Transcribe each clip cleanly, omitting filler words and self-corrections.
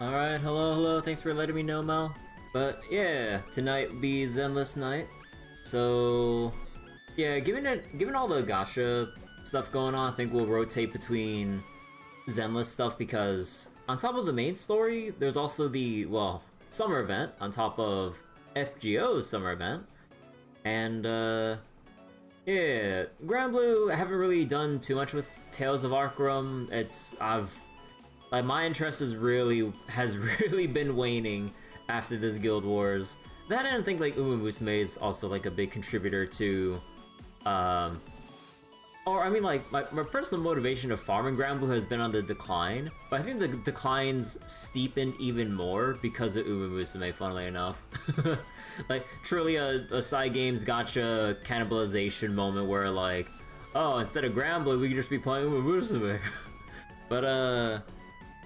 Alright, hello, thanks for letting me know, Mel. But yeah, tonight be Zenless night. So yeah, given all the gacha stuff going on, I think we'll rotate between Zenless stuff because on top of the main story, there's also the, well, summer event on top of FGO's summer event. And yeah, Grand Blue, I haven't really done too much with Tales of Arkham. Like, my interest has really been waning after this Guild Wars. Then I didn't think like Uma Musume is also like a big contributor to, or I mean like my personal motivation of farming Grand Blue has been on the decline, but I think the decline's steepened even more because of Uma Musume, funnily enough. Like truly a side games gacha cannibalization moment where like, oh, instead of Grand Blue we could just be playing Uma Musume. But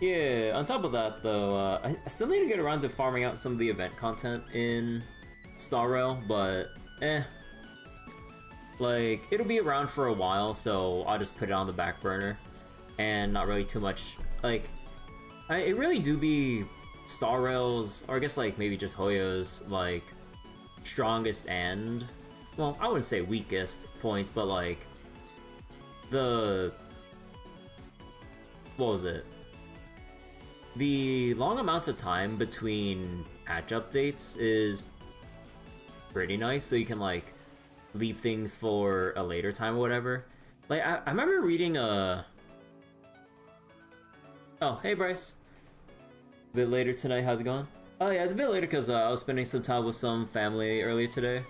yeah, on top of that though, I still need to get around to farming out some of the event content in Star Rail, but like, it'll be around for a while, so I'll just put it on the back burner, and not really too much, like, it really do be Star Rail's, or I guess like maybe just Hoyo's, like, strongest and, well, I wouldn't say weakest points, but like, what was it? The long amounts of time between patch updates is pretty nice, so you can like leave things for a later time or whatever. Like I remember reading oh, hey Bryce. A bit later tonight, how's it going? Oh yeah, it's a bit later because I was spending some time with some family earlier today.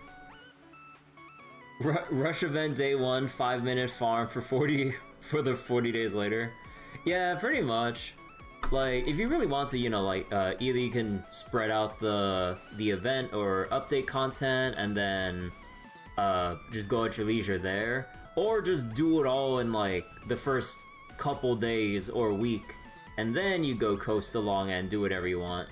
Rush event day 1, 5-minute farm for 40 days later. Yeah, pretty much. Like, if you really want to, you know, like, either you can spread out the event or update content and then just go at your leisure there, or just do it all in, like, the first couple days or week, and then you go coast along and do whatever you want.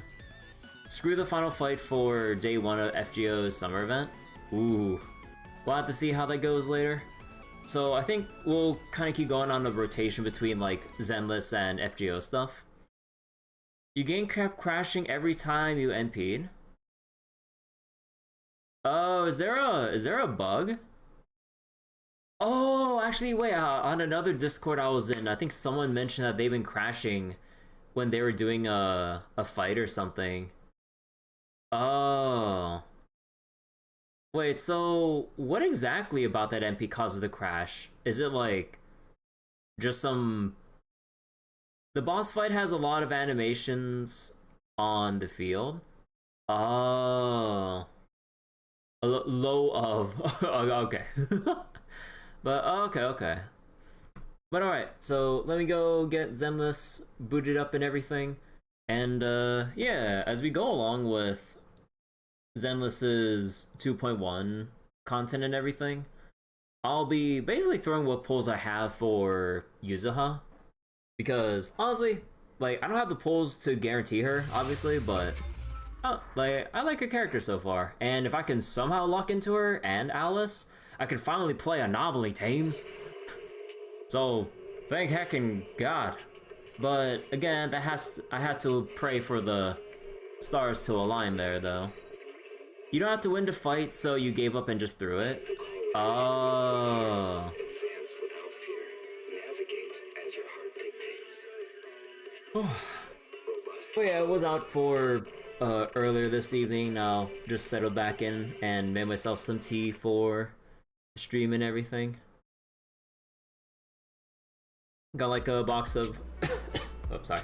Screw the final fight for day 1 of FGO's summer event. Ooh. We'll have to see how that goes later. So I think we'll kind of keep going on the rotation between, like, Zenless and FGO stuff. Your game kept crashing every time you NP'd. Oh, is there a bug? Oh, actually, wait. On another Discord I was in, I think someone mentioned that they've been crashing when they were doing a fight or something. Oh. Wait, so what exactly about that NP causes the crash? Is it like just some? The boss fight has a lot of animations on the field. Oh. Low of. Okay. But okay. But alright, so let me go get Zenless booted up and everything. And yeah, as we go along with Zenless's 2.1 content and everything, I'll be basically throwing what pulls I have for Yuzuha. Because honestly, like, I don't have the pulls to guarantee her, obviously, but like, I like her character so far. And if I can somehow lock into her and Alice, I can finally play Anomaly Tames. So thank heckin' God. But again, I had to pray for the stars to align there, though. You don't have to win the fight, so you gave up and just threw it. Oh. Well, yeah, I was out for earlier this evening. Now just settled back in and made myself some tea for the stream and everything. Got like a box of oops, sorry.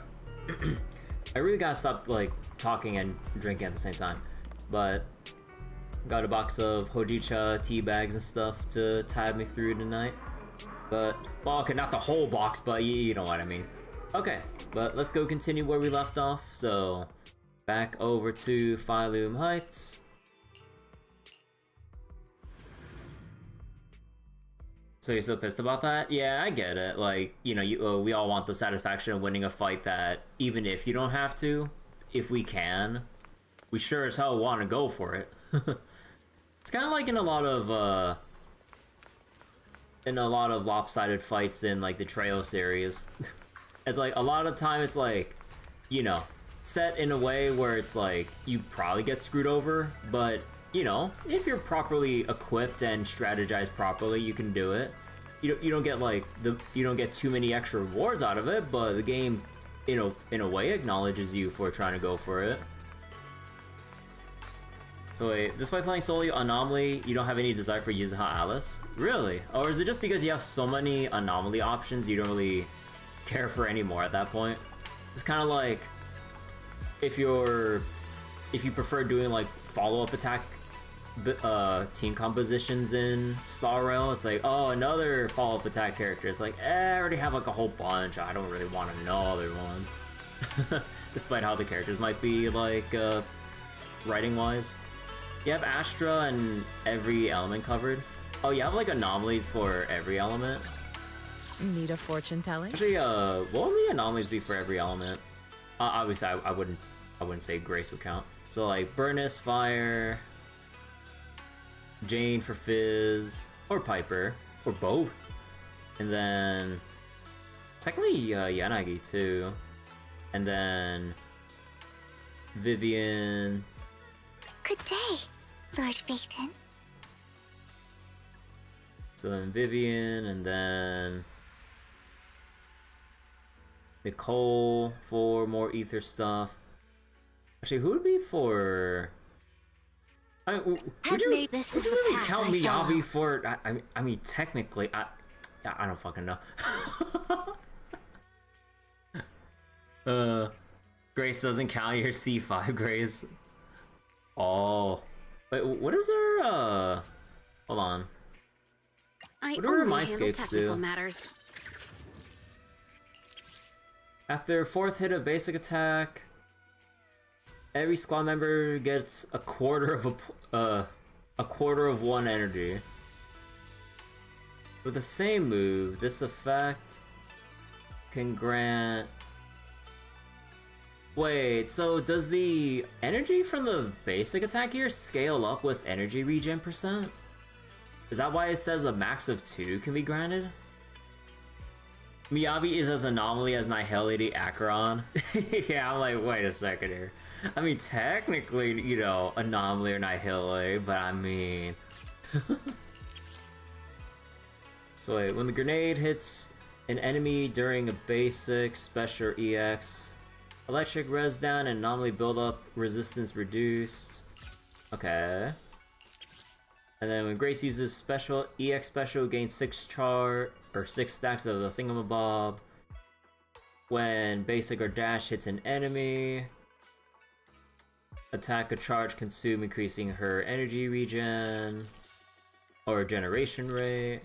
I really gotta stop like talking and drinking at the same time. But got a box of hojicha tea bags and stuff to tide me through tonight. But, well, okay, not the whole box, but you know what I mean. Okay, but let's go continue where we left off. So, back over to Phylum Heights. So you're so pissed about that? Yeah, I get it. Like, you know, we all want the satisfaction of winning a fight that, even if you don't have to, if we can, we sure as hell want to go for it. It's kind of like in a lot of lopsided fights in like the Trail series. It's like a lot of time it's like, you know, set in a way where it's like you probably get screwed over, but you know, if you're properly equipped and strategized properly, you can do it. You don't get like you don't get too many extra rewards out of it, but the game, in a way, acknowledges you for trying to go for it. So wait, despite playing solely Anomaly, you don't have any desire for Yuzuha Alice? Really? Or is it just because you have so many Anomaly options you don't really care for any more at that point? It's kind of like if you prefer doing like follow-up attack team compositions in Star Rail, it's like, oh, another follow-up attack character. It's like, I already have like a whole bunch. I don't really want to know other one. Despite how the characters might be like writing-wise. You have Astra and every element covered. Oh, you have like anomalies for every element. Need a fortune telling? Actually, what would the anomalies be for every element? Obviously, I wouldn't say Grace would count. So like Burnus, Fire, Jane for Fizz, or Piper, or both, and then technically Yanagi too, and then Vivian. Good day, Lord Phaeton. So then Vivian, and then Nicole for more ether stuff. Actually, who would be for? I mean, would you really count Miyabi for? I mean, technically, I don't fucking know. Grace doesn't count. Your C5, Grace. Oh, wait, what is her? Hold on. What do her mindscapes do? Matters. After 4th hit of basic attack, every squad member gets a quarter of 1 energy. With the same move, this effect can grant. Wait, so does the energy from the basic attack here scale up with energy regen %? Is that why it says a max of 2 can be granted? Miyabi is as anomaly as Nihility Acheron. Yeah, I'm like, wait a second here. I mean, technically, you know, anomaly or Nihility, but I mean... So wait, when the grenade hits an enemy during a basic, special, or EX, electric res down and anomaly build-up resistance reduced. Okay. And then when Grace uses special, EX special gains 6 stacks of the thingamabob. When basic or dash hits an enemy, attack or charge consume, increasing her energy regen or generation rate.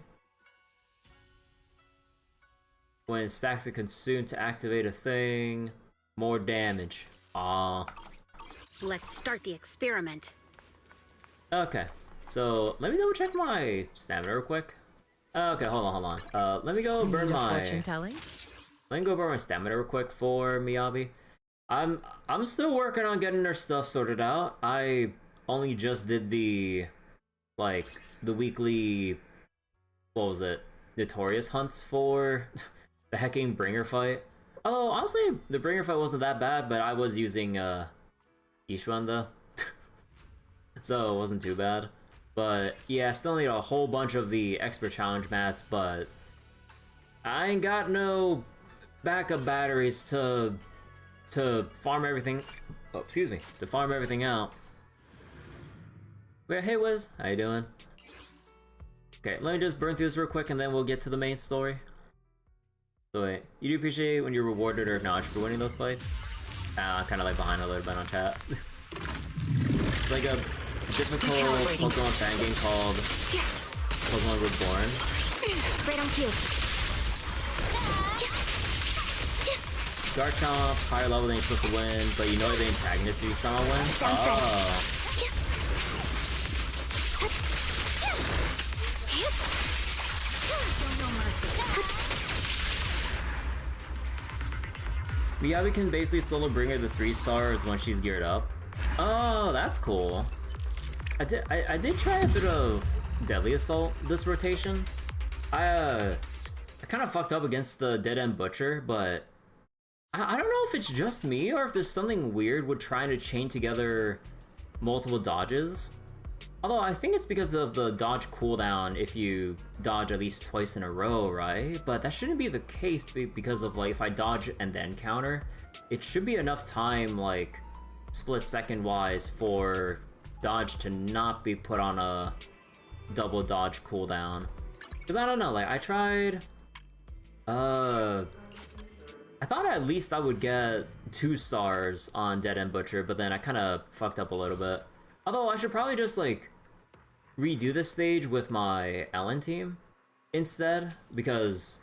When stacks are consumed to activate a thing, more damage. Aw. Let's start the experiment. Okay. So, let me double check my stamina real quick. Okay, hold on. Let me go burn my... Let me go burn my stamina real quick for Miyabi. I'm still working on getting her stuff sorted out. I only just did the... like, the weekly... what was it? Notorious hunts for the hecking Bringer fight. Although, honestly, the Bringer fight wasn't that bad, but I was using, Ishuan though. So, it wasn't too bad. But yeah, I still need a whole bunch of the expert challenge mats, but I ain't got no backup batteries to farm everything. Oh, excuse me, to farm everything out. Wait, hey Wiz, how you doing? Okay, let me just burn through this real quick, and then we'll get to the main story. So wait, you do appreciate when you're rewarded or acknowledged for winning those fights? I'm kind of like behind a little bit on chat. Like a difficult Pokemon fan game called Pokemon Reborn. Right on cue. Garchomp, higher level than you're supposed to win, but you know the antagonist you somehow win? Oh. Miyabi can basically solo bring her the 3 stars when she's geared up. Oh, that's cool. I did try a bit of Deadly Assault this rotation. I kind of fucked up against the Dead End Butcher, but I don't know if it's just me or if there's something weird with trying to chain together multiple dodges. Although I think it's because of the dodge cooldown if you dodge at least twice in a row, right? But that shouldn't be the case because of like if I dodge and then counter, it should be enough time like split second wise for dodge to not be put on a double dodge cooldown. Because I don't know, like I tried I thought at least I would get 2 stars on Dead End Butcher, but then I kind of fucked up a little bit. Although I should probably just like redo this stage with my Ellen team instead, because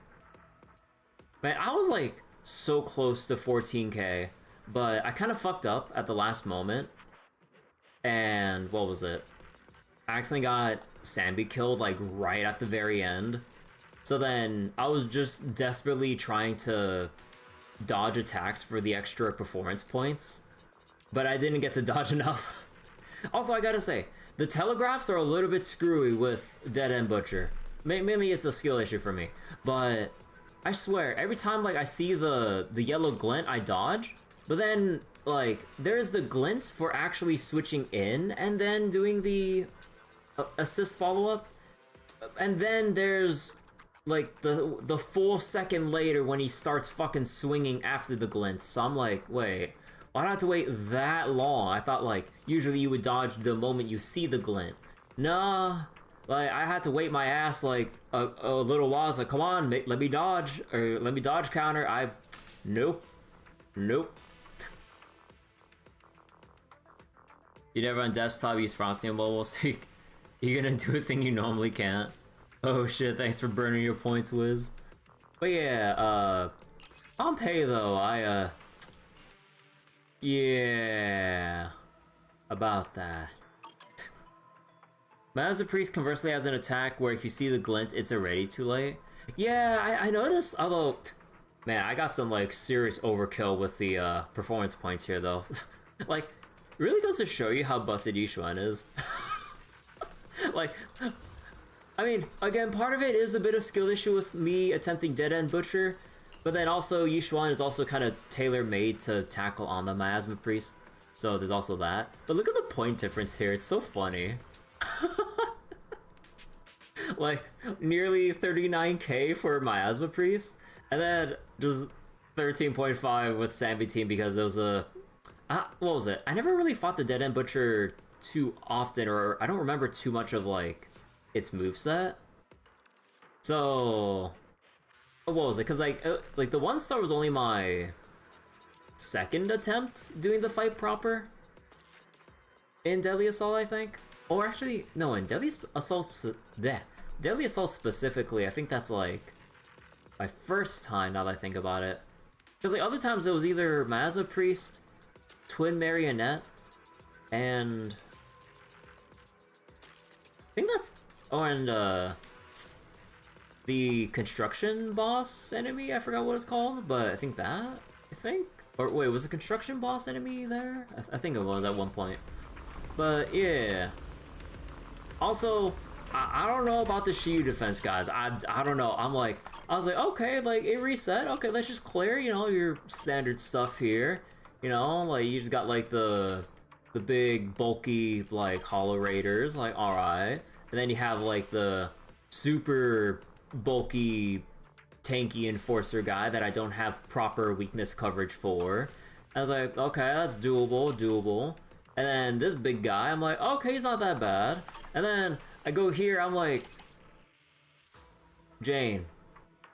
man, I was like so close to 14k, but I kind of fucked up at the last moment. And what was it? I accidentally got Sambi killed like right at the very end. So then I was just desperately trying to dodge attacks for the extra performance points, but I didn't get to dodge enough. Also, I gotta say, the telegraphs are a little bit screwy with Dead End Butcher. Maybe it's a skill issue for me, but I swear, every time like I see the yellow glint, I dodge, but then like there's the glint for actually switching in and then doing the assist follow-up, and then there's like the full second later when he starts fucking swinging after the glint. So I'm like, wait, why do I have to wait that long? I thought like usually you would dodge the moment you see the glint. Nah, like I had to wait my ass like a little while. I was like, come on, let me dodge, or let me dodge counter. Nope. You never on desktop use Frosty on mobile, so you're gonna do a thing you normally can't. Oh shit, thanks for burning your points, Wiz. But yeah, on pay though, yeah, about that. As the priest conversely has an attack where if you see the glint, it's already too late. Yeah, I noticed, although, man, I got some like serious overkill with the performance points here though. Like, really goes to show you how busted Yishuan is. Like, I mean, again, part of it is a bit of skill issue with me attempting Dead End Butcher, but then also Yishuan is also kind of tailor-made to tackle on the Miasma Priest, so there's also that. But look at the point difference here, it's so funny. Like, nearly 39k for Miasma Priest, and then just 13.5 with Sambi team because there was a... what was it? I never really fought the Dead End Butcher too often, or I don't remember too much of, like, its moveset. So... what was it? Because, like the 1 star was only my second attempt doing the fight proper in Deadly Assault, I think. Or actually, no, in Deadly Assault... Deadly Assault specifically, I think that's, like, my first time, now that I think about it. Because, like, other times it was either Miasma Priest, Twin Marionette, and... I think that's... oh, and, the construction boss enemy? I forgot what it's called, but I think that... Or wait, was the construction boss enemy there? I think it was at one point. But, yeah. Also, I don't know about the Shiyu defense, guys. I don't know. I was like, okay, like, it reset. Okay, let's just clear, you know, your standard stuff here. You know, like, you just got, like, the big, bulky, like, Hollow Raiders. Like, alright. And then you have, like, the super bulky, tanky Enforcer guy that I don't have proper weakness coverage for. I was like, okay, that's doable. And then this big guy, I'm like, okay, he's not that bad. And then I go here, I'm like, Jane.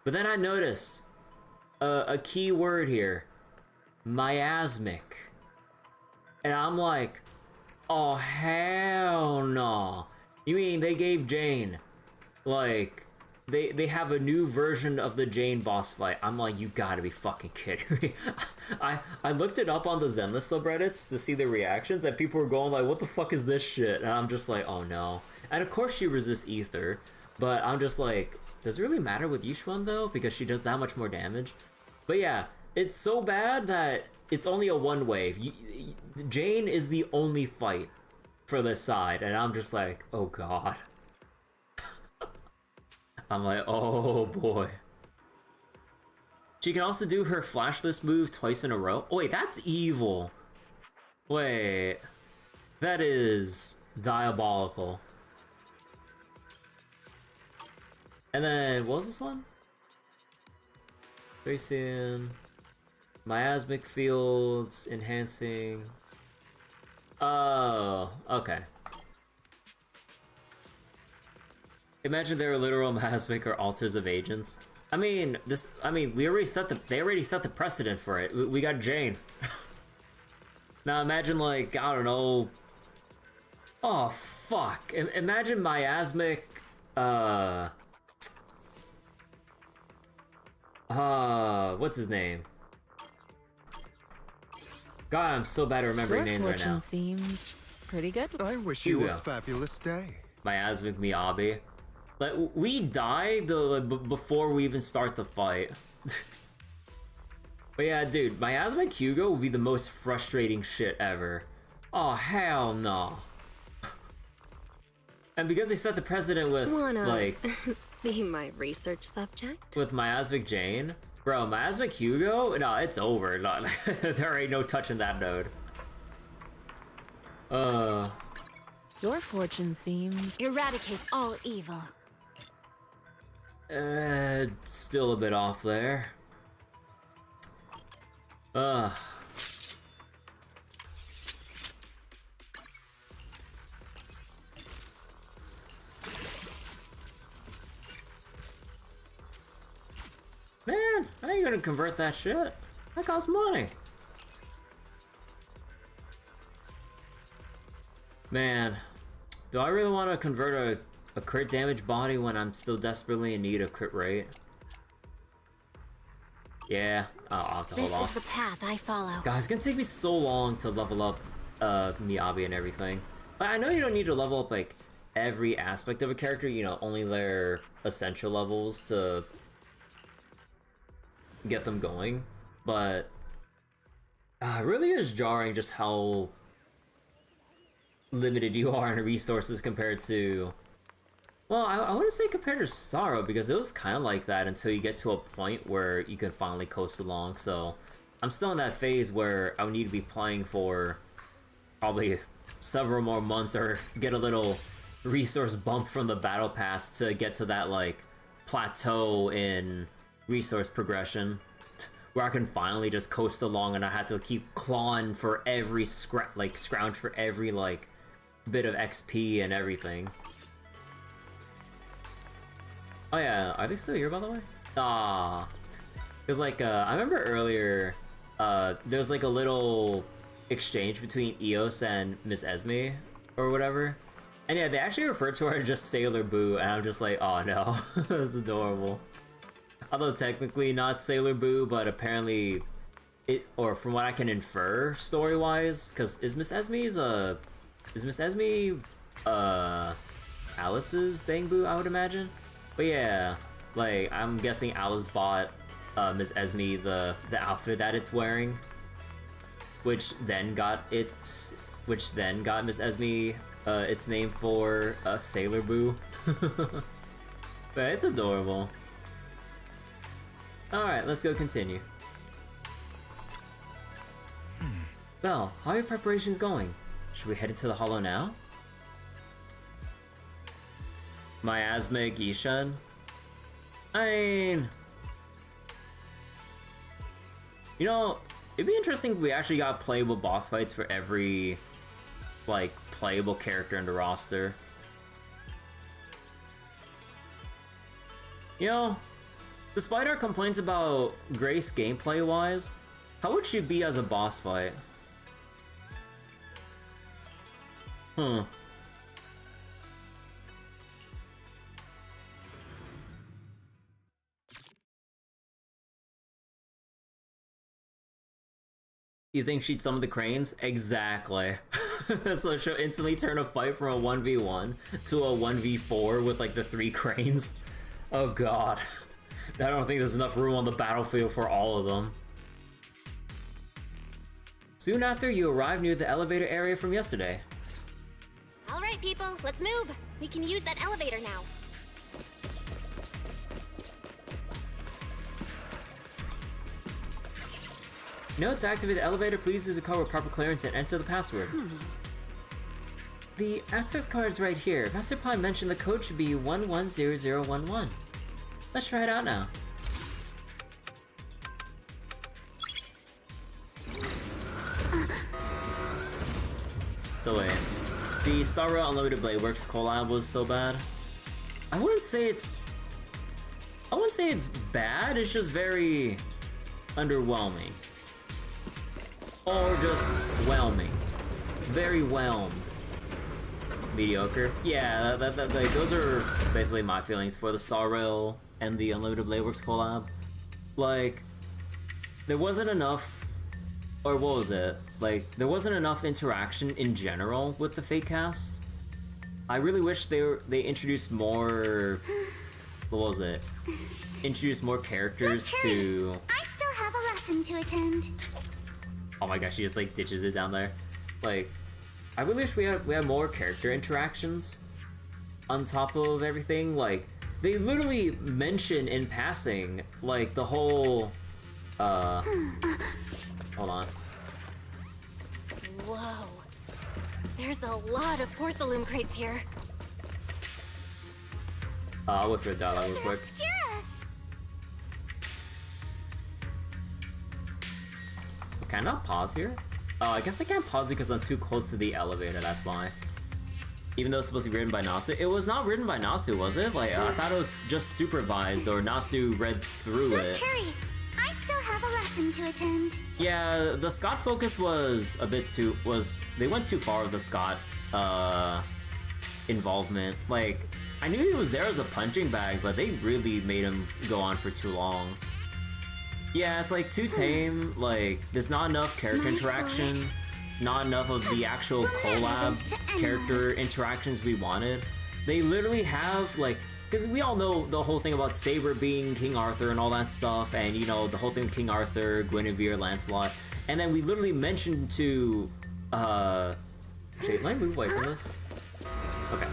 But then I noticed a key word here. Miasmic. And I'm like, oh hell no. You mean they gave Jane, like, they have a new version of the Jane boss fight? I'm like, you gotta be fucking kidding me. I looked it up on the Zenless subreddits to see the reactions, and people were going like, what the fuck is this shit? And I'm just like, oh no. And of course she resists ether, but I'm just like, does it really matter with Yishuan though? Because she does that much more damage. But yeah, it's so bad that it's only a one wave. Jane is the only fight for this side, and I'm just like, oh god. I'm like, oh boy. She can also do her flashless move twice in a row. Oh, wait, that's evil. Wait. That is diabolical. And then, what was this one? Tracing. Miasmic fields, enhancing. Oh, okay. Imagine they're literal miasmic or altars of agents. I mean, they already set the precedent for it. We got Jane. Now imagine, like, I don't know. Oh fuck! Imagine miasmic. What's his name? God, I'm so bad at remembering names right now. Your fortune seems pretty good. I wish you a fabulous day. Miasmic Miyabi. Like, we die before we even start the fight. But yeah, dude, Miasmic Hugo will be the most frustrating shit ever. Oh, hell no. And because they set the precedent with, like... be my research subject? With Miasmic Jane? Bro, Miasmic Hugo? No, it's over. No, there ain't no touching that node. Your fortune seems... Eradicate all evil. Still a bit off there. Man, how are you gonna convert that shit? That costs money. Man, do I really want to convert a crit damage body when I'm still desperately in need of crit rate? Yeah, I'll have to hold off. This is the path I follow. Guys, it's gonna take me so long to level up Miyabi and everything. But I know you don't need to level up like every aspect of a character, you know, only their essential levels to get them going. But it really is jarring just how limited you are in resources compared to... Well, I wouldn't say compared to Starro, because it was kind of like that until you get to a point where you can finally coast along, so... I'm still in that phase where I would need to be playing for probably several more months or get a little resource bump from the battle pass to get to that, like, plateau in resource progression, where I can finally just coast along and I have to keep clawing for every scrounge for every, like, bit of XP and everything. Oh yeah, are they still here, by the way? Ah, because like I remember earlier, there was like a little exchange between Eos and Miss Esme or whatever, and yeah, they actually referred to her as just Sailor Boo, and I'm just like, oh no, that's adorable. Although technically not Sailor Boo, but apparently it, or from what I can infer story-wise, because is Miss Esme Alice's Bang Boo, I would imagine. But yeah, like, I'm guessing Alice bought Miss Esme the outfit that it's wearing, which then got Miss Esme its name for Sailor Boo. But it's adorable. Alright, let's go continue. Belle, how are your preparations going? Should we head into the Hollow now? Miasmic Ishan? I mean... You know, it'd be interesting if we actually got playable boss fights for every, like, playable character in the roster. You know, despite our complaints about Grace gameplay-wise, how would she be as a boss fight? You think she'd summon the cranes? Exactly. So she'll instantly turn a fight from a 1v1 to a 1v4 with like the 3 cranes. Oh god. I don't think there's enough room on the battlefield for all of them. Soon after, you arrive near the elevator area from yesterday. Alright people, let's move! We can use that elevator now. Note to activate the elevator, please use a code with proper clearance and enter the password. The access card is right here. Master Pawn mentioned the code should be 110011. Let's try it out now. So wait, the Star Rail Unlimited Blade Works collab was so bad. I wouldn't say it's bad, it's just very underwhelming. Or just whelming. Very whelmed. Mediocre. Yeah, like, those are basically my feelings for the Star Rail and the Unlimited Blade Works collab. Like, there wasn't enough, or what was it? Like, there wasn't enough interaction in general with the Fate cast. I really wish they introduced more, what was it? Introduced more characters to... I still have a lesson to attend. Oh my gosh, she just like ditches it down there. Like, I really wish we had more character interactions on top of everything. Like, they literally mention in passing, like, the whole, hold on. Whoa. There's a lot of porcelain crates here. I'll wait for the dialogue real quick. Obscurus! Can I not pause here? Oh, I guess I can't pause it because I'm too close to the elevator, that's why. Even though it's supposed to be written by Nasu. It was not written by Nasu, was it? Like, I thought it was just supervised, or Nasu read through it. Let's hurry. I still have a lesson to attend. Yeah, the Scott focus was a bit too... They went too far with the Scott, involvement. Like, I knew he was there as a punching bag, but they really made him go on for too long. Yeah, it's like too tame, like, there's not enough character interaction, not enough of the actual collab character interactions we wanted. They literally have, like, because we all know the whole thing about Saber being King Arthur and all that stuff, and, you know, the whole thing with King Arthur, Guinevere, Lancelot, and then we literally mentioned to, Jade, let me move away from this? Okay.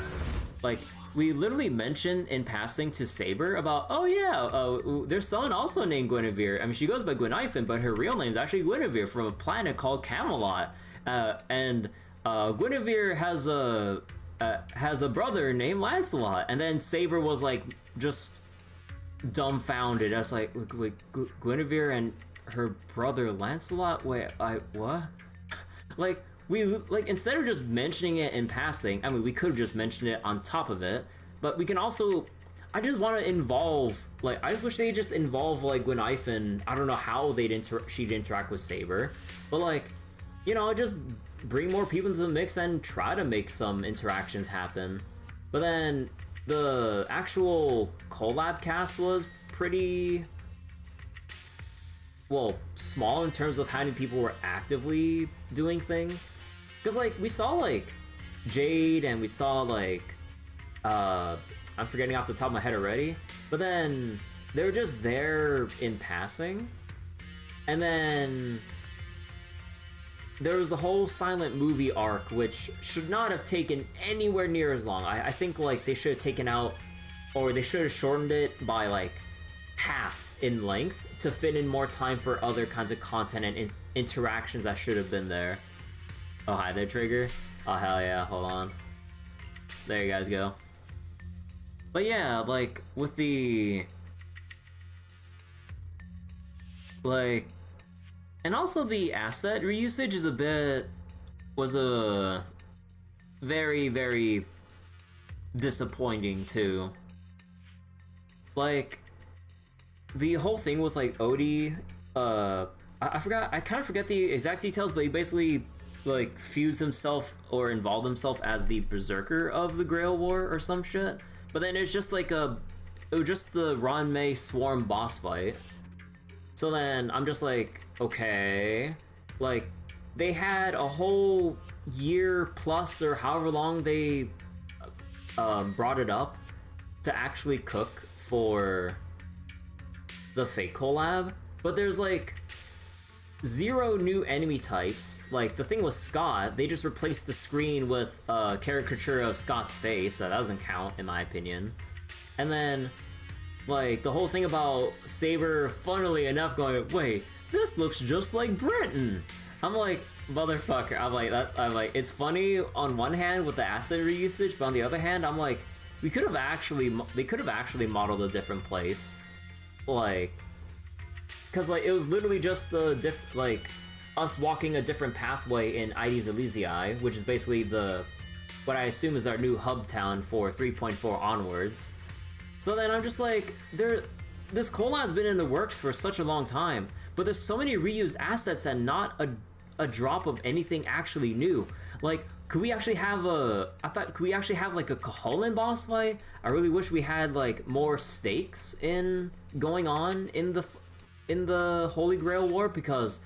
Like, we literally mentioned in passing to Saber about, oh yeah, there's someone also named Guinevere. I mean, she goes by Gwynifen, but her real name's actually Guinevere from a planet called Camelot. And Guinevere has a brother named Lancelot. And then Saber was like, just dumbfounded. I was like, wait, Guinevere and her brother Lancelot? Wait, what? Like, instead of just mentioning it in passing, I mean, we could have just mentioned it on top of it, but we can also, I just want to involve, like, I wish they just involve, like, Gwynifen. I don't know how she'd interact with Saber, but, like, you know, just bring more people into the mix and try to make some interactions happen. But then, the actual collab cast was pretty, well, small in terms of how many people were actively doing things. Because, like, we saw, like, Jade, and we saw, like, I'm forgetting off the top of my head already, but then they were just there in passing. And then there was the whole silent movie arc, which should not have taken anywhere near as long. I think, like, they should have taken out, or they should have shortened it by, like, half in length to fit in more time for other kinds of content and interactions that should have been there. Oh, hi there, Trigger. Oh, hell yeah, hold on. There you guys go. But yeah, like, with the... like... and also the asset reusage is was a very, very disappointing, too. Like, the whole thing with, like, Odie, I kind of forget the exact details, but he basically, like, fused himself or involved himself as the berserker of the Grail War or some shit. But then it's just like it was just the Ranmei Swarm boss fight. So then I'm just like, okay, like, they had a whole year plus or however long they brought it up to actually cook for the Fate collab, but there's like 0 new enemy types. Like, the thing with Scott, they just replaced the screen with a caricature of Scott's face, so that doesn't count in my opinion. And then, like, the whole thing about Saber, funnily enough, going, wait, this looks just like Britain. I'm like, motherfucker. I'm like, it's funny on one hand with the asset reusage, but on the other hand, I'm like, they could have actually modeled a different place, like, cause like it was literally just the like us walking a different pathway in Ides Elysiae, which is basically what I assume is our new hub town for 3.4 onwards. So then I'm just like, this collab's been in the works for such a long time, but there's so many reused assets and not a drop of anything actually new. Like, could we actually have could we actually have like a Koholin boss fight? I really wish we had like more stakes going on in the Holy Grail War, because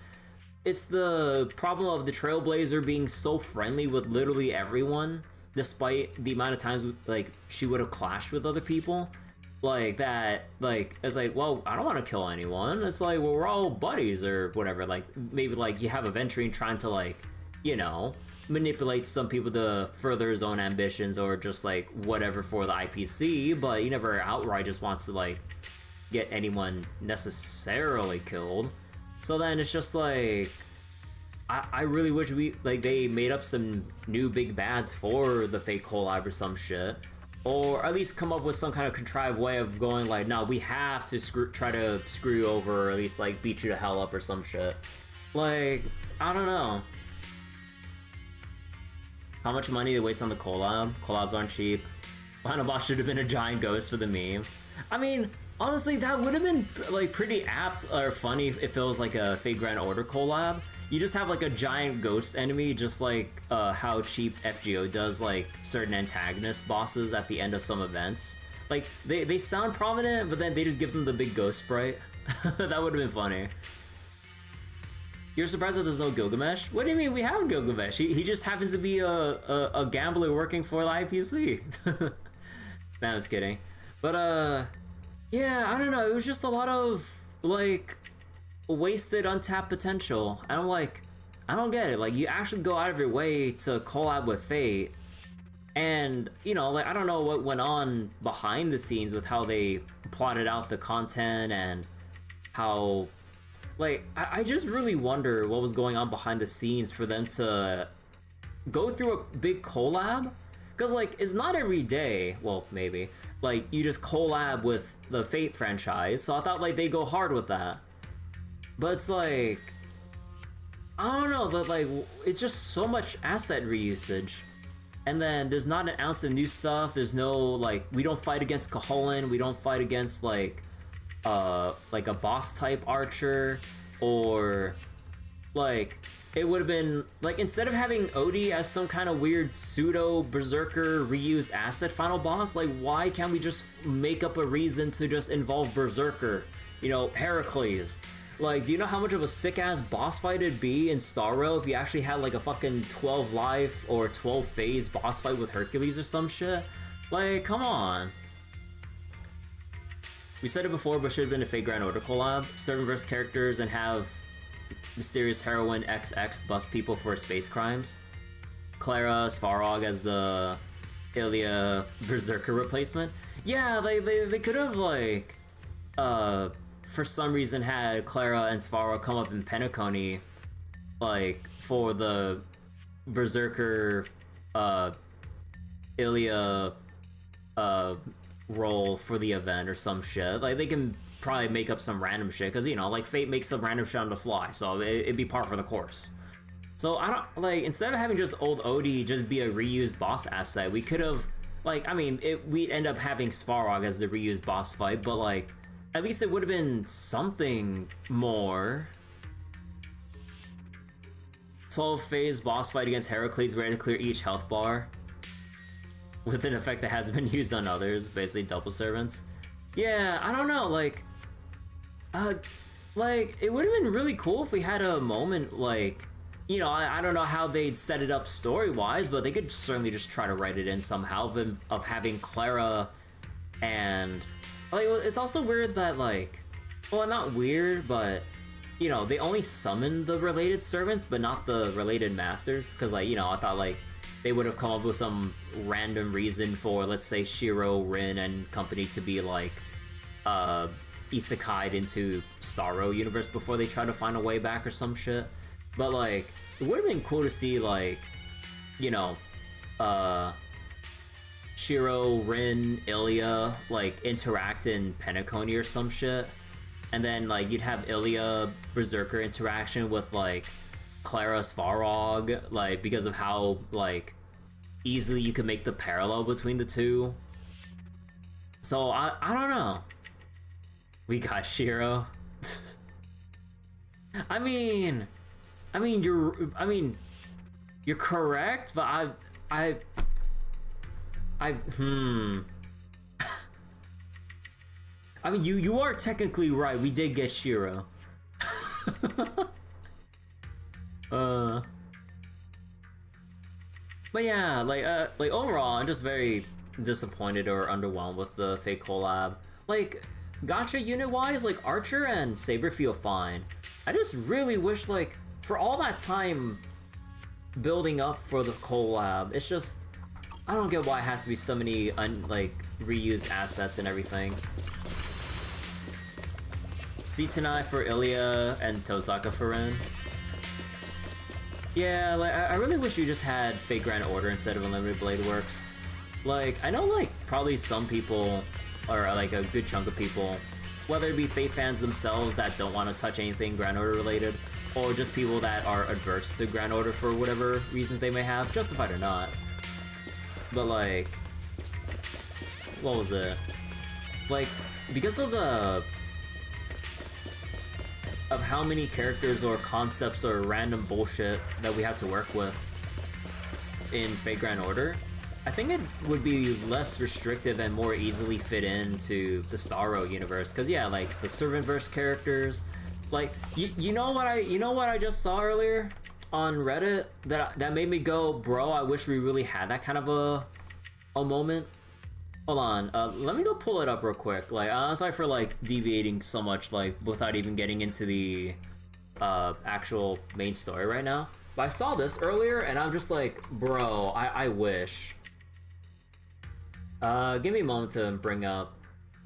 it's the problem of the Trailblazer being so friendly with literally everyone, despite the amount of times like she would have clashed with other people. Like that, like, it's like, well, I don't want to kill anyone. It's like, well, we're all buddies or whatever. Like, maybe like you have Aventurine trying to like, you know, manipulate some people to further his own ambitions or just like whatever for the IPC, but he never outright just wants to like get anyone necessarily killed. So then it's just like, I really wish they made up some new big bads for the fake collab or some shit. Or at least come up with some kind of contrived way of going like, no, we have to try to screw you over, or at least like beat you to hell up or some shit. Like, I don't know. How much money they waste on the collab? Collabs aren't cheap. Final boss should have been a giant ghost for the meme. I mean, honestly, that would have been like pretty apt or funny if it was like a Fate Grand Order collab. You just have like a giant ghost enemy, just like how cheap FGO does like certain antagonist bosses at the end of some events. Like, they sound prominent, but then they just give them the big ghost sprite. That would have been funny. You're surprised that there's no Gilgamesh? What do you mean we have Gilgamesh? He just happens to be a gambler working for the IPC. Nah, I was kidding. But yeah, I don't know, it was just a lot of like wasted untapped potential. And I'm like, I don't get it. Like, you actually go out of your way to collab with Fate, and you know, like, I don't know what went on behind the scenes with how they plotted out the content and how, like, I just really wonder what was going on behind the scenes for them to go through a big collab, because like, it's not every day, well, maybe, like, you just collab with the Fate franchise, so I thought like they go hard with that. But it's like, I don't know, but like, it's just so much asset reusage. And then there's not an ounce of new stuff. There's no, like, we don't fight against Koholin. We don't fight against like a boss type archer, or like, it would have been like, instead of having Odie as some kind of weird pseudo berserker reused asset final boss, like, why can't we just make up a reason to just involve berserker? You know, Heracles. Like, do you know how much of a sick-ass boss fight it'd be in Star Rail if you actually had like a fucking 12 life or 12 phase boss fight with Hercules or some shit? Like, come on. We said it before, but should have been a Fate Grand Order collab. Servant versus characters and have mysterious heroine XX bust people for space crimes. Clara Svarog as the Ilya Berserker replacement. Yeah, they could have like for some reason had Clara and Svarog come up in Penacony, like, for the Berserker Ilya role for the event or some shit. Like, they can probably make up some random shit, because, you know, like, Fate makes some random shit on the fly, so it'd be par for the course. So I don't, like, instead of having just old Odie just be a reused boss asset, we could have, like, I mean, we'd end up having Svarog as the reused boss fight, but like, at least it would have been something more. 12 phase boss fight against Heracles, ready to clear each health bar with an effect that hasn't been used on others, basically double servants. Yeah, I don't know, like it would have been really cool if we had a moment, like, you know, I don't know how they'd set it up story-wise, but they could certainly just try to write it in somehow of having Clara and, like, it's also weird that, like, well, not weird, but, you know, they only summoned the related servants, but not the related masters, because, like, you know, I thought, like, they would have come up with some random reason for, let's say, Shiro, Rin, and company to be, like, isekai'd into Starro universe before they try to find a way back or some shit. But like, it would have been cool to see like, you know, Shiro, Rin, Ilya like interact in Penacony or some shit, and then like you'd have Ilya Berserker interaction with like Clara Svarog, like because of how like easily you could make the parallel between the two. So I don't know. We got Shiro. I mean you're correct, but I mean you are technically right. We did get Shiro. But yeah, like overall, I'm just very disappointed or underwhelmed with the Fate collab. Like, gacha unit-wise, like Archer and Saber feel fine. I just really wish, like, for all that time building up for the collab, it's just I don't get why it has to be so many reused assets and everything. Zitanai for Ilya and Tozaka for Rin. Yeah, like I really wish you just had Fate Grand Order instead of Unlimited Blade Works. Like, I know like probably some people, or like a good chunk of people, whether it be Fate fans themselves that don't want to touch anything Grand Order related, or just people that are adverse to Grand Order for whatever reasons they may have, justified or not. But like, what was it? Like, because of how many characters or concepts or random bullshit that we have to work with in Fate Grand Order, I think it would be less restrictive and more easily fit into the Starro universe. Cause yeah, like the Servantverse characters, like you know what I just saw earlier on Reddit that made me go, bro, I wish we really had that kind of a moment. Hold on, let me go pull it up real quick. Like, I'm sorry for like deviating so much, like without even getting into the actual main story right now. But I saw this earlier, and I'm just like, bro, I wish. Give me a moment to bring up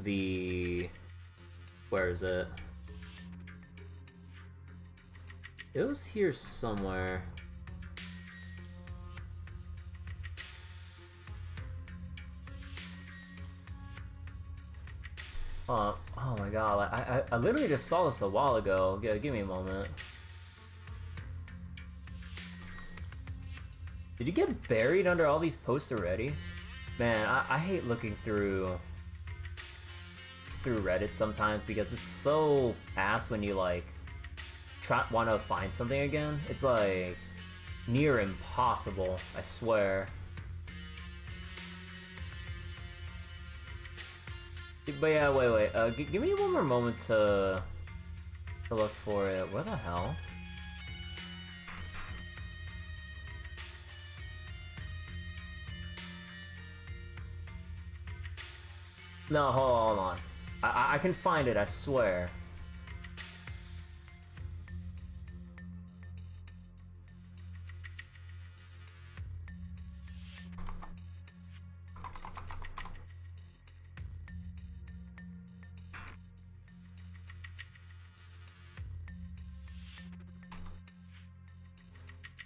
the. Where is it? It was here somewhere. Oh my god, I literally just saw this a while ago. Give me a moment. Did you get buried under all these posts already? Man, I hate looking through Reddit sometimes because it's so ass when you like want to find something again. It's like near impossible, I swear. But yeah, wait. Give me one more moment to look for it. Where the hell? No, hold on. I can find it, I swear.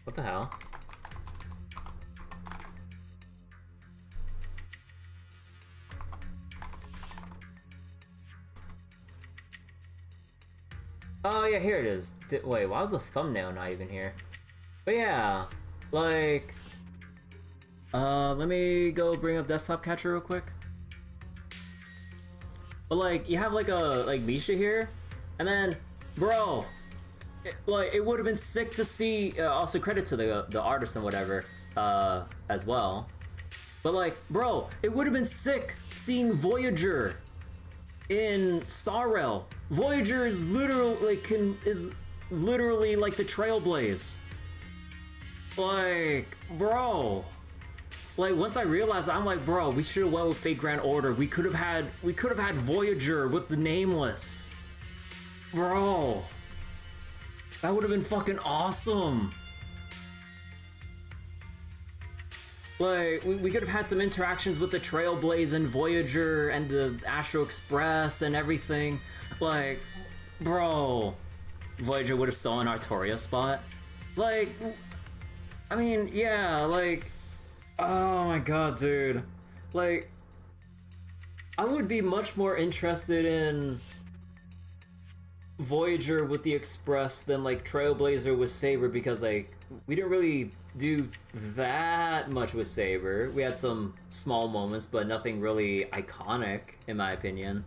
What the hell? Oh yeah, here it is. Wait, why was the thumbnail not even here? But yeah, like, let me go bring up Desktop Catcher real quick. But like, you have like Misha here, and then, bro, it would have been sick to see. Also, credit to the artist and whatever, as well. But like, bro, it would have been sick seeing Voyager in Star Rail. Voyager is literally like the Trailblaze. Like, bro. Like, once I realized that, I'm like, bro, we should have went with Fate Grand Order. We could have had Voyager with the Nameless. Bro. That would have been fucking awesome. Like, we could have had some interactions with the Trailblaze and Voyager and the Astro Express and everything. Like, bro, Voyager would have stolen Artoria's spot. Like, I mean, yeah, like, oh my god, dude. Like, I would be much more interested in Voyager with the Express than, like, Trailblazer with Saber, because, like, we didn't really do that much with Saber. We had some small moments, but nothing really iconic, in my opinion.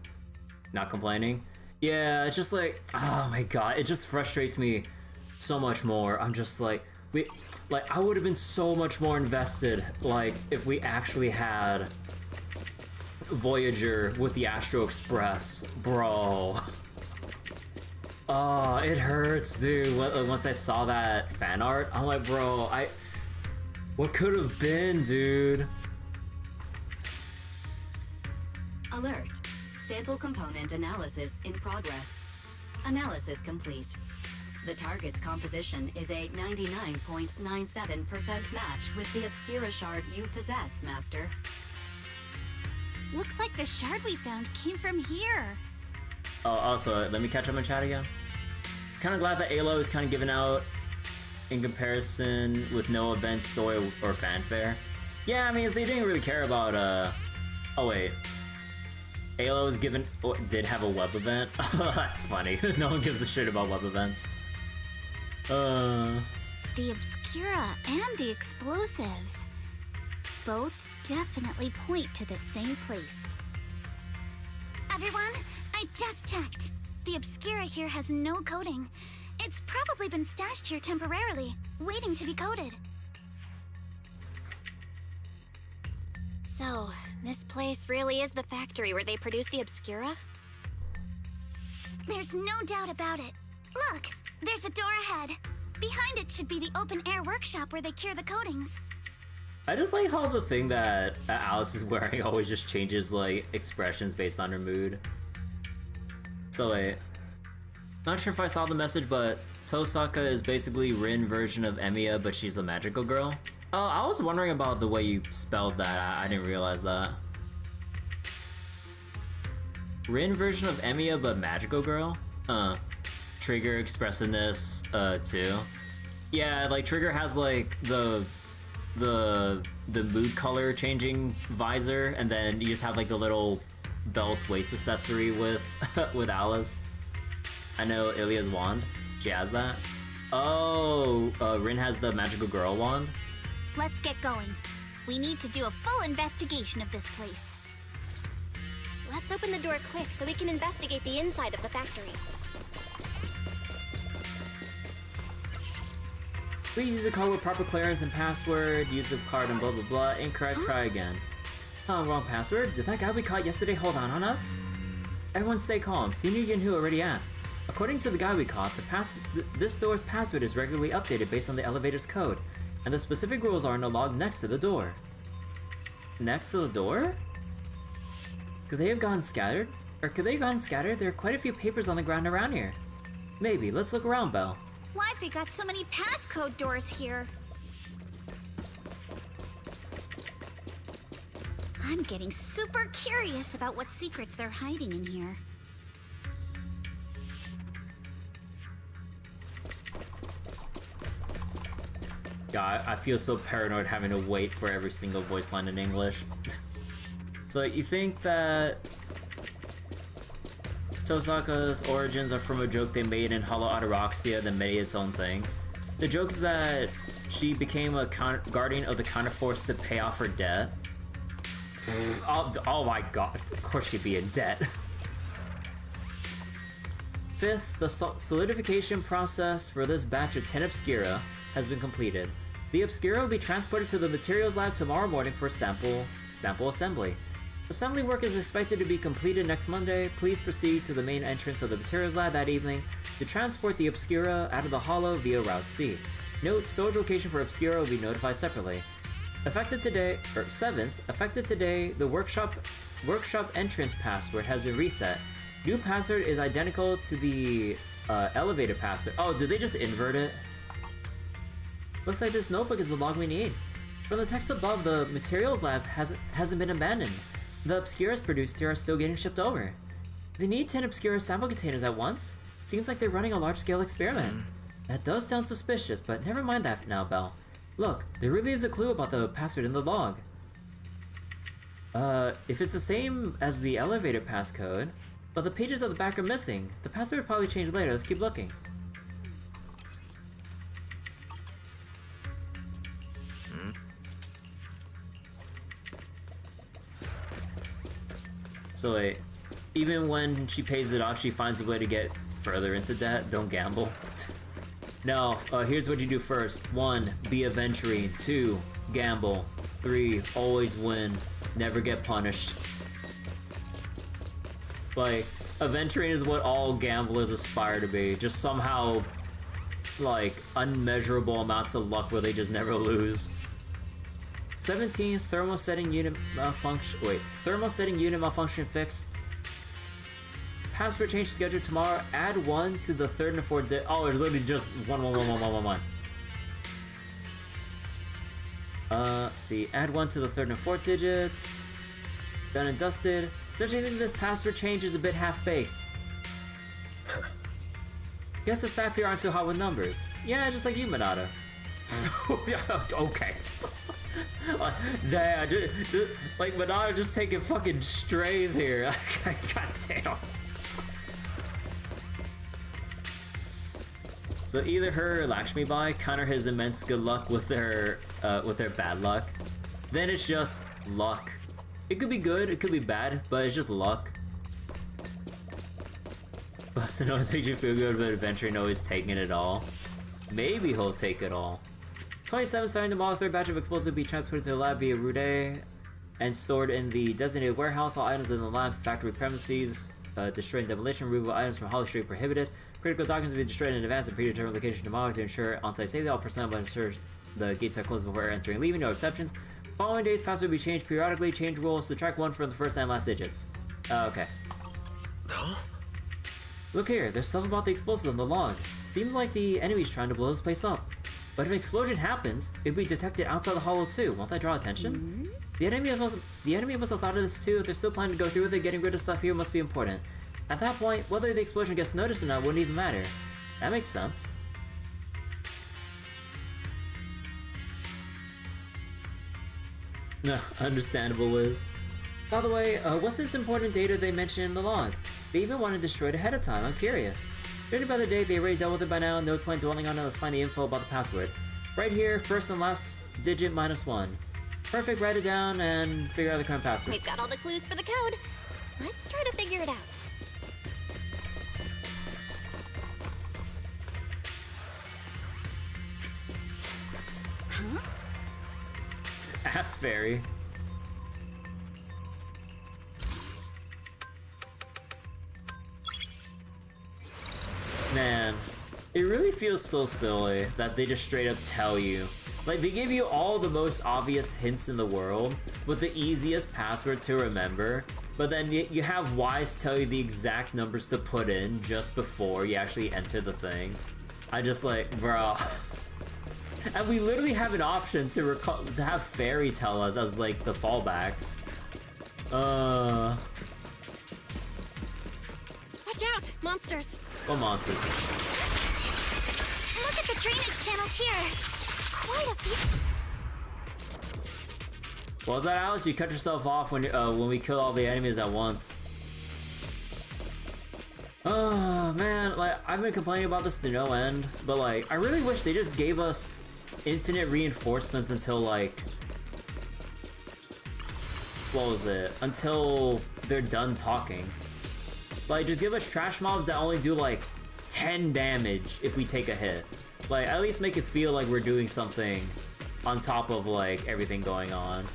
Not complaining. Yeah, it's just like, oh my god, it just frustrates me so much more. I'm just like, I would have been so much more invested, like, if we actually had Voyager with the Astro Express, bro. Oh, it hurts, dude. Once I saw that fan art, I'm like, bro, what could have been, dude? Alert. Sample component analysis in progress. Analysis complete. The target's composition is a 99.97% match with the Obscura shard you possess, Master. Looks like the shard we found came from here. Oh, also, let me catch up in chat again. Kind of glad that Alo is kind of given out in comparison with no event, story, or fanfare. Yeah, I mean, if they didn't really care about, oh wait. Alo is given, did have a web event? That's funny. No one gives a shit about web events. The Obscura and the explosives both definitely point to the same place. Everyone, I just checked. The Obscura here has no coding. It's probably been stashed here temporarily, waiting to be coded. So, this place really is the factory where they produce the Obscura? There's no doubt about it. Look, there's a door ahead. Behind it should be the open-air workshop where they cure the coatings. I just like how the thing that Alice is wearing always just changes, like, expressions based on her mood. So wait, not sure if I saw the message, but Tosaka is basically Rin version of Emiya, but she's the magical girl. Oh, I was wondering about the way you spelled that. I didn't realize that. Rin version of Emiya, but magical girl? Trigger expressing this, too. Yeah, like, Trigger has, like, the mood color changing visor, and then you just have, like, the little belt waist accessory with with Alice. I know Ilya's wand. She has that. Oh, Rin has the magical girl wand. Let's get going. We need to do a full investigation of this place. Let's open the door quick so we can investigate the inside of the factory. Please use the card with proper clearance and password. Use the card and blah blah blah. Incorrect, try again. Oh, wrong password? Did that guy we caught yesterday hold on us? Everyone stay calm. Senior Yinhu already asked. According to the guy we caught, this door's password is regularly updated based on the elevator's code, and the specific rules are in a log next to the door. Next to the door? Could they have gone scattered? Or could they have gone scattered? There are quite a few papers on the ground around here. Maybe. Let's look around, Belle. Why have we got so many passcode doors here? I'm getting super curious about what secrets they're hiding in here. God, I feel so paranoid having to wait for every single voice line in English. So you think that Tosaka's origins are from a joke they made in Hollow Ataraxia that made its own thing? The joke is that she became a guardian of the counterforce to pay off her debt. Oh my god, of course she'd be in debt. Fifth, the solidification process for this batch of 10 Obscura has been completed. The Obscura will be transported to the materials lab tomorrow morning for sample assembly. Assembly work is expected to be completed next Monday. Please proceed to the main entrance of the materials lab that evening to transport the Obscura out of the hollow via Route C. Note, storage location for Obscura will be notified separately. Effective today, the workshop entrance password has been reset. New password is identical to the elevator password. Oh, did they just invert it? Looks like this notebook is the log we need. From the text above, the materials lab hasn't been abandoned. The Obscuras produced here are still getting shipped over. They need 10 Obscura sample containers at once? Seems like they're running a large-scale experiment. That does sound suspicious, but never mind that now, Belle. Look, there really is a clue about the password in the log. If it's the same as the elevator passcode, but the pages at the back are missing, the password will probably change later. Let's keep looking. So wait, even when she pays it off, she finds a way to get further into debt? Don't gamble. No, here's what you do first. 1, be a venturine. 2, gamble. 3, always win. Never get punished. Like, a venturine is what all gamblers aspire to be. Just somehow, like, unmeasurable amounts of luck where they just never lose. 17, thermosetting unit malfunction. Wait, thermosetting unit malfunction fixed. Password change scheduled tomorrow. Add 1 to the 3rd and 4th. Oh, it's literally just 1. See, add 1 to the 3rd and 4th digits. Done and dusted. Don't you think this password change is a bit half-baked? Guess the staff here aren't too hot with numbers. Yeah, just like you, Manada. Okay. Damn, like Manada just taking fucking strays here. God damn. So either her or Lakshmi Bai counter his immense good luck with their bad luck. Then it's just luck. It could be good, it could be bad, but it's just luck. Bustin' always makes you feel good, but adventuring always taking it all. Maybe he'll take it all. 27, starting tomorrow, 3rd batch of explosives will be transported to the lab via Rude and stored in the designated warehouse. All items in the lab, factory premises, destroy and demolition, removal items from Holly Street prohibited. Critical documents will be destroyed in advance of predetermined location tomorrow to ensure on-site safety. All personnel will ensure the gates are closed before entering and leaving, no exceptions. Following days, password will be changed periodically. Change rules, subtract 1 from the first and last digits. Okay. Huh? Look here, there's stuff about the explosives on the log. Seems like the enemy's trying to blow this place up. But if an explosion happens, it'll be detected outside the hollow too. Won't that draw attention? The enemy must have thought of this too. If they're still planning to go through with it, getting rid of stuff here must be important. At that point, whether the explosion gets noticed or not wouldn't even matter. That makes sense. No, understandable, Wiz. By the way, what's this important data they mentioned in the log? They even want to destroy it ahead of time, I'm curious. Judging by the date, they already dealt with it by now, no point dwelling on it, let's find the info about the password. Right here, first and last digit -1. Perfect, write it down and figure out the current password. We've got all the clues for the code. Let's try to figure it out. Huh? Ass Fairy. Man, it really feels so silly that they just straight up tell you. Like, they give you all the most obvious hints in the world with the easiest password to remember, but then you have Wise tell you the exact numbers to put in just before you actually enter the thing. I just like, bro. And we literally have an option to have Fairy tell us as like the fallback. Watch out! Monsters! What monsters? Look at the drainage channels here. Quite a few. What was that, Alice? You cut yourself off when we kill all the enemies at once. Oh man, like I've been complaining about this to no end, but like I really wish they just gave us infinite reinforcements until like, what was it? Until they're done talking. Like, just give us trash mobs that only do like 10 damage if we take a hit. Like, at least make it feel like we're doing something on top of like everything going on.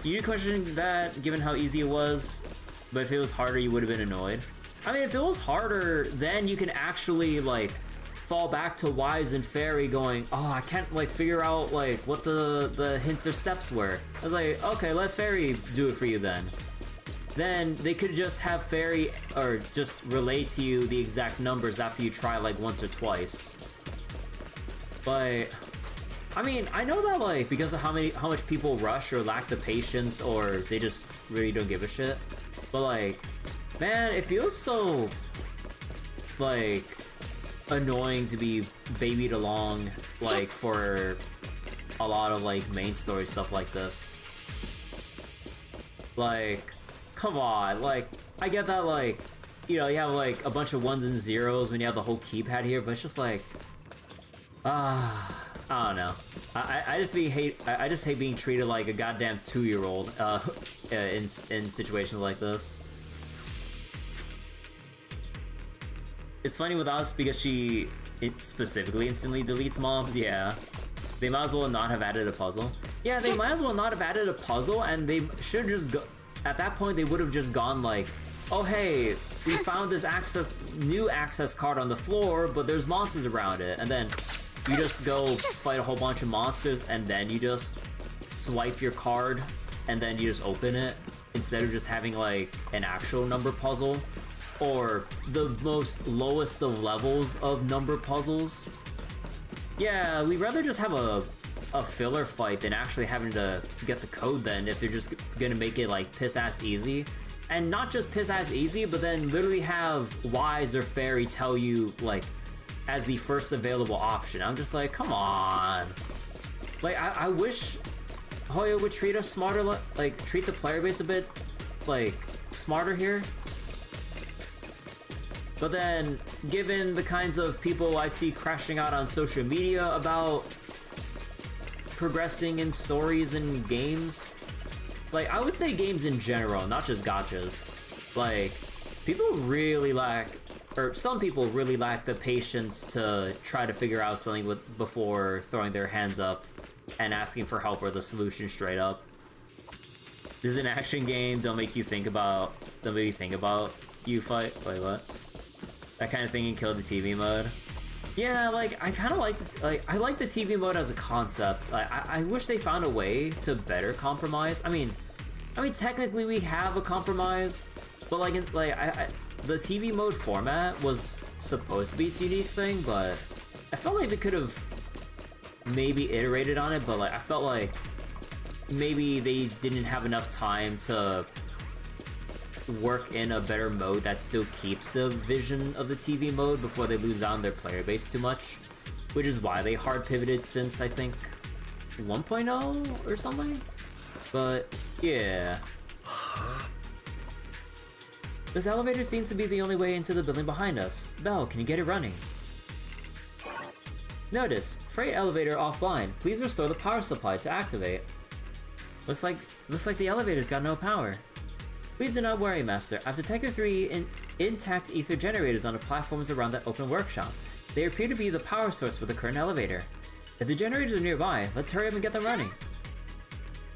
You questioned that given how easy it was, but if it was harder you would have been annoyed. I mean, if it was harder, then you can actually like fall back to Wise and Fairy going, oh, I can't like figure out like what the hints or steps were. I was like, okay, let Fairy do it for you then. Then they could just have Fairy or just relay to you the exact numbers after you try like once or twice. But I mean, I know that like because of how much people rush or lack the patience or they just really don't give a shit. But like, man, it feels so like annoying to be babied along like for a lot of like main story stuff like this. Like, come on, like I get that like, you know, you have like a bunch of ones and zeros when you have the whole keypad here, but it's just like, I don't know. I just hate being treated like a goddamn 2-year-old in situations like this. It's funny with us because she specifically instantly deletes mobs. Yeah, they might as well not have added a puzzle. Yeah, they might as well not have added a puzzle, and they should just go. At that point, they would have just gone like, "Oh hey, we found this new access card on the floor, but there's monsters around it," and then you just go fight a whole bunch of monsters, and then you just swipe your card, and then you just open it instead of just having like an actual number puzzle. Or the most lowest of levels of number puzzles. Yeah, we'd rather just have a filler fight than actually having to get the code then if they're just gonna make it like piss-ass easy. And not just piss-ass easy, but then literally have Wise or Fairy tell you like as the first available option. I'm just like, come on. Like, I wish Hoyo would treat us smarter, like treat the player base a bit like smarter here. But then, given the kinds of people I see crashing out on social media about progressing in stories and games, like, I would say games in general, not just gachas, like, people really lack, or some people really lack the patience to try to figure out something before throwing their hands up and asking for help or the solution straight up. This is an action game, don't make you think about you fight. Wait, what? That kind of thing and kill the TV mode. Yeah, like I kind of like I like the TV mode as a concept. I wish they found a way to better compromise. I mean technically we have a compromise, but the TV mode format was supposed to be its unique thing, but I felt like they could have maybe iterated on it, but like I felt like maybe they didn't have enough time to work in a better mode that still keeps the vision of the TV mode before they lose out on their player base too much, which is why they hard pivoted since I think 1.0 or something. But yeah, this elevator seems to be the only way into the building behind us. Belle, can you get it running? Notice, freight elevator offline. Please restore the power supply to activate. Looks like the elevator's got no power. Please do not worry, Master. I've detected 3 intact ether generators on the platforms around that open workshop. They appear to be the power source for the current elevator. If the generators are nearby, let's hurry up and get them running.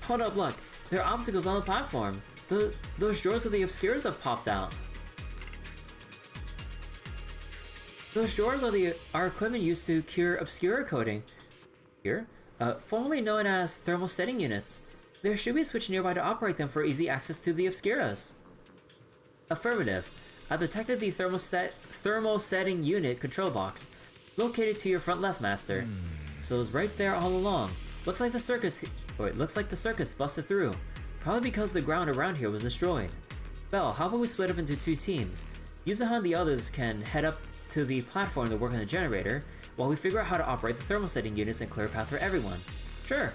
Hold up, look. There are obstacles on the platform. Those drawers with the obscuras have popped out. Those drawers are our equipment used to cure obscura coding. Here, formerly known as thermal setting units. There should be a switch nearby to operate them for easy access to the obscuras. Affirmative. I've detected the thermal setting unit control box, located to your front left, Master. So it's right there all along. Looks like the circuit's busted through. Probably because the ground around here was destroyed. Belle, how about we split up into 2 teams? Yuzuha and the others can head up to the platform to work on the generator, while we figure out how to operate the thermal setting units and clear a path for everyone. Sure.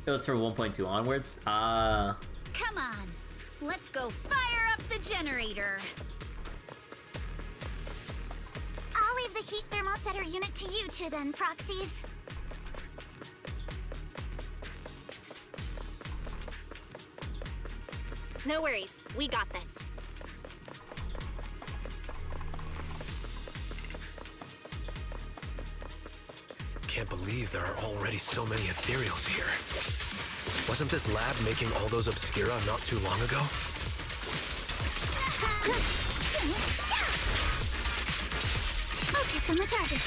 It was from 1.2 onwards. Come on, let's go fire up the generator. I'll leave the heat thermal setter unit to you two then, proxies. No worries, we got this. Can't believe there are already so many ethereals here. Wasn't this lab making all those obscura not too long ago? Focus on the target.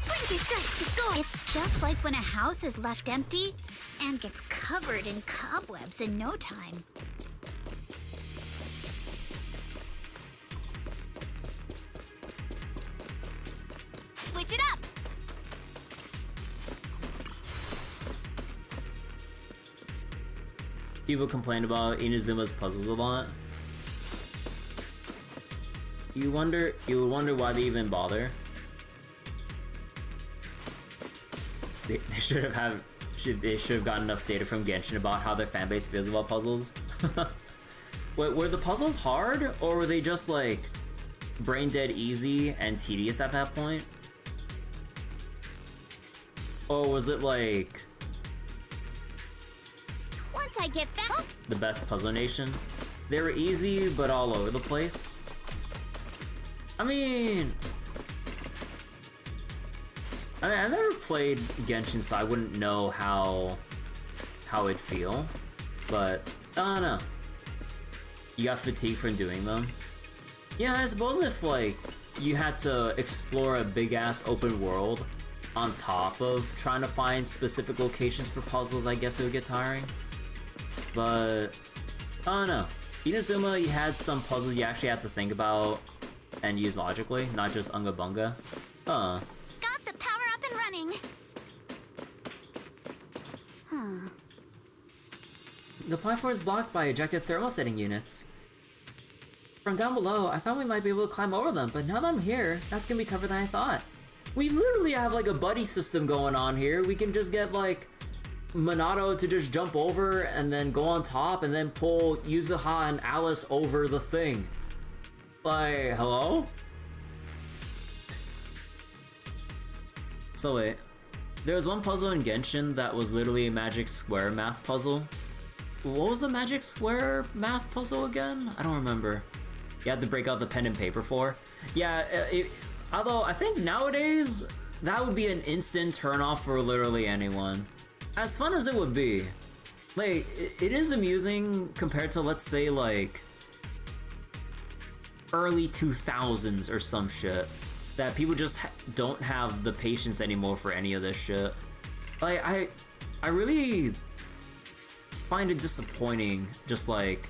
Blinky strikes the score. It's just like when a house is left empty and gets covered in cobwebs in no time. Switch it up! People complain about Inuzuma's puzzles a lot. You would wonder why they even bother. They should have gotten enough data from Genshin about how their fanbase feels about puzzles. Wait, were the puzzles hard, or were they just like brain dead easy and tedious at that point? Or was it like Once I get back, the best puzzle nation? They were easy but all over the place. I mean, I've never played Genshin, so I wouldn't know how it'd feel, but I don't know. You got fatigue from doing them? Yeah, I suppose if like you had to explore a big ass open world on top of trying to find specific locations for puzzles, I guess it would get tiring. But I don't know. Inazuma, you had some puzzles you actually had to think about and use logically, not just unga bunga. Got the power up and running. The platform is blocked by ejected thermal setting units. From down below, I thought we might be able to climb over them, but now that I'm here, that's gonna be tougher than I thought. We literally have like a buddy system going on here. We can just get like Minato to just jump over and then go on top and then pull Yuzuha and Alice over the thing. Like, hello? So wait, there was one puzzle in Genshin that was literally a magic square math puzzle. What was the magic square math puzzle again? I don't remember. You had to break out the pen and paper for. Yeah, although I think nowadays that would be an instant turnoff for literally anyone. As fun as it would be, like it is amusing compared to, let's say, like early 2000s or some shit, that people just don't have the patience anymore for any of this shit. Like I really find it disappointing, just like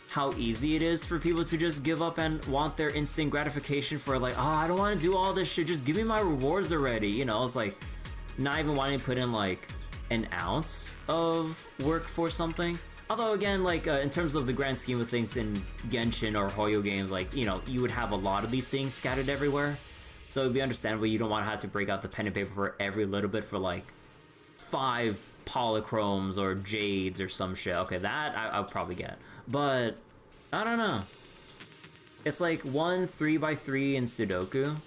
how easy it is for people to just give up and want their instant gratification for like, oh, I don't want to do all this shit, just give me my rewards already, you know. It's like not even wanting to put in like an ounce of work for something. Although again, like in terms of the grand scheme of things in Genshin or Hoyo games, like, you know, you would have a lot of these things scattered everywhere, so it'd be understandable you don't want to have to break out the pen and paper for every little bit for like 5 polychromes or jades or some shit. Okay, that I'll probably get, but I don't know. It's like 1 3x3 in Sudoku.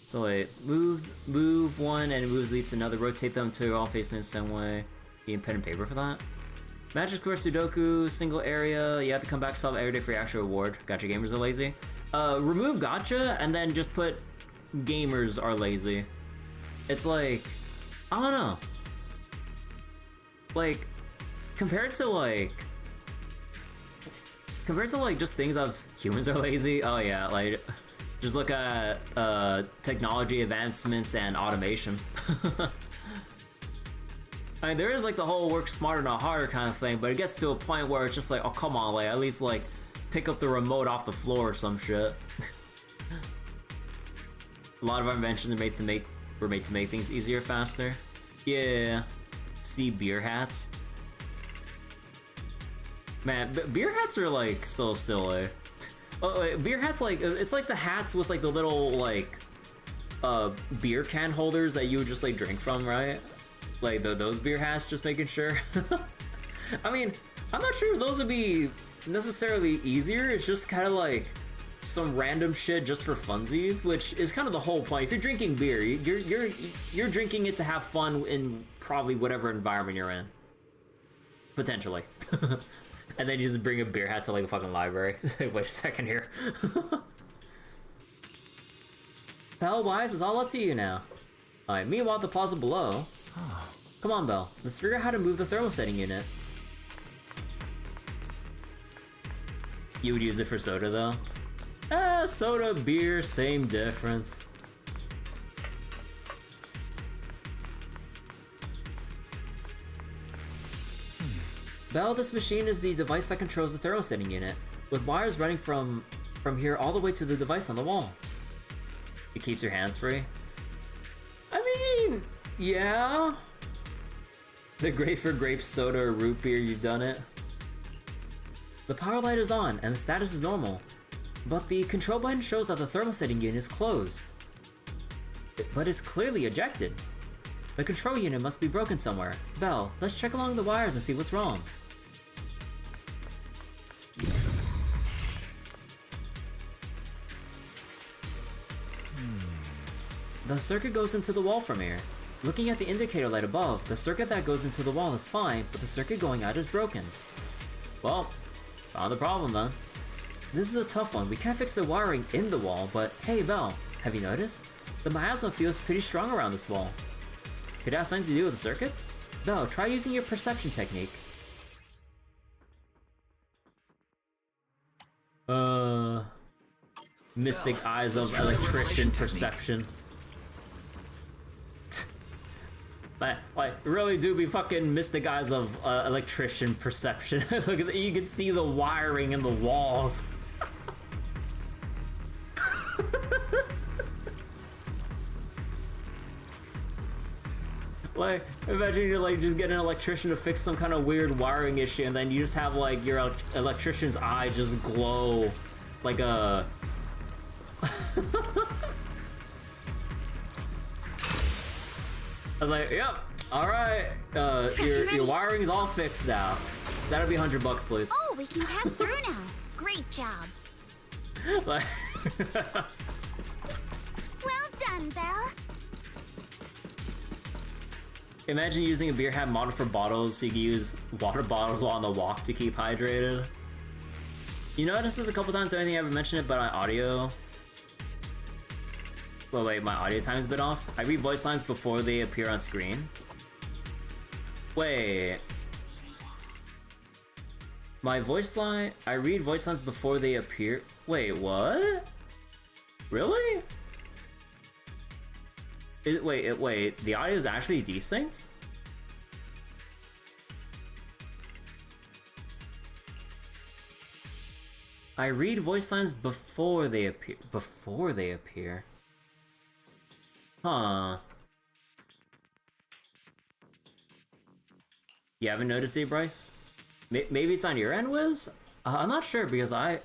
So wait, move one and it moves leads to another. Rotate them until you're all facing the same way. You need pen and paper for that. Magic Square Sudoku, single area. You have to come back, solve every day for your actual reward. Gotcha, gamers are lazy. Remove gotcha and then just put gamers are lazy. It's like, I don't know. Like, compared to like just things of humans are lazy. Oh yeah, like just look at technology advancements and automation. I mean, there is like the whole work smarter not harder kind of thing, but it gets to a point where it's just like, oh come on, like at least like pick up the remote off the floor or some shit. A lot of our inventions were made to make things easier, faster. Yeah. See beer hats. Man, beer hats are like so silly. Oh, beer hats, like it's like the hats with like the little like beer can holders that you would just like drink from, right? Like those beer hats, just making sure. I mean, I'm not sure those would be necessarily easier. It's just kind of like some random shit just for funsies, which is kind of the whole point. If you're drinking beer, you're drinking it to have fun in probably whatever environment you're in, potentially. And then you just bring a beer hat to like a fucking library. Wait a second here. Belle, Wise, it's all up to you now. Alright, meanwhile at the plaza below. Come on, Belle. Let's figure out how to move the thermal setting unit. You would use it for soda though? Soda, beer, same difference. Belle, this machine is the device that controls the thermal setting unit, with wires running from here all the way to the device on the wall. It keeps your hands free. I mean, yeah. The great for grape soda or root beer, you've done it. The power light is on and the status is normal, but the control button shows that the thermosetting unit is closed. But it's clearly ejected. The control unit must be broken somewhere. Belle, let's check along the wires and see what's wrong. The circuit goes into the wall from here. Looking at the indicator light above, the circuit that goes into the wall is fine, but the circuit going out is broken. Well, found the problem then. This is a tough one. We can't fix the wiring in the wall, but hey Belle, have you noticed? The miasma feels pretty strong around this wall. Could it have something to do with the circuits? Belle, try using your perception technique. Mystic eyes of electrician perception. Like, really do be fucking mystic eyes of electrician perception. Look at that, you can see the wiring in the walls. Like, imagine you're like just getting an electrician to fix some kind of weird wiring issue, and then you just have like your electrician's eye just glow like a. I was like, yep, alright, your wiring's all fixed now. That'll be $100 please. Oh, we can pass through now. Great job. Like Well done, Belle. imagine using a beer hat model for bottles so you can use water bottles while on the walk to keep hydrated. You notice this a couple times, I don't think I ever mentioned it, but my audio... Well, wait, my audio time's been off. I read voice lines before they appear on screen. Wait. My voice line... I read voice lines before they appear... Wait, what? Really? Wait, the audio is actually desynced? I read voice lines before they appear. Before they appear? Huh. You haven't noticed it, Bryce? Maybe it's on your end, Wiz? I'm not sure because I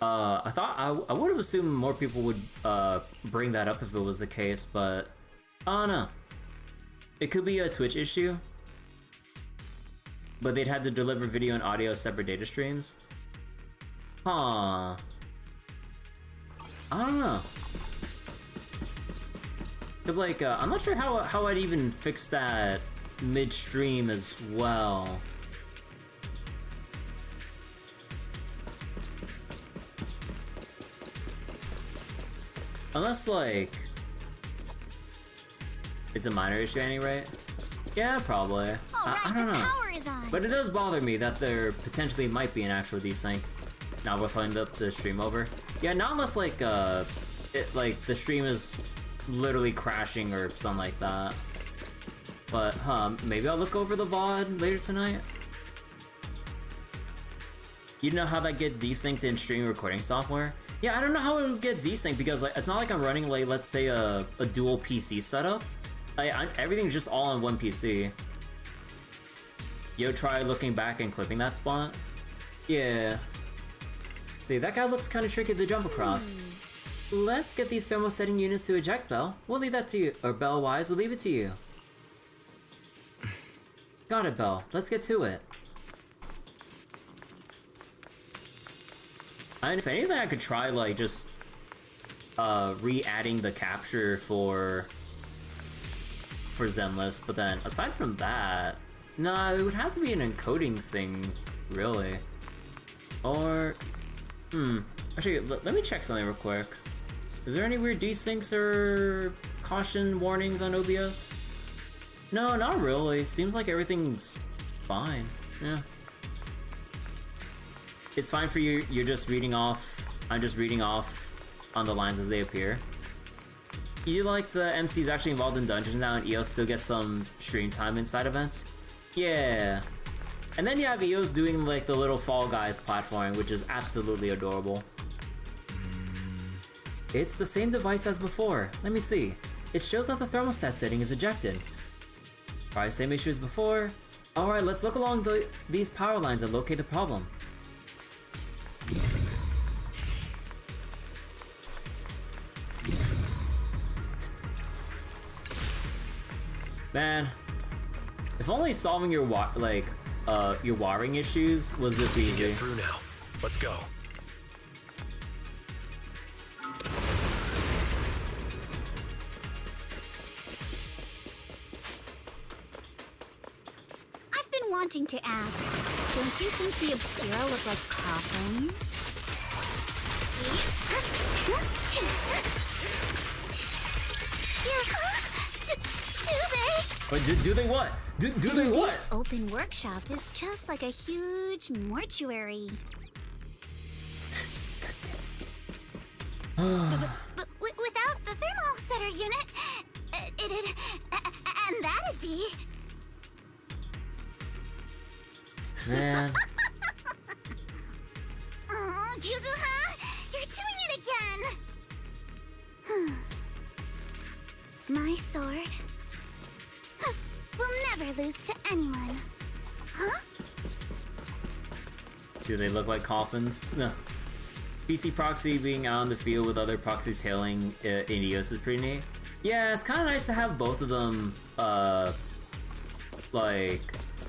thought I would have assumed more people would bring that up if it was the case, but I don't know. It could be a Twitch issue, but they'd had to deliver video and audio as separate data streams. Huh. I don't know. Cause like I'm not sure how I'd even fix that midstream as well. Unless like it's a minor issue anyway. Yeah, probably. I don't know. Power is on. But it does bother me that there potentially might be an actual desync. Now we're playing the stream over. Yeah, not unless like like the stream is literally crashing or something like that. But maybe I'll look over the VOD later tonight. You know how that get desynced in stream recording software? Yeah, I don't know how it would get desynced because like it's not like I'm running like let's say a dual PC setup. Like everything's just all on one PC. Yo, try looking back and clipping that spot. Yeah. See, that guy looks kind of tricky to jump across. Let's get these thermosetting units to eject, Belle. We'll leave that to you. Or Belle Wise, we'll leave it to you. Got it, Belle. Let's get to it. And if anything, I could try, like, just re-adding the capture for Zenless, but then, aside from that, nah, it would have to be an encoding thing, really. Or, actually, let me check something real quick. Is there any weird desyncs or caution warnings on OBS? No, not really. Seems like everything's fine. Yeah. It's fine for you, you're just reading off, I'm just reading off on the lines as they appear. You like the MC's actually involved in dungeons now and EOS still gets some stream time inside events? Yeah. And then you have EOS doing like the little Fall Guys platforming, which is absolutely adorable. It's the same device as before. Let me see. It shows that the thermostat setting is ejected. Probably same issue as before. Alright, let's look along these power lines and locate the problem. Man, if only solving your wiring issues was this easy. Get through now. Let's go. I've been wanting to ask, don't you think the Obscura look like coffins? Do they what? Do they what? This open workshop is just like a huge mortuary. but without the thermal setter unit, and that'd be... Man. Oh, Yuzuha, you're doing it again. My sword will never lose to anyone. Huh? Do they look like coffins? No. PC proxy being out in the field with other proxies hailing Indios is pretty neat. Yeah, it's kind of nice to have both of them, like,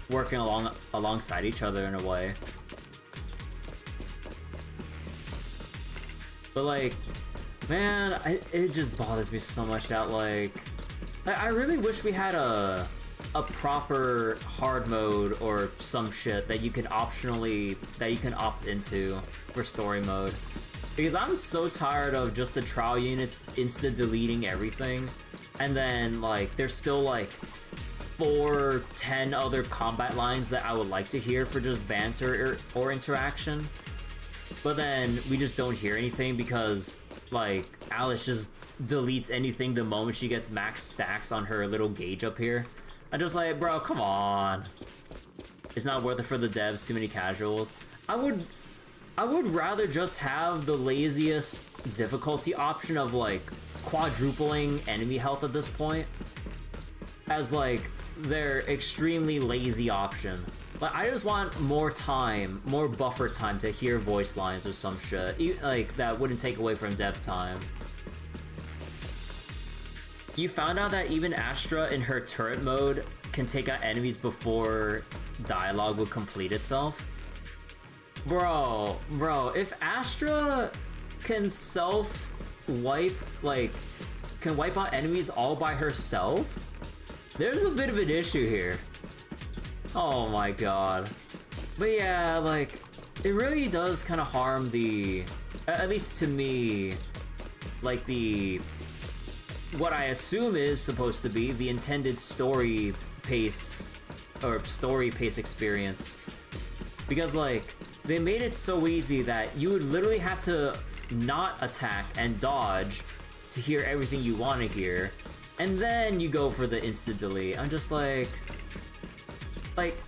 working alongside each other in a way. But like, man, it just bothers me so much that like, I really wish we had a proper hard mode or some shit that you can opt into for story mode. Because I'm so tired of just the trial units insta-deleting everything, and then like there's still like 10 other combat lines that I would like to hear for just banter or interaction. But then we just don't hear anything because like Alice just deletes anything the moment she gets max stacks on her little gauge up here. I'm just like, bro, come on. It's not worth it for the devs, too many casuals. I would rather just have the laziest difficulty option of like quadrupling enemy health at this point as like their extremely lazy option. Like, I just want more time, more buffer time to hear voice lines or some shit. Like, that wouldn't take away from dev time. You found out that even Astra in her turret mode can take out enemies before dialogue would complete itself? Bro, if Astra can self-wipe, like, can wipe out enemies all by herself, there's a bit of an issue here. Oh my god. But yeah, like, it really does kind of harm the, at least to me, like what I assume is supposed to be the intended story pace experience. Because like, they made it so easy that you would literally have to not attack and dodge to hear everything you want to hear, and then you go for the instant delete. I'm just like,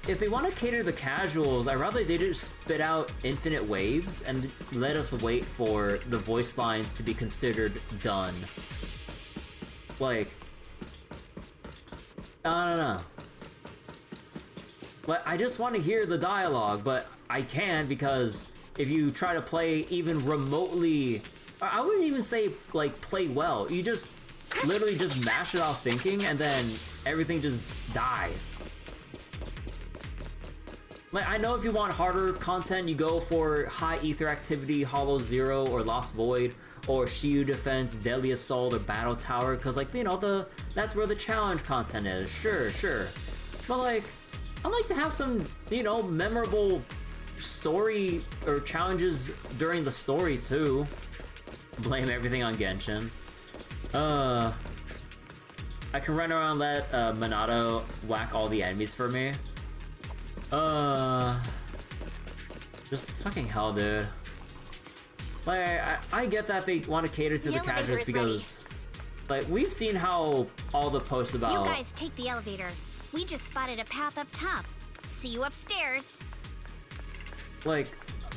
if they want to cater to the casuals, I'd rather they just spit out infinite waves and let us wait for the voice lines to be considered done. Like, I don't know. Like, I just want to hear the dialogue, but I can because if you try to play even remotely, I wouldn't even say, like, play well. You just literally just mash it off thinking, and then everything just dies. Like, I know if you want harder content, you go for High Ether Activity, Hollow Zero, or Lost Void, or Shiyu Defense, Deadly Assault, or Battle Tower, because, like, you know, that's where the challenge content is. Sure. But, like, I like to have some, you know, memorable story or challenges during the story, too. Blame everything on Genshin. I can run around and let Minato whack all the enemies for me. Just fucking hell, dude. Like, I get that they want to cater to the casuals because, like, we've seen how all the posts about... You guys take the elevator. We just spotted a path up top. See you upstairs. Like,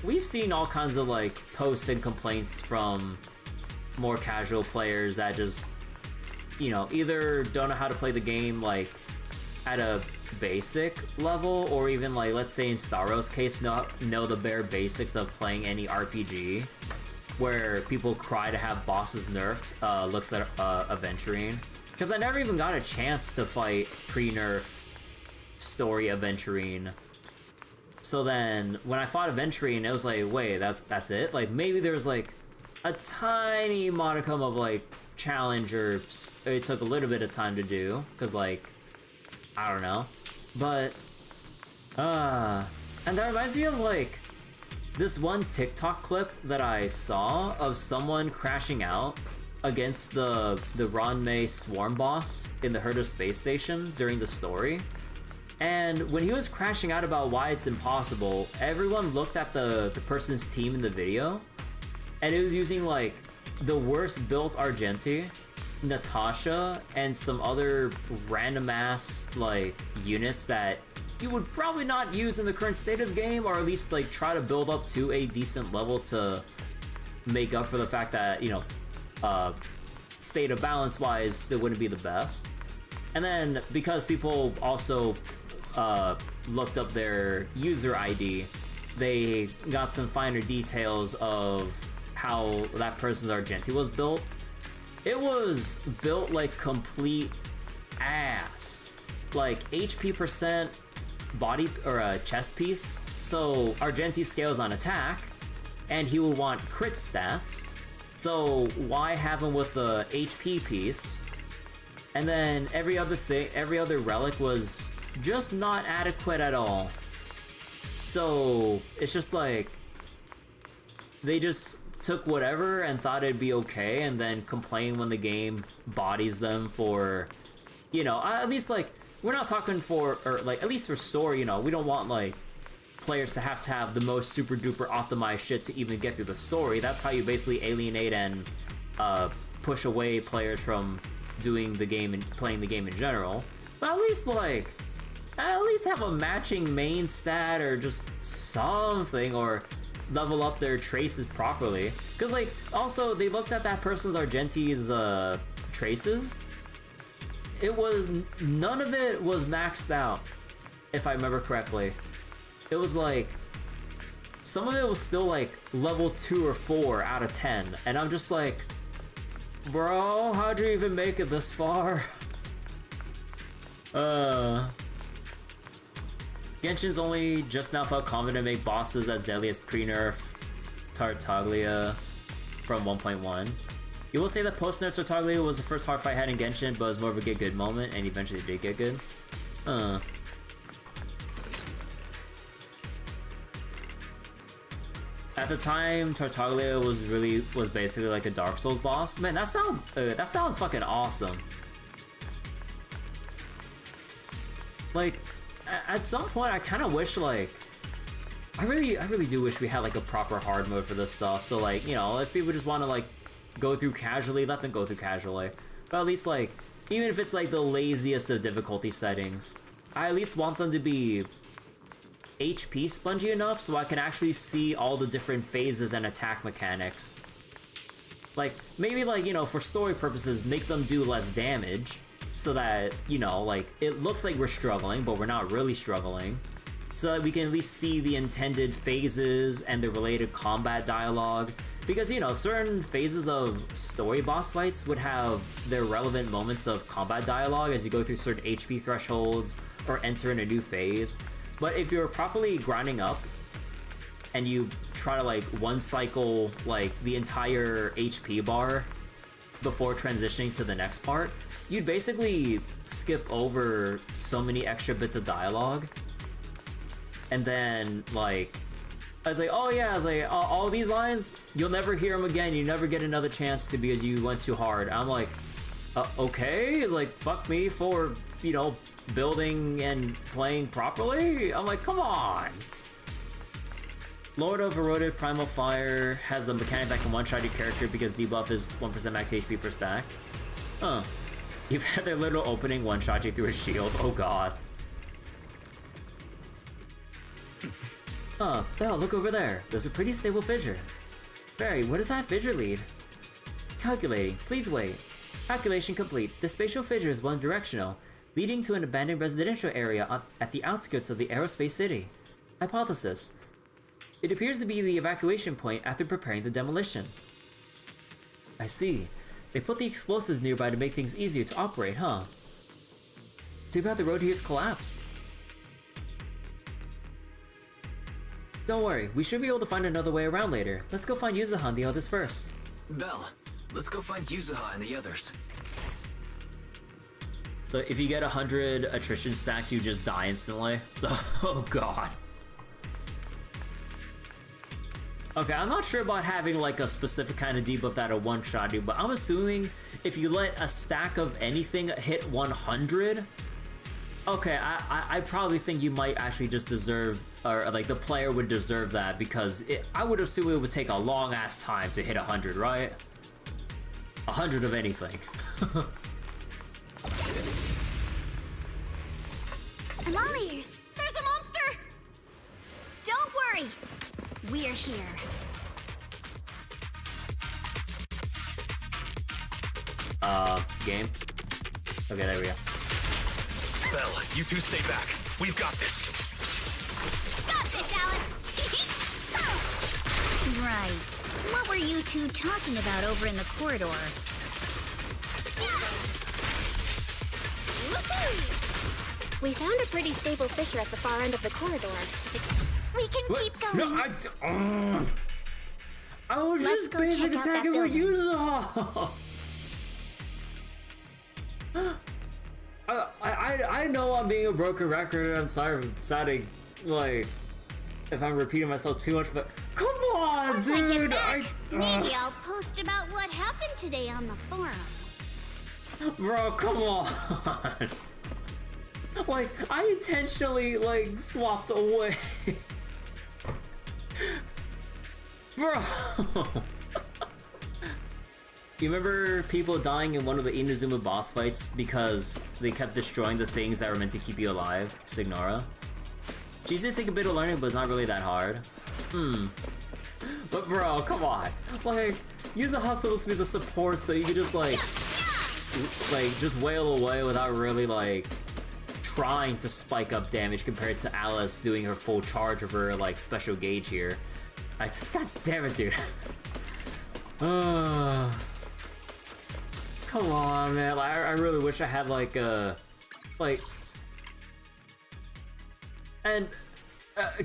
we've seen all kinds of, like, posts and complaints from more casual players that just, you know, either don't know how to play the game like at a basic level, or even like, let's say in Staro's case, know the bare basics of playing any RPG, where people cry to have bosses nerfed. Looks at Aventurine, because I never even got a chance to fight pre-nerf story Aventurine. So then when I fought Aventurine, it was like, wait, that's it? Like maybe there's like a tiny modicum of like challenge, or it took a little bit of time to do, because like, I don't know. But and that reminds me of like this one TikTok clip that I saw of someone crashing out against the Ranmei swarm boss in the Herta space station during the story. And when he was crashing out about why it's impossible, everyone looked at the person's team in the video, and it was using like the worst built Argenti, Natasha, and some other random ass like units that you would probably not use in the current state of the game, or at least like try to build up to a decent level to make up for the fact that, you know, state of balance wise still wouldn't be the best. And then because people also looked up their user ID, they got some finer details of how that person's Argenti was built. It was built like complete ass. Like HP percent body or a chest piece. So Argenti scales on attack, and he will want crit stats. So why have him with the HP piece? And then every other relic was just not adequate at all. So it's just like they just took whatever and thought it'd be okay, and then complain when the game bodies them for, you know, at least like, we're not talking for, or like at least for story, you know, we don't want like players to have the most super duper optimized shit to even get through the story. That's how you basically alienate and push away players from doing the game and playing the game in general. But at least have a matching main stat, or just something, or level up their traces properly. Because like, also they looked at that person's Argenti's traces. It was, none of it was maxed out, if I remember correctly. It was like, some of it was still like level 2 or 4 out of 10, and I'm just like, bro, how'd you even make it this far? Genshin's only just now felt confident to make bosses as deadly as pre-nerf Tartaglia from 1.1. You will say that post-nerf Tartaglia was the first hard fight I had in Genshin, but it was more of a get good moment, and eventually did get good. At the time, Tartaglia was basically like a Dark Souls boss. Man, that sounds fucking awesome. Like, at some point, I kind of wish, like, I really do wish we had like a proper hard mode for this stuff. So like, you know, if people just want to like go through casually, let them go through casually. But at least like, even if it's like the laziest of difficulty settings, I at least want them to be HP spongy enough so I can actually see all the different phases and attack mechanics. Like, maybe like, you know, for story purposes, make them do less damage, so that, you know, like, it looks like we're struggling, but we're not really struggling. So that we can at least see the intended phases and the related combat dialogue. Because, you know, certain phases of story boss fights would have their relevant moments of combat dialogue as you go through certain HP thresholds or enter in a new phase. But if you're properly grinding up and you try to like one cycle like the entire HP bar before transitioning to the next part, you'd basically skip over so many extra bits of dialogue. And then like, I was like, oh yeah, I was like, all these lines, you'll never hear them again. You never get another chance to because you went too hard. I'm like, okay, like fuck me for, you know, building and playing properly. I'm like, come on. Lord of Eroded Primal Fire has a mechanic that can one-shot your character because debuff is 1% max HP per stack. Huh. You've had their little opening one-shot you through a shield. Oh god. Belle, look over there. There's a pretty stable fissure. Barry, where does that fissure lead? Calculating. Please wait. Calculation complete. The spatial fissure is one-directional, leading to an abandoned residential area at the outskirts of the aerospace city. Hypothesis. It appears to be the evacuation point after preparing the demolition. I see. They put the explosives nearby to make things easier to operate, huh? Too bad the road here's collapsed. Don't worry, we should be able to find another way around later. Let's go find Yuzuha and the others first. Belle, let's go find Yuzuha and the others. So if you get 100 attrition stacks, you just die instantly? Oh god. Okay, I'm not sure about having like a specific kind of debuff that'll one-shot you, but I'm assuming if you let a stack of anything hit 100, okay, I probably think you might actually just deserve, or like the player would deserve that, because I would assume it would take a long ass time to hit 100, right? 100 of anything. I'm all ears. There's a monster! Don't worry. We're here. Game? Okay, there we go. Belle, you two stay back. We've got this. Got this, Alice! Right. What were you two talking about over in the corridor? We found a pretty stable fissure at the far end of the corridor. We can keep going. No, I was Let's just go basic check out that attacking with building. Yuzuha. I know I'm being a broken record, and I'm sorry for sounding like if I'm repeating myself too much, but come on, Once I get dude! back, maybe I'll post about what happened today on the forum. Bro, come on! Like, I intentionally, like, swapped away. Bro! You remember people dying in one of the Inazuma boss fights because they kept destroying the things that were meant to keep you alive? Signora? She did take a bit of learning, but it's not really that hard. But bro, come on. Like, Yuzuha's supposed to be the support, so you could just, like, just wail away without really, like, trying to spike up damage compared to Alice doing her full charge of her, like, special gauge here. God damn it, dude. Come on, man. I really wish I had, like, and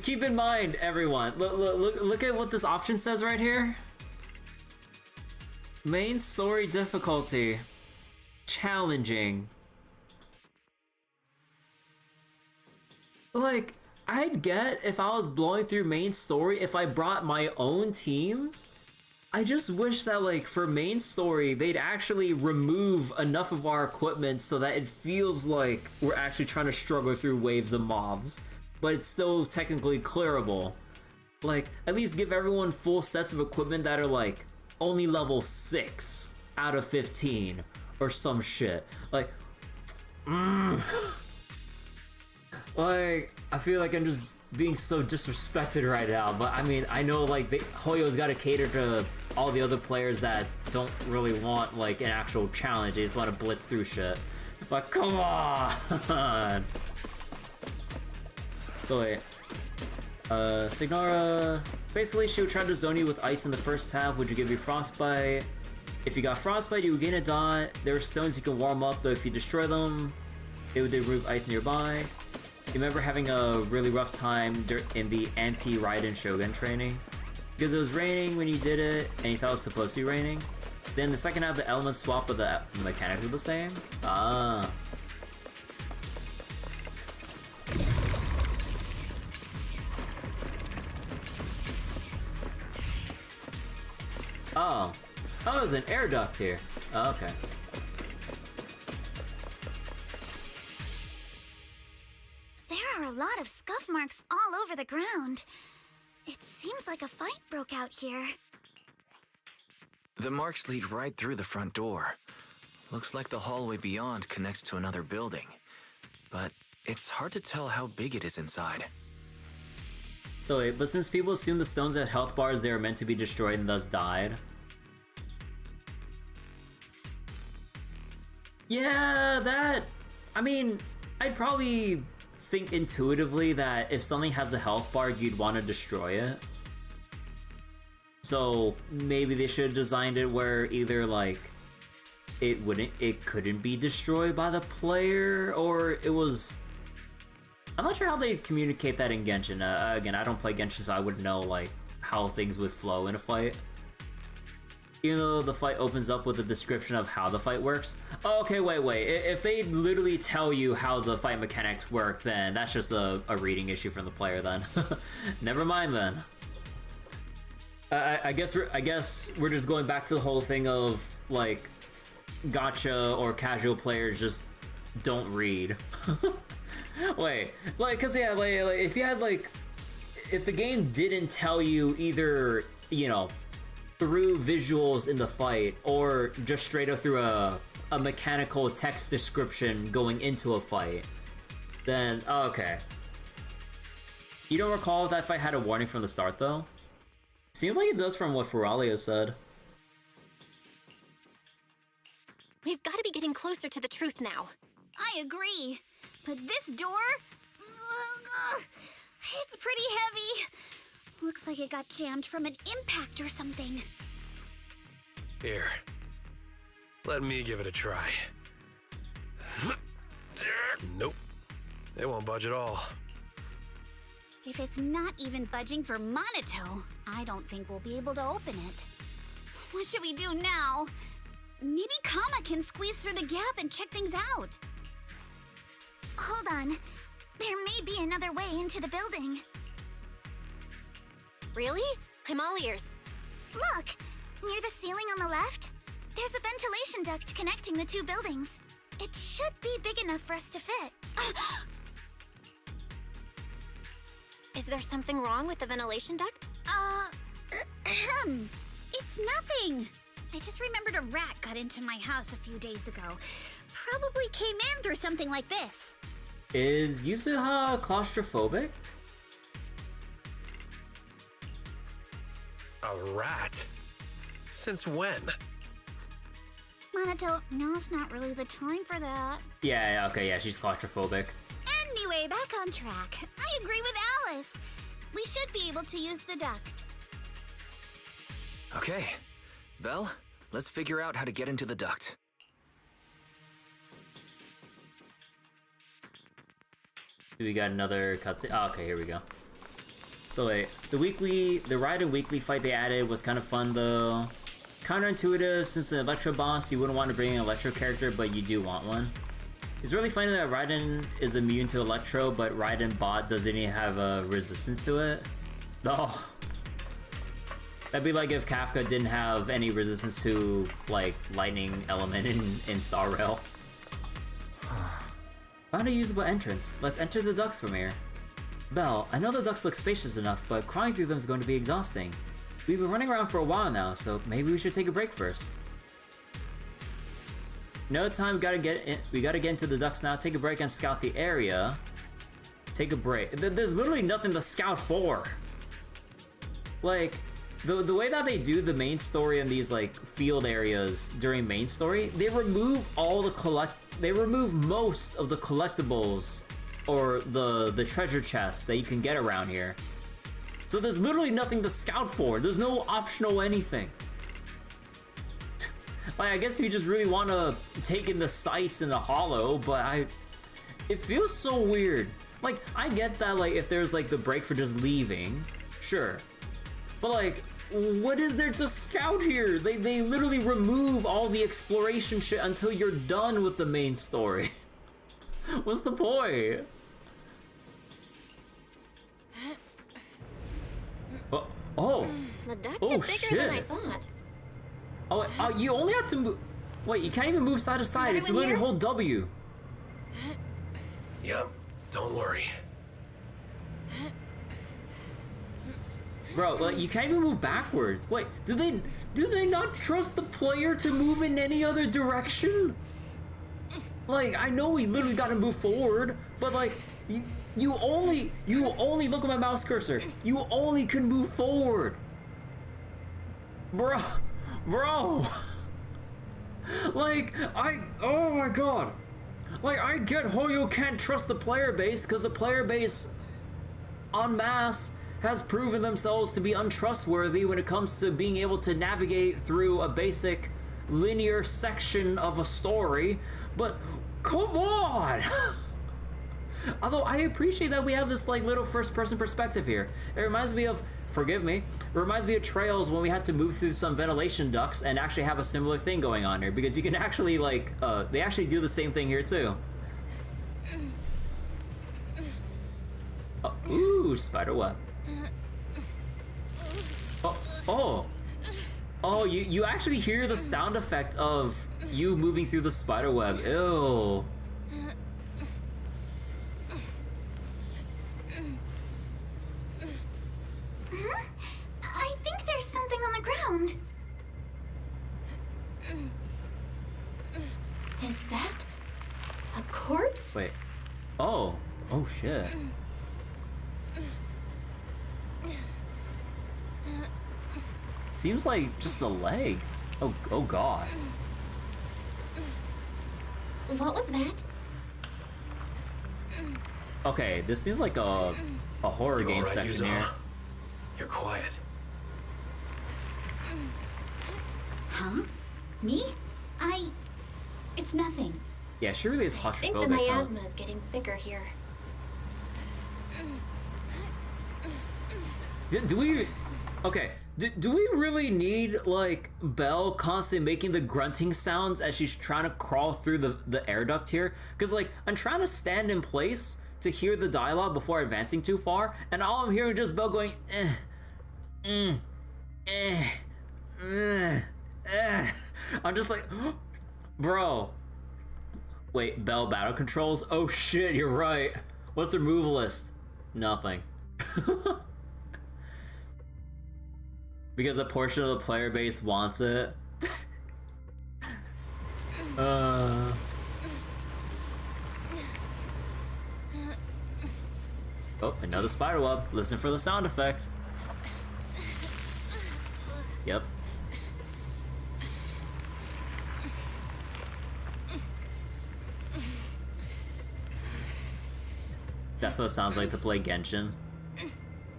keep in mind, everyone, look at what this option says right here. Main story difficulty. Challenging. Like, I'd get if I was blowing through main story if I brought my own teams. I just wish that, like, for main story, they'd actually remove enough of our equipment so that it feels like we're actually trying to struggle through waves of mobs, but it's still technically clearable. Like, at least give everyone full sets of equipment that are, like, only level 6 out of 15 or some shit. Like, like, I feel like I'm just being so disrespected right now, but I mean, I know, like, Hoyo's gotta cater to all the other players that don't really want, like, an actual challenge. They just want to blitz through shit. But come on! So wait. Signora, basically she would try to zone you with ice in the first half, would you give you frostbite? If you got frostbite, you would gain a dot. There are stones you can warm up, though if you destroy them, it would remove ice nearby. You remember having a really rough time in the anti-Raiden Shogun training? Because it was raining when you did it, and you thought it was supposed to be raining. Then the second half, the elements swap, but the mechanics are the same? Ah. Oh. Oh, there's an air duct here. Oh, okay. There are a lot of scuff marks all over the ground. It seems like a fight broke out here. The marks lead right through the front door. Looks like the hallway beyond connects to another building. But it's hard to tell how big it is inside. So wait, but since people assume the stones had health bars, they were meant to be destroyed and thus died? Yeah, that... I mean, I'd probably think intuitively that if something has a health bar, you'd want to destroy it. So maybe they should have designed it where either like it couldn't be destroyed by the player, or it was... I'm not sure how they communicate that in Genshin. Again, I don't play Genshin, so I wouldn't know like how things would flow in a fight. Even though the fight opens up with a description of how the fight works. Oh, okay, wait. If they literally tell you how the fight mechanics work, then that's just a reading issue from the player then. Never mind then. I guess we're just going back to the whole thing of like gacha or casual players just don't read. Wait, like, cause yeah, like if you had like, if the game didn't tell you either, you know, through visuals in the fight or just straight up through a mechanical text description going into a fight, then okay. You don't recall if that fight had a warning from the start though? Seems like it does from what Furalia said. We've got to be getting closer to the truth now. I agree. But this door... it's pretty heavy. Looks like it got jammed from an impact or something. Here. Let me give it a try. Nope. They won't budge at all. If it's not even budging for Monito, I don't think we'll be able to open it. What should we do now? Maybe Kama can squeeze through the gap and check things out. Hold on. There may be another way into the building. Really? I'm all ears. Look! Near the ceiling on the left, there's a ventilation duct connecting the two buildings. It should be big enough for us to fit. Is there something wrong with the ventilation duct? It's nothing. I just remembered a rat got into my house a few days ago. Probably came in through something like this. Is Yuzuha claustrophobic? A rat? Since when? Monito, now's not really the time for that. Yeah, okay, yeah, she's claustrophobic. Anyway, back on track. I agree with Alice. We should be able to use the duct. Okay. Belle, let's figure out how to get into the duct. We got another cutscene. Oh, okay, here we go. So wait, the Raiden weekly fight they added was kind of fun though. Counterintuitive, since the Electro boss, you wouldn't want to bring an Electro character, but you do want one. It's really funny that Raiden is immune to Electro, but Raiden bot doesn't even have a resistance to it. No. That'd be like if Kafka didn't have any resistance to, like, lightning element in Star Rail. Found a usable entrance. Let's enter the ducts from here. Belle, I know the ducts look spacious enough, but crawling through them is going to be exhausting. We've been running around for a while now, so maybe we should take a break first. No time, we gotta get into the ducts now, take a break and scout the area. Take a break. There's literally nothing to scout for. Like, the way that they do the main story in these like field areas during main story, they remove most of the collectibles or the treasure chests that you can get around here. So there's literally nothing to scout for. There's no optional anything. Like, I guess if you just really want to take in the sights in the hollow, but it feels so weird. Like, I get that, like, if there's like the break for just leaving, sure. But like, what is there to scout here? They literally remove all the exploration shit until you're done with the main story. What's the point? Oh! The duct Oh, is bigger than I shit. thought. Oh, you only have to move... Wait, you can't even move side to side. It's literally here? hold W. Yep, don't worry. Bro, like, you can't even move backwards. Wait, do they not trust the player to move in any other direction? Like, I know we literally gotta move forward, but like, you only look at my mouse cursor. You only can move forward. Bro. Like, oh my god. Like, I get Hoyo can't trust the player base because the player base en masse has proven themselves to be untrustworthy when it comes to being able to navigate through a basic linear section of a story, but come on! Although I appreciate that we have this like little first-person perspective here. It reminds me of, forgive me, it reminds me of Trails when we had to move through some ventilation ducts and actually have a similar thing going on here, because you can actually like, they actually do the same thing here too. Ooh, spider web. Oh, you actually hear the sound effect of you moving through the spider web. Ew. I think there's something on the ground. Is that a corpse? Wait. Oh shit. Seems like just the legs. Oh god. What was that? Okay, this seems like a horror You game alright, section Yuzuha? here. You're quiet. Huh? Me? It's nothing. Yeah, she really is I think the claustrophobic, huh? miasma is getting thicker here. Do we really need, like, Belle constantly making the grunting sounds as she's trying to crawl through the air duct here? Because, like, I'm trying to stand in place to hear the dialogue before advancing too far, and all I'm hearing is just Belle going, I'm just like, bro. Wait, Belle battle controls? Oh shit, you're right. What's the removal list? Nothing. Because a portion of the player base wants it. Oh, another spider web. Listen for the sound effect. Yep. That's what it sounds like to play Genshin.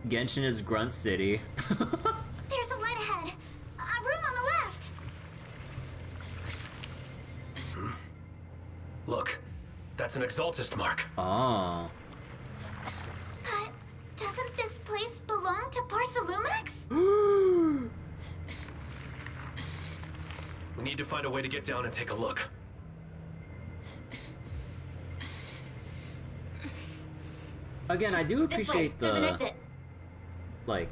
Genshin is Grunt City. There's a light ahead. A room on the left. Look, that's an Exaltist mark. Oh. But doesn't this place belong to Barcelumex? We need to find a way to get down and take a look. Again, I do This way. appreciate There's an the, exit. like,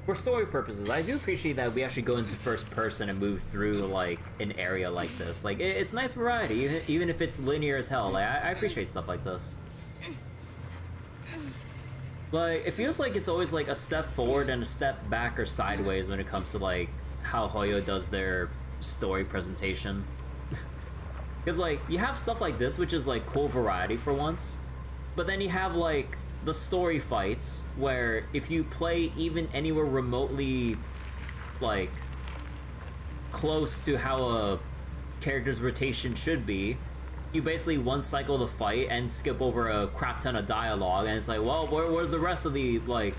for story purposes, I do appreciate that we actually go into first person and move through, like, an area like this. Like, it's nice variety, even if it's linear as hell. Like, I appreciate stuff like this. Like, it feels like it's always, like, a step forward and a step back or sideways when it comes to, like, how Hoyo does their story presentation. Because, like, you have stuff like this, which is, like, cool variety for once. But then you have, like, the story fights, where if you play even anywhere remotely, like, close to how a character's rotation should be, you basically one cycle the fight and skip over a crap ton of dialogue, and it's like, well, where's the rest of the, like,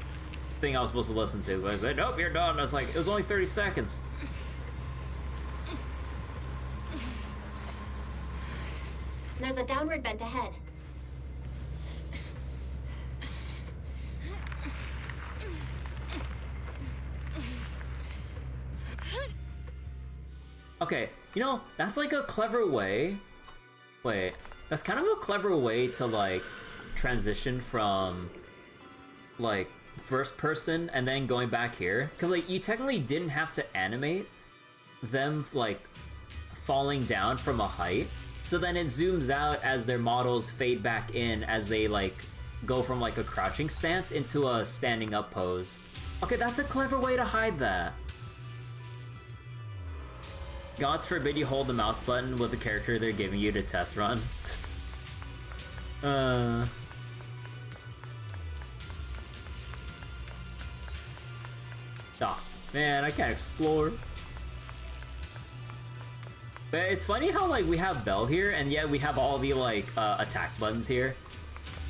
thing I was supposed to listen to? I said, nope, you're done. I was like, it was only 30 seconds. There's a downward vent ahead. Okay, you know, that's like a clever way. Wait, that's kind of a clever way to, like, transition from, like, first person and then going back here. Because, like, you technically didn't have to animate them, like, falling down from a height. So then it zooms out as their models fade back in as they, like, go from, like, a crouching stance into a standing up pose. Okay, that's a clever way to hide that. Gods forbid you hold the mouse button with the character they're giving you to test run. Oh, man, I can't explore. But it's funny how like we have Bell here, and yet we have all the like attack buttons here.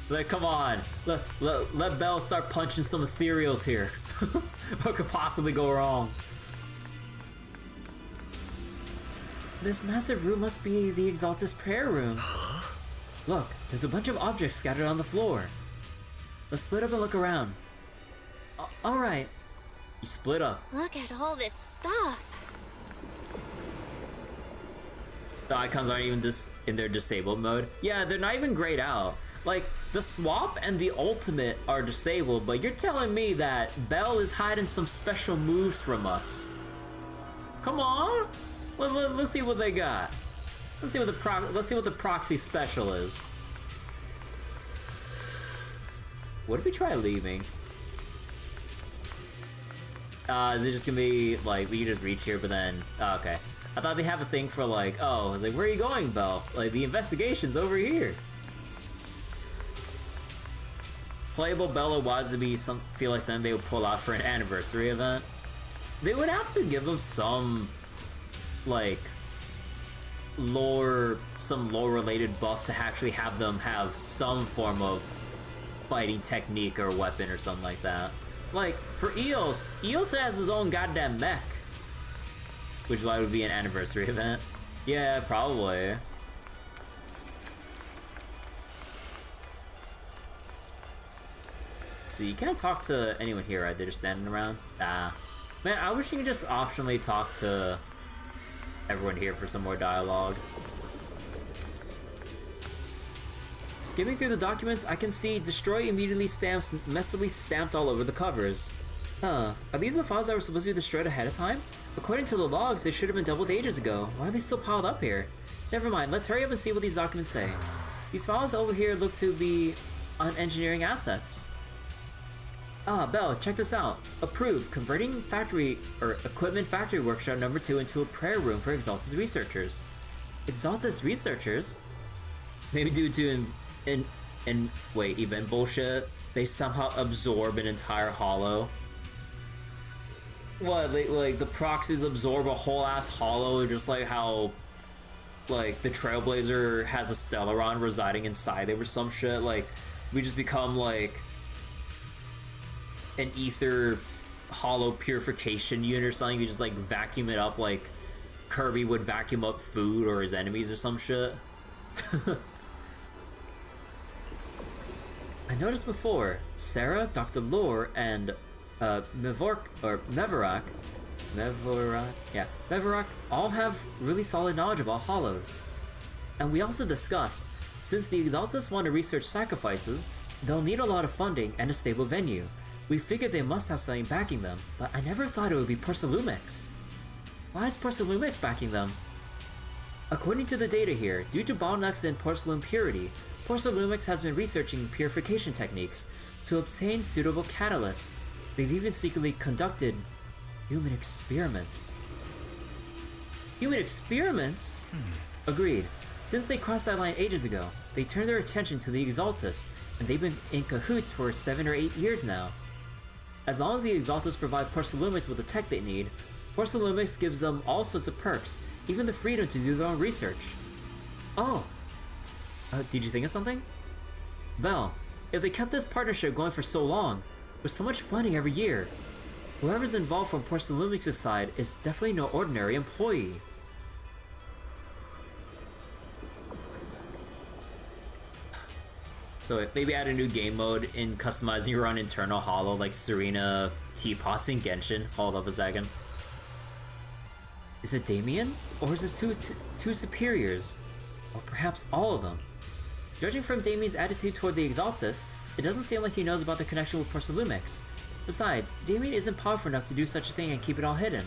Like, come on, let Bell start punching some ethereals here. What could possibly go wrong? This massive room must be the Exaltus prayer room. Look, there's a bunch of objects scattered on the floor. Let's split up and look around. Alright. You split up. Look at all this stuff. The icons aren't even in their disabled mode. Yeah, they're not even grayed out. Like, the swap and the ultimate are disabled, but you're telling me that Bell is hiding some special moves from us. Come on! Let's see what they got. Let's see what the proxy special is. What if we try leaving? Is it just gonna be like we can just reach here, but then okay. I thought they have a thing for like, oh, I was like, where are you going, Belle? Like the investigation's over here. Playable Bella Wasabi feel like something they would pull out for an anniversary event. They would have to give them some like some lore related buff to actually have them have some form of fighting technique or weapon or something like that. Like for Eos has his own goddamn mech, which is why it would be an anniversary event. Yeah, probably. So you can't talk to anyone here, right? They're just standing around. Ah, man, I wish you could just optionally talk to everyone here for some more dialogue. Skimming through the documents, I can see destroy immediately stamps messily stamped all over the covers. Huh, are these the files that were supposed to be destroyed ahead of time? According to the logs, they should have been doubled ages ago. Why are they still piled up here? Never mind, let's hurry up and see what these documents say. These files over here look to be on engineering assets. Ah, Belle, check this out. Approved, converting equipment factory workshop number 2 into a prayer room for Exaltus researchers. Exaltus researchers? Maybe due to event bullshit, they somehow absorb an entire hollow. What, like the proxies absorb a whole ass hollow, just like how like the Trailblazer has a Stellaron residing inside it or some shit. Like we just become like an ether hollow purification unit or something. You just like vacuum it up like Kirby would vacuum up food or his enemies or some shit. I noticed before, Sarah, Dr. Lore, and Mevorak all have really solid knowledge about hollows. And we also discussed, since the Exaltus want to research sacrifices, they'll need a lot of funding and a stable venue. We figured they must have something backing them, but I never thought it would be Porcelumix. Why is Porcelumix backing them? According to the data here, due to bottlenecks in porcelain purity, Porcelumix has been researching purification techniques to obtain suitable catalysts. They've even secretly conducted human experiments. Human experiments? Agreed. Since they crossed that line ages ago, they turned their attention to the Exaltus, and they've been in cahoots for 7 or 8 years now. As long as the Exaltus provide Porcelumix with the tech they need, Porcelumix gives them all sorts of perks, even the freedom to do their own research. Oh! Did you think of something? Belle, if they kept this partnership going for so long, with so much funding every year, whoever's involved from Porcelumix's side is definitely no ordinary employee. So maybe add a new game mode in customizing your own internal hollow like Serena teapots in Genshin. Hold up a second. Is it Damien? Or is this two superiors? Or perhaps all of them? Judging from Damien's attitude toward the Exaltus, it doesn't seem like he knows about the connection with Porcelumix. Besides, Damien isn't powerful enough to do such a thing and keep it all hidden.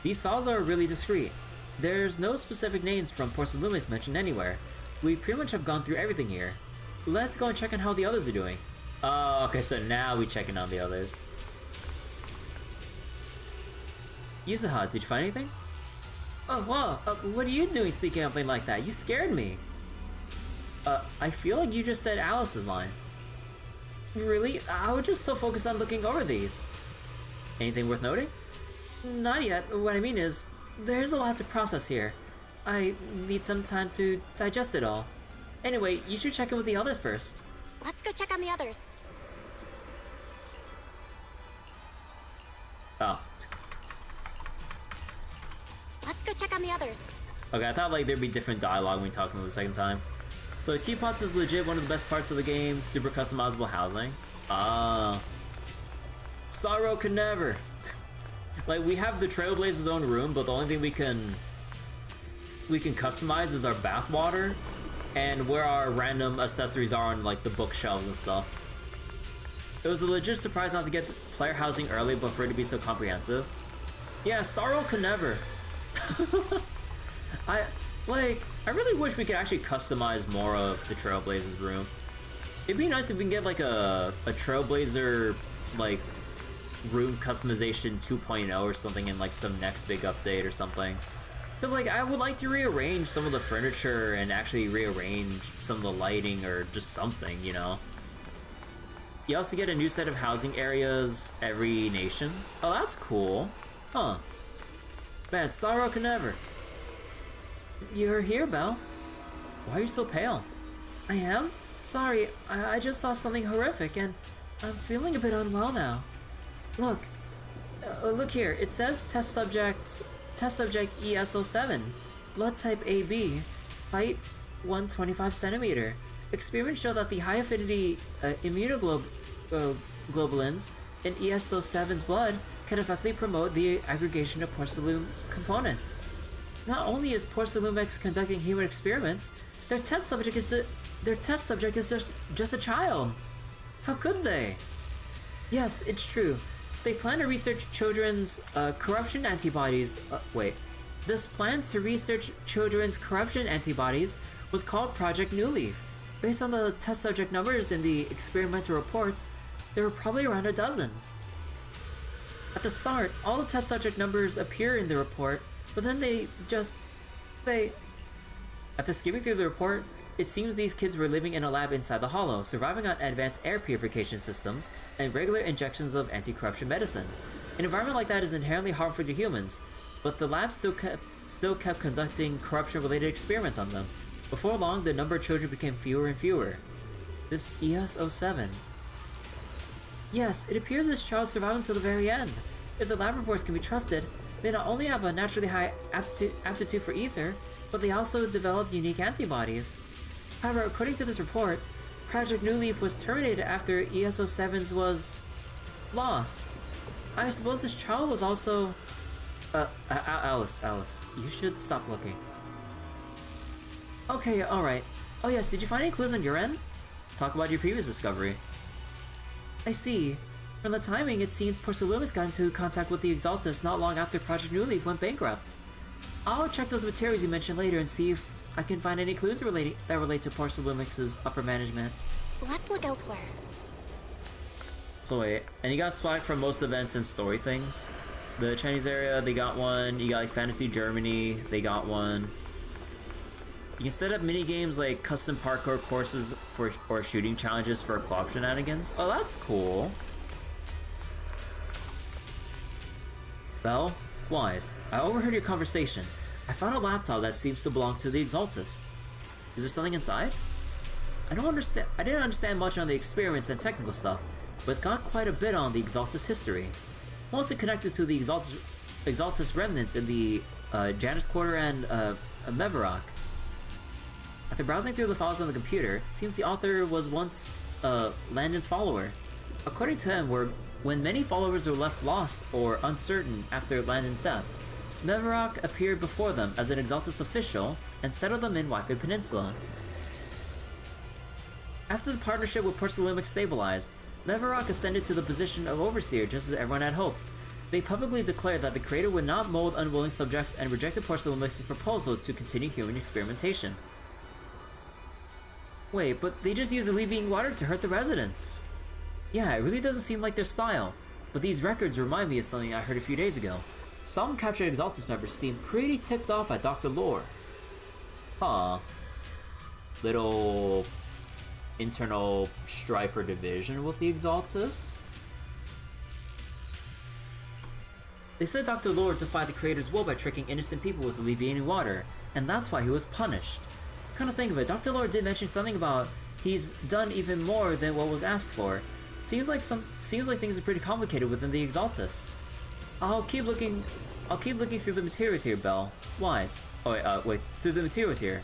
These files are really discreet. There's no specific names from Porcelumix mentioned anywhere. We pretty much have gone through everything here. Let's go and check on how the others are doing. Oh, okay, so now we checking on the others. Yuzuha, did you find anything? Oh, whoa, what are you doing sneaking up in like that? You scared me. I feel like you just said Alice's line. Really? I was just so focused on looking over these. Anything worth noting? Not yet. What I mean is, there's a lot to process here. I need some time to digest it all. Anyway, you should check in with the others first. Let's go check on the others. Oh. Let's go check on the others. Okay, I thought like there'd be different dialogue when we talk to them the second time. So teapots is legit one of the best parts of the game. Super customizable housing. Ah. Starro could never. Like we have the Trailblazer's own room, but the only thing we can customize is our bath water and where our random accessories are on like the bookshelves and stuff. It was a legit surprise not to get player housing early, but for it to be so comprehensive. Yeah, Starro could never. I really wish we could actually customize more of the Trailblazer's room. It'd be nice if we can get like a Trailblazer like room customization 2.0 or something in like some next big update or something. Because like I would like to rearrange some of the furniture and actually rearrange some of the lighting or just something, you know. You also get a new set of housing areas every nation. Oh, that's cool. Huh. Man, Starro can never. You're here, Belle. Why are you so pale? I am? Sorry, I just saw something horrific and I'm feeling a bit unwell now. Look. Look here. It says test subject ES07. Blood type AB. Height 125 centimeter. Experiments show that the high affinity immunoglobulins in ES07's blood can effectively promote the aggregation of porcelain components. Not only is Porcelumix conducting human experiments, their test subject is just a child. How could they? Yes, it's true. They plan to research children's corruption antibodies. This plan to research children's corruption antibodies was called Project New Leaf. Based on the test subject numbers in the experimental reports, there were probably around a dozen. At the start, all the test subject numbers appear in the report, but then after skimming through the report, it seems these kids were living in a lab inside the Hollow, surviving on advanced air purification systems and regular injections of anti-corruption medicine. An environment like that is inherently harmful to humans, but the lab still kept conducting corruption-related experiments on them. Before long, the number of children became fewer and fewer. This ES07. Yes, it appears this child survived until the very end. If the lab reports can be trusted, they not only have a naturally high aptitude for ether, but they also developed unique antibodies. However, according to this report, Project New Leaf was terminated after ES07's was lost. I suppose this child was also... Alice, you should stop looking. Okay, alright. Oh yes, did you find any clues on your end? Talk about your previous discovery. I see. From the timing, it seems Porcelumix got into contact with the Exaltus not long after Project New Leaf went bankrupt. I'll check those materials you mentioned later and see if I can find any clues that relate to Porcelumix's upper management. Let's look elsewhere. So wait, and you got swag from most events and story things? The Chinese area, they got one. You got like Fantasy Germany, they got one. You can set up mini games like custom parkour courses or shooting challenges for co-op shenanigans. Oh, that's cool. Belle, Wise, I overheard your conversation. I found a laptop that seems to belong to the Exaltus. Is there something inside? I didn't understand much on the experiments and technical stuff, but it's got quite a bit on the Exaltus history. Mostly connected to the Exaltus remnants in the Janus Quarter and Mevarok. After browsing through the files on the computer, it seems the author was once Landon's follower. According to him, when many followers were left lost or uncertain after Landon's death, Mevarok appeared before them as an Exaltus official and settled them in Wi-Fi Peninsula. After the partnership with Porcelumix stabilized, Mevarok ascended to the position of overseer just as everyone had hoped. They publicly declared that the creator would not mold unwilling subjects and rejected Porcelumix's proposal to continue human experimentation. Wait, but they just used alleviating water to hurt the residents. Yeah, it really doesn't seem like their style, but these records remind me of something I heard a few days ago. Some captured Exaltus members seem pretty ticked off at Dr. Lore. Huh. Little internal strife or division with the Exaltus? They said Dr. Lord defied the Creator's will by tricking innocent people with alleviating water, and that's why he was punished. Kind of think of it, Dr. Lord did mention something about he's done even more than what was asked for. Seems like things are pretty complicated within the Exaltus. I'll keep looking through the materials here, Belle. Wise. Oh wait, through the materials here.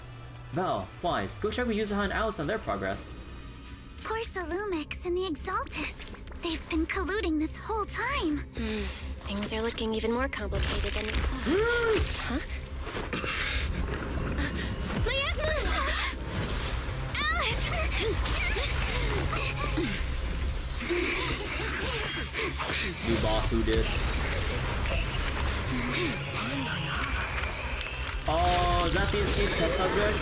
Belle, Wise, go check with Yuzuha and Alice on their progress. Poor Salumix and the Exaltists. They've been colluding this whole time. Things are looking even more complicated than we thought. Huh? Miasma! Alice! You boss who dis? Oh, is that the escape test subject?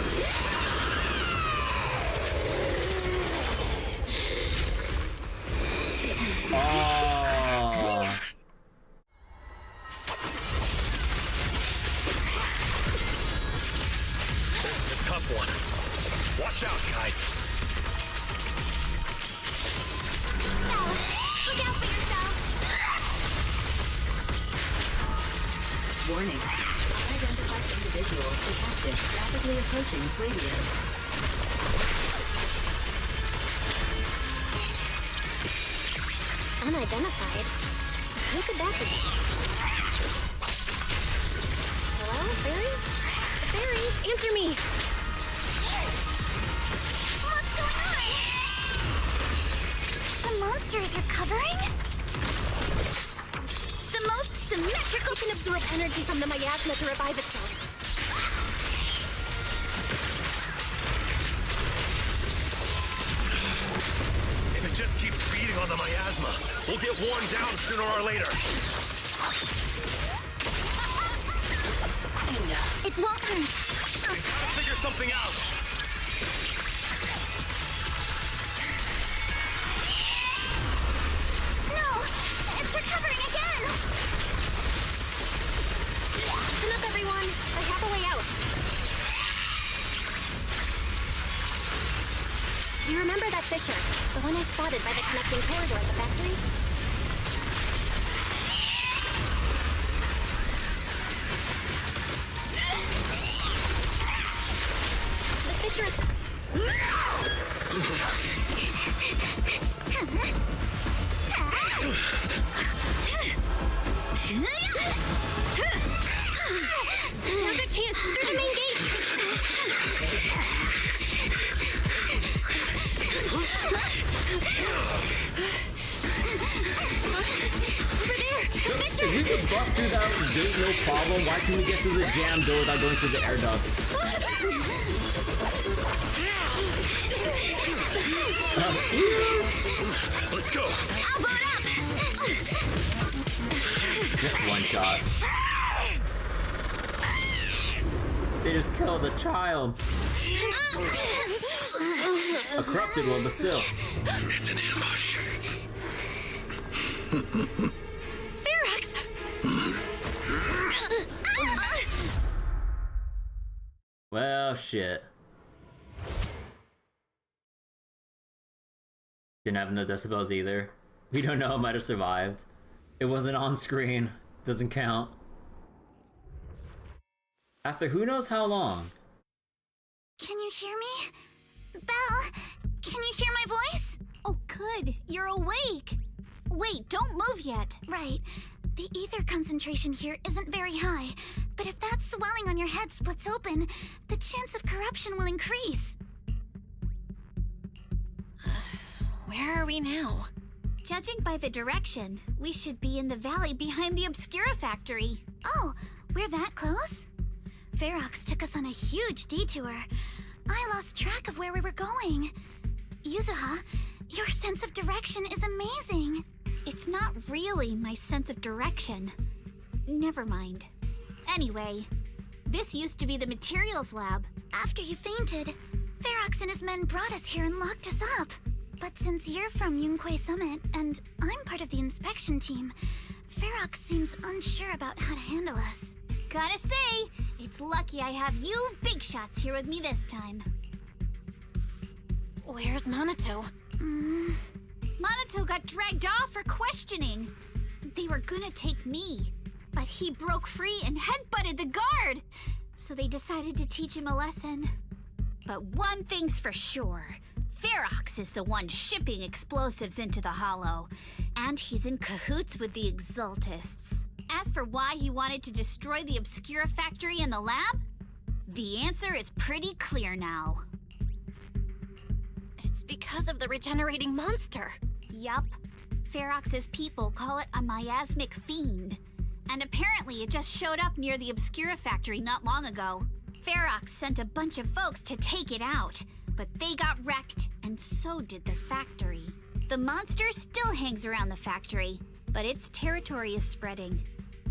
Oh. It's a tough one. Watch out, guys. Look out for yourselves! Warning. Unidentified individual detected rapidly approaching Swadia. Unidentified? Who could that be? Hello, Fairy? Fairy, answer me! What's going on? The monsters are covering? The most symmetrical can absorb energy from the miasma to revive itself. If it just keeps feeding on the miasma, we'll get worn down sooner or later. It won't hurt. Gotta figure something out. No! It's recovering again! Listen up, everyone. I have a way out. You remember that fissure? The one I spotted by the connecting corridor at the factory? The fissure... Another chance through the main gate! Over there! If you could bust through that gate no problem, why can't we get through the jam door without going through the air duct? Let's go. I'll board up! One shot. They just killed a child. A corrupted one, but still. It's an ambush. Ferox! Well, shit. Didn't have no decibels either. We don't know, it might have survived. It wasn't on screen. Doesn't count. After who knows how long. Can you hear me? Belle, can you hear my voice? Oh, good. You're awake. Wait, don't move yet. Right. The ether concentration here isn't very high, but if that swelling on your head splits open, the chance of corruption will increase. Where are we now? Judging by the direction, we should be in the valley behind the Obscura factory. Oh, we're that close? Ferox took us on a huge detour. I lost track of where we were going. Yuzuha, your sense of direction is amazing. It's not really my sense of direction. Never mind. Anyway, this used to be the materials lab. After you fainted, Ferox and his men brought us here and locked us up. But since you're from Yunquay Summit, and I'm part of the inspection team, Ferox seems unsure about how to handle us. Gotta say, it's lucky I have you big shots here with me this time. Where's Monato? Monato got dragged off for questioning. They were gonna take me. But he broke free and headbutted the guard! So they decided to teach him a lesson. But one thing's for sure. Ferox is the one shipping explosives into the Hollow, and he's in cahoots with the Exaltists. As for why he wanted to destroy the Obscura factory in the lab, the answer is pretty clear now. It's because of the regenerating monster. Yup. Ferox's people call it a miasmic fiend. And apparently it just showed up near the Obscura factory not long ago. Ferox sent a bunch of folks to take it out, but they got wrecked, and so did the factory. The monster still hangs around the factory, but its territory is spreading.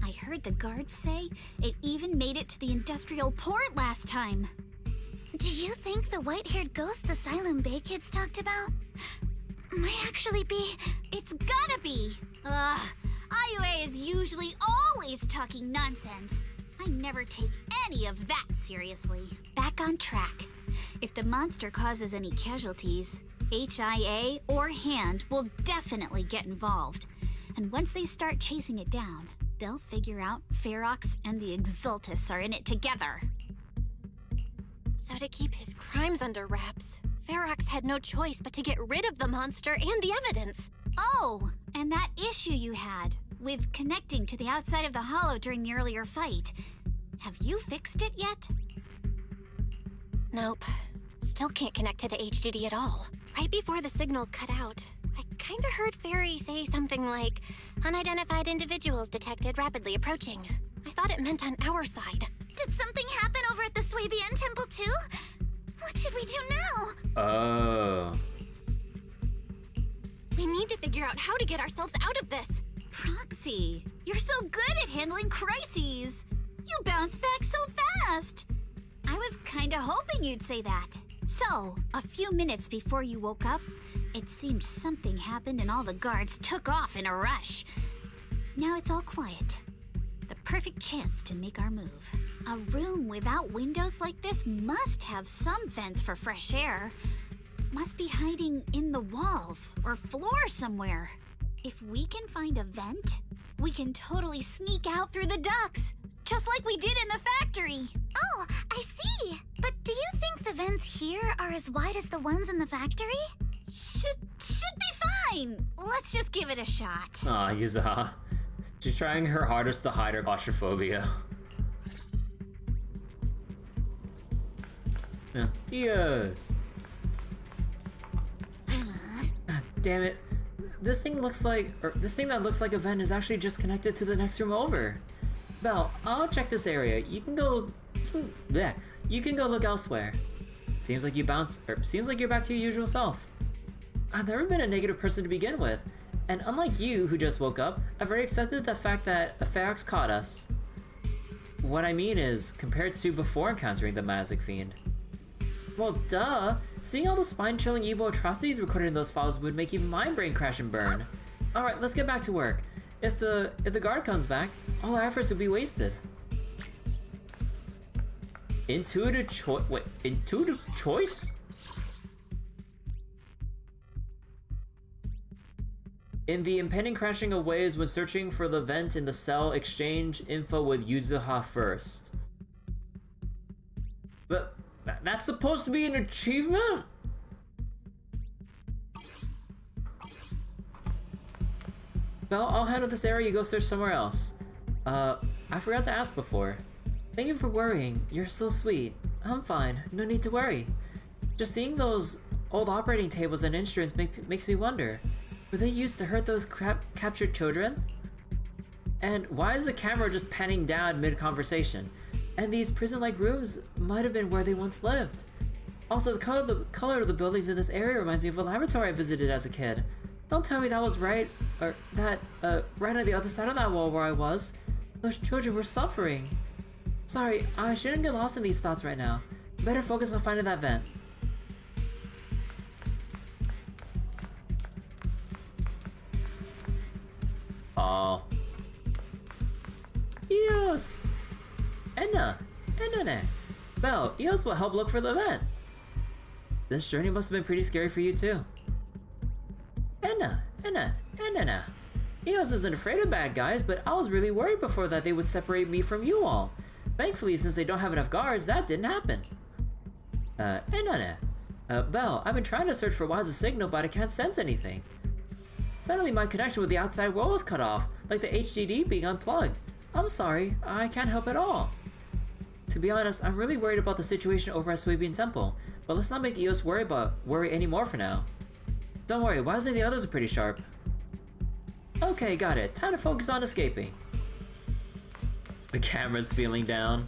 I heard the guards say it even made it to the industrial port last time. Do you think the white-haired ghost the Asylum Bay kids talked about might actually be... It's gotta be! Ugh, IUA is usually always talking nonsense. I never take any of that seriously. Back on track. If the monster causes any casualties, HIA or HAND will definitely get involved. And once they start chasing it down, they'll figure out Ferox and the Exaltists are in it together. So to keep his crimes under wraps, Ferox had no choice but to get rid of the monster and the evidence. Oh, and that issue you had with connecting to the outside of the Hollow during the earlier fight. Have you fixed it yet? Nope. Still can't connect to the HDD at all. Right before the signal cut out, I kinda heard Fairy say something like, "Unidentified individuals detected rapidly approaching." I thought it meant on our side. Did something happen over at the Swabian Temple too? What should we do now? Oh. We need to figure out how to get ourselves out of this. Proxy, you're so good at handling crises. You bounce back so fast. I was kinda hoping you'd say that. So, a few minutes before you woke up, it seemed something happened and all the guards took off in a rush. Now it's all quiet. The perfect chance to make our move. A room without windows like this must have some vents for fresh air. Must be hiding in the walls or floor somewhere. If we can find a vent, we can totally sneak out through the ducts, just like we did in the factory. Oh, I see. But do you think the vents here are as wide as the ones in the factory? Should be fine. Let's just give it a shot. Aw, Yuzuha. She's trying her hardest to hide her claustrophobia. Yeah. Yes. Damn it. This thing that looks like a vent is actually just connected to the next room over. Belle, I'll check this area. You can go bleh. You can go look elsewhere. Seems like you're back to your usual self. I've never been a negative person to begin with, and unlike you who just woke up, I've already accepted the fact that Ferox caught us. What I mean is, compared to before encountering the Magic Fiend. Well, duh! Seeing all the spine-chilling evil atrocities recorded in those files would make even my brain crash and burn. Alright, let's get back to work. If the guard comes back, all our efforts would be wasted. Intuitive choice? In the impending crashing of waves when searching for the vent in the cell, exchange info with Yuzuha first. But that's supposed to be an achievement? Well, I'll handle this area, you go search somewhere else. I forgot to ask before. Thank you for worrying, you're so sweet. I'm fine, no need to worry. Just seeing those old operating tables and instruments makes me wonder. Were they used to hurt those captured children? And why is the camera just panning down mid-conversation? And these prison-like rooms might have been where they once lived. Also, the color of the buildings in this area reminds me of a laboratory I visited as a kid. Don't tell me that was right on the other side of that wall where I was. Those children were suffering. Sorry, I shouldn't get lost in these thoughts right now. Better focus on finding that vent. Oh. Eos! Enna! Belle, Eos will help look for the vent. This journey must have been pretty scary for you too. Enna! Eos isn't afraid of bad guys, but I was really worried before that they would separate me from you all. Thankfully, since they don't have enough guards, that didn't happen. Belle, I've been trying to search for Wise's signal, but I can't sense anything. Suddenly, my connection with the outside world was cut off, like the HDD being unplugged. I'm sorry, I can't help at all. To be honest, I'm really worried about the situation over at Swabian Temple, but let's not make Eos worry anymore for now. Don't worry, Wise and the others are pretty sharp. Okay, got it. Time to focus on escaping. The camera's feeling down.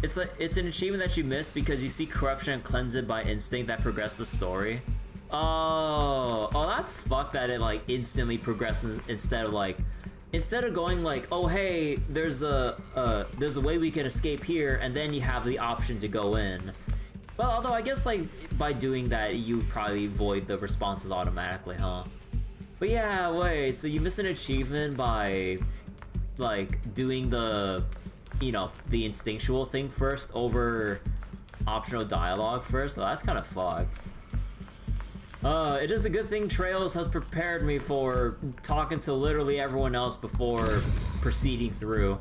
It's an achievement that you missed because you see corruption and cleanse it by instinct that progress the story. Oh, that's fucked that it like instantly progresses instead of going like, oh hey, there's a way we can escape here, and then you have the option to go in. Well, although I guess like by doing that you probably void the responses automatically, huh? But yeah, wait, so you missed an achievement by like doing the, you know, the instinctual thing first over optional dialogue first? So that's kind of fucked. It is a good thing Trails has prepared me for talking to literally everyone else before proceeding through.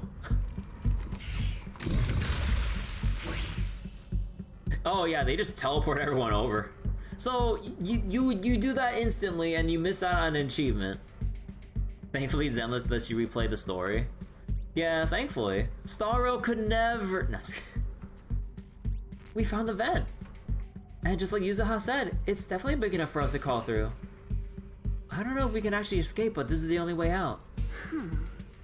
Oh yeah, they just teleport everyone over. So you do that instantly and you miss out on an achievement. Thankfully Zenless lets you replay the story. Yeah, thankfully. Starro could never... No, we found the vent. And just like Yuzuha said, it's definitely big enough for us to crawl through. I don't know if we can actually escape, but this is the only way out.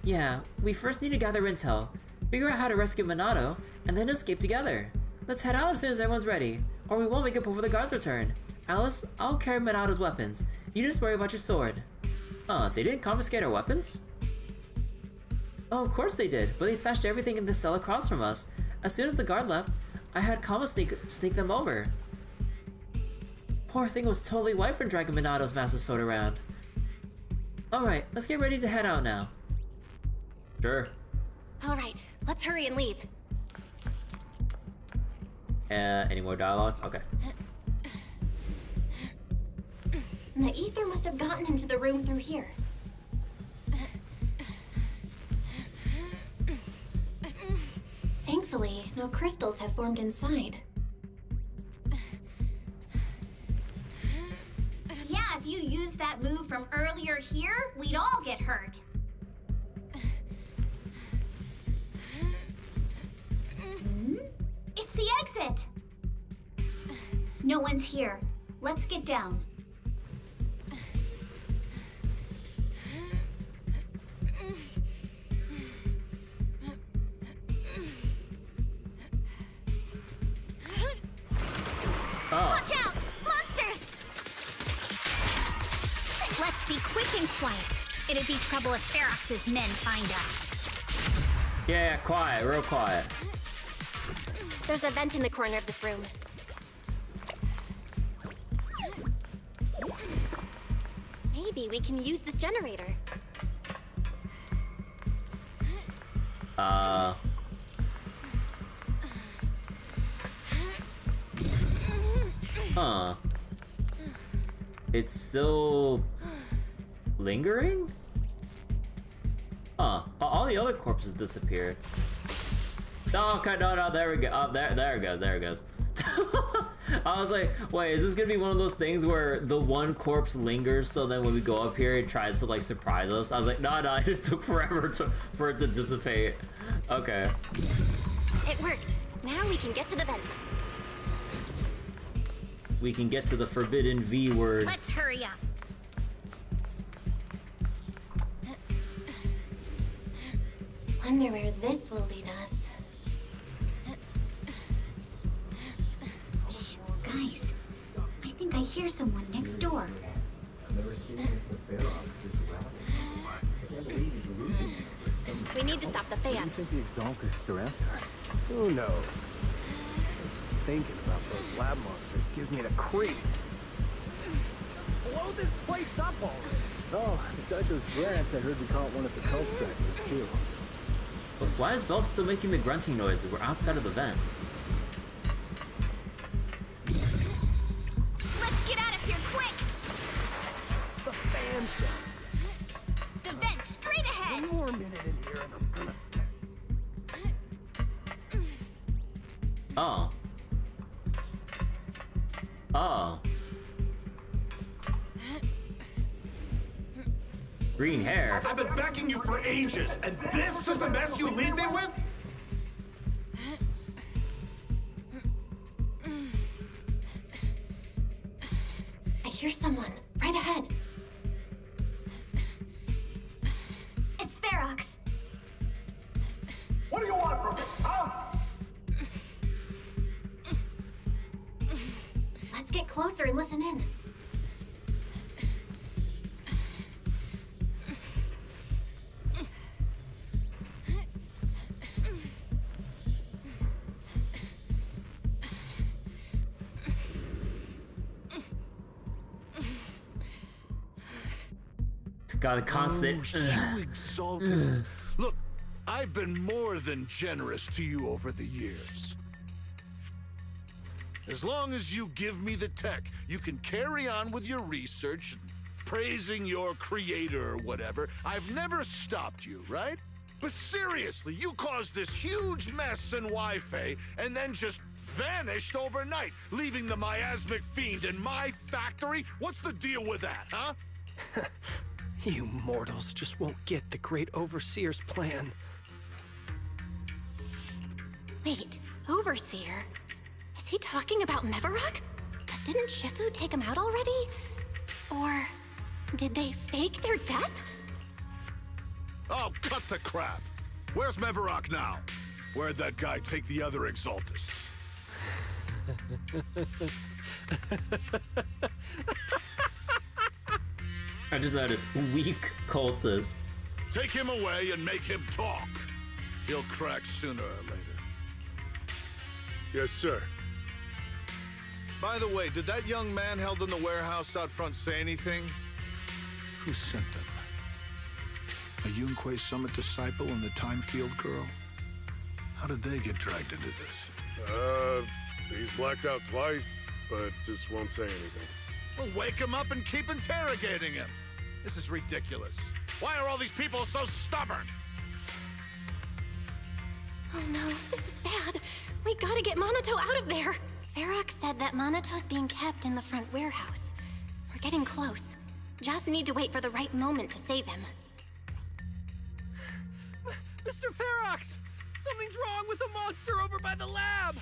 Yeah, we first need to gather intel, figure out how to rescue Minato, and then escape together. Let's head out as soon as everyone's ready, or we won't make it before the guards return. Alice, I'll carry Minato's weapons. You just worry about your sword. They didn't confiscate our weapons? Oh, of course they did, but they stashed everything in the cell across from us. As soon as the guard left, I had Kama sneak them over. Poor thing was totally white from dragging Minato's massive sword around. Alright, let's get ready to head out now. Sure. Alright, let's hurry and leave. Any more dialogue? Okay. The ether must have gotten into the room through here. Thankfully, no crystals have formed inside. Yeah, if you used that move from earlier here, we'd all get hurt. It's the exit! No one's here. Let's get down. Watch out! Monsters! Let's be quick and quiet. It'd be trouble if Ferox's men find us. Yeah, quiet, real quiet. There's a vent in the corner of this room. Maybe we can use this generator. Huh. It's still lingering? Huh. All the other corpses disappeared. Oh, okay, no, there we go. Oh, there it goes. I was like, wait, is this gonna be one of those things where the one corpse lingers, so then when we go up here, it tries to like surprise us? I was like, no, it took forever for it to dissipate. Okay. It worked. Now we can get to the vent. We can get to the forbidden V word. Let's hurry up. Wonder where this will lead us. Shh, guys. I think I hear someone next door. We need to stop the fan. You think the Exalted surround her? Who knows? Thinking about those lab monsters gives me the creeps. Blow this place up already! Oh, besides those grants, I heard we caught one of the cult stragglers too. But why is Belle still making the grunting noises? We're outside of the vent. Let's get out of here quick! The fan's done. Oh. Oh. Green hair. I've been begging you for ages, and this is the mess you leave me with? I hear someone right ahead. It's Ferox. What do you want from me, huh? Let's get closer and listen in. Got a constant. Oh, you exaltists. Look, I've been more than generous to you over the years. As long as you give me the tech, you can carry on with your research, praising your creator or whatever. I've never stopped you, right? But seriously, you caused this huge mess in Wi-Fi and then just vanished overnight, leaving the miasmic fiend in my factory? What's the deal with that, huh? You mortals just won't get the Great Overseer's plan. Wait, Overseer? Is he talking about Mevarok? But didn't Shifu take him out already? Or did they fake their death? Oh, cut the crap. Where's Mevarok now? Where'd that guy take the other exaltists? I just noticed weak cultist. Take him away and make him talk. He'll crack sooner or later. Yes, sir. By the way, did that young man held in the warehouse out front say anything? Who sent them? A Yunque Summit disciple and the Time Field girl? How did they get dragged into this? He's blacked out twice, but just won't say anything. Well, wake him up and keep interrogating him. This is ridiculous. Why are all these people so stubborn? Oh no, this is bad. We gotta get Monato out of there. Ferox said that Monato's being kept in the front warehouse. We're getting close. Just need to wait for the right moment to save him. Mr. Ferox! Something's wrong with the monster over by the lab!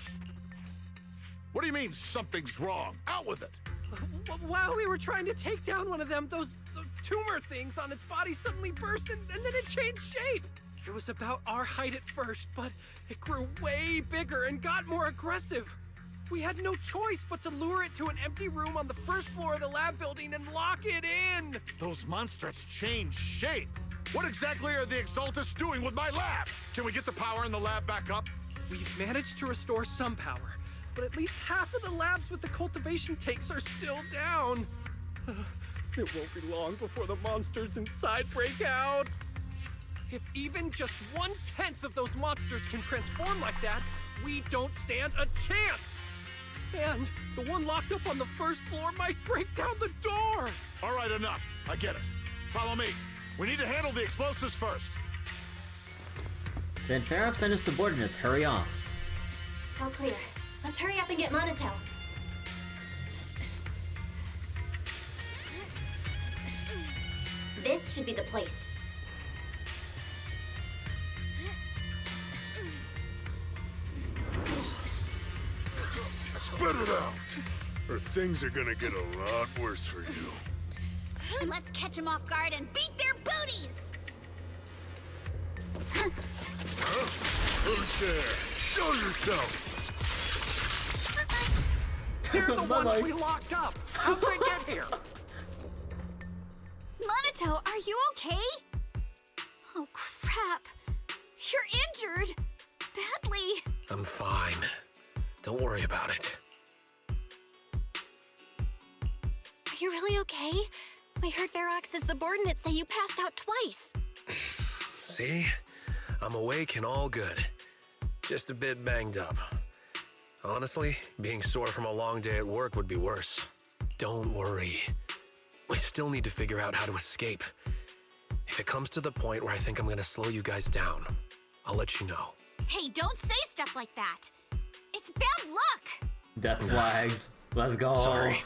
What do you mean, something's wrong? Out with it! While we were trying to take down one of them, those tumor things on its body suddenly burst and then it changed shape. It was about our height at first, but it grew way bigger and got more aggressive. We had no choice but to lure it to an empty room on the first floor of the lab building and lock it in. Those monsters changed shape. What exactly are the Exaltists doing with my lab? Can we get the power in the lab back up? We've managed to restore some power, but at least half of the labs with the cultivation tanks are still down. It won't be long before the monsters inside break out. If even just 1/10 of those monsters can transform like that, we don't stand a chance. And the one locked up on the first floor might break down the door. All right, enough. I get it. Follow me. We need to handle the explosives first. Then Ferox and his subordinates hurry off. All clear. Let's hurry up and get Monato. This should be the place. Spit it out, or things are gonna get a lot worse for you. And let's catch them off guard and beat their booties! Who's there? Show yourself! They're the ones we locked up. How'd they get here? Monato, are you okay? Oh, crap. You're injured. Badly. I'm fine. Don't worry about it. Are you really okay? We heard Ferox's subordinates say you passed out twice. See? I'm awake and all good. Just a bit banged up. Honestly, being sore from a long day at work would be worse. Don't worry. We still need to figure out how to escape. If it comes to the point where I think I'm gonna slow you guys down, I'll let you know. Hey, don't say stuff like that. It's bad luck! Death flags. Let's go. Sorry.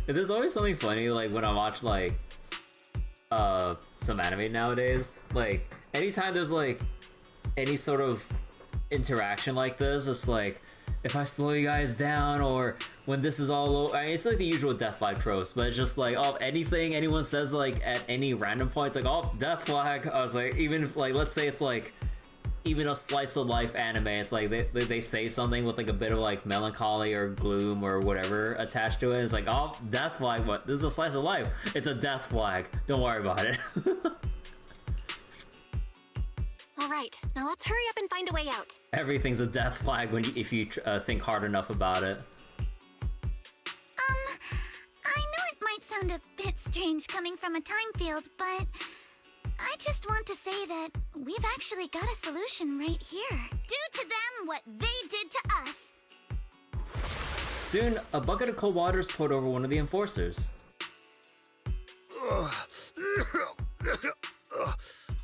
There's always something funny, like, when I watch, like, some anime nowadays. Like, anytime there's, like, any sort of interaction like this, it's like, if I slow you guys down, or when this is all over, I mean, it's like the usual death flag tropes, but it's just like, oh, anything anyone says, like, at any random point, it's like, oh, death flag. I was like, even if, like, let's say it's like, even a slice of life anime, it's like they say something with like a bit of like melancholy or gloom or whatever attached to it. It's like, oh, death flag. What? This is a slice of life. It's a death flag. Don't worry about it. All right, now let's hurry up and find a way out. Everything's a death flag if you think hard enough about it. I know it might sound a bit strange coming from a time field, but I just want to say that we've actually got a solution right here. Do to them what they did to us. Soon, a bucket of cold water is poured over one of the enforcers.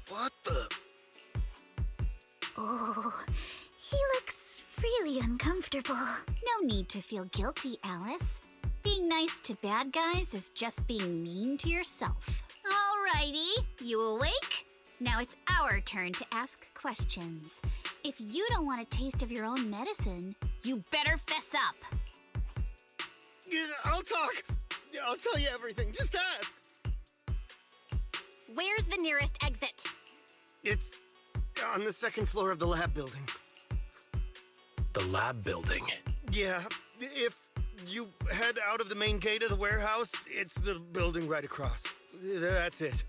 What the? Oh, he looks really uncomfortable. No need to feel guilty, Alice. Being nice to bad guys is just being mean to yourself. Alrighty, you awake? Now it's our turn to ask questions. If you don't want a taste of your own medicine, you better fess up. Yeah, I'll talk. I'll tell you everything. Just ask. Where's the nearest exit? It's on the second floor of the lab building. The lab building? Yeah, if you head out of the main gate of the warehouse, it's the building right across. That's it.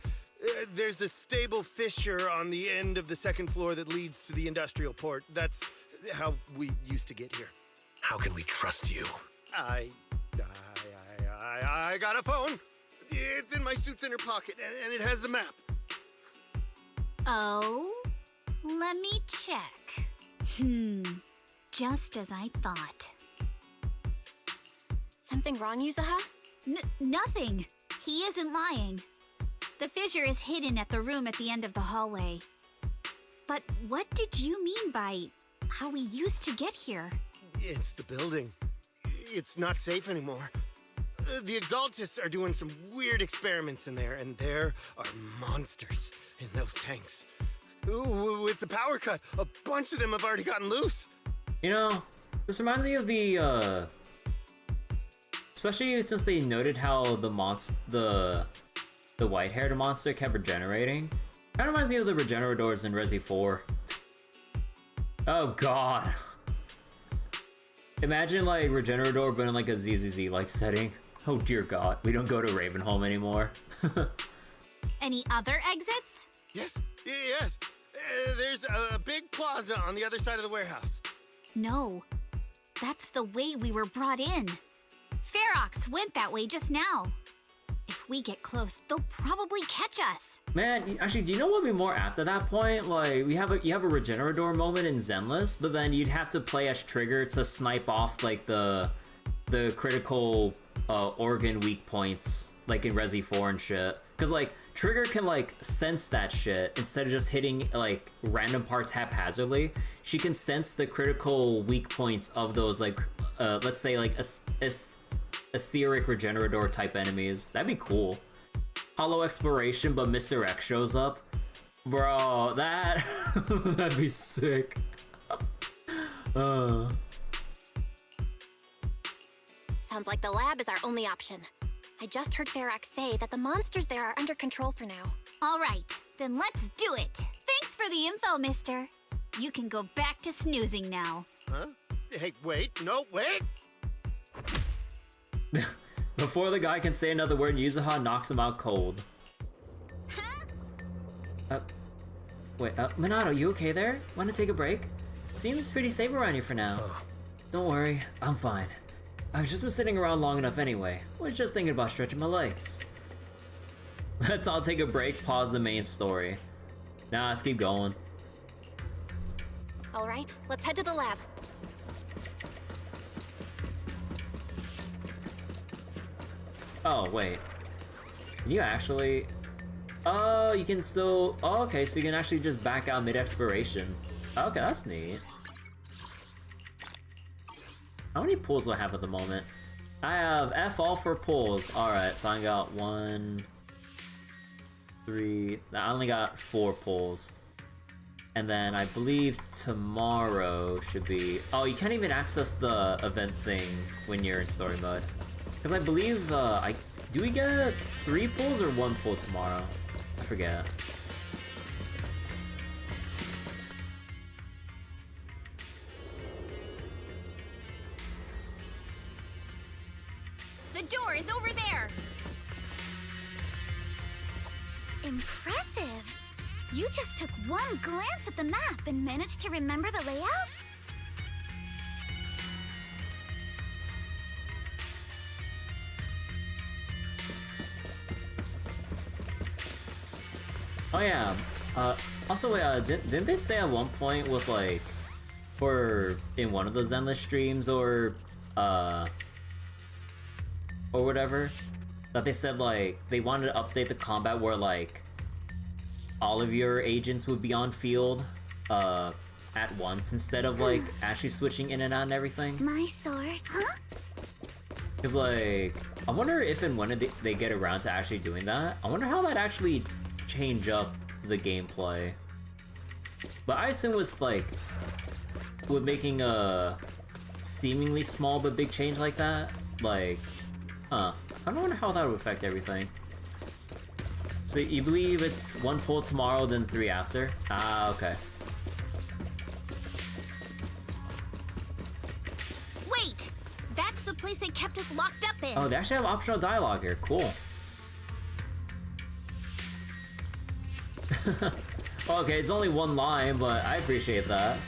There's a stable fissure on the end of the second floor that leads to the industrial port. That's how we used to get here. How can we trust you? I got a phone. It's in my suit's inner pocket, and it has the map. Oh? Let me check. Just as I thought. Something wrong, Yuzuha? Nothing. He isn't lying. The fissure is hidden at the room at the end of the hallway. But what did you mean by how we used to get here? It's the building. It's not safe anymore. The Exaltists are doing some weird experiments in there, and there are monsters in those tanks. Ooh, with the power cut, a bunch of them have already gotten loose. You know, this reminds me of the, especially since they noted how the white-haired monster kept regenerating. Kind of reminds me of the Regenerators in Resi 4. Oh god. Imagine like Regenerator but in like a ZZZ like setting. Oh dear god, we don't go to Ravenholm anymore. Any other exits? Yes. There's a big plaza on the other side of the warehouse. No, that's the way we were brought in. Ferox went that way just now. If we get close, they'll probably catch us. Man, actually, do you know what would be more apt at that point? Like, you have a Regenerador moment in Zenless, but then you'd have to play as Trigger to snipe off like the critical organ weak points, like in Resi 4 and shit. Cause like Trigger can like sense that shit instead of just hitting like random parts haphazardly. She can sense the critical weak points of those like let's say like etheric Regenerador type enemies. That'd be cool. Hollow exploration, but Mr. X shows up. Bro, that'd be sick. Sounds like the lab is our only option. I just heard Ferox say that the monsters there are under control for now. All right, then let's do it. Thanks for the info, mister. You can go back to snoozing now. Huh? Hey, wait. No, wait! Before the guy can say another word, Yuzuha knocks him out cold. Wait, Minato, you okay there? Wanna take a break? Seems pretty safe around here for now. Don't worry, I'm fine. I've just been sitting around long enough anyway. Was just thinking about stretching my legs. Let's all take a break, pause the main story. Nah, let's keep going. All right, let's head to the lab. Oh, wait. Can you actually... Oh, you can still... Oh, okay, so you can actually just back out mid-exploration. Okay, that's neat. How many pulls do I have at the moment? I have F all for pulls. Alright, so I got 1, 3... I only got 4 pulls. And then I believe tomorrow should be... Oh, you can't even access the event thing when you're in story mode. Because I believe, do we get 3 pulls or 1 pull tomorrow? I forget. The door is over there! Impressive! You just took one glance at the map and managed to remember the layout? Oh yeah, also didn't they say at one point with like, or in one of the Zenless streams or whatever, that they said like, they wanted to update the combat where like, all of your agents would be on field at once instead of like actually switching in and out and everything. My sword, huh? Cause like, I wonder if and when they get around to actually doing that. I wonder how that actually change up the gameplay. But I assume with like, with making a seemingly small but big change like that, like, I wonder how that would affect everything. So you believe it's 1 pull tomorrow, then 3 after? Ah, okay. Wait! That's the place they kept us locked up in! Oh, they actually have optional dialogue here. Cool. Okay, it's only 1 line, but I appreciate that.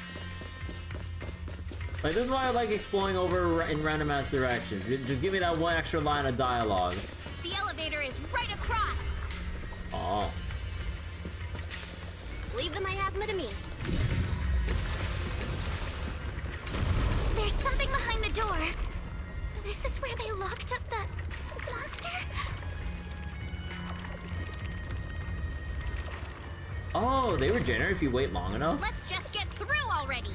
Like, this is why I like exploring over in random ass directions. Just give me that 1 extra line of dialogue. The elevator is right across! Oh. Leave the miasma to me. There's something behind the door. This is where they locked up that monster? Oh, they regenerate if you wait long enough? Let's just get through already!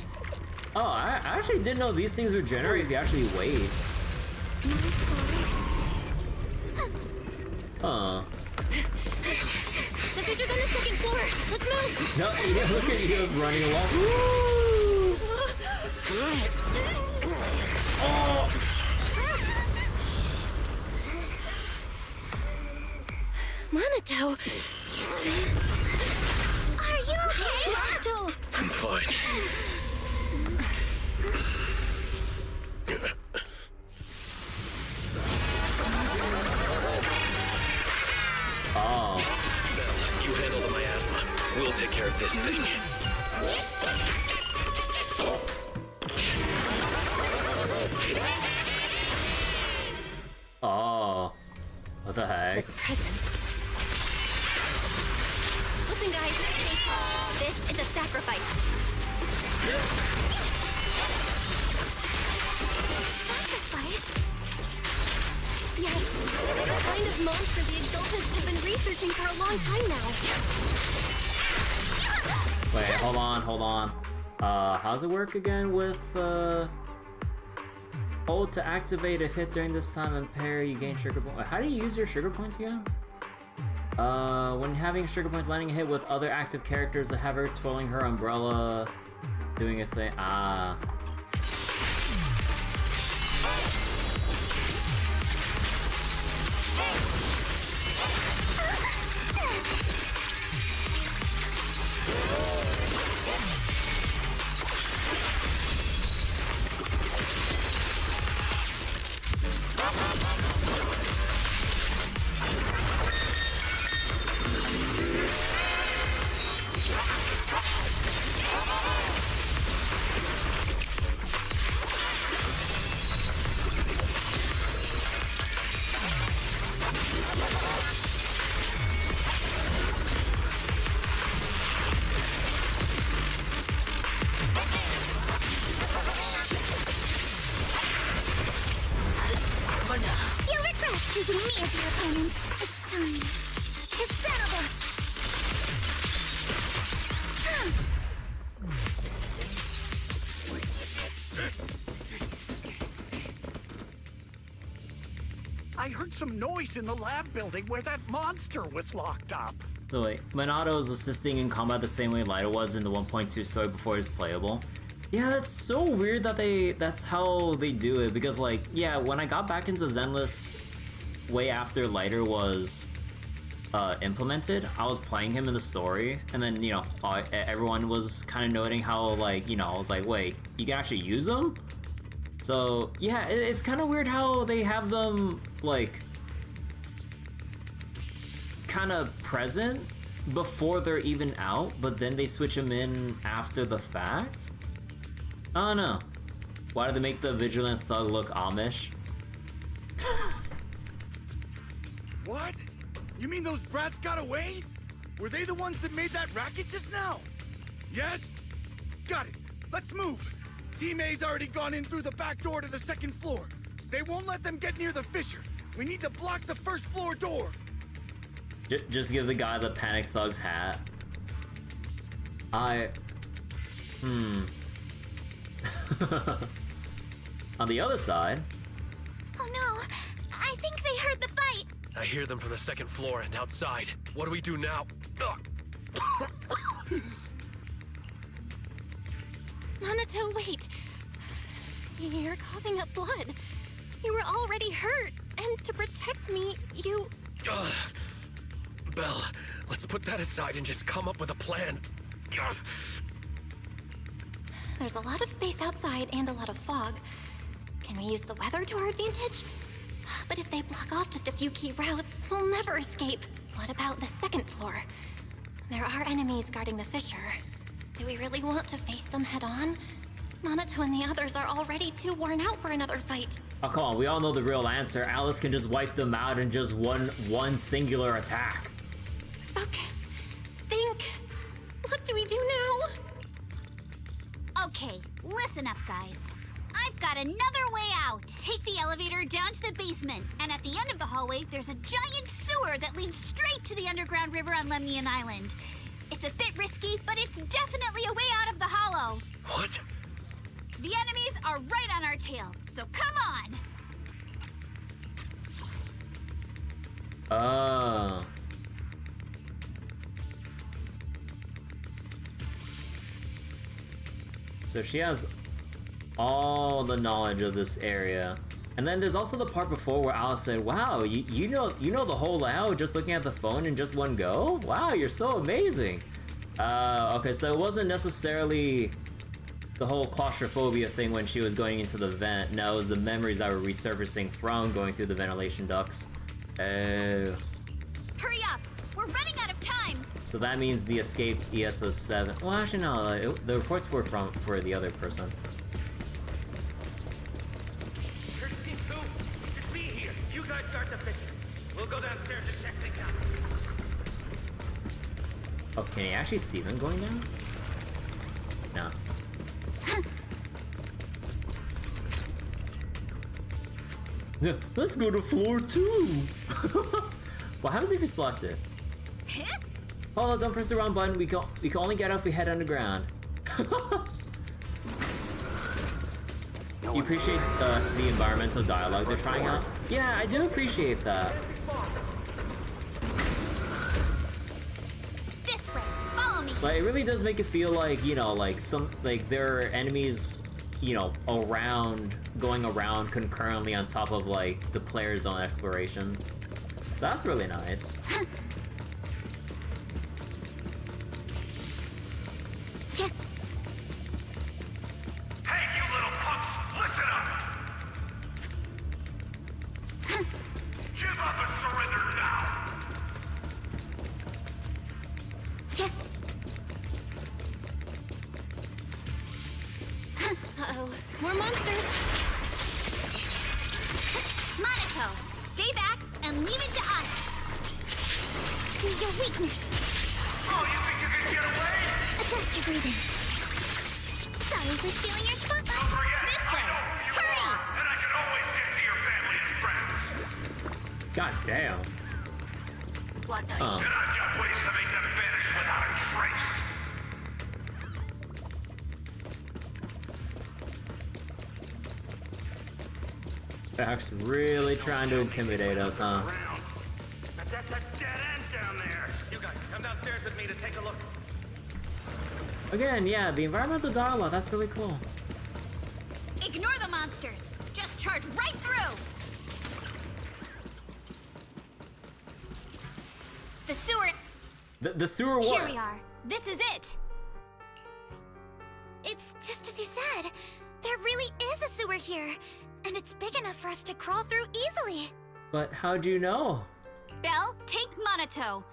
Oh, I actually didn't know these things regenerate if you actually wait. My sword. Huh. The fisher's on the 2nd floor. Let's move. No, yeah, look at Eos running along. Oh! Monato. Are you okay, Monato? I'm fine. Oh. Belle, you handle the miasma. We'll take care of this thing. Oh. What the heck? This presence. Listen, guys. This is a sacrifice. Sacrifice? Yes. The kind of monster the Exaltants have been researching for a long time now. Wait, hold on. How's it work again with, hold to activate if hit during this time and parry, you gain sugar points. How do you use your sugar points again? When having sugar points, landing a hit with other active characters that have her twirling her umbrella, doing a thing. Ah. You'll regret choosing me as your opponent. It's time to settle this. I heard some noise in the lab building where that monster was locked up. So wait, Minato is assisting in combat the same way Lighter was in the 1.2 story before he's playable. Yeah, that's so weird that that's how they do it, because like, yeah, when I got back into Zenless way after Lighter was implemented, I was playing him in the story, and then, you know, everyone was kind of noting how, like, you know, I was like, wait, you can actually use them? So, yeah, it's kind of weird how they have them, like, kind of present before they're even out, but then they switch them in after the fact? I don't know. Why do they make the vigilant thug look Amish? What? You mean those brats got away? Were they the ones that made that racket just now? Yes? Got it. Let's move. Team A's already gone in through the back door to the second floor. They won't let them get near the fissure. We need to block the first floor door. Just give the guy the Panic Thug's hat. On the other side... Oh no! I think they heard the fight! I hear them from the second floor and outside. What do we do now? Minato, wait. You're coughing up blood. You were already hurt, and to protect me, you... Belle, let's put that aside and just come up with a plan. There's a lot of space outside and a lot of fog. Can we use the weather to our advantage? But if they block off just a few key routes, we'll never escape. What about the second floor? There are enemies guarding the fissure. Do we really want to face them head on? Minato and the others are already too worn out for another fight. Oh, come on, we all know the real answer. Alice can just wipe them out in just one singular attack. Focus. Think. What do we do now? Okay, listen up, guys. I've got another way out. Take the elevator down to the basement, and at the end of the hallway, there's a giant sewer that leads straight to the underground river on Lemnian Island. It's a bit risky, but it's definitely a way out of the hollow. What? The enemies are right on our tail, so come on! Oh. So she has all the knowledge of this area. And then there's also the part before where Alice said, wow, you know the whole layout just looking at the phone in just one go? Wow, you're so amazing. Okay, so it wasn't necessarily the whole claustrophobia thing when she was going into the vent. No, it was the memories that were resurfacing from going through the ventilation ducts. Oh. Hurry up! We're running out of time! So that means the escaped ESO7. Well, actually, no, the reports were for the other person. It's me here. You guys start the fishing. We'll go downstairs and check things out. Oh, can you actually see them going down? No. Yeah, let's go to floor 2! What happens if you select it? Oh, don't press the wrong button. We can only get up if we head underground. You appreciate the environmental dialogue they're trying out? Yeah, I do appreciate that. This way, follow me. Like, it really does make it feel like, you know, like there are enemies, you know, going around concurrently on top of like the player's own exploration. So that's really nice. Hey, you little punks, listen up! Give up and surrender now! Uh-oh, more monsters! Minato, stay back and leave it to us! See your weakness! Oh, you think you can get away? Adjust your breathing. Sorry for stealing your spotlight. This way! Hurry! And I can always get to your family and friends. God damn. What the? And I've got ways to make them vanish without a trace. Jack's really trying to intimidate us, huh? That's a dead end down there. You guys, come downstairs with me to take a look. Again, yeah, the environmental dialogue, that's really cool. Ignore the monsters. Just charge right through. The sewer. The sewer what? Here we are. This is it. It's just as you said. There really is a sewer here, and it's big enough for us to crawl through easily. But how'd you know? Belle, take Monato.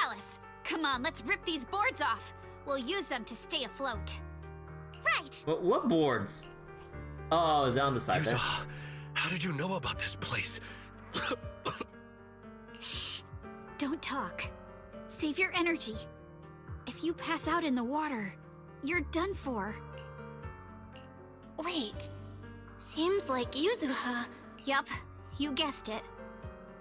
Alice, come on, let's rip these boards off. We'll use them to stay afloat. Right. What boards? Oh, is that on the side there? Yuzuha, how did you know about this place? Shh. Don't talk. Save your energy. If you pass out in the water, you're done for. Wait. Seems like Yuzuha. Yup, you guessed it.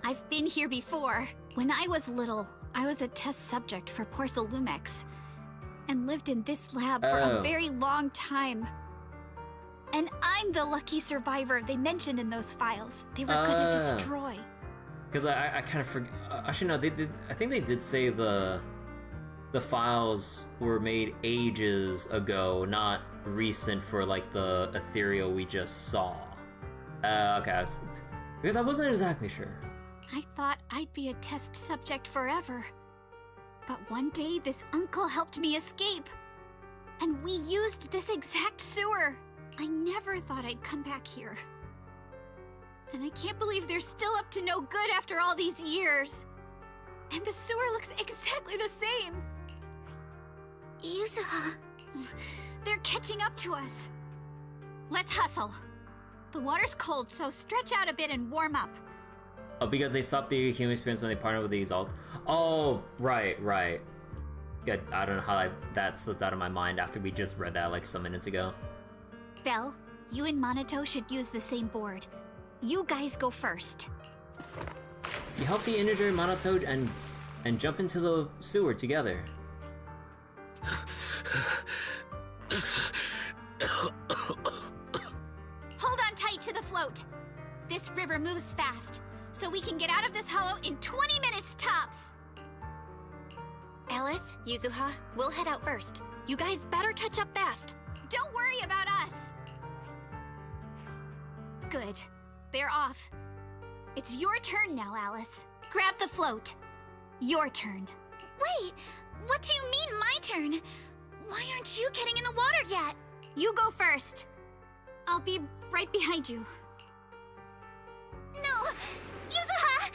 I've been here before. When I was little, I was a test subject for Porcelumex, and lived in this lab for a very long time. And I'm the lucky survivor they mentioned in those files they were gonna destroy. Because I kind of forget. Actually, no, I think they did say the files were made ages ago, not recent for like the ethereal we just saw. Okay, because I wasn't exactly sure. I thought I'd be a test subject forever. But one day, this uncle helped me escape. And we used this exact sewer. I never thought I'd come back here. And I can't believe they're still up to no good after all these years. And the sewer looks exactly the same. Yuzuha. They're catching up to us. Let's hustle. The water's cold, so stretch out a bit and warm up. Oh, because they stopped the human experience when they partnered with the Exalt. Oh, right. Good. I don't know how that slipped out of my mind after we just read that like some minutes ago. Belle, you and Monato should use the same board. You guys go first. You help the injured Monato and jump into the sewer together. Hold on tight to the float. This river moves fast, so we can get out of this hollow in 20 minutes tops. Alice, Yuzuha, we'll head out first. You guys better catch up fast. Don't worry about us. Good. They're off. It's your turn now, Alice. Grab the float. Your turn. Wait, what do you mean my turn? Why aren't you getting in the water yet? You go first. I'll be right behind you. No! Yuzuha!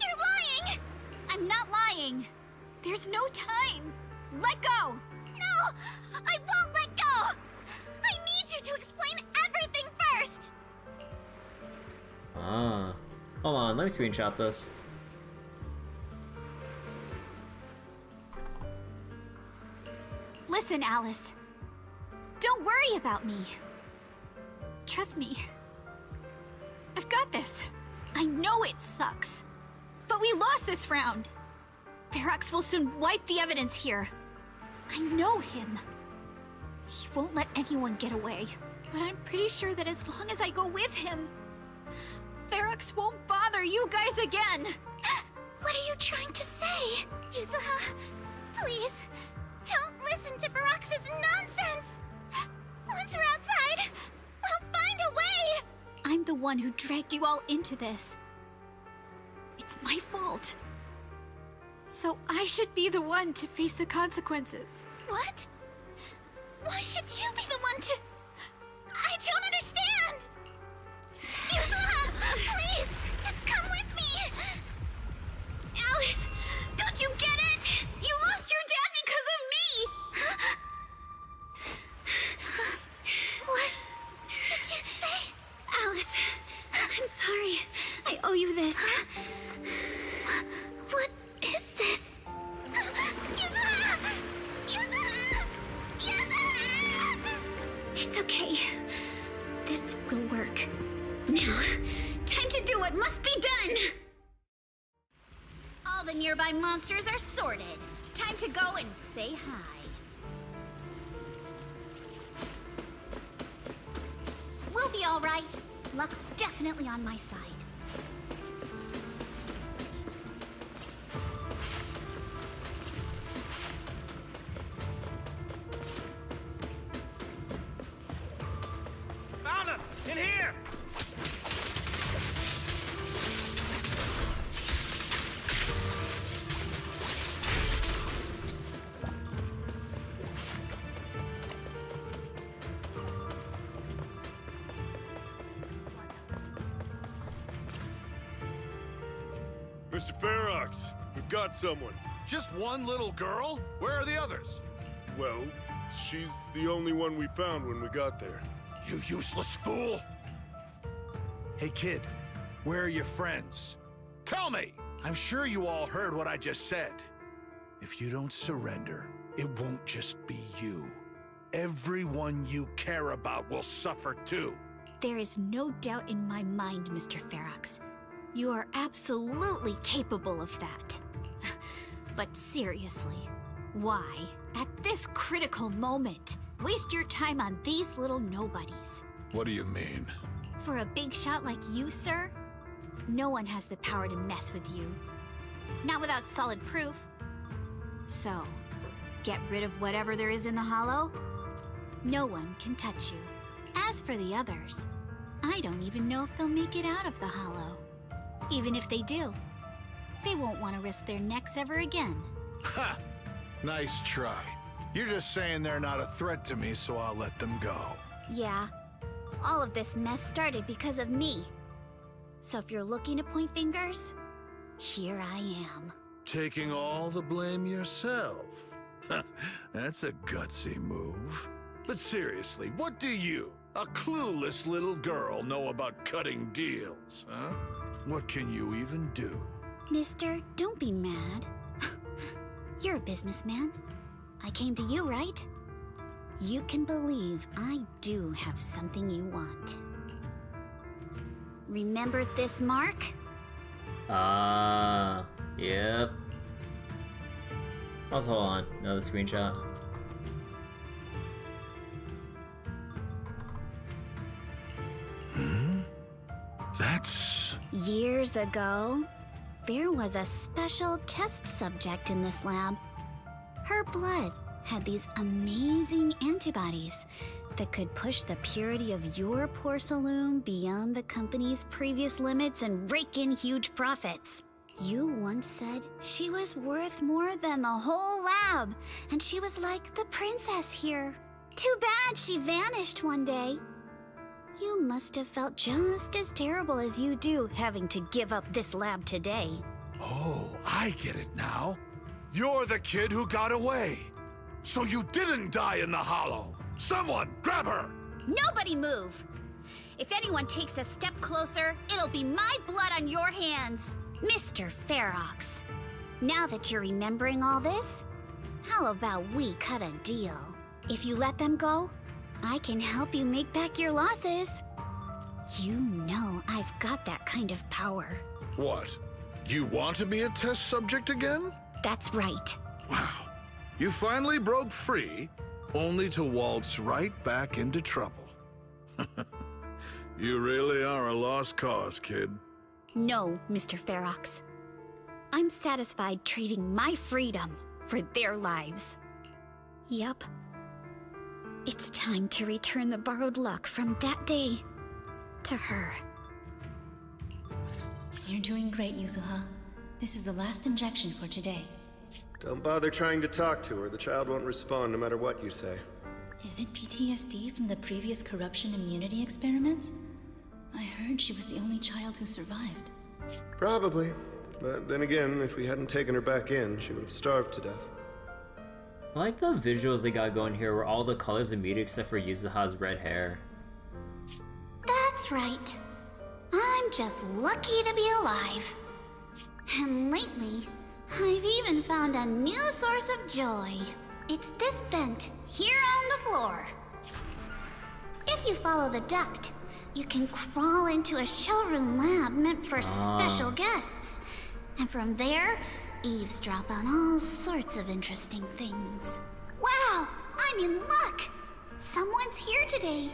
You're lying! I'm not lying. There's no time. Let go! No! I won't let go! I need you to explain everything first! Hold on, let me screenshot this. Listen, Alice. Don't worry about me. Trust me. I've got this. I know it sucks. But we lost this round. Ferox will soon wipe the evidence here. I know him. He won't let anyone get away. But I'm pretty sure that as long as I go with him, Ferox won't bother you guys again. What are you trying to say? Yuzuha, please, don't listen to Ferox's nonsense. Once we're outside, we'll find a way. I'm the one who dragged you all into this. It's my fault. So I should be the one to face the consequences. What? Why should you be the one to... I don't understand! Yuzuha, please, just come with me! Alice, don't you get it? You lost your dad because of me! What did you say? Alice, I'm sorry. I owe you this. What is this? Yuzuha! Yuzuha! Yuzuha! It's okay. This will work. Now, time to do what must be done! All the nearby monsters are sorted. Time to go and say hi. We'll be all right. Luck's definitely on my side. Found him! In here! Mr. Ferox, we've got someone. Just one little girl? Where are the others? Well, she's the only one we found when we got there. You useless fool! Hey kid, where are your friends? Tell me! I'm sure you all heard what I just said. If you don't surrender, it won't just be you. Everyone you care about will suffer too. There is no doubt in my mind, Mr. Ferox. You are absolutely capable of that. But seriously, why, at this critical moment, waste your time on these little nobodies? What do you mean? For a big shot like you, sir, no one has the power to mess with you. Not without solid proof. So, get rid of whatever there is in the hollow. No one can touch you. As for the others, I don't even know if they'll make it out of the hollow. Even if they do, they won't want to risk their necks ever again. Ha! Nice try. You're just saying they're not a threat to me, so I'll let them go. Yeah, all of this mess started because of me. So if you're looking to point fingers, here I am. Taking all the blame yourself. That's a gutsy move. But seriously, what do you, a clueless little girl, know about cutting deals, huh? What can you even do? Mister, don't be mad. You're a businessman. I came to you, right? You can believe I do have something you want. Remember this mark? Yep. Also, hold on, another screenshot. That's... Years ago, there was a special test subject in this lab. Her blood had these amazing antibodies that could push the purity of your porcelain beyond the company's previous limits and rake in huge profits. You once said she was worth more than the whole lab, and she was like the princess here. Too bad she vanished one day. You must have felt just as terrible as you do having to give up this lab today. Oh, I get it now. You're the kid who got away. So you didn't die in the hollow. Someone, grab her! Nobody move! If anyone takes a step closer, it'll be my blood on your hands. Mr. Ferox, now that you're remembering all this, how about we cut a deal? If you let them go, I can help you make back your losses. You know I've got that kind of power. What? You want to be a test subject again? That's right. Wow. You finally broke free, only to waltz right back into trouble. You really are a lost cause, kid. No, Mr. Ferox. I'm satisfied trading my freedom for their lives. Yup. It's time to return the borrowed luck from that day to her. You're doing great, Yuzuha. This is the last injection for today. Don't bother trying to talk to her. The child won't respond no matter what you say. Is it PTSD from the previous corruption immunity experiments? I heard she was the only child who survived. Probably. But then again, if we hadn't taken her back in, she would have starved to death. I like the visuals they got going here where all the colors are muted except for Yuzuha's red hair. That's right. I'm just lucky to be alive. And lately, I've even found a new source of joy. It's this vent here on the floor. If you follow the duct, you can crawl into a showroom lab meant for special guests. And from there, eavesdrop on all sorts of interesting things. Wow, I'm in luck! Someone's here today.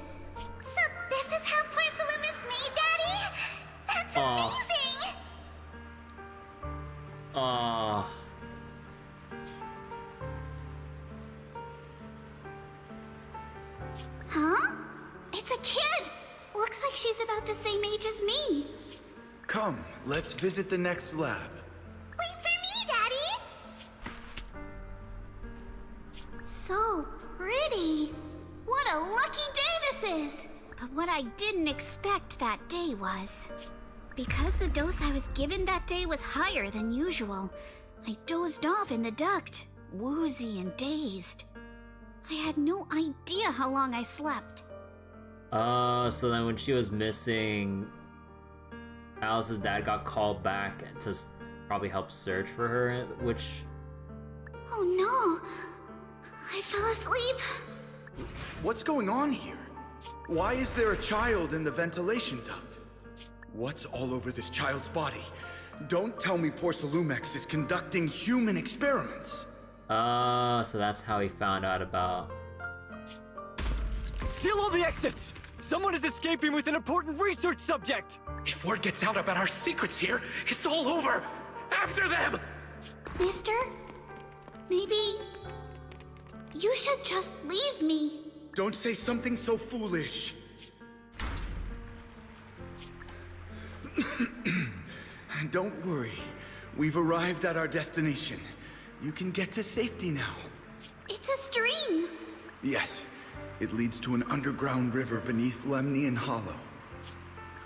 So this is how porcelain is made? Huh? It's a kid! Looks like she's about the same age as me. Come, let's visit the next lab. Wait for me, Daddy! So pretty. What a lucky day this is! But what I didn't expect that day was... Because the dose I was given that day was higher than usual, I dozed off in the duct, woozy and dazed. I had no idea how long I slept. So then when she was missing, Alice's dad got called back to probably help search for her, which... Oh no! I fell asleep. What's going on here? Why is there a child in the ventilation duct? What's all over this child's body? Don't tell me Porcelumex is conducting human experiments. So that's how he found out about... Seal all the exits! Someone is escaping with an important research subject! If word gets out about our secrets here, it's all over! After them! Mister? Maybe... you should just leave me. Don't say something so foolish. Don't worry. We've arrived at our destination. You can get to safety now. It's a stream. Yes. It leads to an underground river beneath Lemnian Hollow.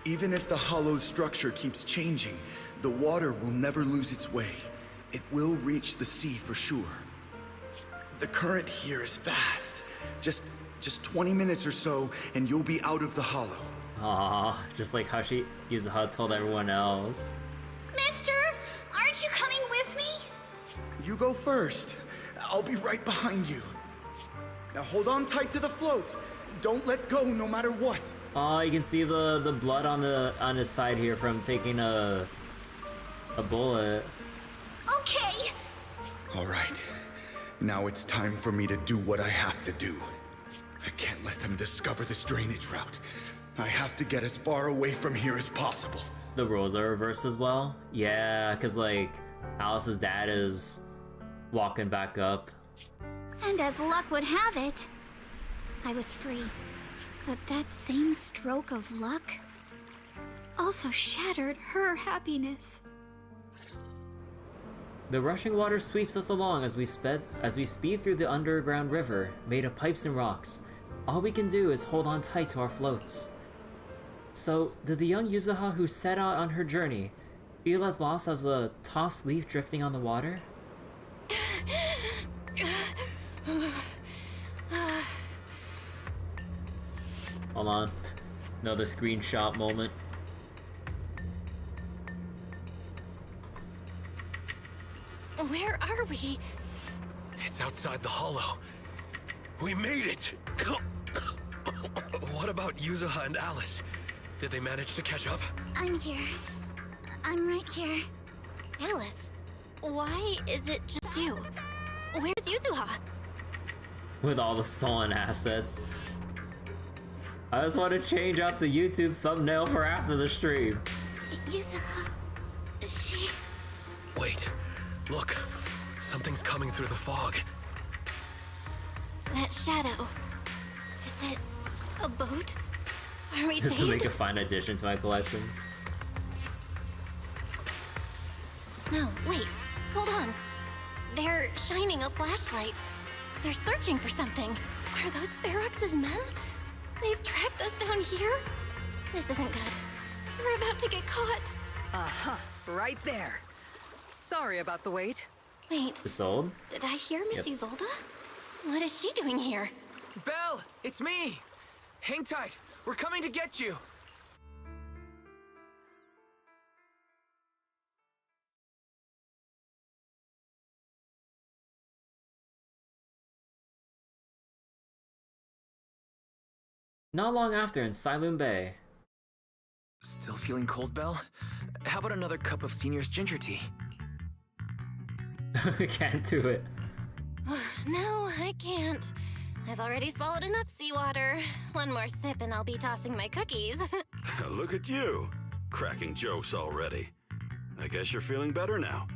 Even if the hollow's structure keeps changing, the water will never lose its way. It will reach the sea for sure. The current here is fast. Just 20 minutes or so, and you'll be out of the hollow. Aww, just like how Yuzuha told everyone else. Mister, aren't you coming with me? You go first. I'll be right behind you. Now hold on tight to the float. Don't let go no matter what. Oh, you can see the blood on his side here from taking a bullet. Okay. All right. Now it's time for me to do what I have to do. I can't let them discover this drainage route. I have to get as far away from here as possible. The roles are reversed as well? Yeah, because like Alice's dad is walking back up. And as luck would have it, I was free. But that same stroke of luck also shattered her happiness. The rushing water sweeps us along as we speed through the underground river made of pipes and rocks. All we can do is hold on tight to our floats. So, did the young Yuzuha who set out on her journey feel as lost as a tossed leaf drifting on the water? Hold on. Another screenshot moment. Where are we? It's outside the hollow. We made it! What about Yuzuha and Alice? Did they manage to catch up? I'm here. I'm right here. Alice, why is it just you? Where's Yuzuha? With all the stolen assets. I just want to change up the YouTube thumbnail for after the stream. Yuzuha... she... Wait, look. Something's coming through the fog. That shadow. Is it a boat? Are we This will saved? make a fine addition to my collection. No, wait. Hold on. They're shining a flashlight. They're searching for something. Are those Ferox's men? They've tracked us down here? This isn't good. We're about to get caught. Uh-huh. Right there. Sorry about the wait. Wait. Isolde? Did I hear Miss Yep. Isolde? What is she doing here? Belle, it's me! Hang tight. We're coming to get you. Not long after in Silum Bay. Still feeling cold, Belle? How about another cup of Senior's ginger tea? Can't do it. No, I can't. I've already swallowed enough seawater. One more sip and I'll be tossing my cookies. Look at you, cracking jokes already. I guess you're feeling better now.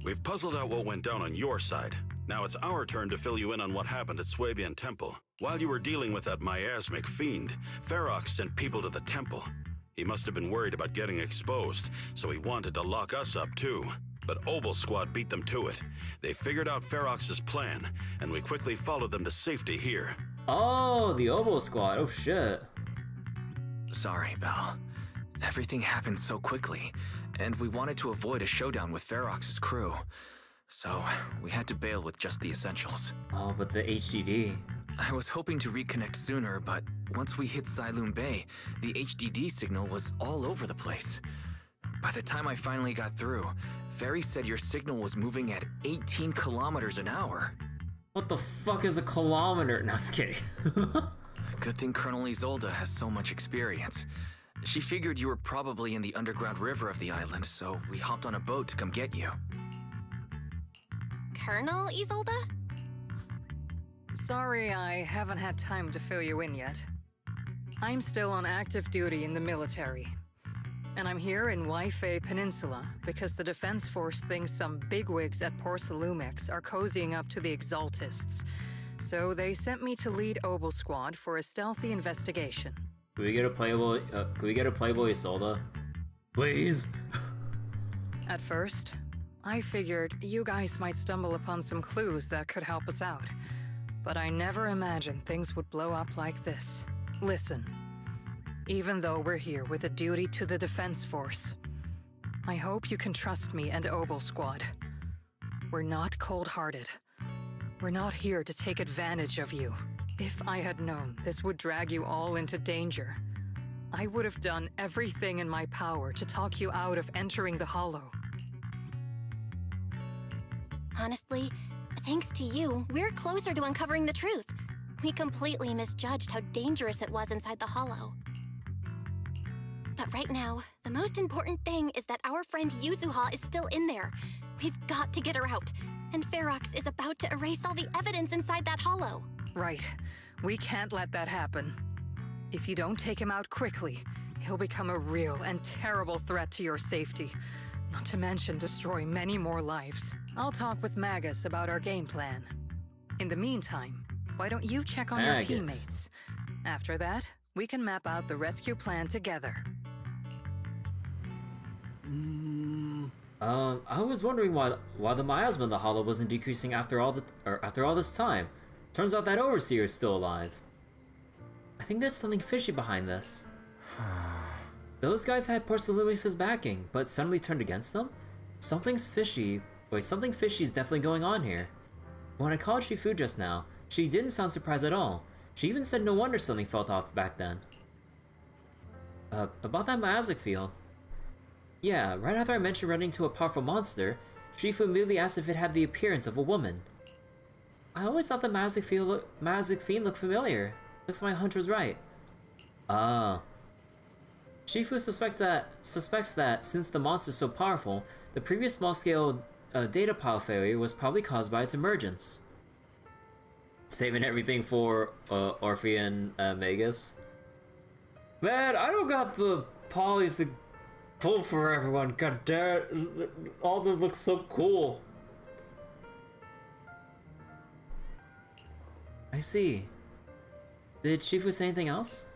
We've puzzled out what went down on your side. Now it's our turn to fill you in on what happened at Swabian Temple. While you were dealing with that miasmic fiend, Ferox sent people to the temple. He must have been worried about getting exposed, so he wanted to lock us up too. But Obel Squad beat them to it. They figured out Ferox's plan, and we quickly followed them to safety here. Oh, the Obel Squad. Oh shit. Sorry, Belle. Everything happened so quickly, and we wanted to avoid a showdown with Ferox's crew. So, we had to bail with just the essentials. Oh, but the HDD. I was hoping to reconnect sooner, but once we hit Sailoon Bay, the HDD signal was all over the place. By the time I finally got through, Ferry said your signal was moving at 18 kilometers an hour. What the fuck is a kilometer? No, I was kidding. Good thing Colonel Isolde has so much experience. She figured you were probably in the underground river of the island, so we hopped on a boat to come get you. Colonel Isolde? Sorry, I haven't had time to fill you in yet. I'm still on active duty in the military. And I'm here in Waifei Peninsula because the Defense Force thinks some bigwigs at Porcelumix are cozying up to the Exaltists. So they sent me to lead Obel Squad for a stealthy investigation. Can we get a playable Isolde? Please? At first, I figured you guys might stumble upon some clues that could help us out. But I never imagined things would blow up like this. Listen. Even though we're here with a duty to the Defense Force, I hope you can trust me and Obel Squad. We're not cold-hearted. We're not here to take advantage of you. If I had known this would drag you all into danger, I would have done everything in my power to talk you out of entering the Hollow. Honestly, thanks to you, we're closer to uncovering the truth. We completely misjudged how dangerous it was inside the Hollow. But right now, the most important thing is that our friend Yuzuha is still in there. We've got to get her out. And Ferox is about to erase all the evidence inside that hollow. Right. We can't let that happen. If you don't take him out quickly, he'll become a real and terrible threat to your safety. Not to mention destroy many more lives. I'll talk with Magus about our game plan. In the meantime, why don't you check on your teammates? After that, we can map out the rescue plan together. I was wondering why the miasma in the hollow wasn't decreasing after all this time. Turns out that overseer is still alive. I think there's something fishy behind this. Those guys had Porcelumix's backing, but suddenly turned against them? Something's fishy. Wait, something fishy is definitely going on here. When I called Shifu just now, she didn't sound surprised at all. She even said no wonder something felt off back then. About that miasmic field. Yeah, right after I mentioned running into a powerful monster, Shifu immediately asked if it had the appearance of a woman. I always thought the miasmic fiend looked familiar. Looks like my hunch was right. Shifu suspects that since the monster's so powerful, the previous small-scale data pile failure was probably caused by its emergence. Saving everything for Orphe and Magus. Man, I don't got the polys to pull for everyone. God damn it. All of them look so cool. I see. Did Shifu say anything else?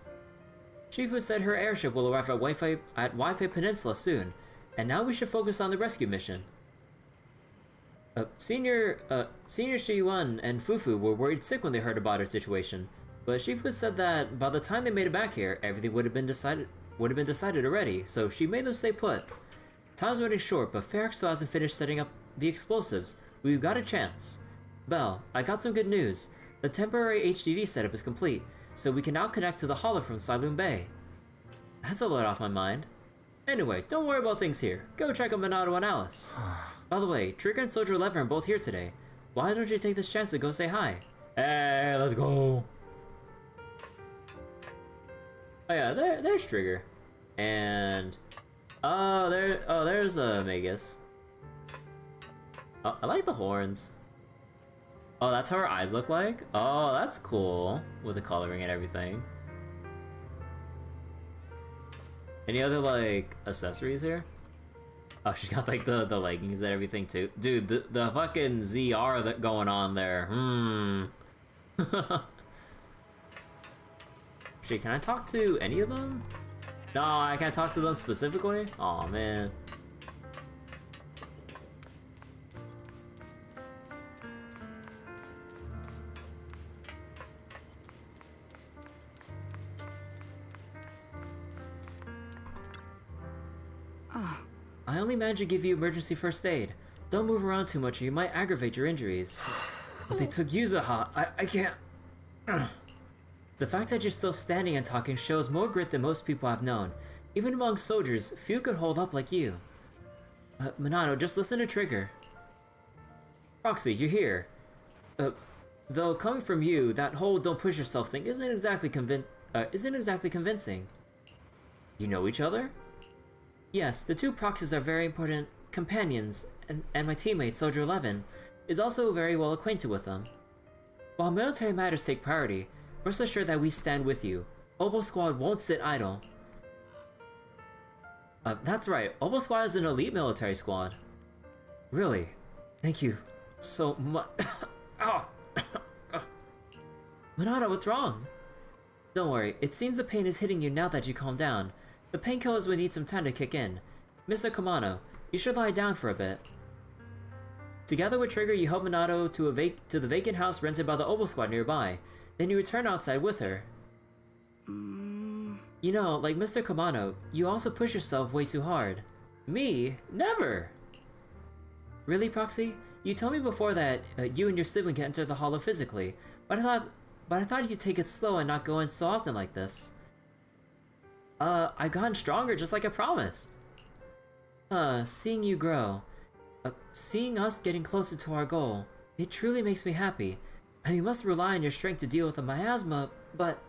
Shifu said her airship will arrive at Waifei Peninsula soon, and now we should focus on the rescue mission. Senior Shiyuan and Fufu were worried sick when they heard about our situation, but Shifu said that by the time they made it back here, everything would have been decided already, so she made them stay put. Time's running short, but Ferox still hasn't finished setting up the explosives. We've got a chance. Belle, I got some good news. The temporary HDD setup is complete, so we can now connect to the hollow from Sailoon Bay. That's a load off my mind. Anyway, don't worry about things here. Go check on Minato and Alice. By the way, Trigger and Soldier 11 are both here today. Why don't you take this chance to go say hi? Hey, let's go. Oh yeah, there's Trigger. And there's Magus. I like the horns. Oh, that's how her eyes look like? Oh, that's cool. With the coloring and everything. Any other, like, accessories here? Oh, she got like the leggings and everything too. Dude, the fucking ZR that going on there. Actually, can I talk to any of them? No, I can't talk to them specifically? Aw, man. I only managed to give you emergency first aid. Don't move around too much or you might aggravate your injuries. But they took Yuzuha. I can't... The fact that you're still standing and talking shows more grit than most people I've known. Even among soldiers, few could hold up like you. Minato, just listen to Trigger. Proxy, you're here. Though coming from you, that whole don't push yourself thing isn't exactly convincing. You know each other? Yes, the two proxies are very important companions, and my teammate, Soldier 11, is also very well acquainted with them. While military matters take priority, rest assured that we stand with you. Obo Squad won't sit idle. That's right, Obo Squad is an elite military squad. Really? Thank you so much. Oh. Minato, what's wrong? Don't worry, it seems the pain is hitting you now that you calm down. The painkillers would need some time to kick in. Mr. Kamano, you should lie down for a bit. Together with Trigger, you help Minato to the vacant house rented by the Obo Squad nearby. Then you return outside with her. You know, like Mr. Kamano, you also push yourself way too hard. Me? Never! Really, Proxy? You told me before that you and your sibling can enter the hollow physically, but I thought you'd take it slow and not go in so often like this. I've gotten stronger just like I promised. Seeing you grow, seeing us getting closer to our goal, it truly makes me happy. And you must rely on your strength to deal with the miasma, but...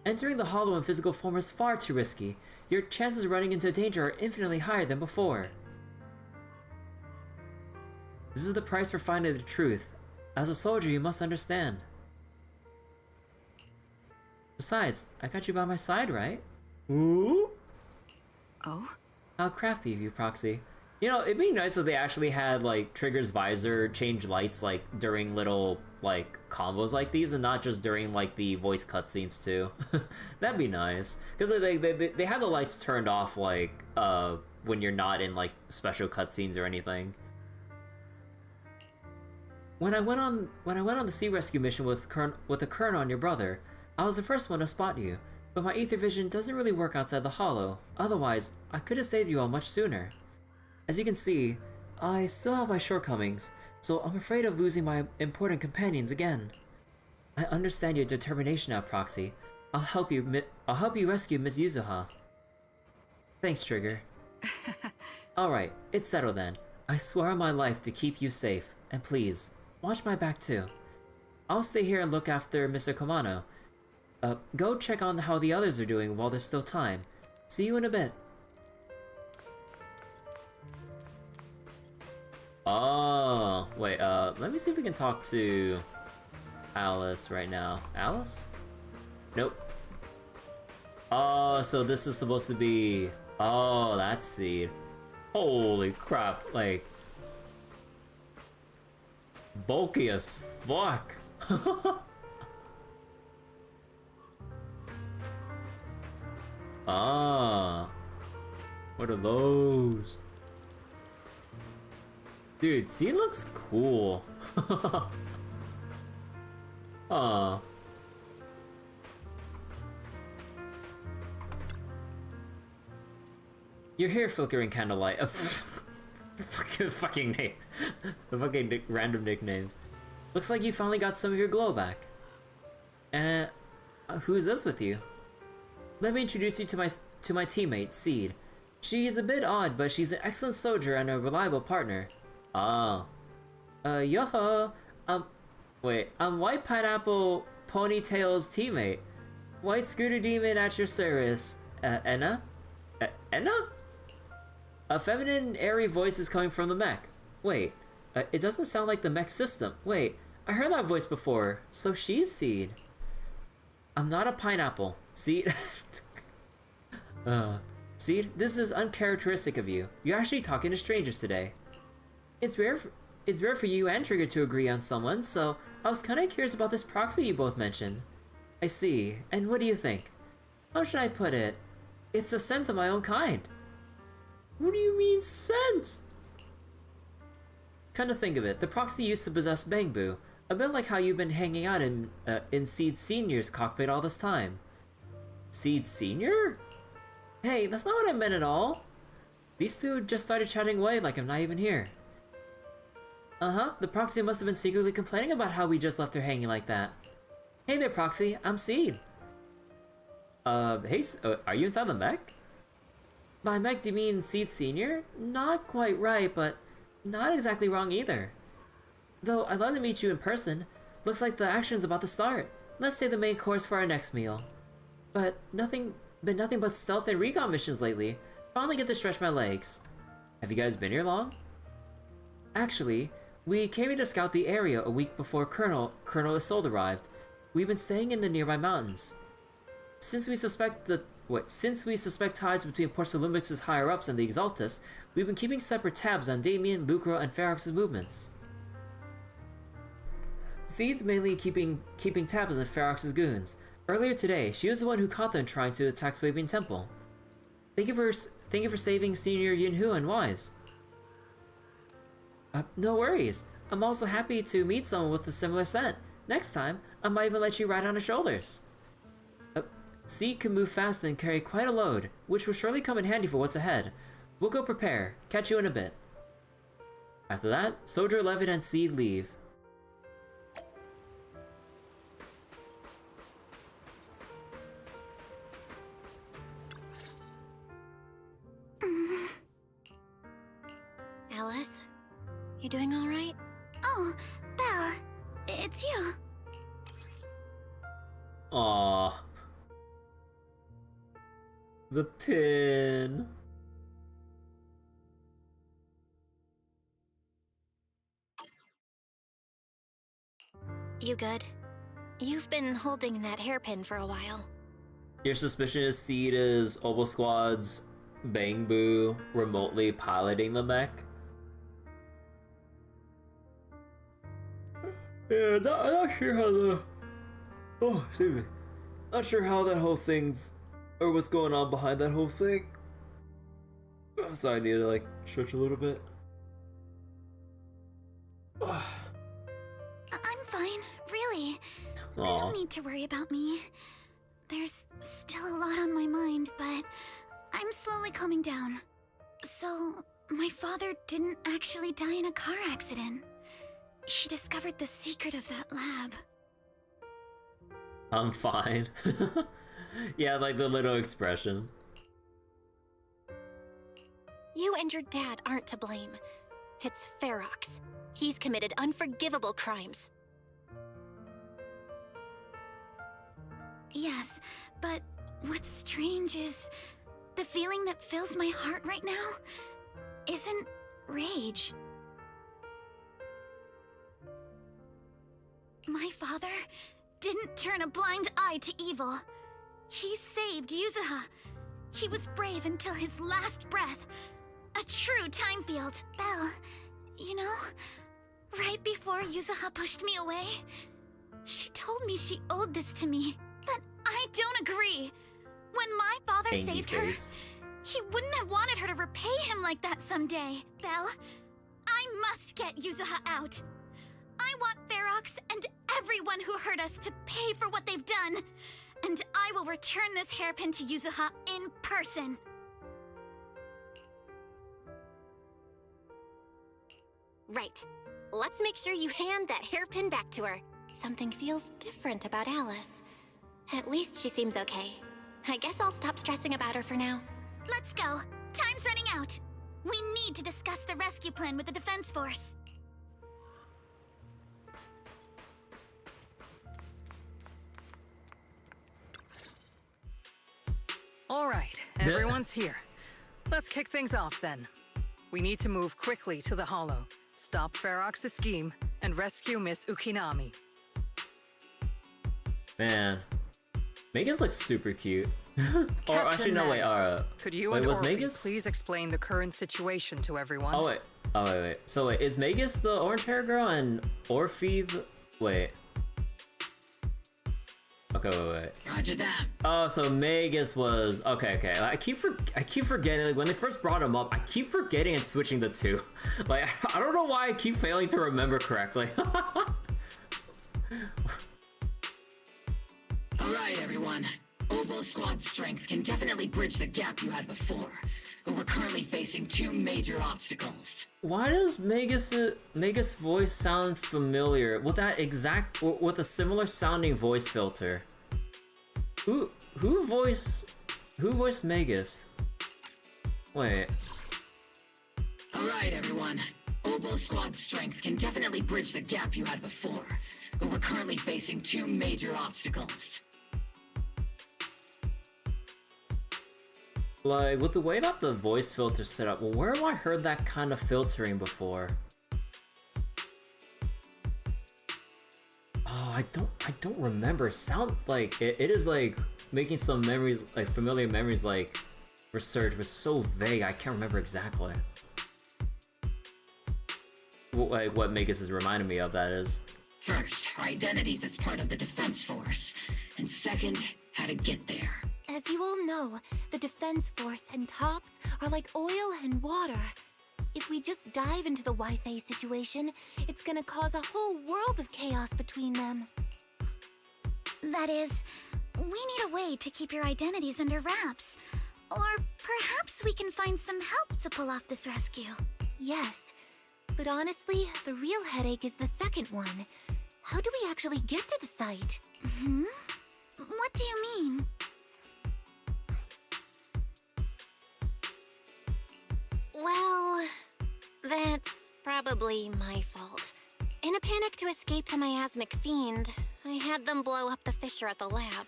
Entering the hollow in physical form is far too risky. Your chances of running into danger are infinitely higher than before. This is the price for finding the truth. As a soldier, you must understand. Besides, I got you by my side, right? Ooh? Oh? How crafty of you, Proxy. You know, it'd be nice if they actually had, like, Trigger's visor change lights, like, during little, like, combos like these, and not just during, like, the voice cutscenes, too. That'd be nice. Because they have the lights turned off, like, when you're not in, like, special cutscenes or anything. When I went on the sea rescue mission with the Colonel and your brother, I was the first one to spot you, but my ether vision doesn't really work outside the hollow. Otherwise, I could have saved you all much sooner. As you can see, I still have my shortcomings, so I'm afraid of losing my important companions again. I understand your determination now, Proxy. I'll help you rescue Miss Yuzuha. Thanks, Trigger. Alright, it's settled then. I swear on my life to keep you safe, and please, watch my back too. I'll stay here and look after Mr. Komano. Go check on how the others are doing while there's still time. See you in a bit. Oh, wait, let me see if we can talk to Alice right now. Alice? Nope. Oh, so this is supposed to be... Oh, that's Seed. Holy crap, like... bulky as fuck. Ah, what are those? Dude, Seed looks cool. Ah. Your hair flickering candlelight. fucking name. The fucking random nicknames. Looks like you finally got some of your glow back. Who's this with you? Let me introduce you to my teammate, Seed. She's a bit odd, but she's an excellent soldier and a reliable partner. Oh. Yo-ho! Wait, I'm White Pineapple Ponytail's teammate. White Scooter Demon at your service. Enna? Enna? A feminine, airy voice is coming from the mech. Wait, it doesn't sound like the mech system. Wait, I heard that voice before. So she's Seed. I'm not a pineapple. Seed... See, this is uncharacteristic of you. You're actually talking to strangers today. It's rare for you and Trigger to agree on someone, so I was kinda curious about this proxy you both mentioned. I see, and what do you think? How should I put it? It's a scent of my own kind. What do you mean, scent? Kinda think of it, the proxy used to possess Bangbu, a bit like how you've been hanging out in Seed Senior's cockpit all this time. Seed Senior? Hey, that's not what I meant at all. These two just started chatting away like I'm not even here. Uh-huh, the proxy must have been secretly complaining about how we just left her hanging like that. Hey there, proxy, I'm Seed. Hey, are you inside the mech? By mech, do you mean Seed Senior? Not quite right, but not exactly wrong either. Though, I'd love to meet you in person. Looks like the action's about to start. Let's say the main course for our next meal. But nothing but stealth and recon missions lately. Finally get to stretch my legs. Have you guys been here long? Actually, we came here to scout the area a week before Colonel Isolde arrived. We've been staying in the nearby mountains. Since we suspect ties between Porcelimbix's higher-ups and the Exaltus, we've been keeping separate tabs on Damien, Lucro, and Ferox's movements. Seed's mainly keeping tabs on Ferox's goons. Earlier today, she was the one who caught them trying to attack Swabian Temple. Thank you for saving Senior Yunhu and Wise. No worries. I'm also happy to meet someone with a similar scent. Next time, I might even let you ride on her shoulders. Seed can move fast and carry quite a load, which will surely come in handy for what's ahead. We'll go prepare. Catch you in a bit. After that, Soldier, Levitt, and Seed leave. Alice, you doing all right? Oh, Belle, it's you. Aww. The pin. You good? You've been holding that hairpin for a while. Your suspicion is Seed is Obo Squad's Bangbu remotely piloting the mech? Yeah, not sure how the... Oh, excuse me. Not sure how that whole thing's... or what's going on behind that whole thing. So I need to, like, stretch a little bit. I'm fine, really. No need to worry about me. There's still a lot on my mind, but I'm slowly calming down. So, my father didn't actually die in a car accident. He discovered the secret of that lab. I'm fine. Yeah, like the little expression. You and your dad aren't to blame. It's Ferox. He's committed unforgivable crimes. Yes, but what's strange is the feeling that fills my heart right now isn't rage. My father didn't turn a blind eye to evil. He saved Yuzuha. He was brave until his last breath. A true time field. Belle, you know, right before Yuzuha pushed me away, she told me she owed this to me. But I don't agree. When my father saved her, he wouldn't have wanted her to repay him like that someday. Belle, I must get Yuzuha out. I want Ferox and everyone who hurt us to pay for what they've done. And I will return this hairpin to Yuzuha in person. Right. Let's make sure you hand that hairpin back to her. Something feels different about Alice. At least she seems okay. I guess I'll stop stressing about her for now. Let's go. Time's running out. We need to discuss the rescue plan with the Defense Force. All right, everyone's here. Let's kick things off then. We need to move quickly to the Hollow, stop Ferox's scheme, and rescue Miss Ukinami. Man, Megan's looks super cute. Or actually, no, wait. Could you wait, and was Orphe Magus? please explain the current situation to everyone? Oh wait. Oh wait. So wait, is Magus the orange hair girl and Orphe the... Wait. Okay, wait. Roger that. Oh, so Magus was... Okay. I keep forgetting, like, when they first brought him up, I keep forgetting and switching the two. Like, I don't know why I keep failing to remember correctly. Alright, everyone. Oboe Squad's strength can definitely bridge the gap you had before, but we're currently facing two major obstacles. Why does Magus' voice sound familiar with that exact, with a similar sounding voice filter? Who voiced Magus? Wait. Alright, everyone. Oboe Squad's strength can definitely bridge the gap you had before, but we're currently facing two major obstacles. Like, with the way that the voice filter's set up, well, where have I heard that kind of filtering before? Oh, I don't remember. Sound like it is like making some memories, like familiar memories, like resurge, but so vague I can't remember exactly. Like what Magus is reminding me of, that is. First, our identities as part of the Defense Force, and second, how to get there. As you all know, the Defense Force and TOPS are like oil and water. If we just dive into the Wi-Fi situation, it's gonna cause a whole world of chaos between them. That is, we need a way to keep your identities under wraps. Or perhaps we can find some help to pull off this rescue. Yes, but honestly, the real headache is the second one. How do we actually get to the site? What do you mean? Well, that's probably my fault. In a panic to escape the miasmic fiend, I had them blow up the fissure at the lab.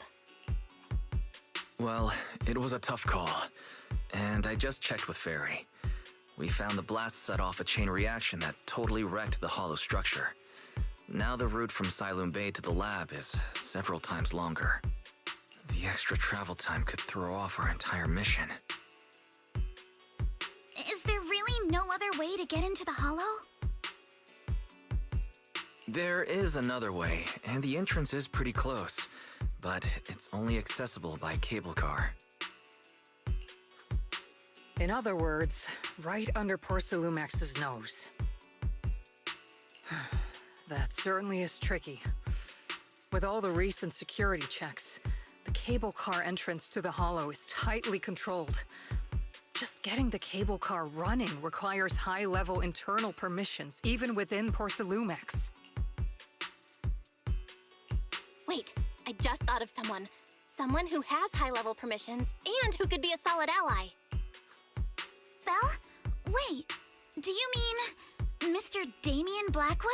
Well, it was a tough call, and I just checked with Fairy. We found the blast set off a chain reaction that totally wrecked the hollow structure. Now the route from Siloon Bay to the lab is several times longer. The extra travel time could throw off our entire mission. Is there really no other way to get into the Hollow? There is another way, and the entrance is pretty close, but it's only accessible by cable car. In other words, right under Porcelumax's nose. That certainly is tricky. With all the recent security checks, the cable car entrance to the Hollow is tightly controlled. Just getting the cable car running requires high-level internal permissions, even within Porcelumax. Wait, I just thought of someone. Someone who has high-level permissions and who could be a solid ally. Belle? Wait, do you mean Mr. Damien Blackwood?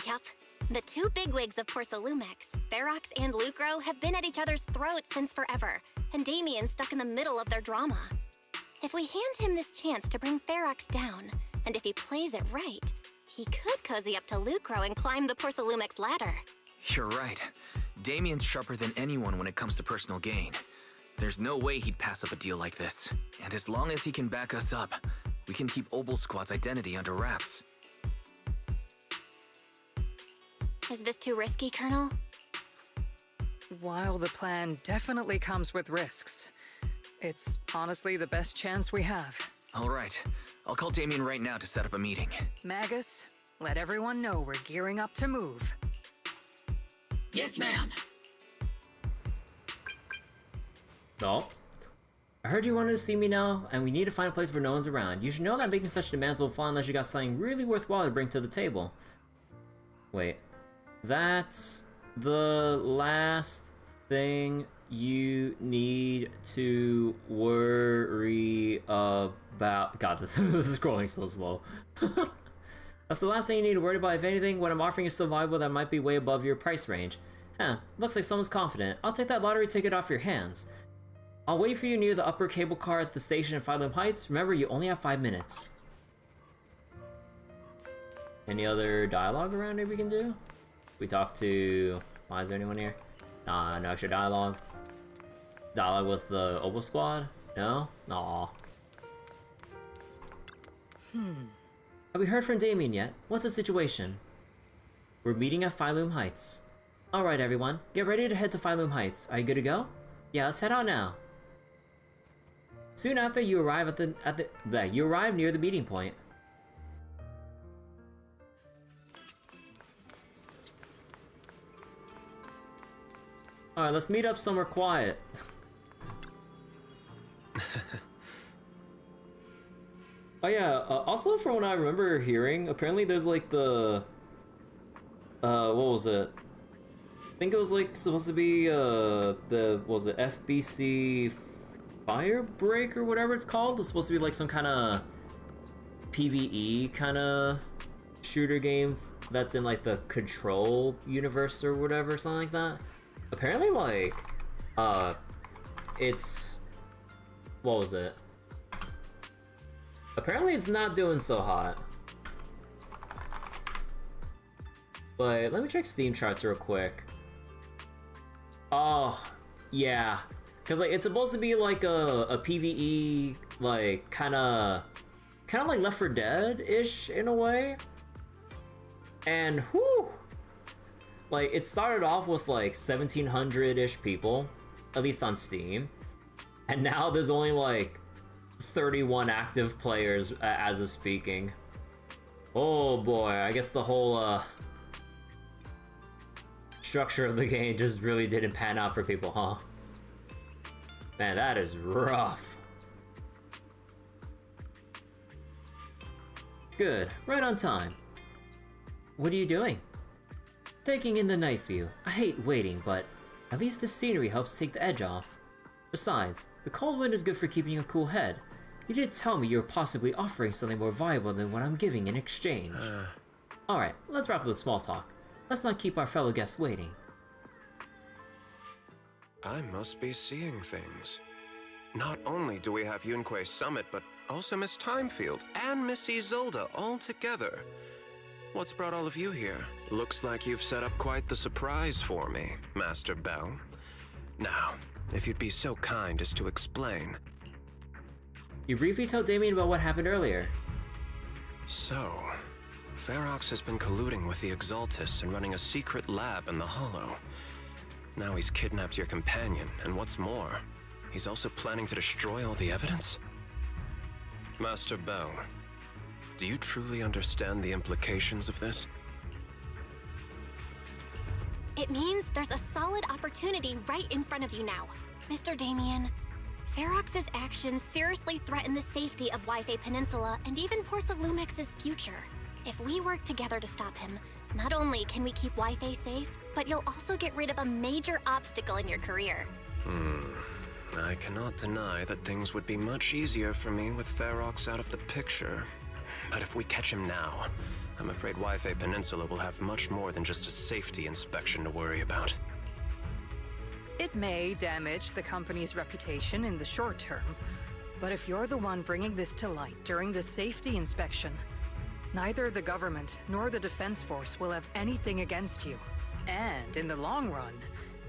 Yup. The two bigwigs of Porcelumax, Ferox and Lucro, have been at each other's throats since forever, and Damien's stuck in the middle of their drama. If we hand him this chance to bring Ferox down, and if he plays it right, he could cozy up to Lucro and climb the Porcelumax ladder. You're right. Damien's sharper than anyone when it comes to personal gain. There's no way he'd pass up a deal like this. And as long as he can back us up, we can keep Oboe Squad's identity under wraps. Is this too risky, Colonel? While the plan definitely comes with risks, it's honestly the best chance we have. All right. I'll call Damien right now to set up a meeting. Magus, let everyone know we're gearing up to move. Yes, ma'am. No. I heard you wanted to see me now, and we need to find a place where no one's around. You should know that making such demands will fall unless you got something really worthwhile to bring to the table. Wait. That's the last thing you need to worry about. God, this is scrolling so slow. That's the last thing you need to worry about. If anything, what I'm offering is so valuable that might be way above your price range. Huh, looks like someone's confident. I'll take that lottery ticket off your hands. I'll wait for you near the upper cable car at the station in Phylum Heights. Remember, you only have 5 minutes. Any other dialogue around here we can do? We talk to... Why is there anyone here? Nah, no extra dialogue. dialogue with the Opal Squad? No? Aw. Have we heard from Damien yet? What's the situation? We're meeting at Phylum Heights. Alright everyone, get ready to head to Phylum Heights. Are you good to go? Yeah, let's head out now. Soon after you arrive you arrive near the meeting point. Alright, let's meet up somewhere quiet. Oh yeah, also from what I remember hearing, apparently there's like the... what was it? I think it was like supposed to be, what was it, FBC Firebreak or whatever it's called? It was supposed to be like some kind of PvE kind of shooter game that's in like the Control universe or whatever, something like that. Apparently like, it's... what was it? Apparently it's not doing so hot. But let me check Steam charts real quick. Oh, yeah. Cause like it's supposed to be like a PvE, like kinda like Left 4 Dead-ish in a way. And whew! Like it started off with like 1,700-ish people, at least on Steam. And now there's only like 31 active players as of speaking. Oh boy, I guess the whole structure of the game just really didn't pan out for people, huh? Man, that is rough. Good, right on time. What are you doing? Taking in the night view. I hate waiting, but at least the scenery helps take the edge off. Besides, the cold wind is good for keeping a cool head. You did tell me you were possibly offering something more valuable than what I'm giving in exchange. Alright, let's wrap up the small talk. Let's not keep our fellow guests waiting. I must be seeing things. Not only do we have Yunque's summit, but also Miss Timefield and Miss Isolde all together. What's brought all of you here? Looks like you've set up quite the surprise for me, Master Bell. Now, if you'd be so kind as to explain. You briefly told Damien about what happened earlier. So, Ferox has been colluding with the Exaltus and running a secret lab in the Hollow. Now he's kidnapped your companion, and what's more, he's also planning to destroy all the evidence? Master Bell, do you truly understand the implications of this? It means there's a solid opportunity right in front of you now. Mr. Damien, Ferox's actions seriously threaten the safety of Wi-Fi Peninsula and even Porcelumex's future. If we work together to stop him, not only can we keep Wi-Fi safe, but you'll also get rid of a major obstacle in your career. I cannot deny that things would be much easier for me with Ferox out of the picture. But if we catch him now, I'm afraid Wi-Fi Peninsula will have much more than just a safety inspection to worry about. It may damage the company's reputation in the short term, but if you're the one bringing this to light during the safety inspection, neither the government nor the Defense Force will have anything against you. And in the long run,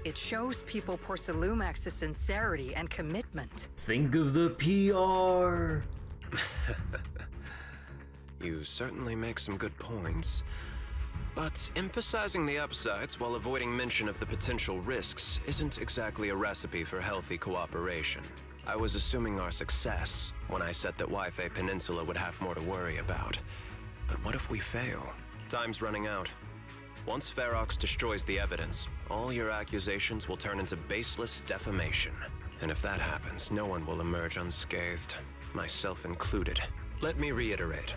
it shows people Porcelumex's sincerity and commitment. Think of the PR! You certainly make some good points. But emphasizing the upsides while avoiding mention of the potential risks isn't exactly a recipe for healthy cooperation. I was assuming our success when I said that Wi-Fi Peninsula would have more to worry about. But what if we fail? Time's running out. Once Ferox destroys the evidence, all your accusations will turn into baseless defamation. And if that happens, no one will emerge unscathed, myself included. Let me reiterate.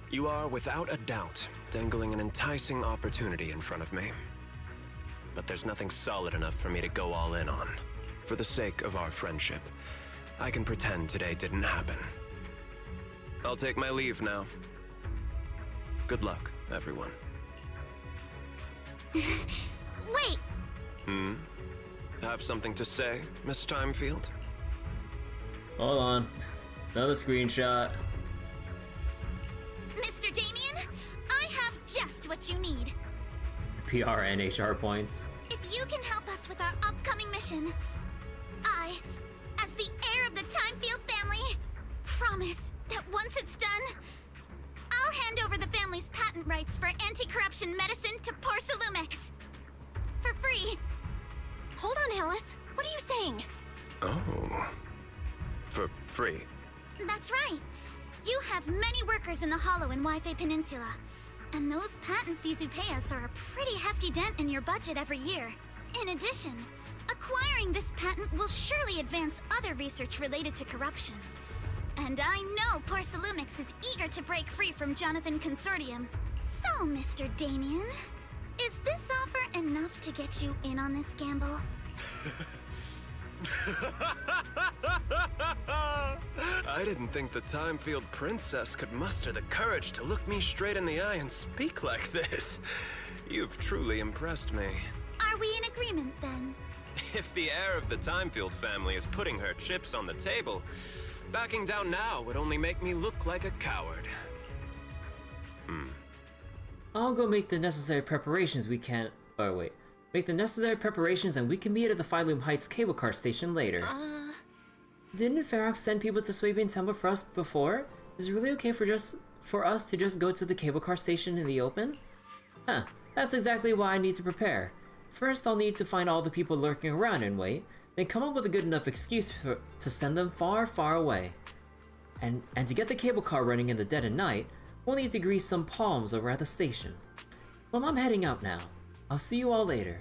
You are, without a doubt, dangling an enticing opportunity in front of me. But there's nothing solid enough for me to go all in on. For the sake of our friendship, I can pretend today didn't happen. I'll take my leave now. Good luck, everyone. Wait! Have something to say, Miss Timefield? Hold on. Another screenshot. Mr. Damien, I have just what you need. PR and HR points. If you can help us with our upcoming mission, I, as the heir of the Timefield family, promise that once it's done, I'll hand over the family's patent rights for anti-corruption medicine to Porcelumix. For free. Hold on, Alice. What are you saying? Oh. For free? That's right. You have many workers in the Hollow and Wi-Fi Peninsula, and those patent fees you pay us are a pretty hefty dent in your budget every year. In addition, acquiring this patent will surely advance other research related to corruption. And I know Porcelumix is eager to break free from Jonathan Consortium. So, Mr. Damien, is this offer enough to get you in on this gamble? I didn't think the Timefield princess could muster the courage to look me straight in the eye and speak like this. You've truly impressed me. Are we in agreement, then? If the heir of the Timefield family is putting her chips on the table, backing down now would only make me look like a coward. I'll go make the necessary preparations we can. Oh, wait. Make the necessary preparations and we can meet at the Phylum Heights cable car station later. Didn't Ferox send people to Swabian Temple for us before? Is it really okay for us to just go to the cable car station in the open? Huh, that's exactly why I need to prepare. First, I'll need to find all the people lurking around and wait, then come up with a good enough excuse to send them far, far away. And to get the cable car running in the dead of night, we'll need to grease some palms over at the station. Well, I'm heading out now. I'll see you all later.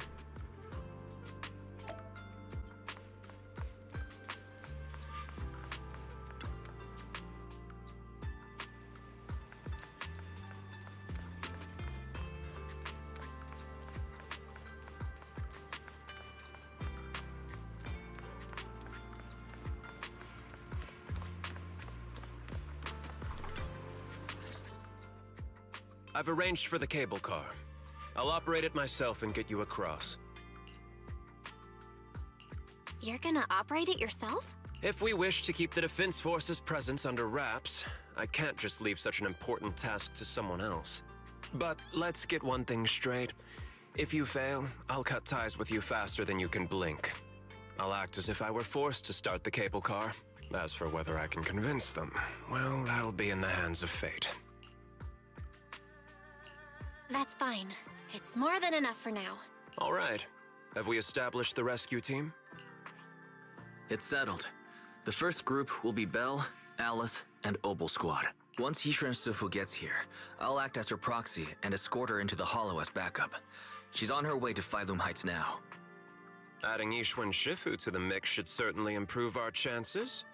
I've arranged for the cable car. I'll operate it myself and get you across. You're gonna operate it yourself? If we wish to keep the Defense Force's presence under wraps, I can't just leave such an important task to someone else. But let's get one thing straight. If you fail, I'll cut ties with you faster than you can blink. I'll act as if I were forced to start the cable car. As for whether I can convince them, well, that'll be in the hands of fate. That's fine. It's more than enough for now. All right. Have we established the rescue team? It's settled. The first group will be Belle, Alice, and Opal Squad. Once Yishun Sifu gets here, I'll act as her proxy and escort her into the Hollow as backup. She's on her way to Phylum Heights now. Adding Yishun Shifu to the mix should certainly improve our chances.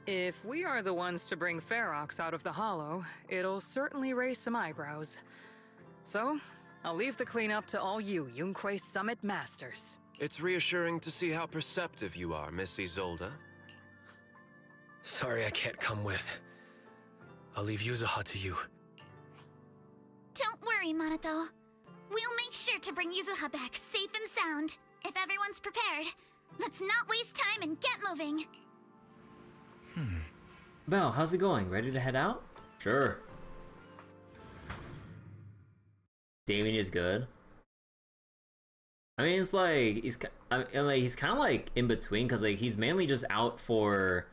If we are the ones to bring Ferox out of the Hollow, it'll certainly raise some eyebrows. So, I'll leave the cleanup to all you Yunque Summit Masters. It's reassuring to see how perceptive you are, Miss Isolde. Sorry I can't come with. I'll leave Yuzuha to you. Don't worry, Monato. We'll make sure to bring Yuzuha back safe and sound. If everyone's prepared, let's not waste time and get moving. Belle, how's it going? Ready to head out? Sure. Damien is good. I mean, it's like he's kind of like in between because like he's mainly just out for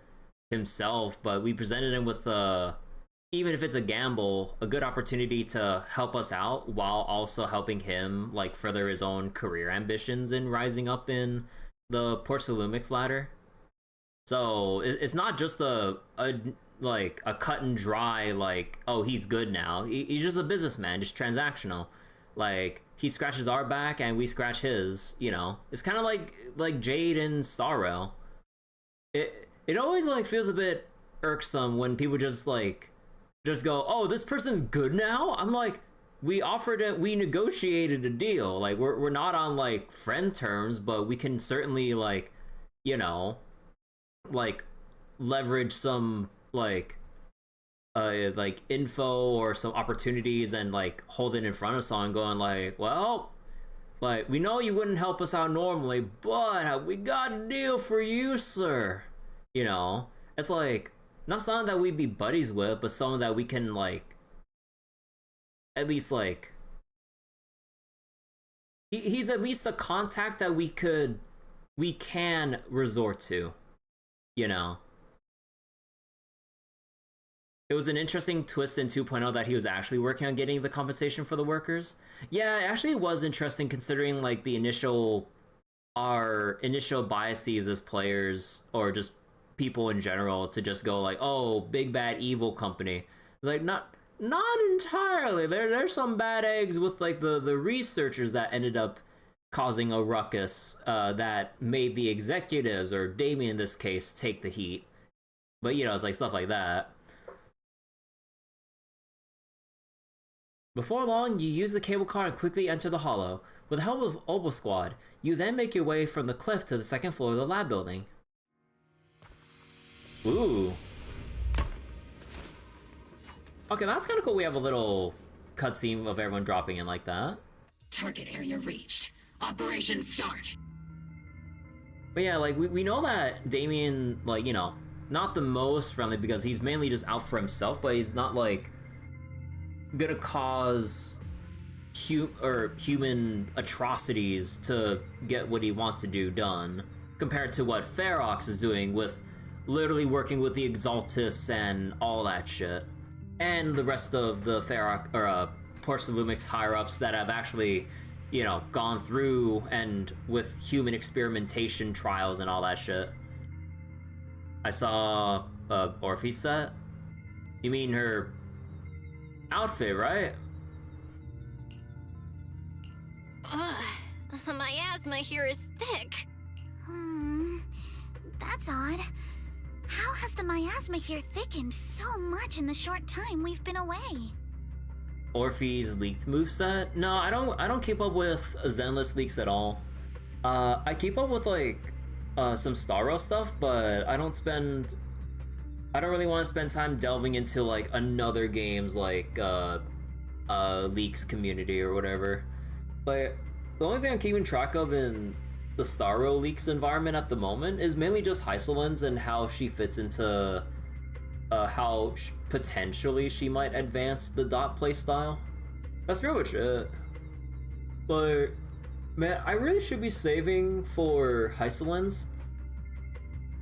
himself, but we presented him with even if it's a gamble, a good opportunity to help us out while also helping him like further his own career ambitions and rising up in the Porcelumix ladder. So it's not just a cut and dry like, oh, he's good now. He's just a businessman, just transactional. Like he scratches our back and we scratch his. You know, it's kind of like Jade and Star Rail. It always like feels a bit irksome when people just go, oh, this person's good now. I'm like, we offered it, we negotiated a deal. Like we're not on like friend terms, but we can certainly like, you know, like leverage some like info or some opportunities and like hold it in front of someone going like, well, like we know you wouldn't help us out normally, but we got a deal for you, sir. You know, it's like not someone that we'd be buddies with, but someone that we can like at least like he's at least a contact that we could we can resort to, you know. It was an interesting twist in 2.0 that he was actually working on getting the compensation for the workers. Yeah, it actually was interesting considering like our initial biases as players, or just people in general, to just go like, oh, big bad evil company. Like not entirely. There's some bad eggs with like the researchers that ended up causing a ruckus that made the executives, or Damien in this case, take the heat. But you know, it's like stuff like that. Before long, you use the cable car and quickly enter the hollow. With the help of Obel Squad, you then make your way from the cliff to the second floor of the lab building. Ooh. Okay, that's kind of cool. We have a little cutscene of everyone dropping in like that. Target area reached. Operation start. But yeah, like, we know that Damien, like, you know, not the most friendly because he's mainly just out for himself, but he's not, like, gonna cause human atrocities to get what he wants to do done, compared to what Ferox is doing with literally working with the Exaltus and all that shit. And the rest of the Ferox, or Portia Lumix higher-ups that have actually, you know, gone through and with human experimentation trials and all that shit. I saw Orphe's set. You mean her outfit, right? Ugh, my asthma here is thick. That's odd. How has the miasma here thickened so much in the short time we've been away? Orphe's leaked moveset? No, I don't keep up with Zenless leaks at all. I keep up with like some Starro stuff, but I don't really want to spend time delving into like another game's like leaks community or whatever. But the only thing I'm keeping track of in the Starro leaks environment at the moment is mainly just Heiselin's and how she fits into how potentially she might advance the dot playstyle. That's pretty much it. But man, I really should be saving for Heiselin's.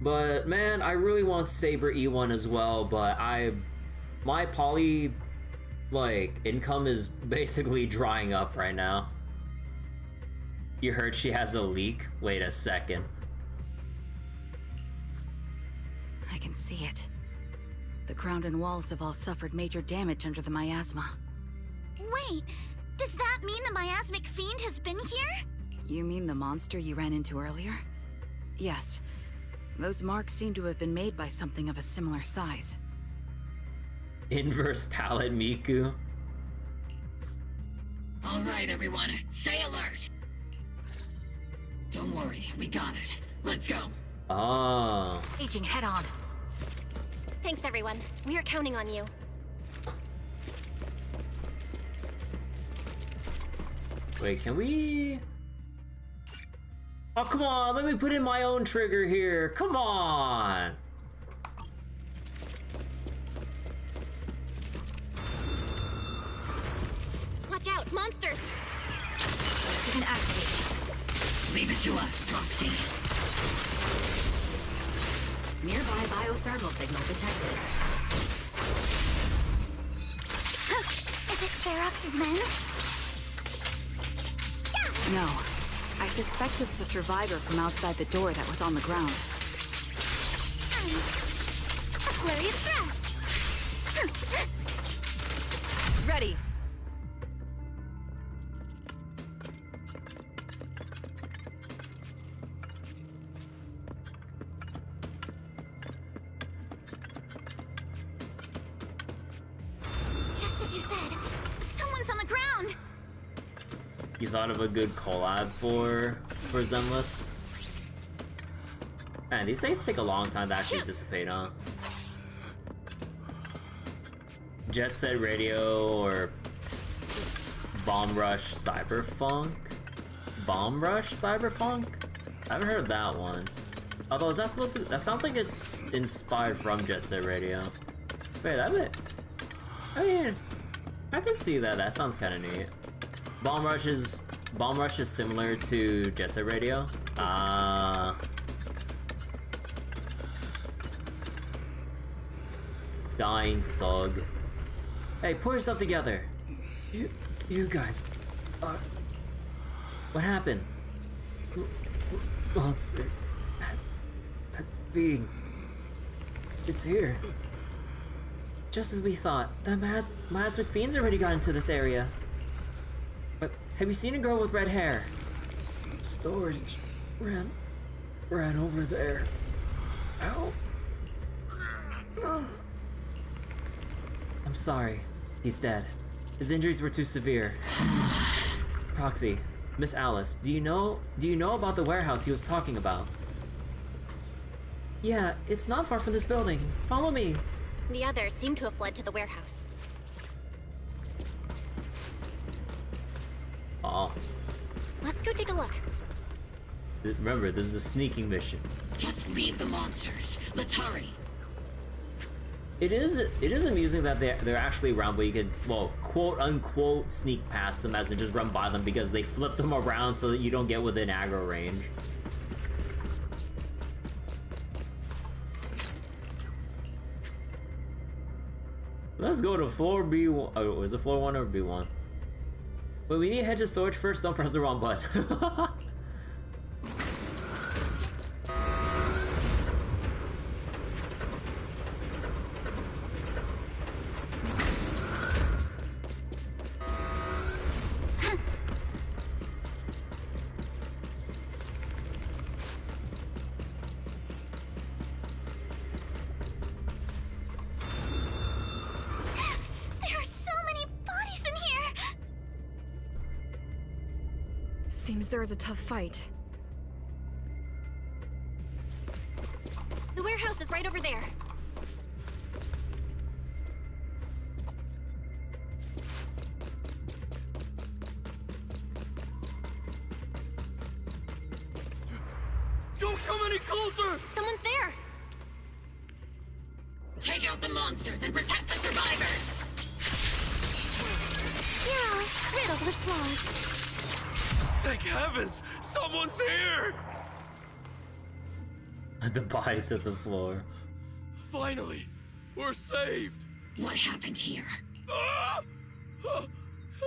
But man, I really want Saber E1 as well, but my poly like income is basically drying up right now. You heard she has a leak? Wait a second. I can see it. The ground and walls have all suffered major damage under the miasma. Wait, does that mean the miasmic fiend has been here? You mean the monster you ran into earlier? Yes. Those marks seem to have been made by something of a similar size. Inverse palette Miku. All right, everyone, stay alert. Don't worry, we got it. Let's go. Oh. Aging head on. Thanks, everyone. We are counting on you. Wait, can we? Oh, come on, let me put in my own trigger here. Come on. Watch out, monsters! You can activate. Leave it to us, Roxy. Nearby biothermal signal detected. Is it Ferox's men? No. I suspect it's the survivor from outside the door that was on the ground. Aquarius thrusts. Ready. Just as you said, someone's on the ground. You thought of a good collab for Zenless? Man, these things take a long time to actually dissipate, huh? Jet Set Radio or Bomb Rush Cyberfunk? Bomb Rush Cyberfunk? I haven't heard of that one. Although, is that supposed to? That sounds like it's inspired from Jet Set Radio. Wait, I mean, I can see that. That sounds kind of neat. Bomb Rush is Bomb Rush is similar to Jet Set Radio. Dying thug. Hey, pull yourself together. You guys. What happened? Monster. That being. It's here. Just as we thought. The miasmic fiends already got into this area. But have you seen a girl with red hair? Storage ran over there. Ow. I'm sorry. He's dead. His injuries were too severe. Proxy, Miss Alice, do you know about the warehouse he was talking about? Yeah, it's not far from this building. Follow me. The others seem to have fled to the warehouse. Oh. Let's go take a look. Remember, this is a sneaking mission. Just leave the monsters. Let's hurry. It is amusing that they're actually around, but you can, well, quote unquote sneak past them as they just run by them because they flip them around so that you don't get within aggro range. Let's go to floor B1. Oh, was it floor 1 or B1? Wait, we need to head to storage first. Don't press the wrong button. There are so many bodies in here! Seems there was a tough fight. The warehouse is right over there. Don't come any closer! Someone's there! Take out the monsters and protect the survivors! Yeah, riddled with flaws. Thank heavens! Someone's here! The bodies at the floor. Finally, we're saved! What happened here? Ah! Oh,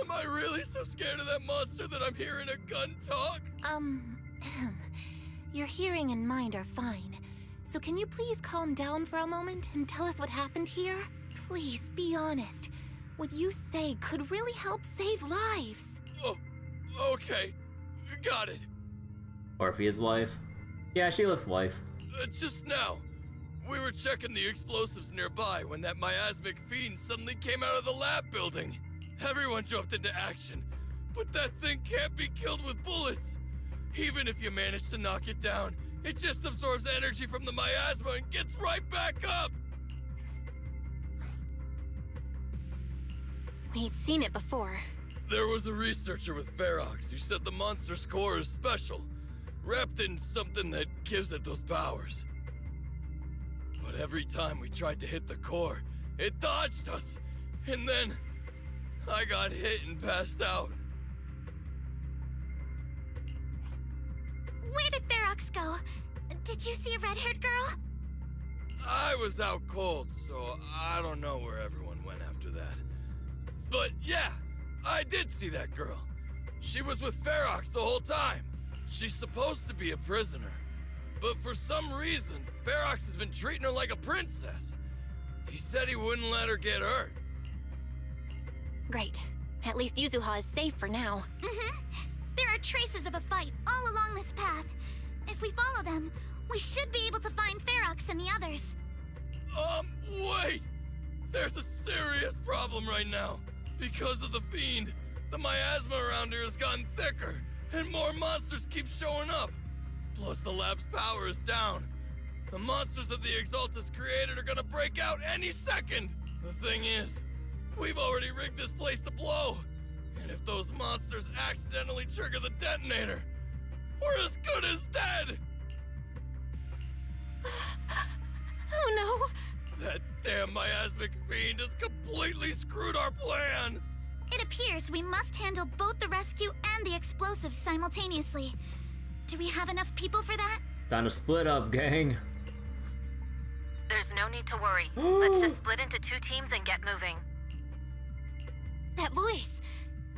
am I really so scared of that monster that I'm hearing a gun talk? Your hearing and mind are fine. So can you please calm down for a moment and tell us what happened here? Please, be honest. What you say could really help save lives. Oh, okay. Got it. Orpheus' wife? Yeah, she looks wife. Just now, we were checking the explosives nearby when that miasmic fiend suddenly came out of the lab building. Everyone jumped into action, but that thing can't be killed with bullets. Even if you manage to knock it down, it just absorbs energy from the miasma and gets right back up! We've seen it before. There was a researcher with Ferox who said the monster's core is special, wrapped in something that gives it those powers. But every time we tried to hit the core, it dodged us, and then I got hit and passed out. Where did Ferox go? Did you see a red-haired girl? I was out cold, so I don't know where everyone went after that. But yeah, I did see that girl. She was with Ferox the whole time. She's supposed to be a prisoner, but for some reason, Ferox has been treating her like a princess. He said he wouldn't let her get hurt. Great. At least Yuzuha is safe for now. There are traces of a fight all along this path. If we follow them, we should be able to find Ferox and the others. Wait! There's a serious problem right now. Because of the fiend, the miasma around here has gotten thicker, and more monsters keep showing up. Plus the lab's power is down. The monsters that the Exaltus created are gonna break out any second. The thing is, we've already rigged this place to blow. And if those monsters accidentally trigger the detonator, we're as good as dead! Oh no! That damn miasmic fiend has completely screwed our plan! It appears appears we must handle both the rescue and the explosives simultaneously. Do we have enough people for that? Time to split up, gang. There's no need to worry. Let's just split into 2 teams and get moving. That voice!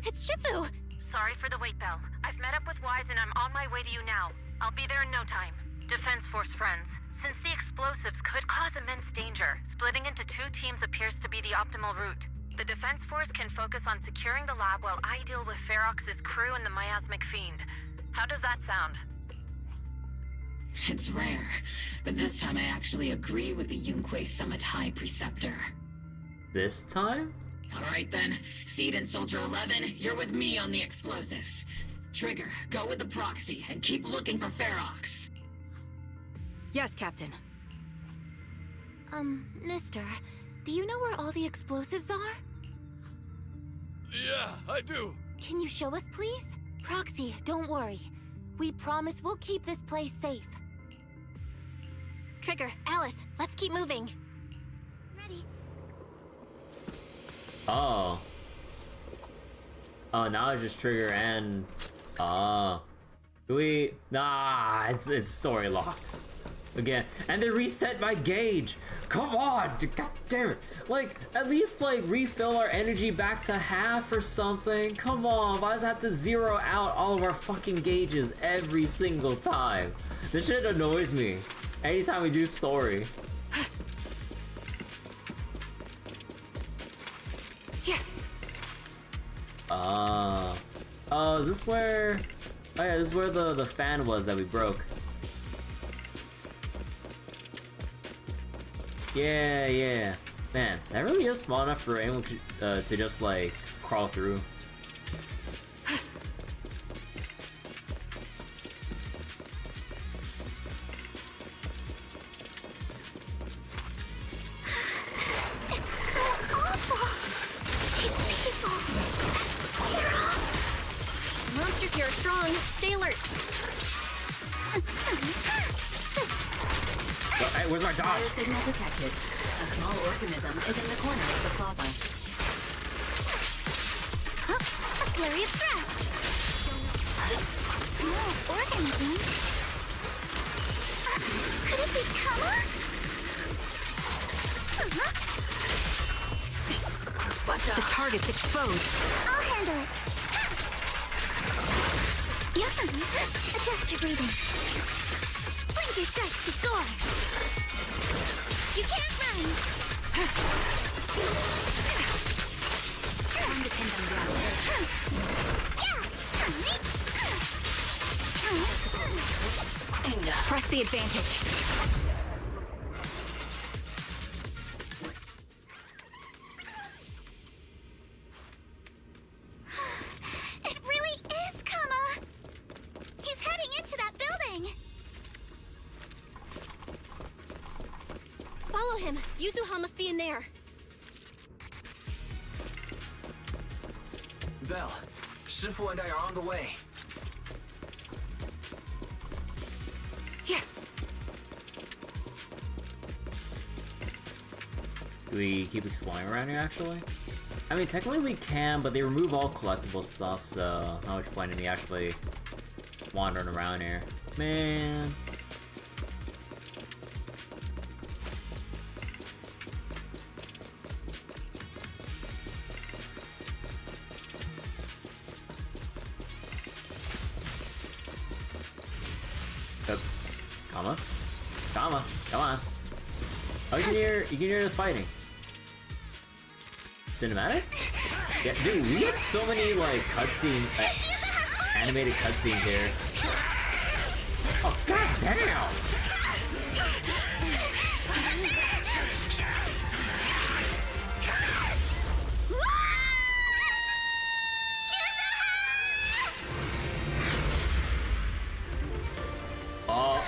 It's Shifu! Sorry for the wait, Belle. I've met up with Wise and I'm on my way to you now. I'll be there in no time. Defense Force friends, since the explosives could cause immense danger, splitting into 2 teams appears to be the optimal route. The Defense Force can focus on securing the lab while I deal with Ferox's crew and the miasmic fiend. How does that sound? It's rare, but this time I actually agree with the Yunque Summit High Preceptor. This time? Alright then, Seed and Soldier 11, you're with me on the explosives. Trigger, go with the proxy and keep looking for Ferox. Yes, Captain. Mister, do you know where all the explosives are? Yeah, I do. Can you show us, please? Proxy, don't worry. We promise we'll keep this place safe. Trigger, Alice, let's keep moving. Ready. Oh. Oh, now it's just Trigger and... Do we... Nah, it's story locked. Again. And they reset my gauge! Come on! God damn it! Like, at least, like, refill our energy back to half or something. Come on, why does it have to zero out all of our fucking gauges every single time? This shit annoys me. Anytime we do story. Yeah. Oh, is this where... Oh yeah, this is where the fan was that we broke. Yeah, yeah. Man, that really is small enough for anyone to just, like, crawl through. It's so awful. These people. They're all... Monsters here are strong. Stay alert. Hey, where's my dog? Signal detected. A small organism is in the corner of the plaza. A flurry of thrusts. Small organism? Could it be Kama? The target's exposed. I'll handle it. Yeah. Adjust your breathing. Blinker strikes to score. You can't run. Time to pin them down. Press the advantage. It really is Kama. He's heading into that building. Follow him. Yuzuha must be in there. Belle, Shifu and I are on the way. Yeah. Do we keep exploring around here, actually? I mean, technically we can, but they remove all collectible stuff, so how much point in me actually wandering around here? Man. Kama? Kama, come on. Oh, you can hear the fighting. Cinematic? Yeah, dude, we get so many, like, cutscene, animated cutscenes here. Oh, god damn!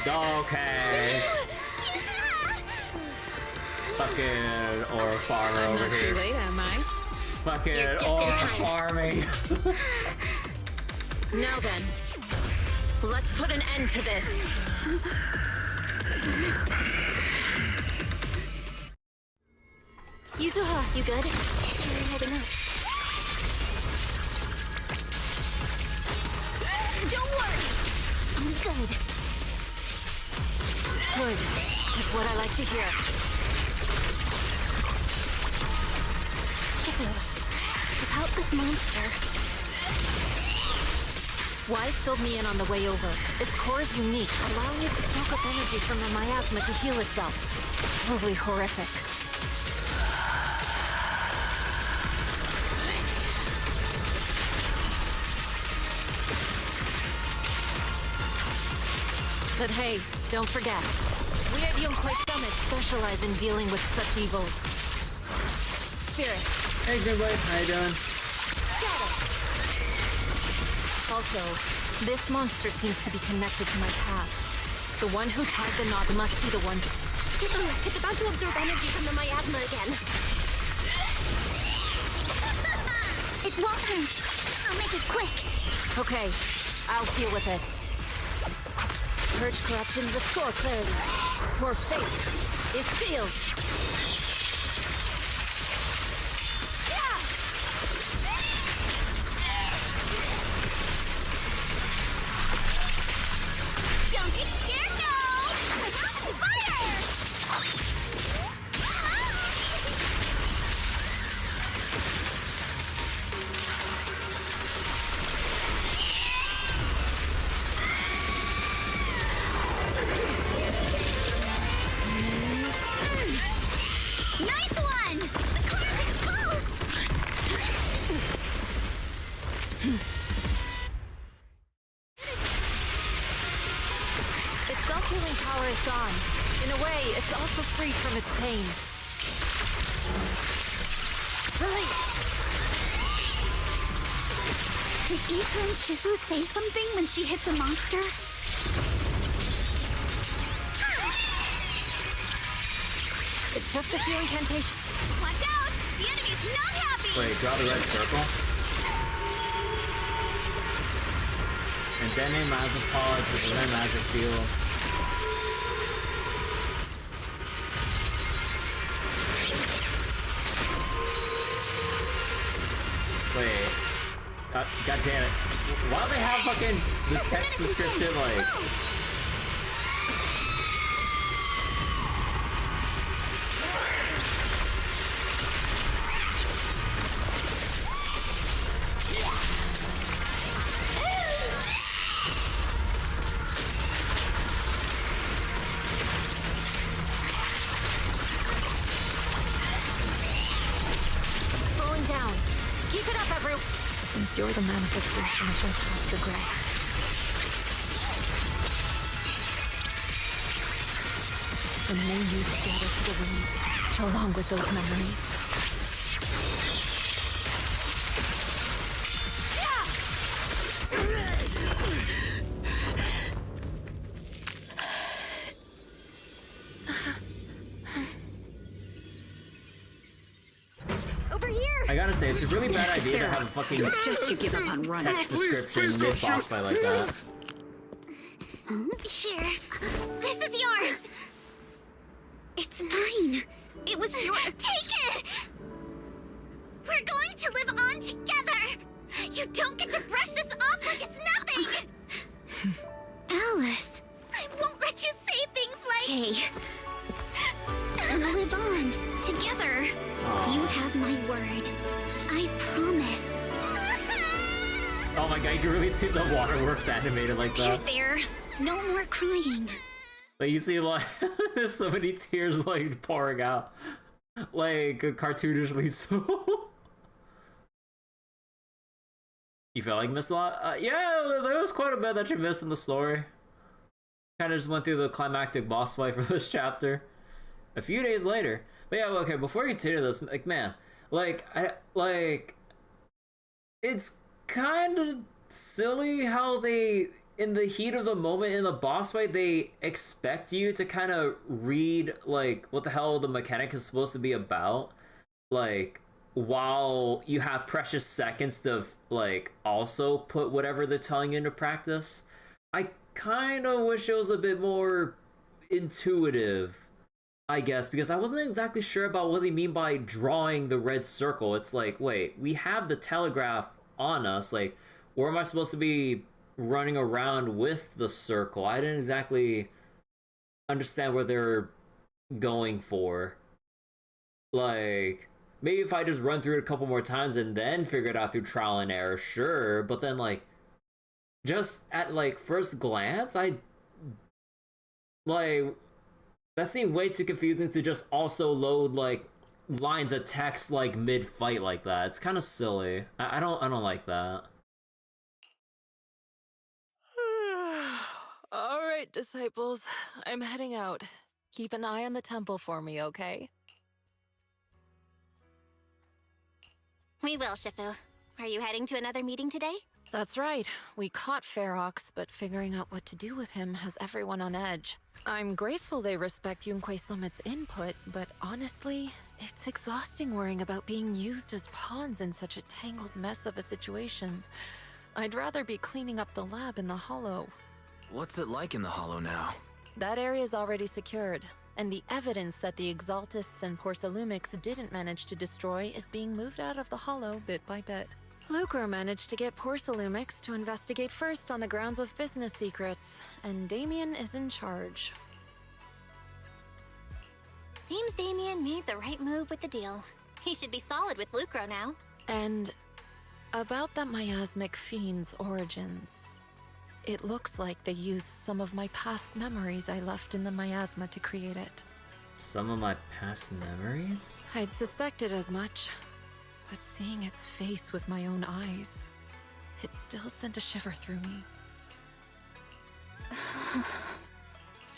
Oh, okay. Fucking ore farmer I'm over not here. too late, am I? Fucking ore farming. Now then, let's put an end to this. Yuzuha, you good? You're holding up. Don't worry. I'm good. Good. That's what I like to hear. Shifu, about this monster. Wise filled me in on the way over. Its core is unique, allowing it to soak up energy from the miasma to heal itself. Totally horrific. But hey, don't forget, we at Yonkwei Summit specialize in dealing with such evils. Spirit. Hey, good boy. How you doing? Get it! Also, this monster seems to be connected to my past. The one who tied the knot must be the one. It's about to absorb energy from the miasma again. It won't hurt. I'll make it quick. Okay, I'll deal with it. Purge corruption, restore clarity. Your fate is sealed. Don't get scared now! I got some fire! Nice one! The core is exposed! Its self-healing power is gone. In a way, it's also free from its pain. Release! Did Issa and Shifu say something when she hit the monster? It's just a few incantations. Watch out! The enemy's not happy! Wait, draw the red circle. And detonate magic pods with the red magic field. Wait. God damn it. Why do they have fucking the text description like... Slowing down. Keep it up, everyone. Since you're the manifestation of Master Gray. Then may you scatter to the winds, along with those memories. Over here! I gotta say, it's a really bad idea to have a fucking Just you give up on running. text description mid-boss fight like that. Here. This is yours! It's mine. It was your— Take it! We're going to live on together! You don't get to brush this off like it's nothing! Alice, I won't let you say things like— Hey. We'll live on, together. You have my word. I promise. Oh my god, you can really see the waterworks animated like that. There. No more crying. Like you see like there's so many tears like pouring out. Like cartoonishly so. You felt like missed a lot? Yeah, there was quite a bit that you missed in the story. Kind of just went through the climactic boss fight for this chapter. A few days later. But yeah, okay, before we continue this, like, man, it's kind of silly how they, in the heat of the moment in the boss fight, they expect you to kind of read, like, what the hell the mechanic is supposed to be about, like, while you have precious seconds to, like, also put whatever they're telling you into practice. I kind of wish it was a bit more intuitive, I guess, because I wasn't exactly sure about what they mean by drawing the red circle. It's like, wait, we have the telegraph on us, like, where am I supposed to be running around with the circle. I didn't exactly understand what they're going for. Like, maybe if I just run through it a couple more times and then figure it out through trial and error, sure. But then, like, just at, like, first glance, that seemed way too confusing to just also load, like, lines of text, like, mid-fight like that. It's kind of silly. I don't like that. All right, disciples. I'm heading out. Keep an eye on the temple for me, okay? We will, Shifu. Are you heading to another meeting today? That's right. We caught Ferox, but figuring out what to do with him has everyone on edge. I'm grateful they respect Yunque Summit's input, but honestly, it's exhausting worrying about being used as pawns in such a tangled mess of a situation. I'd rather be cleaning up the lab in the Hollow. What's it like in the Hollow now? That area's already secured, and the evidence that the Exaltists and Porcelumics didn't manage to destroy is being moved out of the Hollow bit by bit. Lucre managed to get Porcelumics to investigate first on the grounds of business secrets, and Damien is in charge. Seems Damien made the right move with the deal. He should be solid with Lucro now. And about that miasmic fiend's origins. It looks like they used some of my past memories I left in the miasma to create it. Some of my past memories? I'd suspected as much, but seeing its face with my own eyes, it still sent a shiver through me.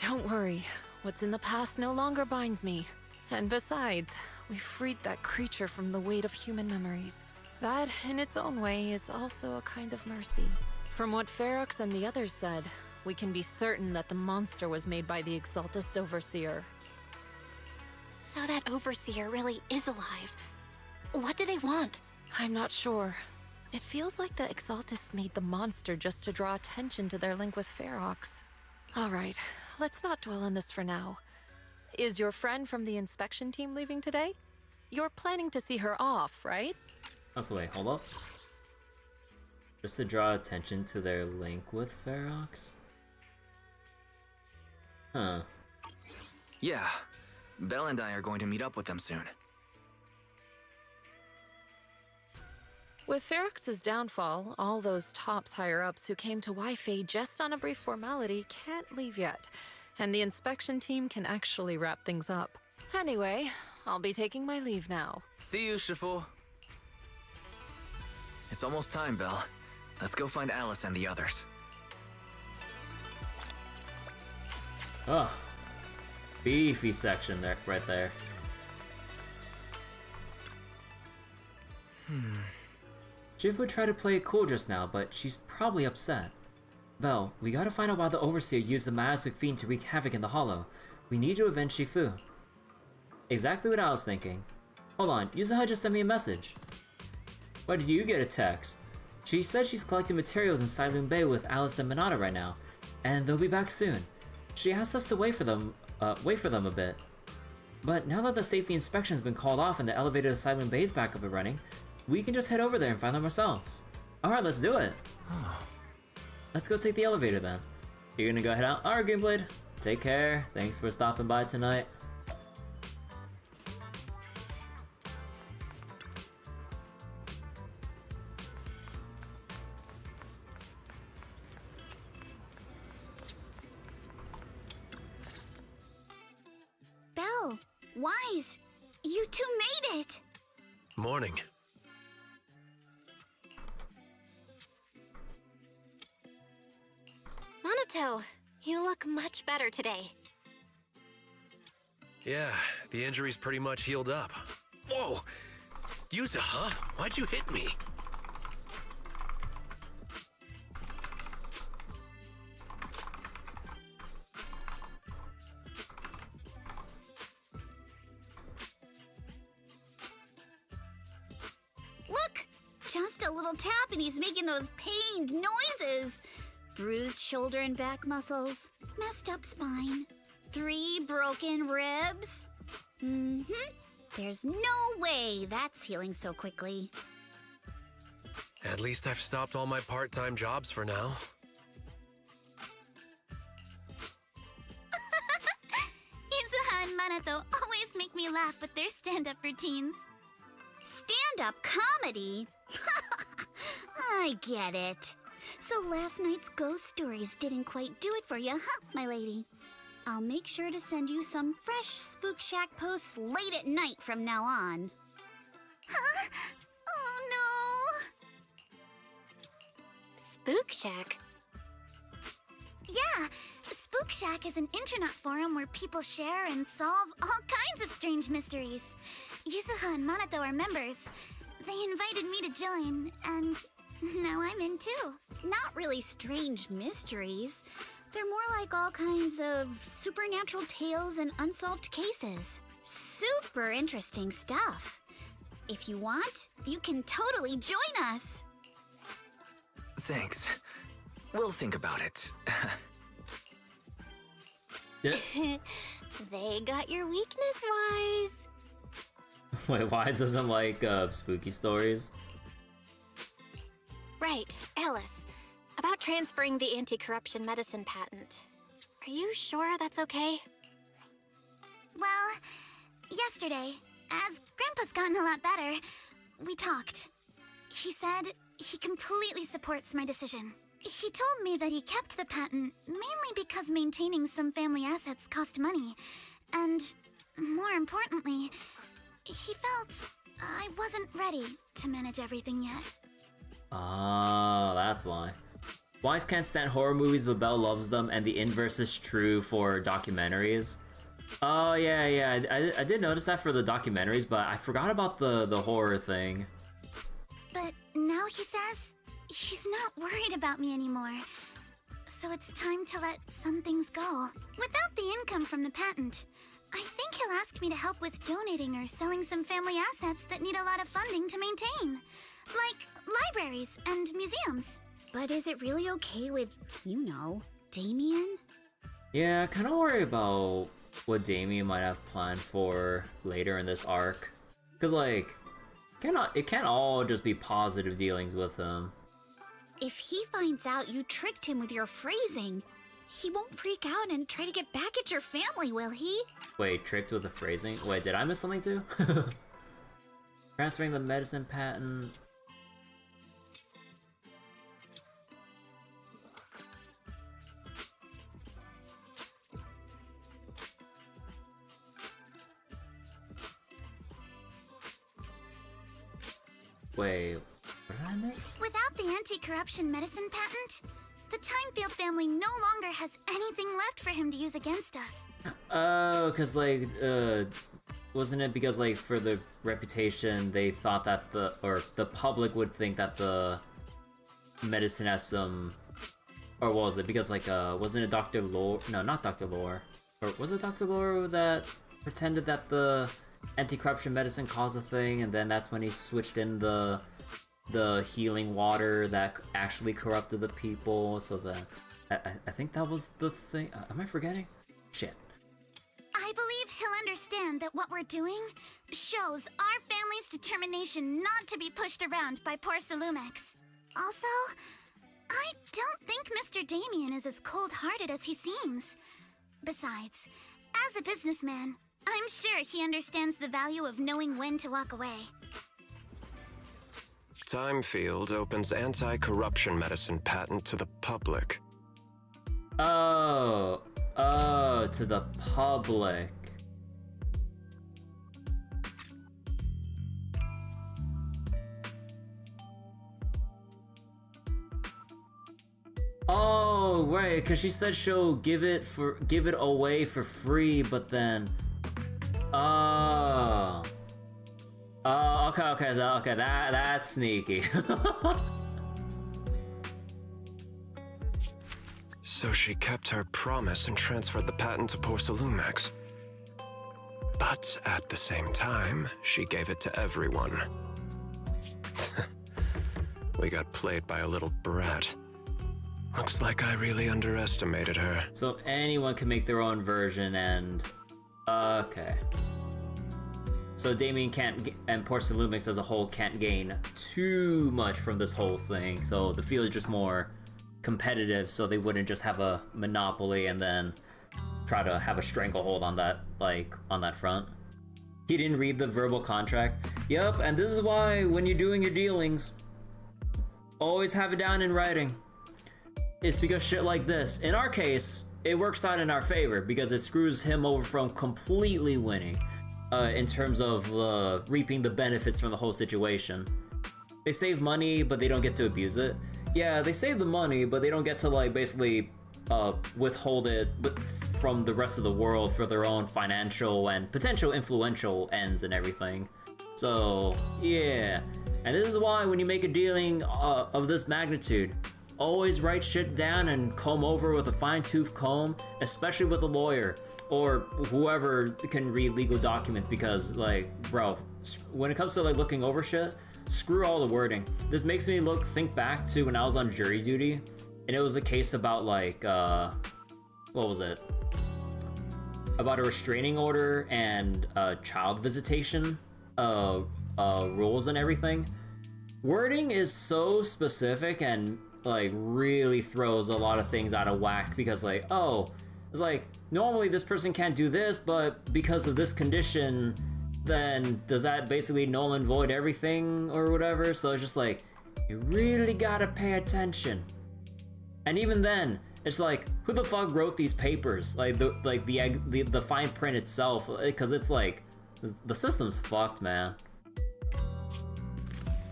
Don't worry, what's in the past no longer binds me. And besides, we freed that creature from the weight of human memories. That, in its own way, is also a kind of mercy. From what Ferox and the others said, we can be certain that the monster was made by the Exaltist Overseer. So that Overseer really is alive. What do they want? I'm not sure. It feels like the Exaltists made the monster just to draw attention to their link with Ferox. Alright, let's not dwell on this for now. Is your friend from the inspection team leaving today? You're planning to see her off, right? Oh, so wait, hold up. Just to draw attention to their link with Ferox? Huh. Yeah. Belle and I are going to meet up with them soon. With Ferox's downfall, all those tops higher-ups who came to Wi-Fi just on a brief formality can't leave yet, and the inspection team can actually wrap things up. Anyway, I'll be taking my leave now. See you, Shifu. It's almost time, Belle. Let's go find Alice and the others. Oh. Beefy section there, right there. Shifu tried to play it cool just now, but she's probably upset. Belle, we gotta find out why the Overseer used the miasmic fiend to wreak havoc in the Hollow. We need to avenge Shifu. Exactly what I was thinking. Hold on, Yuzuha just sent me a message. Why did you get a text? She said she's collecting materials in Silent Bay with Alice and Minata right now, and they'll be back soon. She asked us to wait for them a bit. But now that the safety inspection's been called off and the elevator to Silent Bay is back up and running, we can just head over there and find them ourselves. Alright, let's do it. Let's go take the elevator then. You're gonna go head out? Alright, Gameblade. Take care. Thanks for stopping by tonight. Belle, Wise, you two made it! Morning. Monato, you look much better today. Yeah, the injury's pretty much healed up. Whoa! Yuzuha, why'd you hit me? Look! Just a little tap and he's making those pained noises. Bruised shoulder and back muscles, messed up spine, 3 broken ribs. There's no way that's healing so quickly. At least I've stopped all my part-time jobs for now. Monato always make me laugh with their stand-up routines. Stand-up comedy? I get it. So last night's ghost stories didn't quite do it for you, huh, my lady? I'll make sure to send you some fresh Spook Shack posts late at night from now on. Huh? Oh no! Spook Shack? Yeah, Spook Shack is an internet forum where people share and solve all kinds of strange mysteries. Yuzuha and Monato are members. They invited me to join, and now I'm in too. Not really strange mysteries. They're more like all kinds of supernatural tales and unsolved cases. Super interesting stuff. If you want, you can totally join us. Thanks. We'll think about it. They got your weakness, Wise. Wait, Wise doesn't like spooky stories? Right, Alice. About transferring the anti-corruption medicine patent. Are you sure that's okay? Well, yesterday, as Grandpa's gotten a lot better, we talked. He said he completely supports my decision. He told me that he kept the patent mainly because maintaining some family assets cost money. And, more importantly, he felt I wasn't ready to manage everything yet. Oh, that's why. Wise can't stand horror movies, but Belle loves them, and the inverse is true for documentaries. Oh, yeah, I did notice that for the documentaries, but I forgot about the horror thing. But now he says he's not worried about me anymore. So it's time to let some things go. Without the income from the patent, I think he'll ask me to help with donating or selling some family assets that need a lot of funding to maintain. Like libraries and museums. But is it really okay with, you know, Damien? Yeah, I kind of worry about what Damien might have planned for later in this arc. Because, like, it can't all just be positive dealings with him. If he finds out you tricked him with your phrasing, he won't freak out and try to get back at your family, will he? Wait, tricked with the phrasing? Wait, did I miss something too? Transferring the medicine patent. Wait, what did I miss? Without the anti-corruption medicine patent, the Timefield family no longer has anything left for him to use against us. Oh, cause like, wasn't it because like for the reputation they thought that the public would think that the medicine has some, or what was it? Because like, wasn't it Dr. Lore? No, not Dr. Lore. Or was it Dr. Lore that pretended that the anti-corruption medicine caused a thing, and then that's when he switched in the healing water that actually corrupted the people, so that I think that was the thing. Am I forgetting? Shit. I believe he'll understand that what we're doing shows our family's determination not to be pushed around by poor Salumex. Also, I don't think Mr. Damien is as cold-hearted as he seems. Besides, as a businessman, I'm sure he understands the value of knowing when to walk away. Timefield opens anti-corruption medicine patent to the public. Oh, to the public. Oh, right, because she said she'll give it away for free, but then okay, that's sneaky. So she kept her promise and transferred the patent to poor Salumex. But at the same time, she gave it to everyone. We got played by a little brat. Looks like I really underestimated her. So anyone can make their own version and... Okay. So Damien can't, and poor Lumix as a whole can't gain too much from this whole thing. So the field is just more competitive, so they wouldn't just have a monopoly and then try to have a stranglehold on that, like, on that front. He didn't read the verbal contract. Yep, and this is why when you're doing your dealings, always have it down in writing. It's because shit like this, in our case, it works out in our favor because it screws him over from completely winning in terms of reaping the benefits from the whole situation. They save money, but they don't get to abuse it. Yeah, they save the money, but they don't get to, like, basically withhold it from the rest of the world for their own financial and potential influential ends and everything. So, yeah. And this is why when you make a dealing of this magnitude, always write shit down and comb over with a fine-tooth comb, especially with a lawyer or whoever can read legal documents, because, like, bro, when it comes to, like, looking over shit, screw all the wording. This makes me think back to when I was on jury duty, and it was a case about, like, what was it? About a restraining order and child visitation rules and everything. Wording is so specific and, like, really throws a lot of things out of whack because, like, oh, it's like, normally this person can't do this, but because of this condition, then does that basically null and void everything or whatever? So it's just like, you really gotta pay attention. And even then, it's like, who the fuck wrote these papers? Like the fine print itself, because it's like, the system's fucked, man.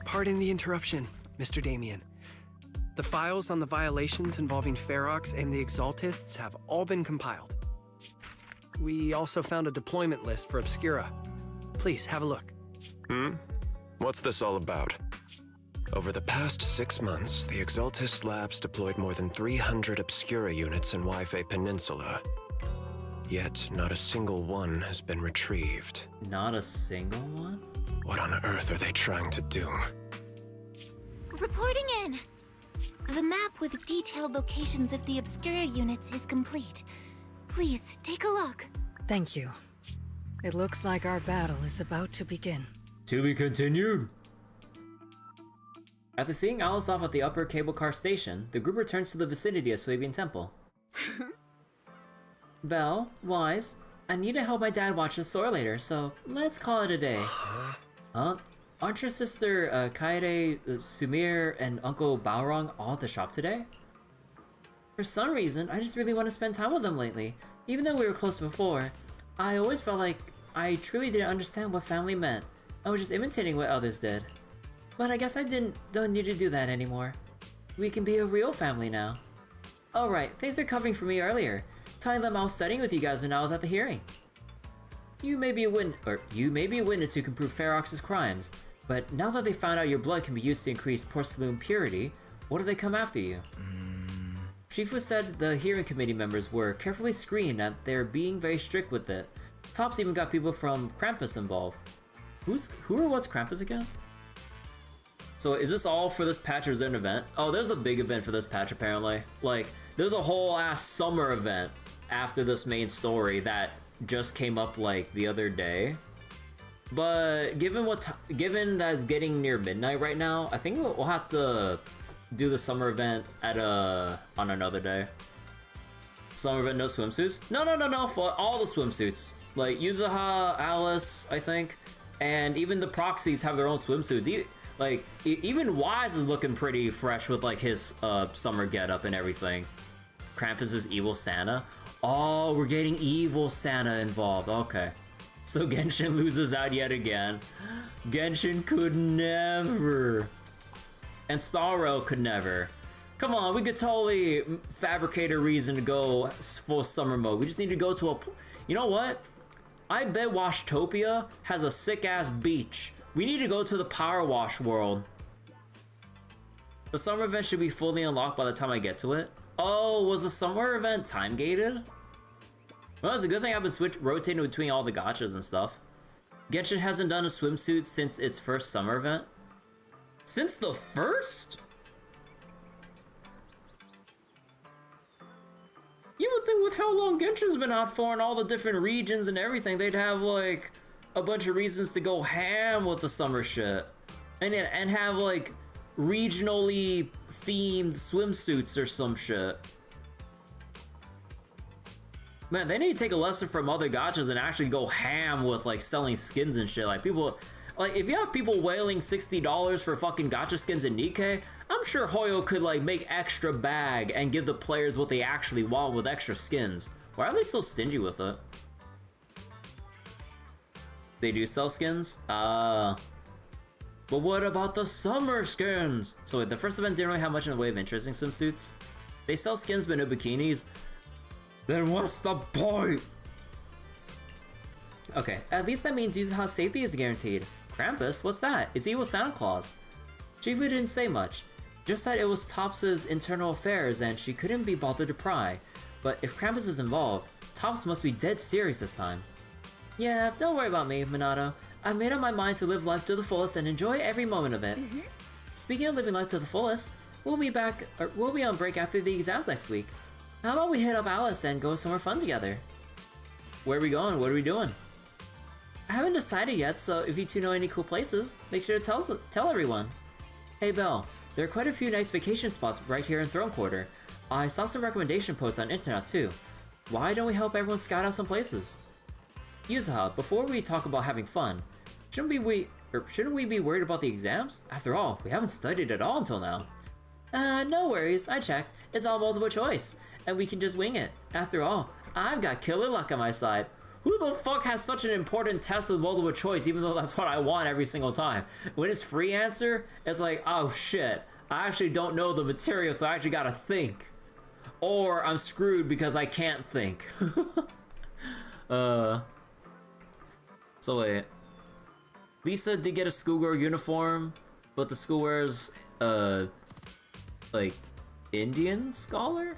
Pardon the interruption, Mr. Damien. The files on the violations involving Ferox and the Exaltists have all been compiled. We also found a deployment list for Obscura. Please, have a look. What's this all about? Over the past 6 months, the Exaltist Labs deployed more than 300 Obscura units in Waifei Peninsula. Yet, not a single one has been retrieved. Not a single one? What on earth are they trying to do? Reporting in. The map with detailed locations of the Obscura units is complete. Please, take a look. Thank you. It looks like our battle is about to begin. To be continued. After seeing Alice off at the upper cable car station, the group returns to the vicinity of Swabian Temple. Belle, Wise, I need to help my dad watch the store later, so let's call it a day. Huh? Aren't your sister Kaede, Sumire, and Uncle Balrog all at the shop today? For some reason, I just really want to spend time with them lately. Even though we were close before, I always felt like I truly didn't understand what family meant. I was just imitating what others did. But I guess I don't need to do that anymore. We can be a real family now. Oh right, thanks for covering for me earlier, telling them I was studying with you guys when I was at the hearing. You may be a witness who can prove Ferox's crimes, but now that they found out your blood can be used to increase porcelain purity, what do they come after you? Shifu said the hearing committee members were carefully screened and they're being very strict with it. Tops even got people from Krampus involved. Who or what's Krampus again? So is this all for this patch or is there an event? Oh, there's a big event for this patch apparently. Like, there's a whole ass summer event after this main story that just came up like the other day. But given that it's getting near midnight right now, I think we'll have to do the summer event at on another day. Summer event, no swimsuits? No, for all the swimsuits. Like Yuzuha, Alice, I think, and even the proxies have their own swimsuits. Even Wise is looking pretty fresh with like his summer getup and everything. Krampus is evil Santa. Oh, we're getting evil Santa involved. Okay. So Genshin loses out yet again. Genshin could never. And Starro could never. Come on, we could totally fabricate a reason to go full summer mode. We just need to go to a... You know what? I bet Washtopia has a sick-ass beach. We need to go to the Power Wash world. The summer event should be fully unlocked by the time I get to it. Oh, was the summer event time-gated? Well, it's a good thing I've been rotating between all the gachas and stuff. Genshin hasn't done a swimsuit since its first summer event. Since the first? You would think with how long Genshin's been out for and all the different regions and everything, they'd have like a bunch of reasons to go ham with the summer shit. And have like regionally themed swimsuits or some shit. Man, they need to take a lesson from other gachas and actually go ham with like selling skins and shit. Like people, like if you have people wailing $60 for fucking gacha skins in Nikkei, I'm sure Hoyo could like make extra bag and give the players what they actually want with extra skins. Why are they so stingy with it? They do sell skins? But what about the summer skins? So wait, the first event didn't really have much in the way of interesting swimsuits. They sell skins but no bikinis. Then what's the point? Okay, at least that means Yuzuha's safety is guaranteed. Krampus? What's that? It's evil Santa Claus. Shifu didn't say much, just that it was Tops's internal affairs and she couldn't be bothered to pry. But if Krampus is involved, Tops must be dead serious this time. Yeah, don't worry about me, Minato. I've made up my mind to live life to the fullest and enjoy every moment of it. Speaking of living life to the fullest, we'll be on break after the exam next week. How about we hit up Alice and go somewhere fun together? Where are we going? What are we doing? I haven't decided yet, so if you two know any cool places, make sure to tell everyone. Hey Belle, there are quite a few nice vacation spots right here in Throne Quarter. I saw some recommendation posts on internet too. Why don't we help everyone scout out some places? Yuzuha, before we talk about having fun, shouldn't we be worried about the exams? After all, we haven't studied at all until now. No worries, I checked. It's all multiple choice, and we can just wing it. After all, I've got killer luck on my side. Who the fuck has such an important test with multiple choice, even though that's what I want every single time? When it's free answer, it's like, oh shit, I actually don't know the material, so I actually gotta think. Or I'm screwed because I can't think. So wait. Lisa did get a schoolgirl uniform, but the school wears, like, Indian scholar?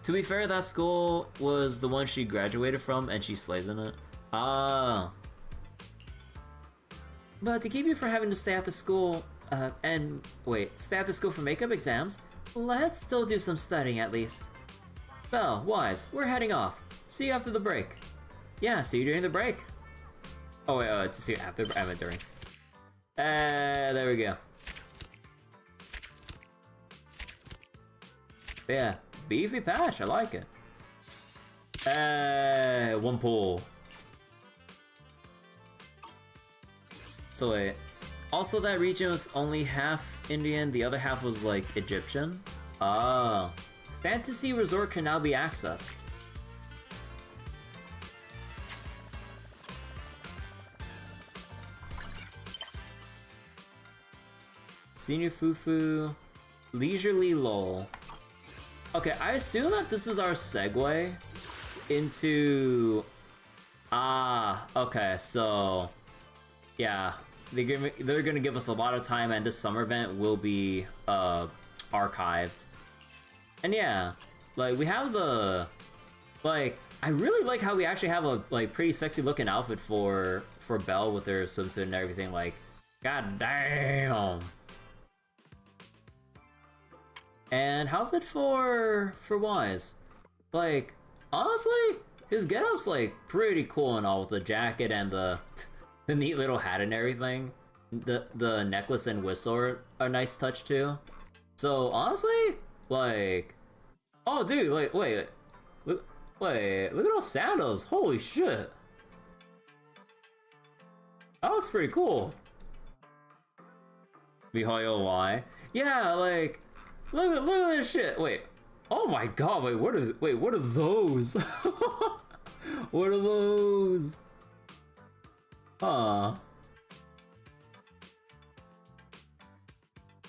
To be fair, that school was the one she graduated from, and she slays in it. Ah. But to keep you from having to stay at the school, stay at the school for makeup exams, let's still do some studying at least. Belle, Wise, we're heading off. See you after the break. Yeah, see you during the break. Oh wait, to see you after, I meant during. There we go. Yeah, beefy patch, I like it. One pull. So wait, also that region was only half Indian, the other half was like Egyptian. Oh, Fantasy Resort can now be accessed. Senior Fufu, Leisurely Lol. Okay, I assume that this is our segue into... okay, so... Yeah, they're gonna give us a lot of time, and this summer event will be archived. And yeah, like we have the... Like, I really like how we actually have a like pretty sexy looking outfit for Belle with her swimsuit and everything. Like, god damn. And how's it for Wise? Like, honestly, his getup's like pretty cool and all with the jacket and the neat little hat and everything. The necklace and whistle are a nice touch too. So honestly, like, oh dude, wait, look at those sandals. Holy shit, that looks pretty cool. Mihoyo, why? Yeah, like. Look at this shit. Wait. Oh my god. Wait, what are those? What are those? Huh.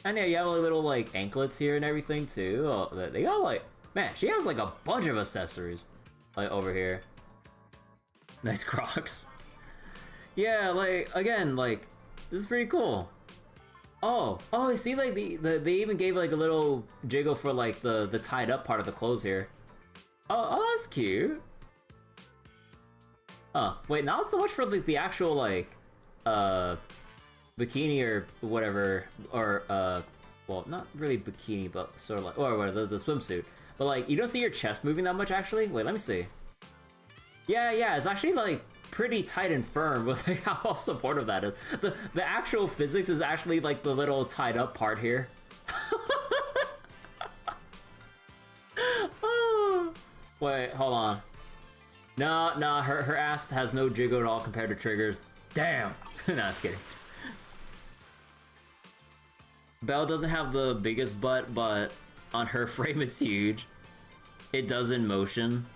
And yeah, you have a little like anklets here and everything too. Oh, they got like, man, she has like a bunch of accessories like over here. Nice Crocs. Yeah, like again, like this is pretty cool. Oh, you see, like they even gave like a little jiggle for like the tied up part of the clothes here. Oh, that's cute. Wait, not so much for like the actual like bikini or whatever, or well, not really bikini, but sort of like, or the swimsuit. But like, you don't see your chest moving that much actually. Wait, let me see. Yeah, it's actually like pretty tight and firm with like how supportive that is. The actual physics is actually like the little tied up part here. Wait, hold on. Nah, her ass has no jiggle at all compared to Trigger's. Damn! Nah, just kidding. Belle doesn't have the biggest butt, but on her frame it's huge. It does in motion.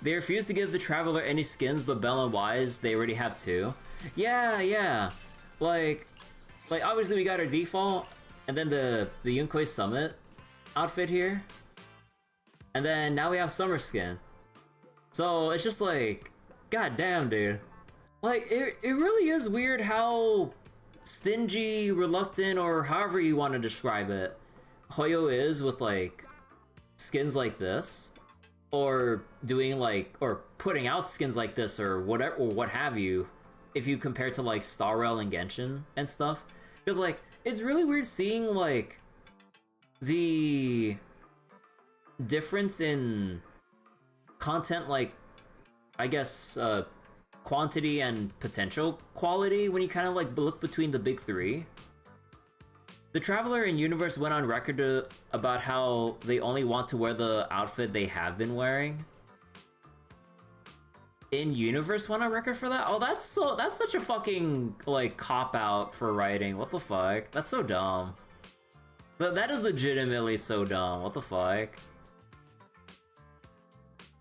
They refuse to give the Traveler any skins, but Belle and Wise, they already have 2. Yeah. Like obviously we got our default, and then the Yunkoi Summit outfit here. And then now we have Summer Skin. So it's just like, god damn, dude. Like, it really is weird how stingy, reluctant, or however you want to describe it, Hoyo is with, like, skins like this. Or doing, like, or putting out skins like this, or whatever, or what have you, if you compare to, like, Star Rail and Genshin and stuff. Because, like, it's really weird seeing, like, the difference in content, like, I guess, quantity and potential quality when you kind of like look between the big 3. The Traveler in Universe went on record about how they only want to wear the outfit they have been wearing. In Universe went on record for that? Oh, that's such a fucking like cop out for writing. What the fuck? That's so dumb. But that is legitimately so dumb. What the fuck?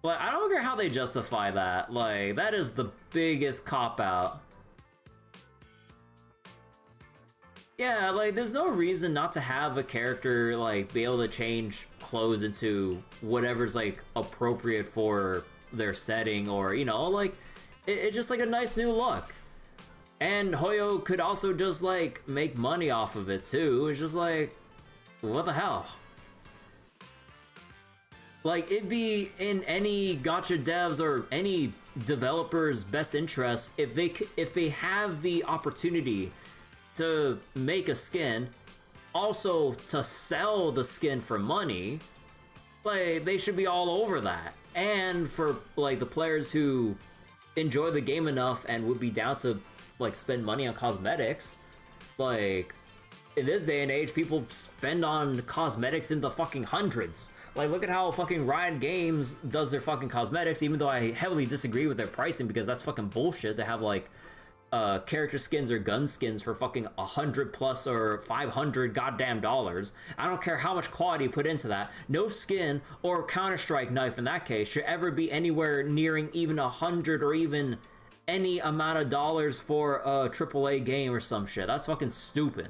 Like, I don't care how they justify that. Like, that is the biggest cop-out. Yeah, like, there's no reason not to have a character, like, be able to change clothes into whatever's, like, appropriate for their setting, or, you know, like, it's just, like, a nice new look. And Hoyo could also just, like, make money off of it, too. It's just, like, what the hell? Like, it'd be in any gacha devs or any developer's best interest if they have the opportunity to make a skin, also to sell the skin for money. Like, they should be all over that. And for like the players who enjoy the game enough and would be down to like spend money on cosmetics, like in this day and age, people spend on cosmetics in the fucking hundreds. Like, look at how fucking Riot Games does their fucking cosmetics, even though I heavily disagree with their pricing because that's fucking bullshit to have, like, character skins or gun skins for fucking 100 plus or 500 goddamn dollars. I don't care how much quality you put into that. No skin or Counter-Strike knife in that case should ever be anywhere nearing even 100 or even any amount of dollars for a AAA game or some shit. That's fucking stupid.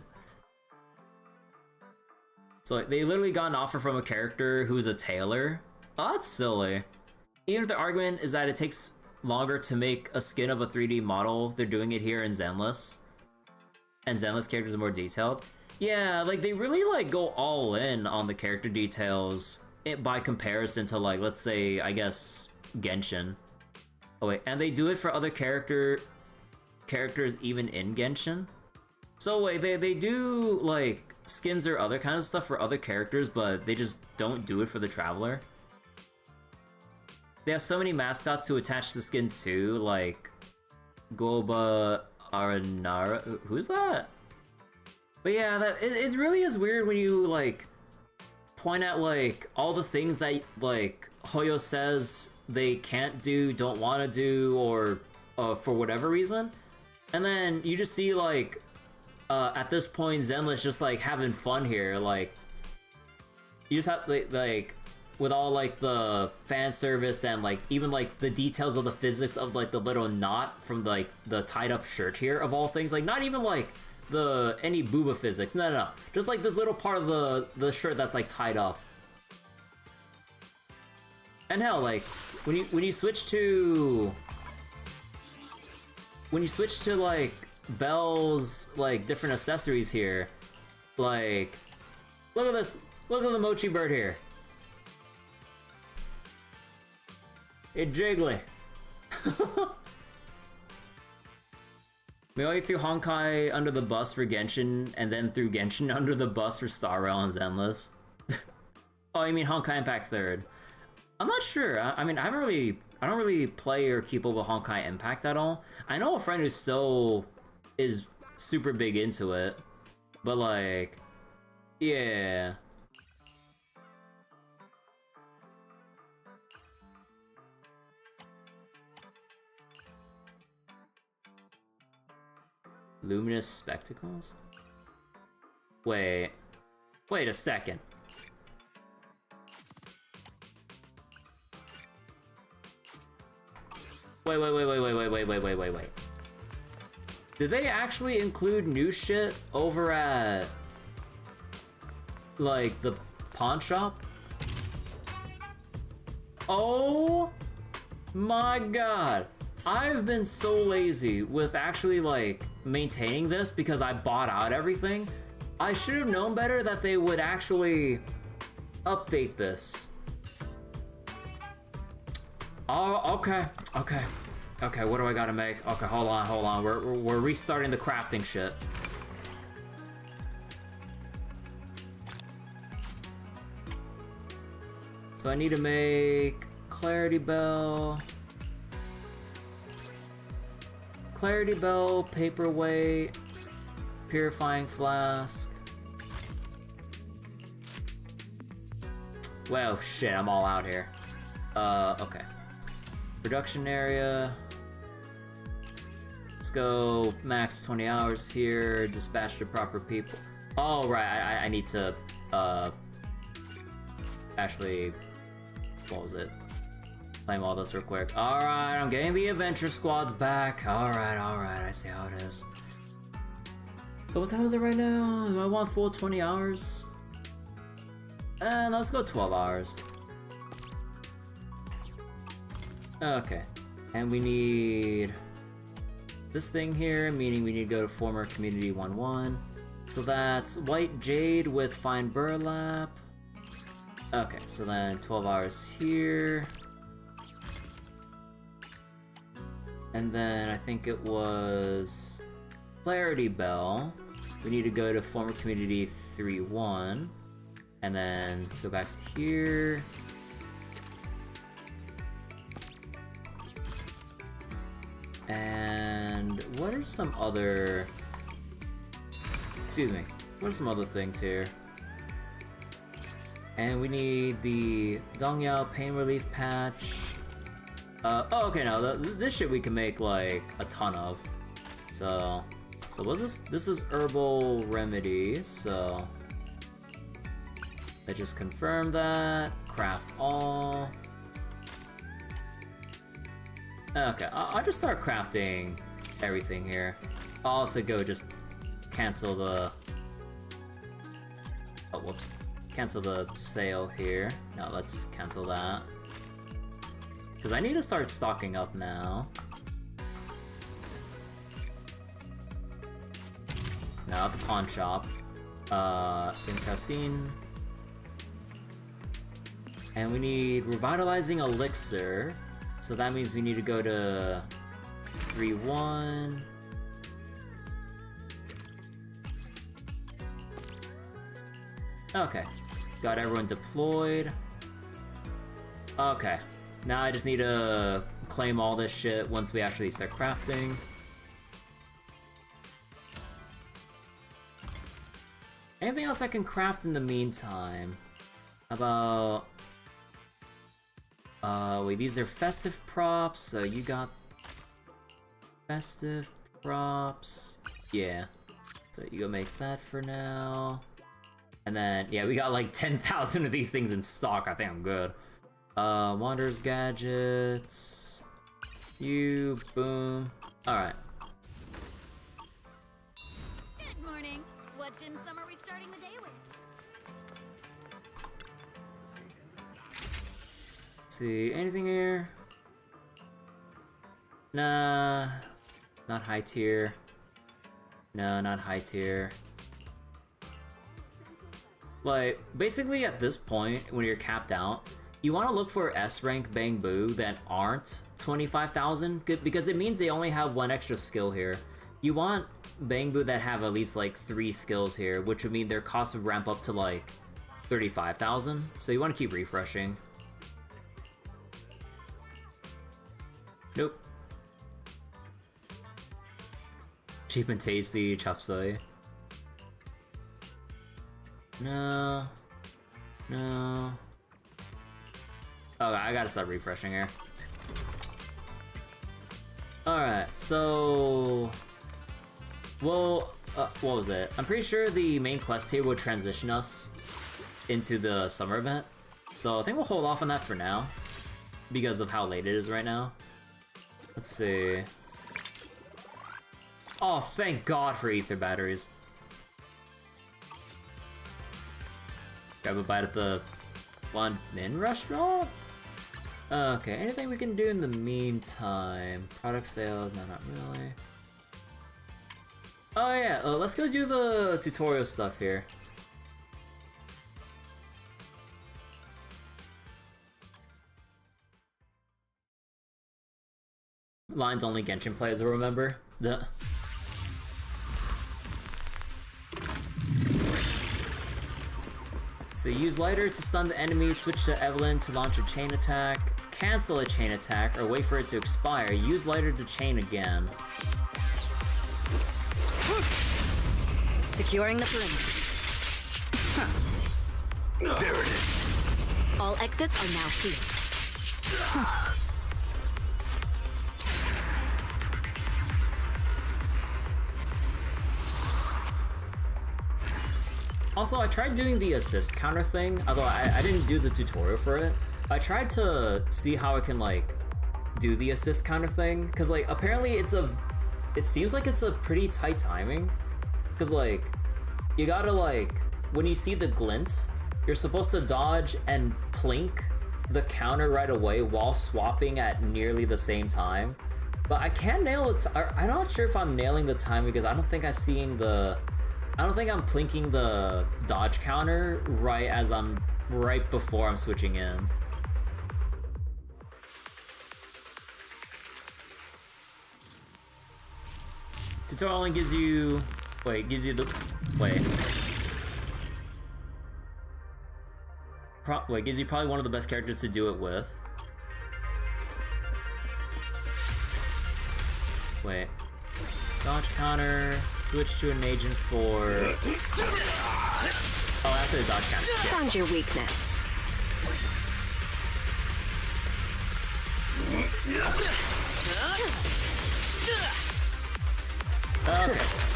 So like, they literally got an offer from a character who's a tailor. Oh, that's silly. Even if the argument is that it takes longer to make a skin of a 3D model, they're doing it here in Zenless. And Zenless characters are more detailed. Yeah, like they really like go all in on the character details by comparison to like, let's say, I guess, Genshin. Oh wait, and they do it for other characters even in Genshin. So wait, they do like skins or other kind of stuff for other characters, but they just don't do it for the Traveler. They have so many mascots to attach the skin to, like Goba Aranara. Who's that? But yeah, it really is weird when you like point out like all the things that like Hoyo says they can't do, don't want to do, or for whatever reason, and then you just see like at this point Zenless just like having fun here. Like you just have like with all like the fan service and like even like the details of the physics of like the little knot from like the tied up shirt here of all things, like not even like any booba physics, no, just like this little part of the shirt that's like tied up. And hell, like when you switch to like Belle's like different accessories here, like look at this, look at the mochi bird here. It's jiggly. We only threw Honkai under the bus for Genshin, and then threw Genshin under the bus for Star Rail and Zenless. Oh, you mean Honkai Impact 3rd? I'm not sure. I mean, I don't really play or keep up with Honkai Impact at all. I know a friend who still is super big into it, but like, yeah. Luminous spectacles? Wait a second. Wait. Did they actually include new shit over at, like, the pawn shop? Oh my god. I've been so lazy with actually, like, maintaining this because I bought out everything. I should have known better that they would actually update this. Oh, okay. Okay, what do I gotta make? Okay, hold on. We're restarting the crafting shit. So I need to make Clarity Bell, Paperweight, Purifying Flask. Well, shit, I'm all out here. Okay. Production area. Let's go max 20 hours here, dispatch the proper people. Oh, right, I need to, actually, what was it? Claim all this real quick. Alright, I'm getting the adventure squads back. Alright, I see how it is. So what time is it right now? Do I want full 20 hours? And let's go 12 hours. Okay, and we need this thing here, meaning we need to go to former community 1-1. So that's white jade with fine burlap. Okay, so then 12 hours here. And then I think it was Clarity Bell. We need to go to former community 3-1. And then go back to here. And what are some other... Excuse me. What are some other things here? And we need the Dongyao Pain Relief Patch. Oh, okay, no, this shit we can make, like, a ton of. So what's this? This is Herbal Remedies, so... I just confirmed that. Craft all. Okay, I'll just start crafting everything here. I'll also go just cancel the... Oh, whoops. Cancel the sale here. No, let's cancel that. Because I need to start stocking up now. Now at the pawn shop. Interesting. And we need Revitalizing Elixir. So that means we need to go to 3-1. Okay. Got everyone deployed. Okay. Now I just need to claim all this shit once we actually start crafting. Anything else I can craft in the meantime? How about... wait, these are festive props, so you got festive props. Yeah. So you go make that for now. And then, yeah, we got like 10,000 of these things in stock. I think I'm good. Wanderer's Gadgets. You, boom. Alright. Good morning. What dim sum are we starting the day with? See, anything here? Nah, not high tier. No, not high tier. Like, basically at this point, when you're capped out, you want to look for S-rank Bang-Boo that aren't 25,000, because it means they only have one extra skill here. You want Bang-Boo that have at least like 3 skills here, which would mean their cost would ramp up to like 35,000, so you want to keep refreshing. Nope. Cheap and tasty, chop suey. No. No. Okay, I gotta start refreshing here. Alright, so... Well, what was it? I'm pretty sure the main quest here will transition us into the summer event. So I think we'll hold off on that for now because of how late it is right now. Let's see. Oh, thank God for ether batteries. Grab a bite at the One Min restaurant? Okay, anything we can do in the meantime? Product sales? No, not really. Oh yeah, let's go do the tutorial stuff here. Lines only Genshin players will remember. Duh. So use lighter to stun the enemy, switch to Evelyn to launch a chain attack, cancel a chain attack, or wait for it to expire. Use lighter to chain again. Securing the perimeter. Huh. There it is. All exits are now sealed. Also, I tried doing the assist counter thing, although I didn't do the tutorial for it. I tried to see how I can, like, do the assist counter thing, because, like, apparently it seems like it's a pretty tight timing, because, like, you gotta, like, when you see the glint, you're supposed to dodge and plink the counter right away while swapping at nearly the same time. But I can't nail it. I'm not sure if I'm nailing the time because I don't think I'm plinking the dodge counter right before I'm switching in. Tutorial only gives you gives you probably one of the best characters to do it with. Wait. Dodge counter, switch to an agent for... Oh, after the dodge counter. Shit. Found your weakness.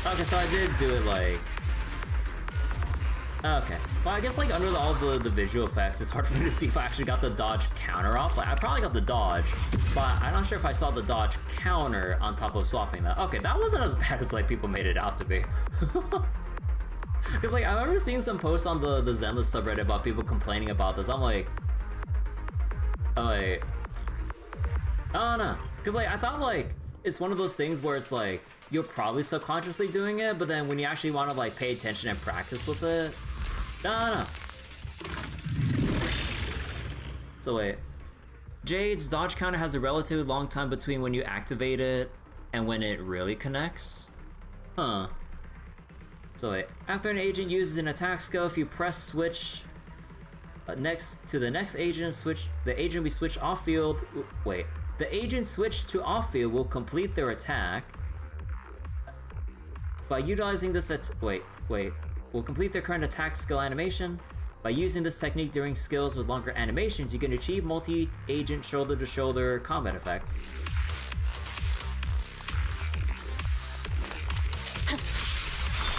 Okay, so I did do it like... Okay. Well, I guess like under all the visual effects, it's hard for me to see if I actually got the dodge counter off. Like, I probably got the dodge, but I'm not sure if I saw the dodge counter on top of swapping that. Okay, that wasn't as bad as like people made it out to be. Because like I remember seeing some posts on the Zenless subreddit about people complaining about this. I'm like, I don't know. Because like I thought like it's one of those things where it's like you're probably subconsciously doing it, but then when you actually want to like pay attention and practice with it, no. So wait, Jade's dodge counter has a relatively long time between when you activate it and when it really connects. Huh. So wait, after an agent uses an attack skill, if you press switch next to the next agent, the agent will be switched off field. Wait, the agent switched to off field will complete their attack. By utilizing this, will complete their current attack skill animation. By using this technique during skills with longer animations, you can achieve multi-agent shoulder-to-shoulder combat effect.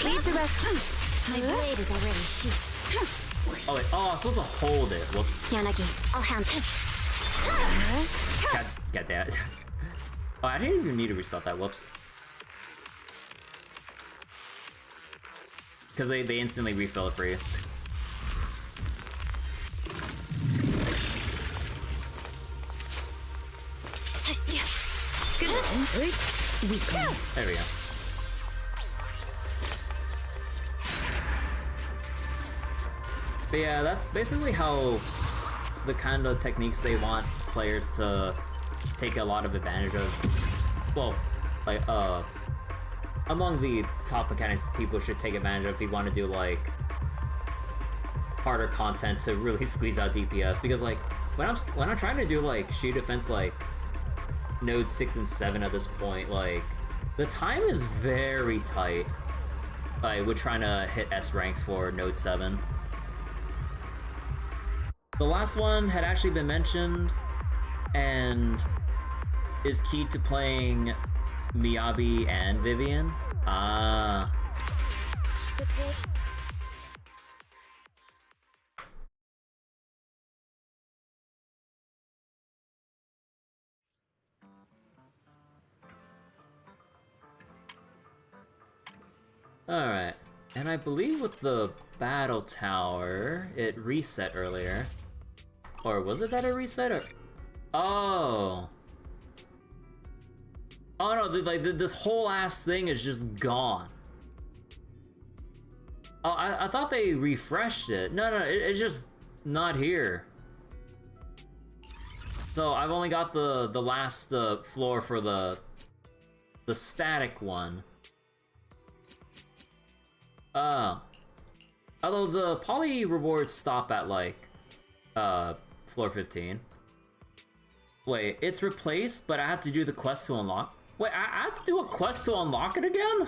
Leave the rest. My blade is already sheathed. Oh wait, I'm supposed to hold it. Whoops. Yanagi, I'll hand God damn it. Oh, I didn't even need to restart that. Whoops. Because they instantly refill it for you. Good one. There we go. But yeah, that's basically how the kind of techniques they want players to take a lot of advantage of. Well, like, among the top mechanics people should take advantage of if you want to do, like, harder content to really squeeze out DPS. Because, like, when I'm trying to do, like, shield defense, like, Node 6 and 7 at this point, like, the time is very tight. Like, we're trying to hit S ranks for Node 7. The last one had actually been mentioned and is key to playing Miyabi and Vivian. Ah. Alright, and I believe with the battle tower, it reset earlier. Or was it that it reset or... Oh! Oh no, this whole ass thing is just gone. Oh, I thought they refreshed it. No, it's just not here. So I've only got the last floor for the static one. Although the poly rewards stop at like floor 15. Wait, it's replaced, but I have to do the quest to unlock. Wait, I have to do a quest to unlock it again?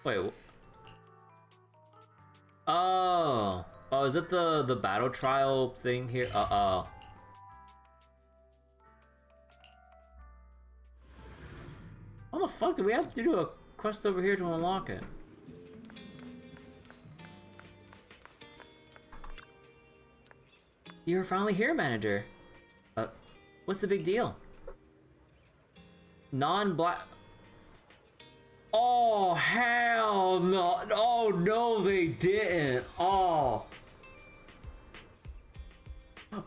Wait. Oh, is it the battle trial thing here? How the fuck do we have to do a quest over here to unlock it? You're finally here, manager. What's the big deal? Non-black... Oh, hell no. Oh, no, they didn't. Oh.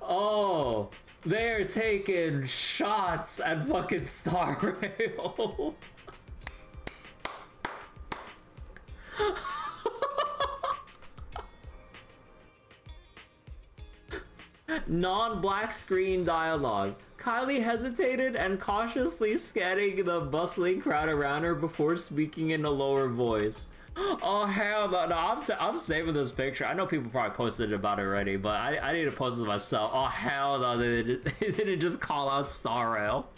Oh. They're taking shots at fucking Star Rail. Non-black screen dialogue. Kylie hesitated and cautiously scanning the bustling crowd around her before speaking in a lower voice. Oh hell no, I'm saving this picture. I know people probably posted about it already, but I need to post it myself. Oh hell no, they didn't just call out Star Rail.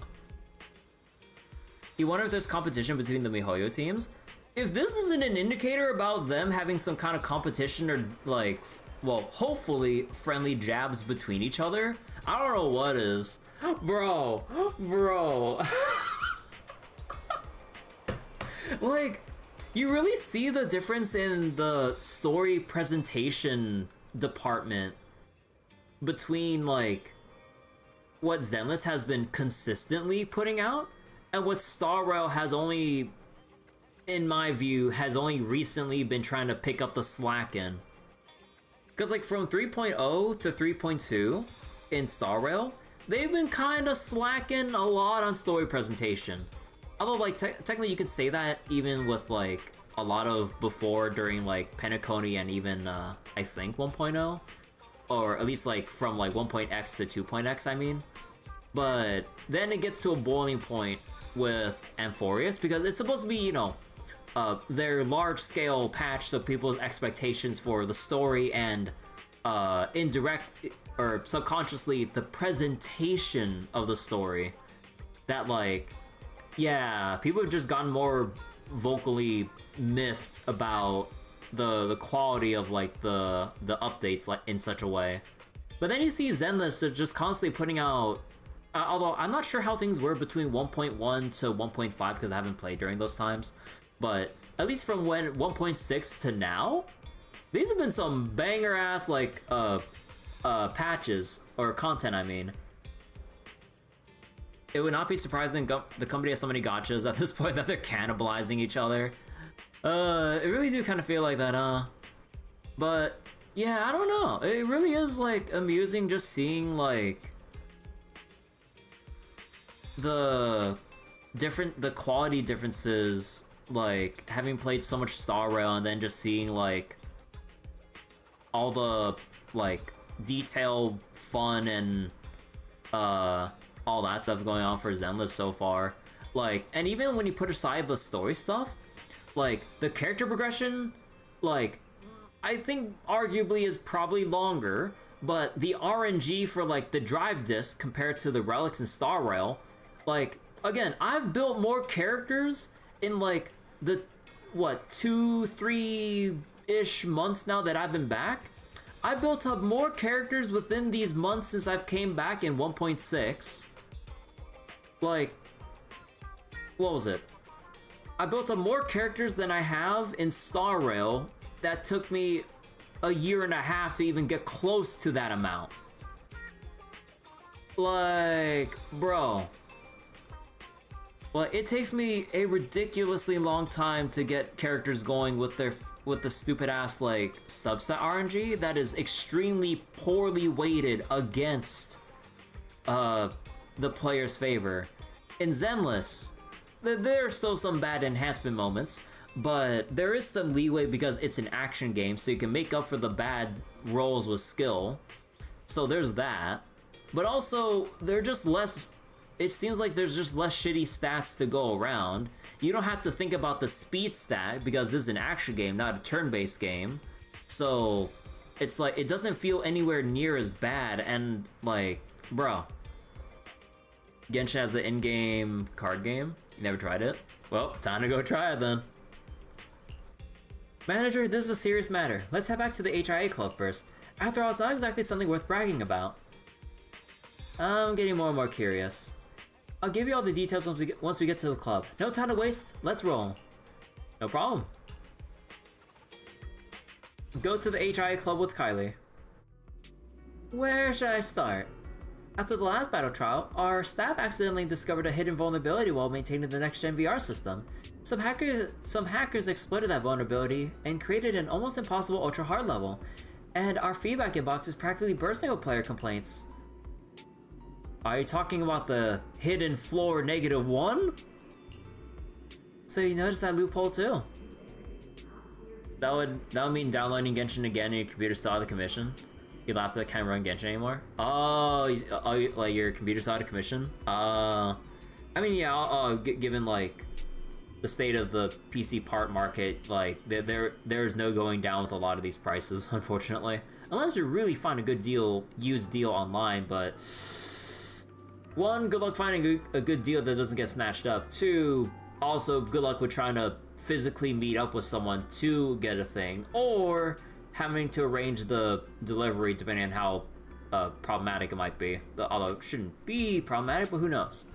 You wonder if there's competition between the MiHoYo teams? If this isn't an indicator about them having some kind of competition or like, well, hopefully friendly jabs between each other, I don't know what is. Bro. Like, you really see the difference in the story presentation department between like what Zenless has been consistently putting out and what Star Rail has only, in my view, has only recently been trying to pick up the slack in. Because like from 3.0 to 3.2 in Star Rail, they've been kind of slacking a lot on story presentation. Although like technically you could say that even with like a lot of before during like Penacony and even I think 1.0, or at least like from like 1.x to 2.x I mean. But then it gets to a boiling point with Amphorius because it's supposed to be, you know, their large scale patch, so people's expectations for the story and indirect or subconsciously the presentation of the story, that like, yeah, people have just gotten more vocally miffed about the quality of like the updates like in such a way. But then you see Zenless just constantly putting out, although I'm not sure how things were between 1.1 to 1.5 because I haven't played during those times, but at least from when 1.6 to now, these have been some banger ass like patches or content. I mean, it would not be surprising the company has so many gotchas at this point that they're cannibalizing each other. It really do kind of feel like that, but yeah, I don't know. It really is like amusing just seeing like the quality differences, like having played so much Star Rail and then just seeing like all the like detail, fun, and all that stuff going on for Zenless so far. Like, and even when you put aside the story stuff, like the character progression, like I think arguably is probably longer, but the RNG for like the drive disc compared to the relics in Star Rail, like again, I've built more characters in like the what 2-3-ish months now that I've been back. I built up more characters within these months since I've came back in 1.6. Like, what was it? I built up more characters than I have in Star Rail. That took me a year and a half to even get close to that amount. Like, bro. Well, it takes me a ridiculously long time to get characters going with the stupid ass like subset RNG that is extremely poorly weighted against the player's favor. In Zenless, there are still some bad enhancement moments, but there is some leeway because it's an action game, so you can make up for the bad rolls with skill. So there's that. But also, they're just less... It seems like there's just less shitty stats to go around. You don't have to think about the speed stat because this is an action game, not a turn-based game. So it's like, it doesn't feel anywhere near as bad, and like, bro. Genshin has the in-game card game. You never tried it? Well, time to go try it then. Manager, this is a serious matter. Let's head back to the HIA club first. After all, it's not exactly something worth bragging about. I'm getting more and more curious. I'll give you all the details once we get to the club. No time to waste, let's roll. No problem. Go to the HIA club with Kylie. Where should I start? After the last battle trial, our staff accidentally discovered a hidden vulnerability while maintaining the next-gen VR system. Some hackers exploited that vulnerability and created an almost impossible ultra-hard level, and our feedback inbox is practically bursting with player complaints. Are you talking about the hidden floor -1? So you noticed that loophole too? That would mean downloading Genshin again and your computer's still out of commission? You'll have to can't run Genshin anymore? Oh, like your computer's out of commission? I mean, yeah, given like the state of the PC part market, like there's no going down with a lot of these prices, unfortunately. Unless you really find a good used deal online, but... One, good luck finding a good deal that doesn't get snatched up. Two, also good luck with trying to physically meet up with someone to get a thing, or having to arrange the delivery depending on how problematic it might be. Although it shouldn't be problematic, but who knows.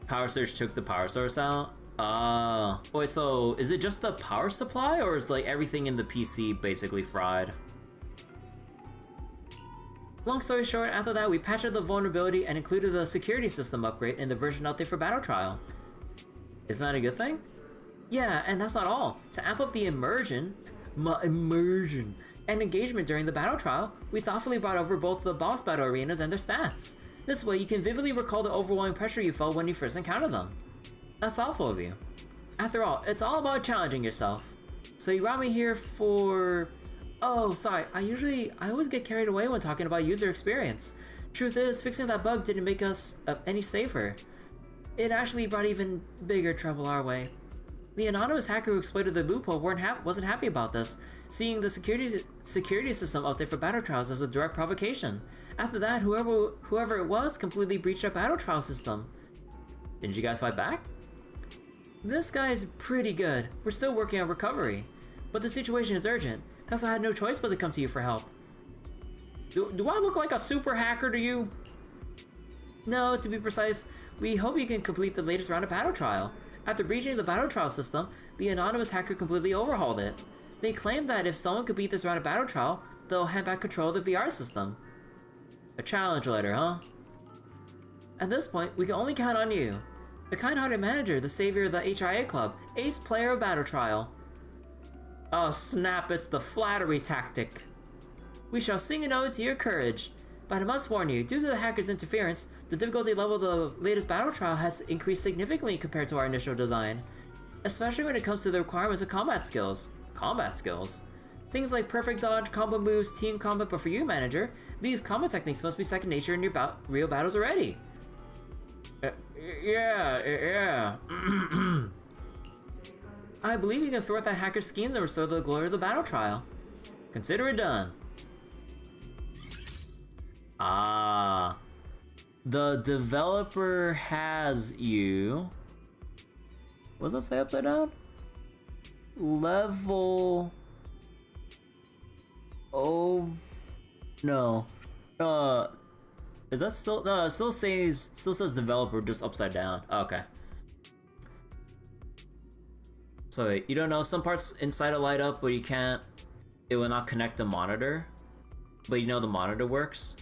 Power Surge took the power source out? Wait, so is it just the power supply, or is like everything in the PC basically fried? Long story short, after that we patched up the vulnerability and included the security system upgrade in the version update for Battle Trial. Isn't that a good thing? Yeah, and that's not all. To amp up the immersion and engagement during the Battle Trial, we thoughtfully brought over both the boss battle arenas and their stats. This way you can vividly recall the overwhelming pressure you felt when you first encountered them. That's thoughtful of you. After all, it's all about challenging yourself. So you brought me here for... Oh, sorry, I always get carried away when talking about user experience. Truth is, fixing that bug didn't make us any safer. It actually brought even bigger trouble our way. The anonymous hacker who exploited the loophole wasn't happy about this, seeing the security system update for battle trials as a direct provocation. After that, whoever it was completely breached our battle trial system. Didn't you guys fight back? This guy is pretty good. We're still working on recovery. But the situation is urgent. That's why I had no choice but to come to you for help. Do I look like a super hacker to you? No, to be precise, we hope you can complete the latest round of battle trial. After breaching the battle trial system, the anonymous hacker completely overhauled it. They claim that if someone could beat this round of battle trial, they'll hand back control of the VR system. A challenge letter, huh? At this point, we can only count on you. The kind-hearted manager, the savior of the HIA club, ace player of battle trial. Oh snap, it's the flattery tactic. We shall sing an ode to your courage. But I must warn you, due to the hacker's interference, the difficulty level of the latest battle trial has increased significantly compared to our initial design. Especially when it comes to the requirements of combat skills. Combat skills? Things like perfect dodge, combo moves, team combat, but for you, manager, these combat techniques must be second nature in your real battles already. Yeah. I believe you can thwart that hacker's schemes and restore the glory of the battle trial. Consider it done. Ah. The developer has you... What does that say upside down? Level... Oh no. Is that still no? It still says developer, just upside down. Okay. So wait, you don't know some parts inside it light up, but you can't. It will not connect the monitor, but you know the monitor works.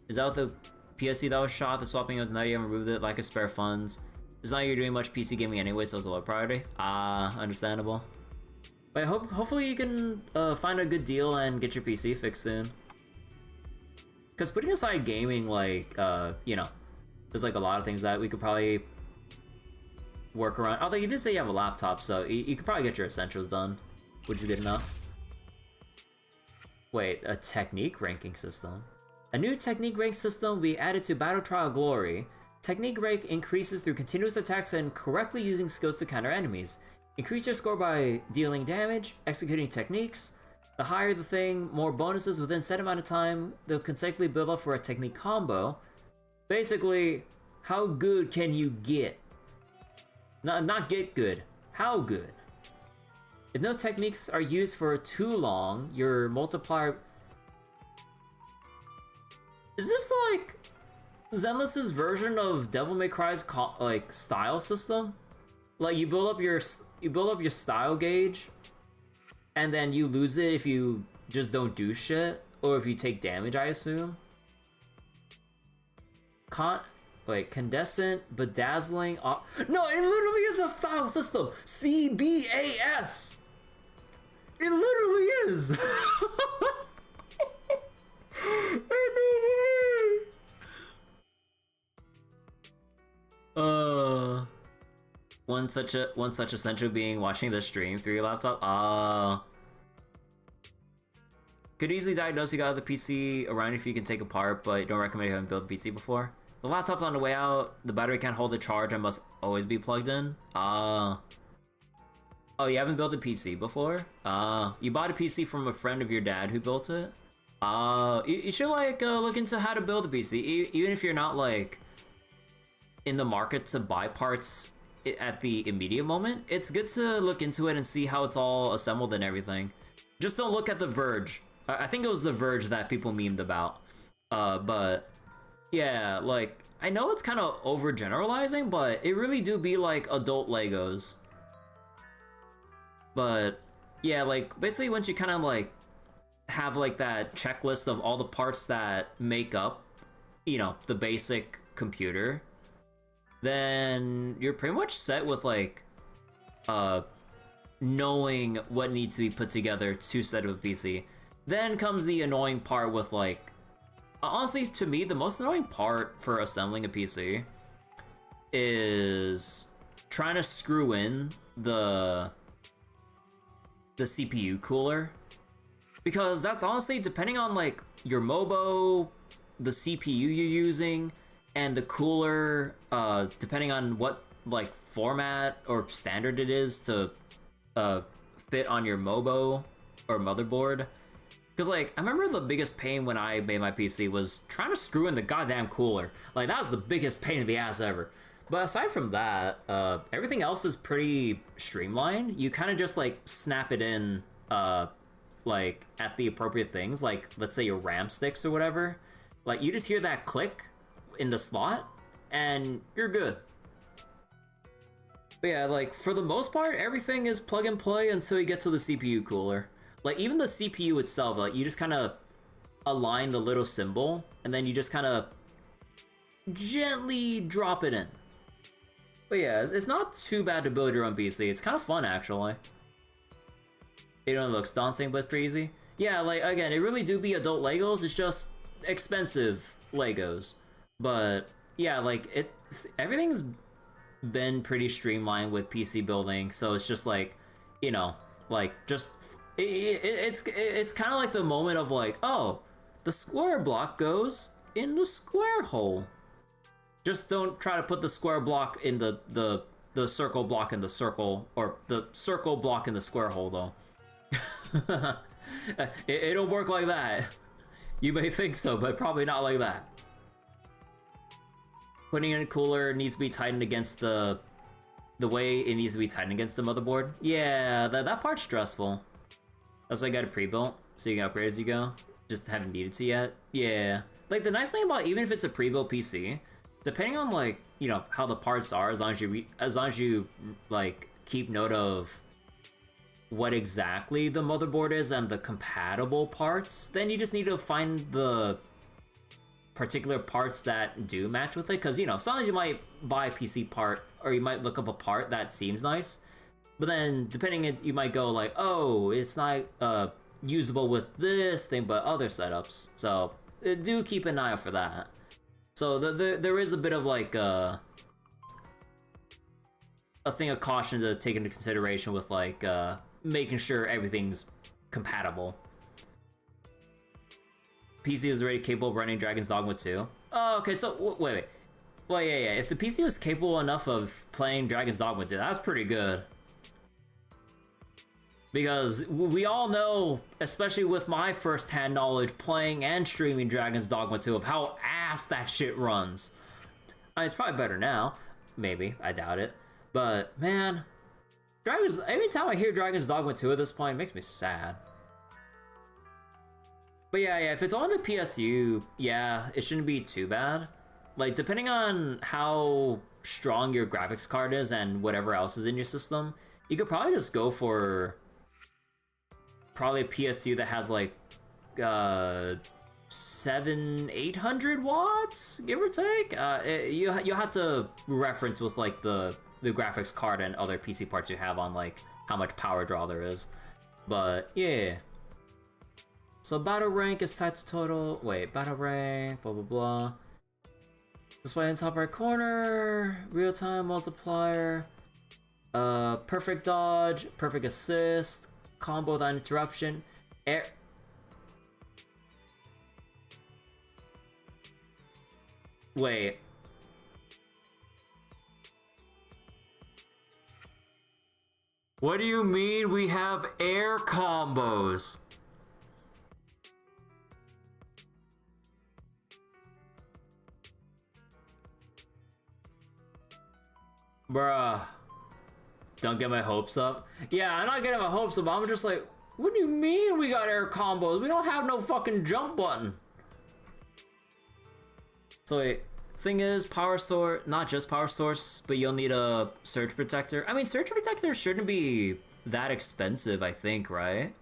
Is that what the PSC that was shot? The swapping of now you haven't removed it, lack of spare funds. It's not you're doing much PC gaming anyway, so it's a low priority. Ah, understandable. But hopefully you can find a good deal and get your PC fixed soon. Because putting aside gaming, like, you know, there's like a lot of things that we could probably work around. Although you did say you have a laptop, so you could probably get your essentials done, which is good enough. Wait, a technique ranking system? A new technique rank system will be added to Battle Trial Glory. Technique rank increases through continuous attacks and correctly using skills to counter enemies. Increase your score by dealing damage, executing techniques. The higher the thing, more bonuses within a set amount of time. They'll consecutively build up for a technique combo. Basically, how good can you get? Not get good. How good? If no techniques are used for too long, your multiplier... Is this like Zenless's version of Devil May Cry's like style system? Like you build up your style gauge, and then you lose it if you just don't do shit, or if you take damage, I assume. Condescent, bedazzling. No, it literally is a style system. CBAS. It literally is. One such essential being watching the stream through your laptop. Could easily diagnose you got the PC around if you can take apart, but don't recommend you haven't built a PC before. The laptop's on the way out. The battery can't hold the charge and must always be plugged in. Oh, you haven't built a PC before? You bought a PC from a friend of your dad who built it? You should like look into how to build a PC, even if you're not like in the market to buy parts at the immediate moment. It's good to look into it and see how it's all assembled and everything. Just don't look at The Verge. I think it was The Verge that people memed about. But yeah, like I know it's kind of overgeneralizing, but it really do be like adult Legos. But yeah, like basically once you kind of like have like that checklist of all the parts that make up, you know, the basic computer, then you're pretty much set with like knowing what needs to be put together to set up a PC. Then comes the annoying part with like, honestly to me the most annoying part for assembling a PC is trying to screw in the CPU cooler, because that's honestly depending on like your MOBO, the CPU you're using, and the cooler, depending on what like format or standard it is to fit on your MOBO or motherboard. Because like I remember the biggest pain when I made my PC was trying to screw in the goddamn cooler. Like that was the biggest pain in the ass ever. But aside from that, everything else is pretty streamlined. You kind of just like snap it in like at the appropriate things, like let's say your RAM sticks or whatever. Like you just hear that click in the slot and you're good. But yeah, like for the most part, everything is plug and play until you get to the CPU cooler. Like even the CPU itself, like you just kind of align the little symbol and then you just kind of gently drop it in. But yeah, it's not too bad to build your own PC. It's kind of fun actually. It only looks daunting, but pretty easy. Yeah, like again, it really do be adult Legos. It's just expensive Legos. But yeah, like everything's been pretty streamlined with PC building. So it's just like, you know, like just it's kind of like the moment of like, oh, the square block goes in the square hole. Just don't try to put the square block in the circle block in the circle, or the circle block in the square hole though. It don't work like that. You may think so, but probably not like that. Putting in a cooler needs to be tightened against the way it needs to be tightened against the motherboard. Yeah, that part's stressful. That's why I got it pre-built, so you can upgrade as you go. Just haven't needed to yet. Yeah. Like, the nice thing about even if it's a pre-built PC, depending on, like, you know, how the parts are, as long as you like, keep note of what exactly the motherboard is and the compatible parts, then you just need to find the particular parts that do match with it. Because, you know, sometimes you might buy a PC part, or you might look up a part that seems nice, but then depending, you might go like, oh, it's not usable with this thing, but other setups. So do keep an eye out for that. So there is a bit of like a thing of caution to take into consideration with like making sure everything's compatible. PC is already capable of running Dragon's Dogma 2. Oh, okay, so wait. Well, yeah. If the PC was capable enough of playing Dragon's Dogma 2, that's pretty good. Because we all know, especially with my first-hand knowledge playing and streaming Dragon's Dogma 2, of how ass that shit runs. I mean, it's probably better now. Maybe. I doubt it. But, man, every time I hear Dragon's Dogma 2 at this point, it makes me sad. But yeah, if it's on the PSU, yeah, it shouldn't be too bad. Like, depending on how strong your graphics card is and whatever else is in your system, you could probably just go for probably a PSU that has like 700-800 watts, give or take. You'll have to reference with like the graphics card and other PC parts you have on like how much power draw there is. But yeah. So battle rank is tied to total. Wait, battle rank, blah blah blah. Display in top right corner, real time multiplier, perfect dodge, perfect assist, combo without interruption, air. Wait. What do you mean we have air combos? Bruh. Don't get my hopes up. Yeah, I'm not getting my hopes up. I'm just like, what do you mean we got air combos? We don't have no fucking jump button. So wait, thing is, power source, not just power source, but you'll need a surge protector. I mean, surge protector shouldn't be that expensive, I think, right?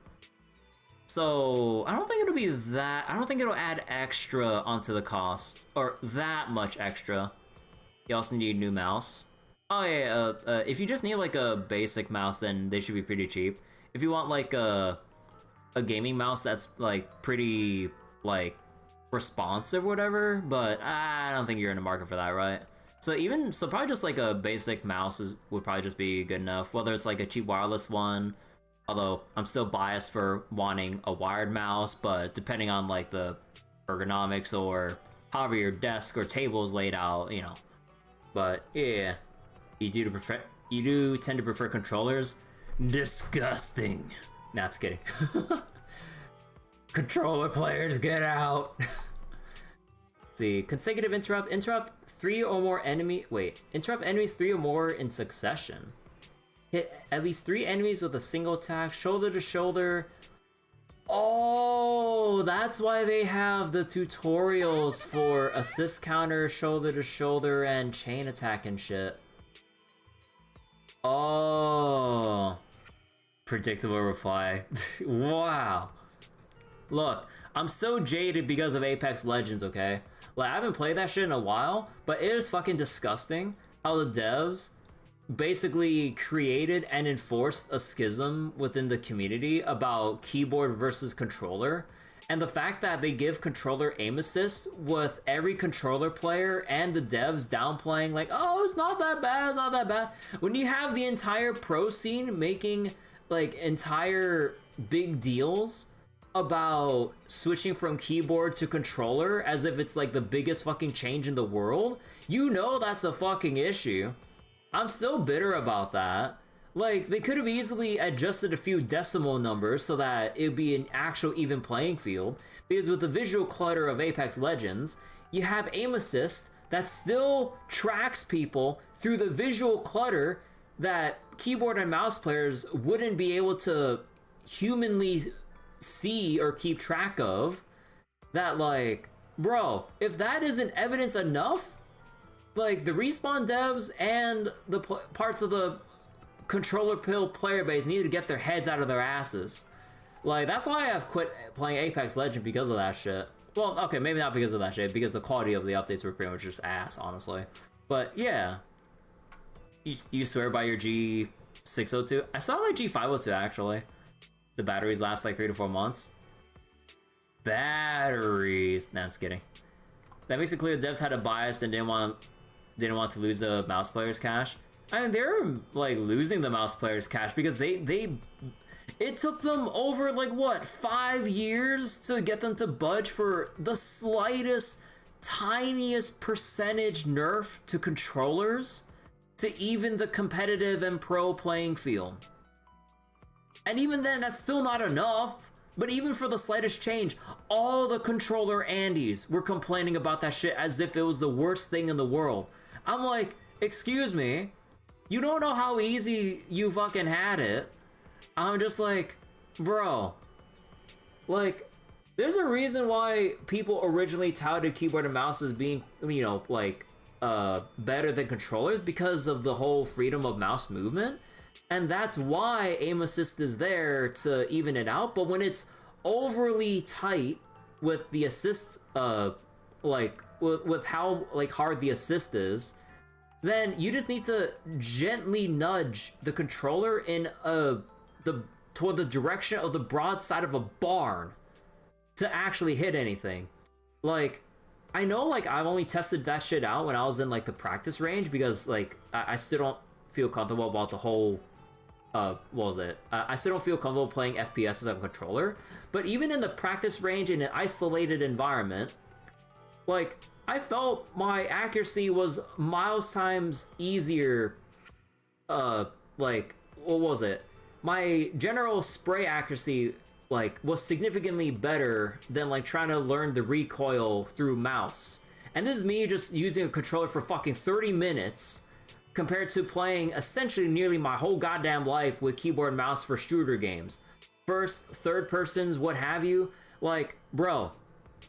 So I don't think it'll be that, I don't think it'll add extra onto the cost, or that much extra. You also need a new mouse. Oh yeah, if you just need like a basic mouse, then they should be pretty cheap. If you want like a gaming mouse that's like pretty like responsive or whatever, but I don't think you're in the market for that, right? So probably just like a basic mouse would probably just be good enough, whether it's like a cheap wireless one, although I'm still biased for wanting a wired mouse, but depending on like the ergonomics or however your desk or table is laid out, you know. But yeah, you do tend to prefer controllers. Disgusting. Nah, I'm just kidding. Controller players, get out. Let's see, consecutive interrupt 3 or more interrupt enemies 3 or more in succession. Hit at least 3 enemies with a single attack, shoulder to shoulder. Oh, that's why they have the tutorials for assist counter, shoulder to shoulder, and chain attack and shit. Oh, predictable reply. Wow. Look, I'm so jaded because of Apex Legends, okay? Like, I haven't played that shit in a while, but it is fucking disgusting how the devs basically created and enforced a schism within the community about keyboard versus controller. And the fact that they give controller aim assist with every controller player and the devs downplaying like, oh, it's not that bad, it's not that bad. When you have the entire pro scene making like entire big deals about switching from keyboard to controller as if it's like the biggest fucking change in the world, you know that's a fucking issue. I'm still bitter about that. Like, they could have easily adjusted a few decimal numbers so that it'd be an actual even playing field, because with the visual clutter of Apex Legends, you have aim assist that still tracks people through the visual clutter that keyboard and mouse players wouldn't be able to humanly see or keep track of, that like, bro, if that isn't evidence enough, like the Respawn devs and the parts of the controller pill player base need to get their heads out of their asses. Like, that's why I've quit playing Apex Legends, because of that shit. Well, okay, maybe not because of that shit, because the quality of the updates were pretty much just ass, honestly. But yeah, you swear by your G602? I saw my G502 actually. The batteries last like 3 to 4 months. Batteries. Nah, I'm just kidding. That makes it clear the devs had a bias and didn't want to lose the mouse players' cash. I mean, they're like losing the mouse players' cash because it took them over like what, 5 years to get them to budge for the slightest, tiniest percentage nerf to controllers to even the competitive and pro playing field. And even then, that's still not enough. But even for the slightest change, all the controller Andes were complaining about that shit as if it was the worst thing in the world. I'm like, excuse me, you don't know how easy you fucking had it. I'm just like, bro, like, there's a reason why people originally touted keyboard and mouse as being, you know, like, better than controllers, because of the whole freedom of mouse movement. And that's why aim assist is there to even it out. But when it's overly tight with the assist, like with how like hard the assist is, then you just need to gently nudge the controller in toward the direction of the broadside of a barn to actually hit anything. Like, I know, like, I've only tested that shit out when I was in like the practice range, because like I still don't feel comfortable about the whole what was it? I still don't feel comfortable playing FPS as a controller. But even in the practice range in an isolated environment, like, I felt my accuracy was miles times easier. Like, what was it? My general spray accuracy, like, was significantly better than like trying to learn the recoil through mouse. And this is me just using a controller for fucking 30 minutes compared to playing essentially nearly my whole goddamn life with keyboard and mouse for shooter games. First, third persons, what have you. Like, bro,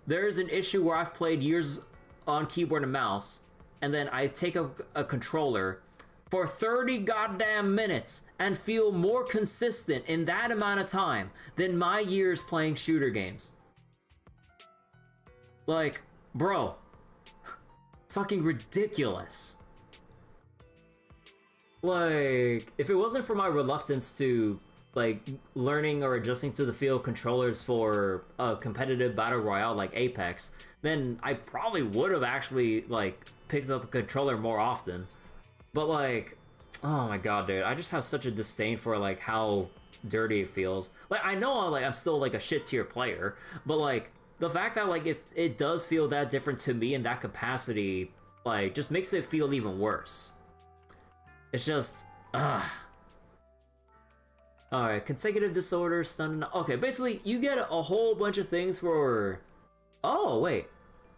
there's an issue where I've played years on keyboard and mouse, and then I take a controller for 30 goddamn minutes and feel more consistent in that amount of time than my years playing shooter games. Like, bro, it's fucking ridiculous. Like, if it wasn't for my reluctance to like learning or adjusting to the feel of controllers for a competitive battle royale like Apex, then I probably would have actually like picked up a controller more often. But like, oh my god, dude, I just have such a disdain for like how dirty it feels. Like, I know like I'm still like a shit tier player, but like the fact that like if it does feel that different to me in that capacity, like, just makes it feel even worse. It's just, Alright, consecutive disorder, stun. Okay, basically, you get a whole bunch of things for... Oh, wait.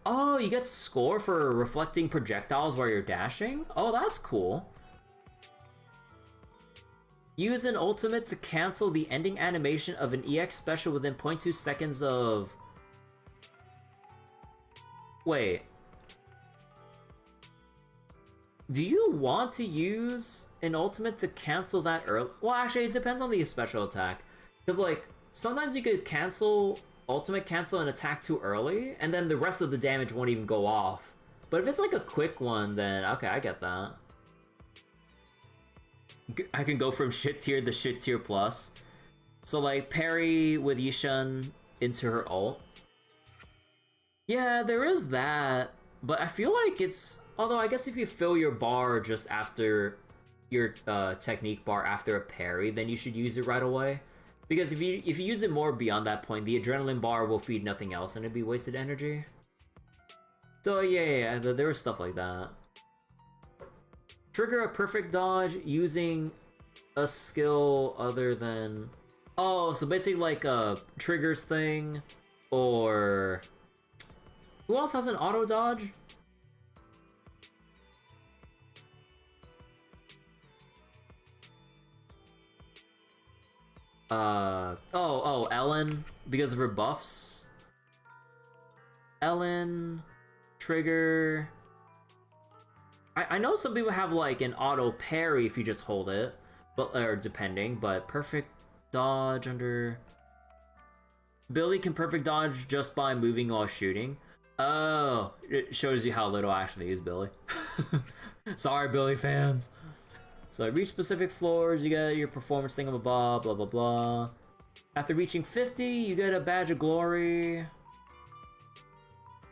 Oh, you get score for reflecting projectiles while you're dashing? Oh, that's cool. Use an ultimate to cancel the ending animation of an EX special within 0.2 seconds of... Wait. Do you want to use an ultimate to cancel that early? Well, actually, it depends on the special attack. Because, like, sometimes you could ultimate cancel an attack too early, and then the rest of the damage won't even go off. But if it's, like, a quick one, then, okay, I get that. I can go from shit tier to shit tier plus. So, like, parry with Yishan into her ult. Yeah, there is that. But I feel like it's... Although, I guess if you fill your bar just after your technique bar after a parry, then you should use it right away. Because if you use it more beyond that point, the adrenaline bar will feed nothing else and it'd be wasted energy. So yeah, there was stuff like that. Trigger a perfect dodge using a skill other than... Oh, so basically like a triggers thing, or... Who else has an auto dodge? Oh, Ellen, because of her buffs. Ellen, Trigger. I know some people have like an auto parry if you just hold it, but or depending, but perfect dodge under. Billy can perfect dodge just by moving while shooting. Oh, it shows you how little I actually use Billy. Sorry, Billy fans. So reach specific floors, you get your performance thingamabob, blah blah blah. After reaching 50, you get a badge of glory.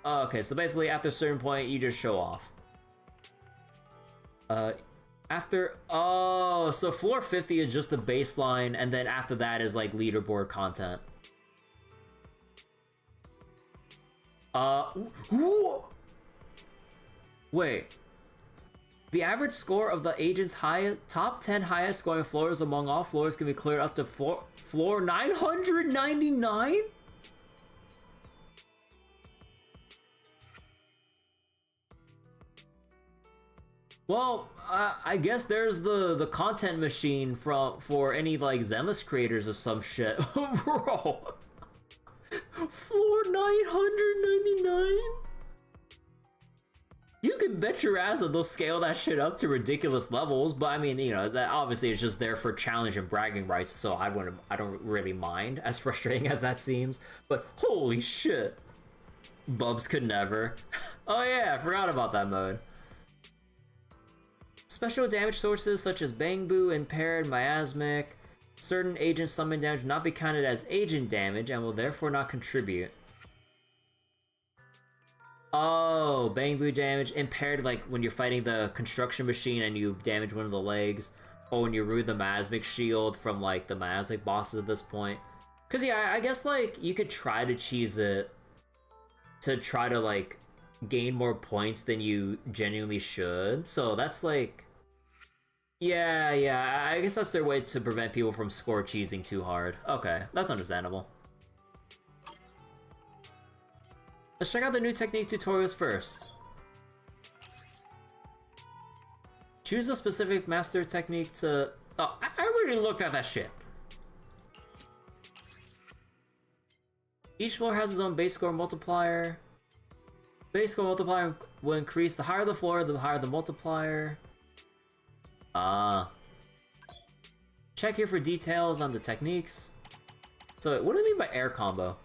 Oh, okay, so basically after a certain point, you just show off. So floor 50 is just the baseline, and then after that is like leaderboard content. Wait. The average score of the agent's top 10 highest scoring floors among all floors can be cleared up to floor 999? Well, I guess there's the content machine for any like Zenless creators or some shit. Bro. Floor 999? You can bet your ass that they'll scale that shit up to ridiculous levels, but I mean, you know, that obviously is just there for challenge and bragging rights, so I don't really mind, as frustrating as that seems. But holy shit. Bubs could never. Oh yeah, I forgot about that mode. Special damage sources such as Bang Boo, Impaired, Miasmic. Certain agent summon damage will not be counted as agent damage and will therefore not contribute. Oh, Bang Boo damage. Impaired, like when you're fighting the construction machine and you damage one of the legs. Or when you ruin the Miasmic shield from like the Miasmic bosses at this point. Cause yeah, I guess like you could try to cheese it to try to like gain more points than you genuinely should. So that's like... Yeah, I guess that's their way to prevent people from score cheesing too hard. Okay, that's understandable. Let's check out the new technique tutorials first. Choose a specific master technique to... Oh, I already looked at that shit. Each floor has its own base score multiplier. Base score multiplier will increase. The higher the floor, the higher the multiplier. Check here for details on the techniques. So what do you mean by air combo?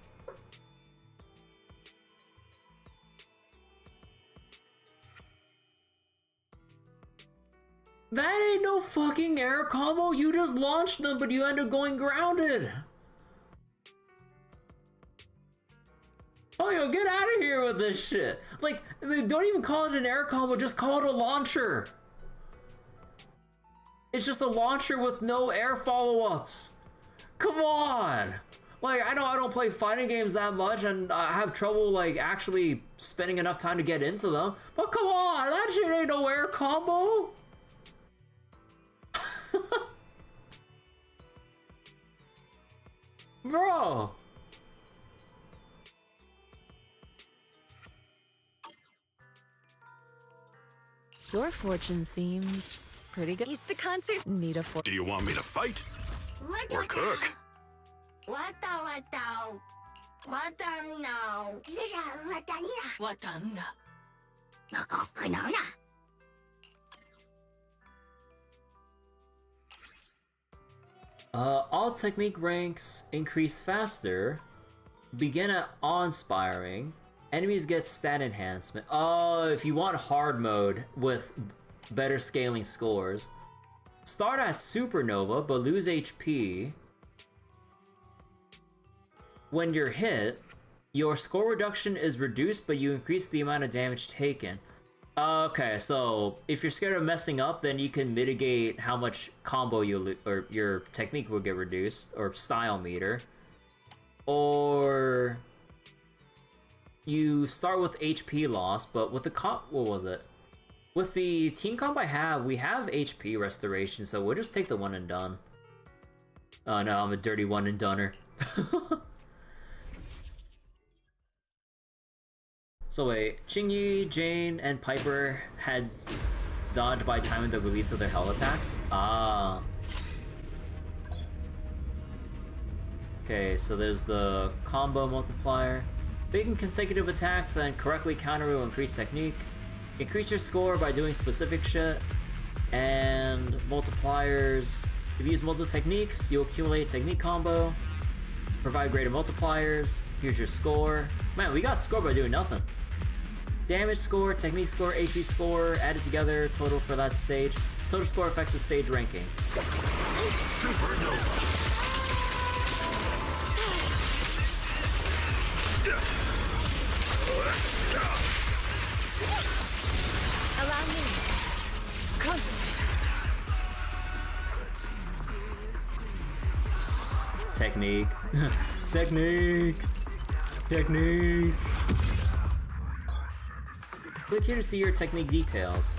That ain't no fucking air combo. You just launched them, but you end up going grounded. Oh, yo, get out of here with this shit. Like, don't even call it an air combo, just call it a launcher. It's just a launcher with no air follow-ups. Come on. Like, I know I don't play fighting games that much and I have trouble, like, actually spending enough time to get into them. But come on, that shit ain't no air combo. Bro. Your fortune seems pretty good. Is the concert need a Do you want me to fight? Or cook? All technique ranks increase faster. Begin at awe-inspiring. Enemies get stat enhancement. Oh, if you want hard mode with better scaling scores. Start at supernova, but lose HP. When you're hit, your score reduction is reduced, but you increase the amount of damage taken. Okay, so if you're scared of messing up, then you can mitigate how much combo or your technique will get reduced, or style meter. Or you start with HP loss, but with the what was it? With the team comp we have HP restoration, so we'll just take the one and done. Oh no, I'm a dirty one and doneer. So wait, Qingyi, Jane, and Piper had dodged by timing the release of their hell attacks? Ah. Okay, so there's the combo multiplier. Making consecutive attacks and correctly counter will increase technique. Increase your score by doing specific shit. And multipliers. If you use multiple techniques, you'll accumulate a technique combo. Provide greater multipliers. Here's your score. Man, we got score by doing nothing. Damage score, technique score, HP score, added together, total for that stage. Total score affects the stage ranking. Allow me. Come. Technique. Technique. Technique. Click here to see your technique details.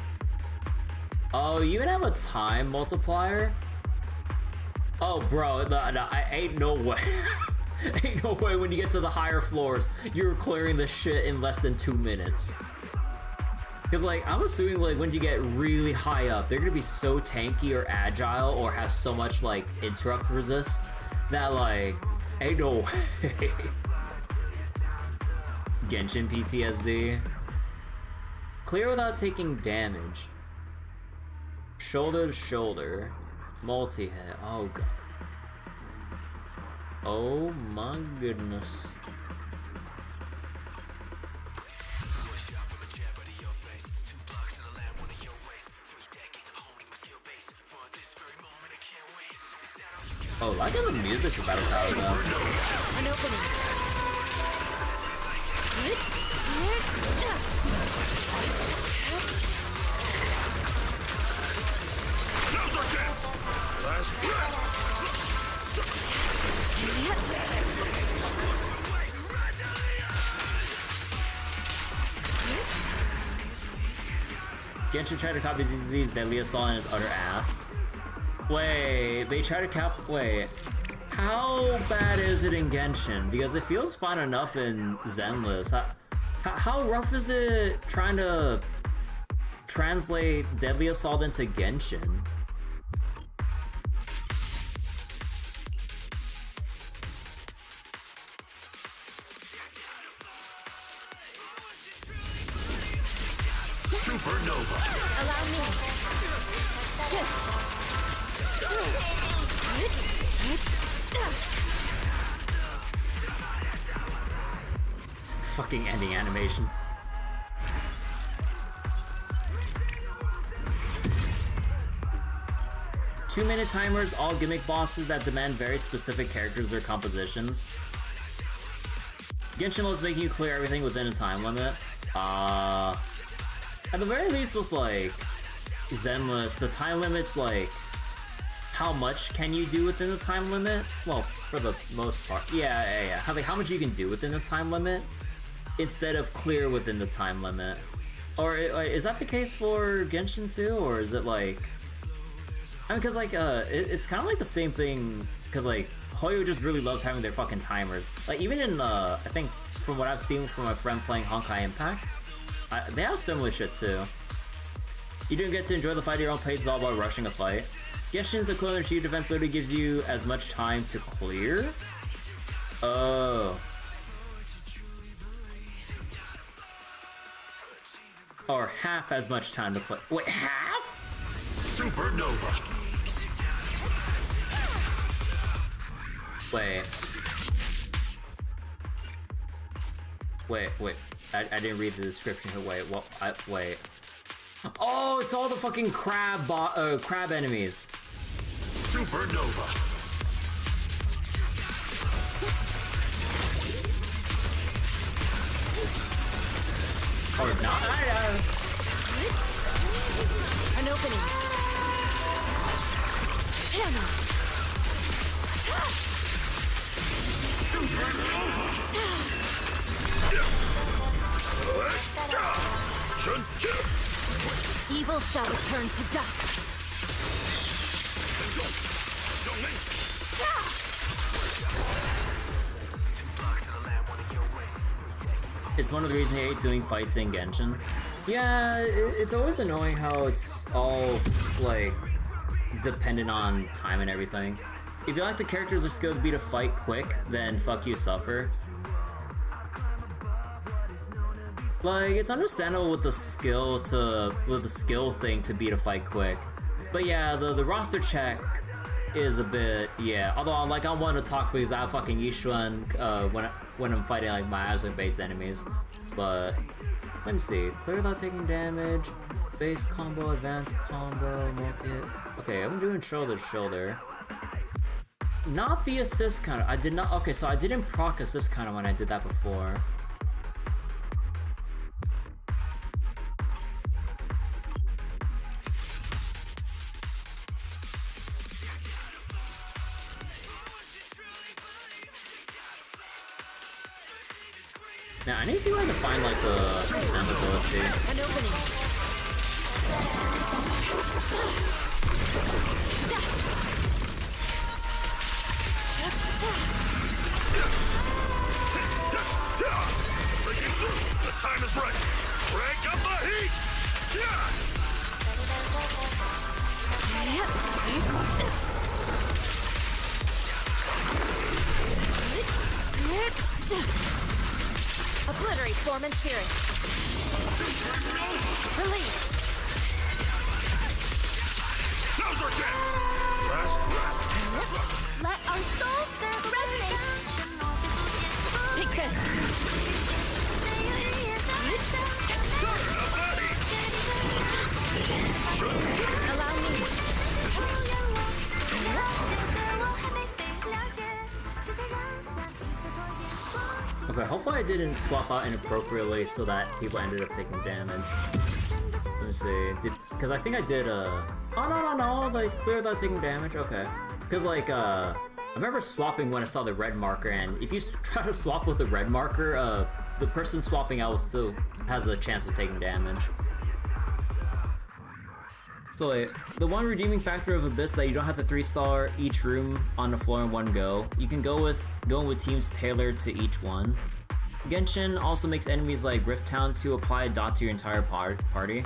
Oh, you even have a time multiplier? Oh, bro, I ain't no way. Ain't no way when you get to the higher floors, you're clearing the shit in less than 2 minutes. Cause like, I'm assuming like when you get really high up, they're gonna be so tanky or agile or have so much like interrupt resist that like, ain't no way. Genshin PTSD. Clear without taking damage. Shoulder to shoulder. Multi-hit. Oh god. Oh my goodness. Oh, I got the music for Battle Tower though. An opening. Now's our chance! Last breath! Genshin tried to copy ZZ's Deadly Assault in his utter ass. Wait, they try to wait. How bad is it in Genshin? Because it feels fine enough in Zenless. How rough is it trying to translate Deadly Assault into Genshin? Supernova! Allow me. Shift. Fucking ending animation. Two-minute timers, all gimmick bosses that demand very specific characters or compositions. Genshin loves making you clear everything within a time limit. At the very least with like Zenless, the time limit's like how much can you do within the time limit? Well, for the most part. Yeah. How much you can do within the time limit instead of clear within the time limit. Or is that the case for Genshin too? Or is it like... I mean, cause like, it's kind of like the same thing, cause like, Hoyo just really loves having their fucking timers. Like, even in, I think, from what I've seen from my friend playing Honkai Impact, they have similar shit too. You don't get to enjoy the fight at your own pace, it's all about rushing a fight. Genshin's equivalent to defense literally gives you as much time to clear? Oh. Or half as much time to clear. Wait, half? Supernova! Wait. I didn't read the description here. Wait, what? Wait. Oh, it's all the fucking crab enemies. Supernova! Or not? An opening. Channel. Evil shall return to dust. It's one of the reasons I hate doing fights in Genshin. Yeah, it's always annoying how it's all, like, dependent on time and everything. if you like the characters are skilled to be to fight quick, then fuck you, suffer. Like, it's understandable with the skill thing to be to fight quick. But yeah, the roster check is a bit, yeah. Although I want to talk because I have fucking Yishuan when I'm fighting like miasma based enemies. But let me see. Clear without taking damage, base combo, advanced combo, multi-hit. Okay, I'm doing shoulder to shoulder. Not the assist kind of. I did not. Okay, so I didn't proc assist kind of when I did that before. Now I need to see where I can find like the Zenless OST. An opening. The time is right. Crank up the heat. Obliterate form and spirit. Release. Now's our chance. Last breath. Let our souls serve resonate. Take this. Allow me. Okay, hopefully I didn't swap out inappropriately so that people ended up taking damage. Let me see. Because I think I did oh no, that's clear without taking damage. Okay. Because like I remember swapping when I saw the red marker, and if you try to swap with the red marker, the person swapping out still has a chance of taking damage. So like, the one redeeming factor of Abyss that you don't have to 3-star each room on the floor in one go. You can go with teams tailored to each one. Genshin also makes enemies like Rift Towns who apply a dot to your entire party.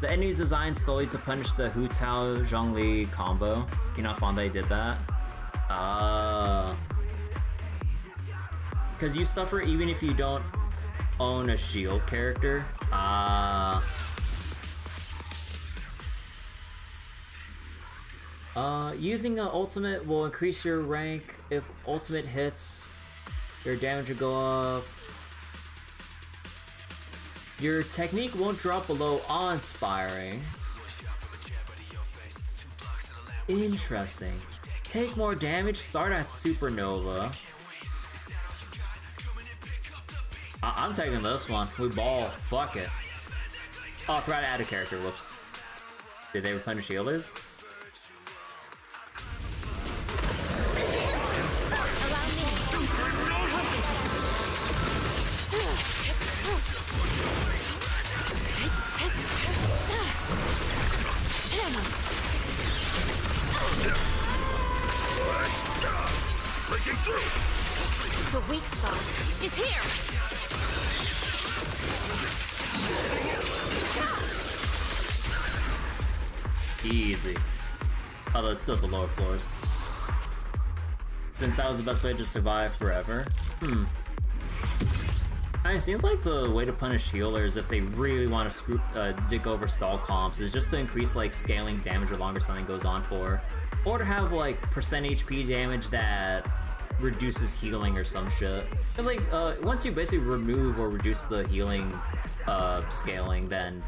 The enemy is designed solely to punish the Hu Tao Zhongli combo. You know how fun they did that? Because you suffer even if you don't own a shield character. Using an ultimate will increase your rank. If ultimate hits, your damage will go up. Your technique won't drop below awe-inspiring. Interesting. Take more damage, start at Supernova. I'm taking this one. We ball. Fuck it. Oh, I forgot to add a character. Whoops. Did they replenish healers? Breaking through. The weak spot is here. Easy. Although it's still the lower floors. Since that was the best way to survive forever. I mean, it seems like the way to punish healers if they really want to dig over stall comps is just to increase like scaling damage the longer something goes on for. Or to have like percent HP damage that reduces healing or some shit. Because like once you basically remove or reduce the healing scaling, then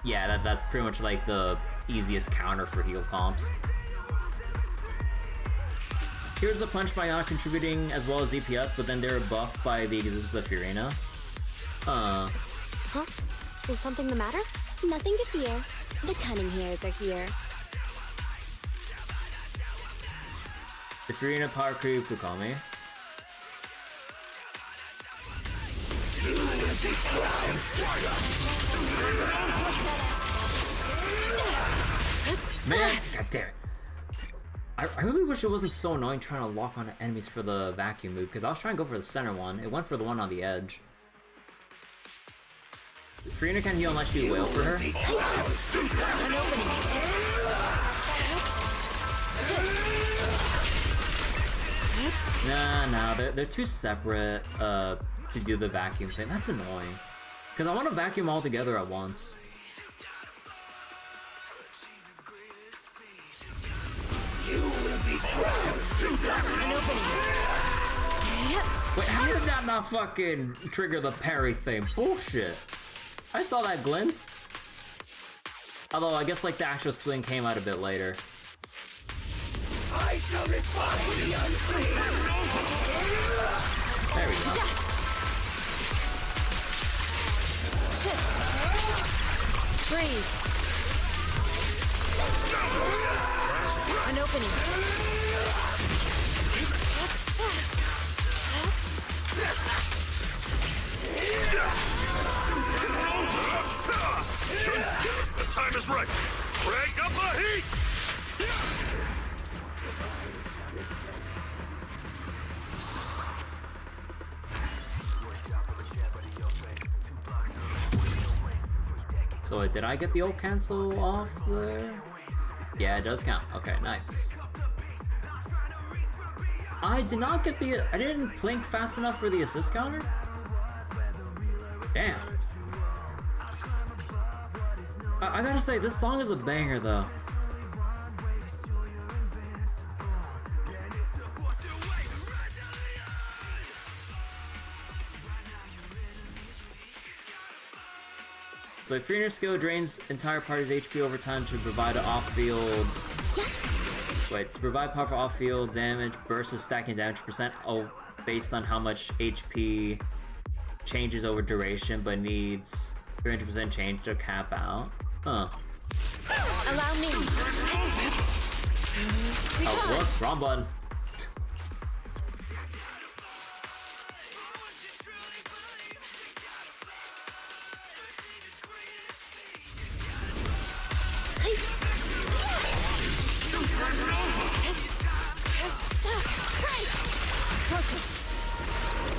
yeah, that's pretty much like the easiest counter for heal comps. Here's a punch by not contributing as well as DPS, but then they're buffed by the existence of Furina. Huh? Is something the matter? Nothing to fear. The cunning hairs are here. The Furina power creep Kukami. Man, goddammit. I really wish it wasn't so annoying trying to lock on enemies for the vacuum move, because I was trying to go for the center one. It went for the one on the edge. Furina can't heal unless you wail for her. An opening. Nah, they're too separate to do the vacuum thing. That's annoying. Because I want to vacuum all together at once. An opening. Wait, how did that not fucking trigger the parry thing? Bullshit. I saw that glint. Although I guess like the actual swing came out a bit later. I shall refine the unseen. There we go. Shit. Breathe. An opening. The time is right. Crank up the heat. So wait, did I get the old cancel off there? Yeah, it does count. Okay, nice. I did not get the... I didn't blink fast enough for the assist counter? Damn. I gotta say, this song is a banger though. So if your skill drains entire party's HP over time to provide an off-field... Wait, to provide powerful off-field damage versus stacking damage percent based on how much HP changes over duration but needs 300% change to cap out. Huh. Allow me. Oh, whoops, wrong button.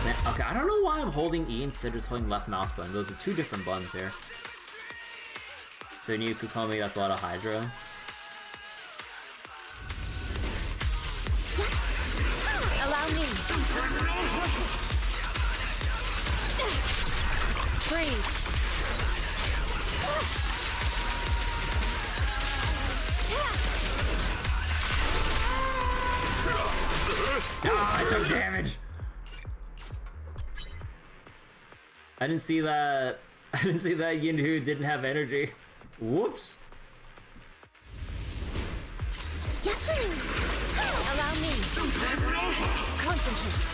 Man, okay, I don't know why I'm holding E instead of just holding left mouse button. Those are two different buttons here. So you could call me, that's a lot of Hydro. Allow me. Breathe. Ah, I took damage. I didn't see that. I didn't see that Yuzuha didn't have energy. Whoops. Allow me. Concentrate.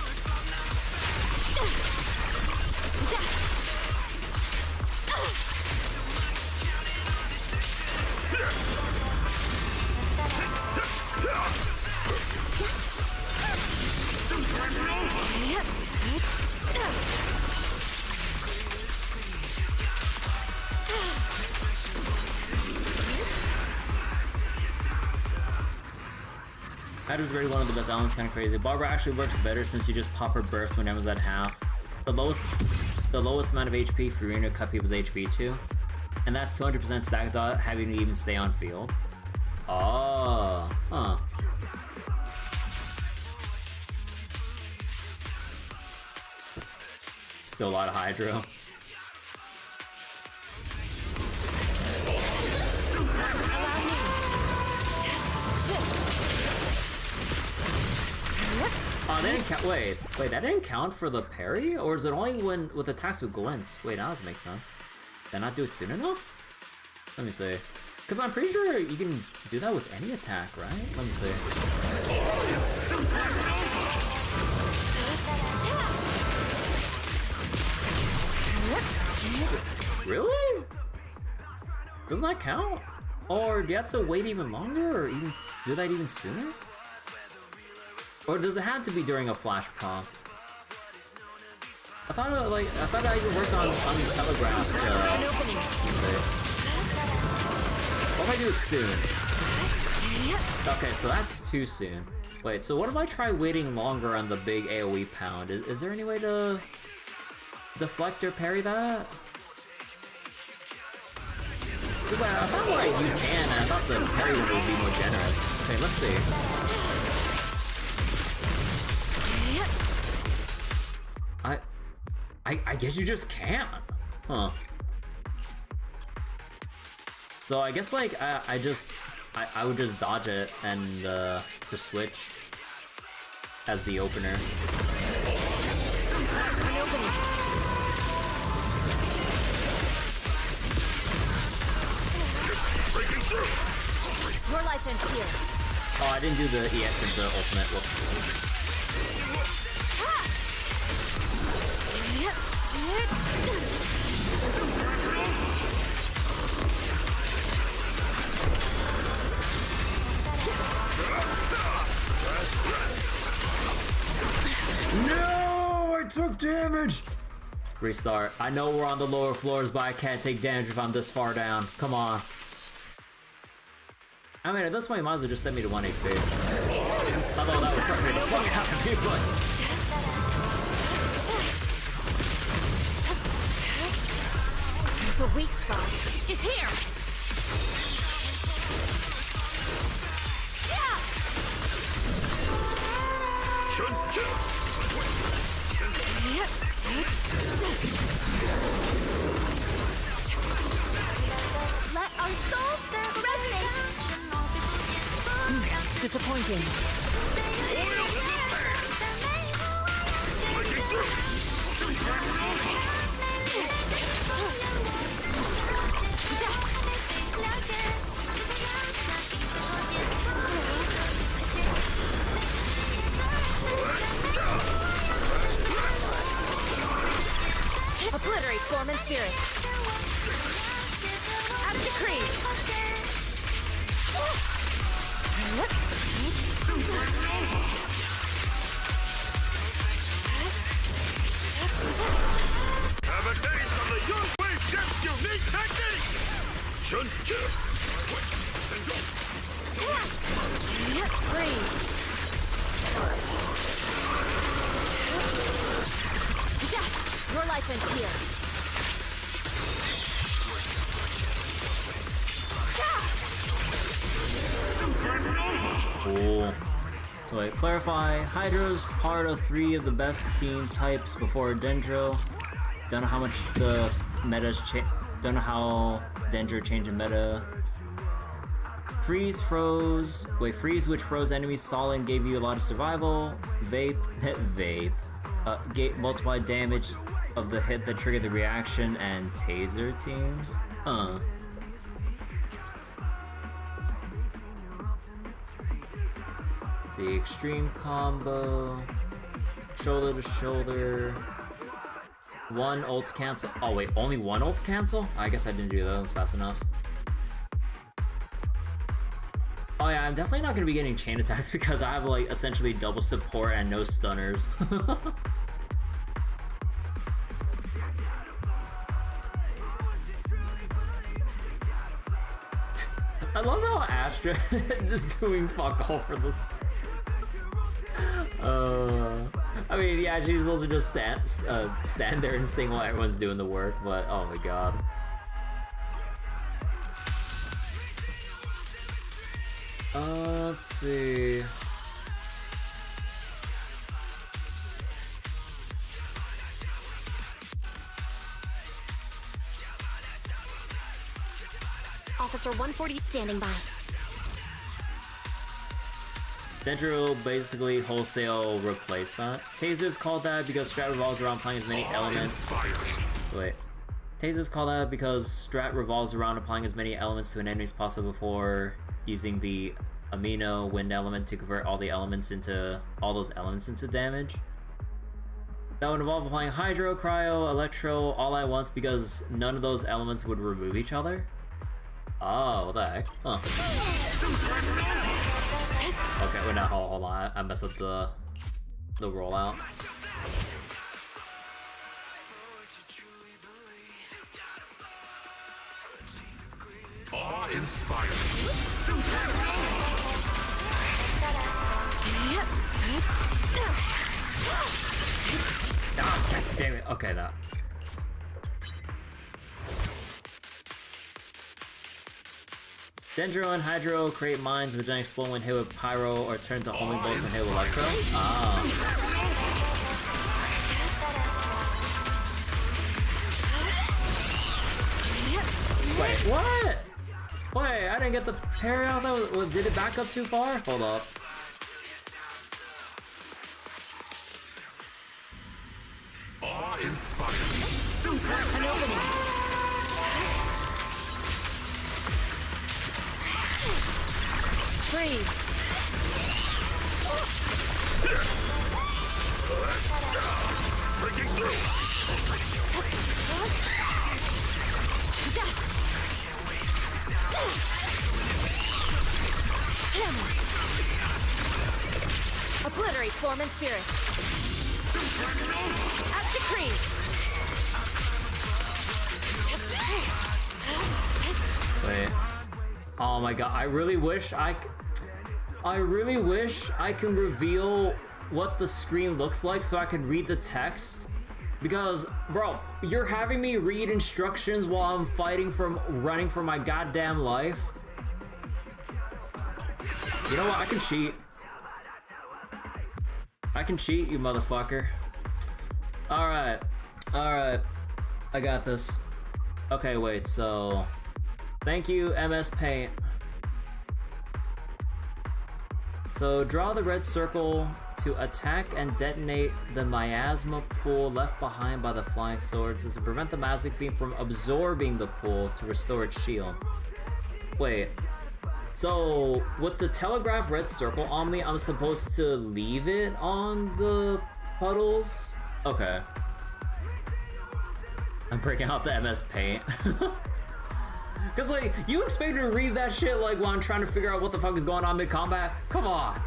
That is really one of the best elements, kind of crazy. Barbara actually works better since you just pop her burst when Emma's at half. The lowest amount of HP for Reno cut people's HP too. And that's 200% stacks out, having to even stay on field. Oh, huh. Still a lot of Hydro. Oh, they didn't count. Wait, that didn't count for the parry? Or is it only when with attacks with glints? Wait, now this makes sense. Did I not do it soon enough? Let me see. Because I'm pretty sure you can do that with any attack, right? Let me see. Really? Doesn't that count? Or do you have to wait even longer, or even do that even sooner? Or does it have to be during a flash prompt? I thought I even worked on the telegraph. What if I do it soon? Okay, so that's too soon. Wait, so what if I try waiting longer on the big AoE pound? Is there any way to deflect or parry that? Because I thought like you can, and I thought the parry would be more generous. Okay, let's see. I guess you just can't. Huh. So I guess like I would just dodge it and the switch as the opener. Your life ends here. Oh, I didn't do the EX into ultimate. Whoops. No, I took damage. Restart. I know we're on the lower floors, but I can't take damage if I'm this far down. Come on. I mean, at this point, you might as well just send me to 1 HP. Although that would frustrate the fuck out of me, but... The weak spot is here! Let our souls resonate. Disappointing. Obliterate form and spirit. Out of decree. Have a taste of the Yun-Wei Chef's unique technique! Breathe. Death! Your life ends here. Cool. So wait, clarify. Hydra's part of 3 of the best team types before Dendro. Don't know how much the meta's don't know how Dendro changed the meta. Freeze froze. Wait, freeze which froze enemies solid and gave you a lot of survival. Vape. Multiplied damage of the hit that triggered the reaction, and taser teams. The extreme combo, shoulder to shoulder, 1 ult cancel. Oh wait, only 1 ult cancel? I guess I didn't do that, that was fast enough. Oh yeah, I'm definitely not gonna be getting chain attacks because I have like essentially double support and no stunners. I love how Astra just doing fuck all for this. I mean, yeah, she's supposed to just stand there and sing while everyone's doing the work, but oh my god. Let's see. Officer 140 standing by. Dendro basically wholesale replaced that. Tasers called that because Strat revolves around applying as many elements. Wait. Tasers call that because Strat revolves around applying as many elements to an enemy as possible before using the amino wind element to convert all those elements into damage. That would involve applying hydro, cryo, electro all at once because none of those elements would remove each other. Oh, what the heck? Huh. Okay, wait, now hold on. I messed up the rollout. Awe-inspiring. Ah, God damn it. Okay, that. Dendro and Hydro create mines which then explode when hit with Pyro or turn to homing bolts when hit with Electro. Ah. What? Wait, I didn't get the parry off. That was, did it back up too far? Hold up. Awe-inspiring. An opening. Breathe. Breaking through. Obliterate form and spirit. As decreed. Wait. Oh my god, I really wish I can reveal what the screen looks like so I can read the text. Because, bro, you're having me read instructions while I'm running for my goddamn life. You know what? I can cheat. I can cheat, you motherfucker. Alright. Alright. I got this. Okay, wait, so... Thank you, MS Paint. So, draw the red circle to attack and detonate the miasma pool left behind by the flying swords is to prevent the Magic Fiend from absorbing the pool to restore its shield. Wait. So, with the telegraph red circle on me, I'm supposed to leave it on the puddles? Okay. I'm breaking out the MS Paint. Cause like, you expect me to read that shit like while I'm trying to figure out what the fuck is going on mid-combat? Come on.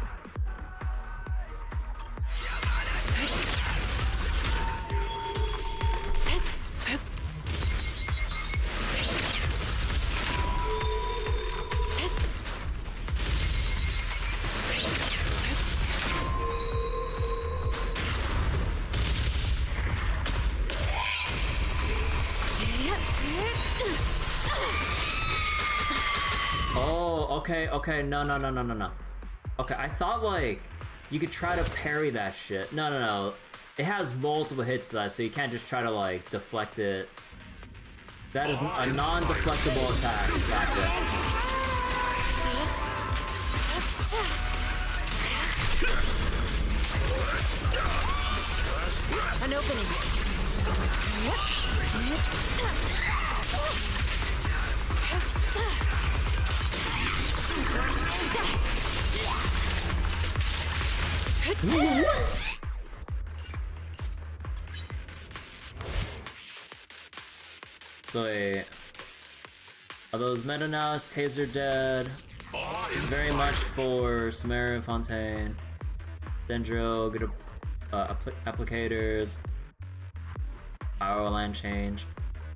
Okay, no. Okay, I thought like you could try to parry that shit. No. It has multiple hits to that, so you can't just try to like deflect it. That is a non-deflectable attack. Gotcha. An opening. What? So wait, are those Meta now? Is Taser dead? Very much for Sumerian Fontaine. Dendro, good applicators. Power land change.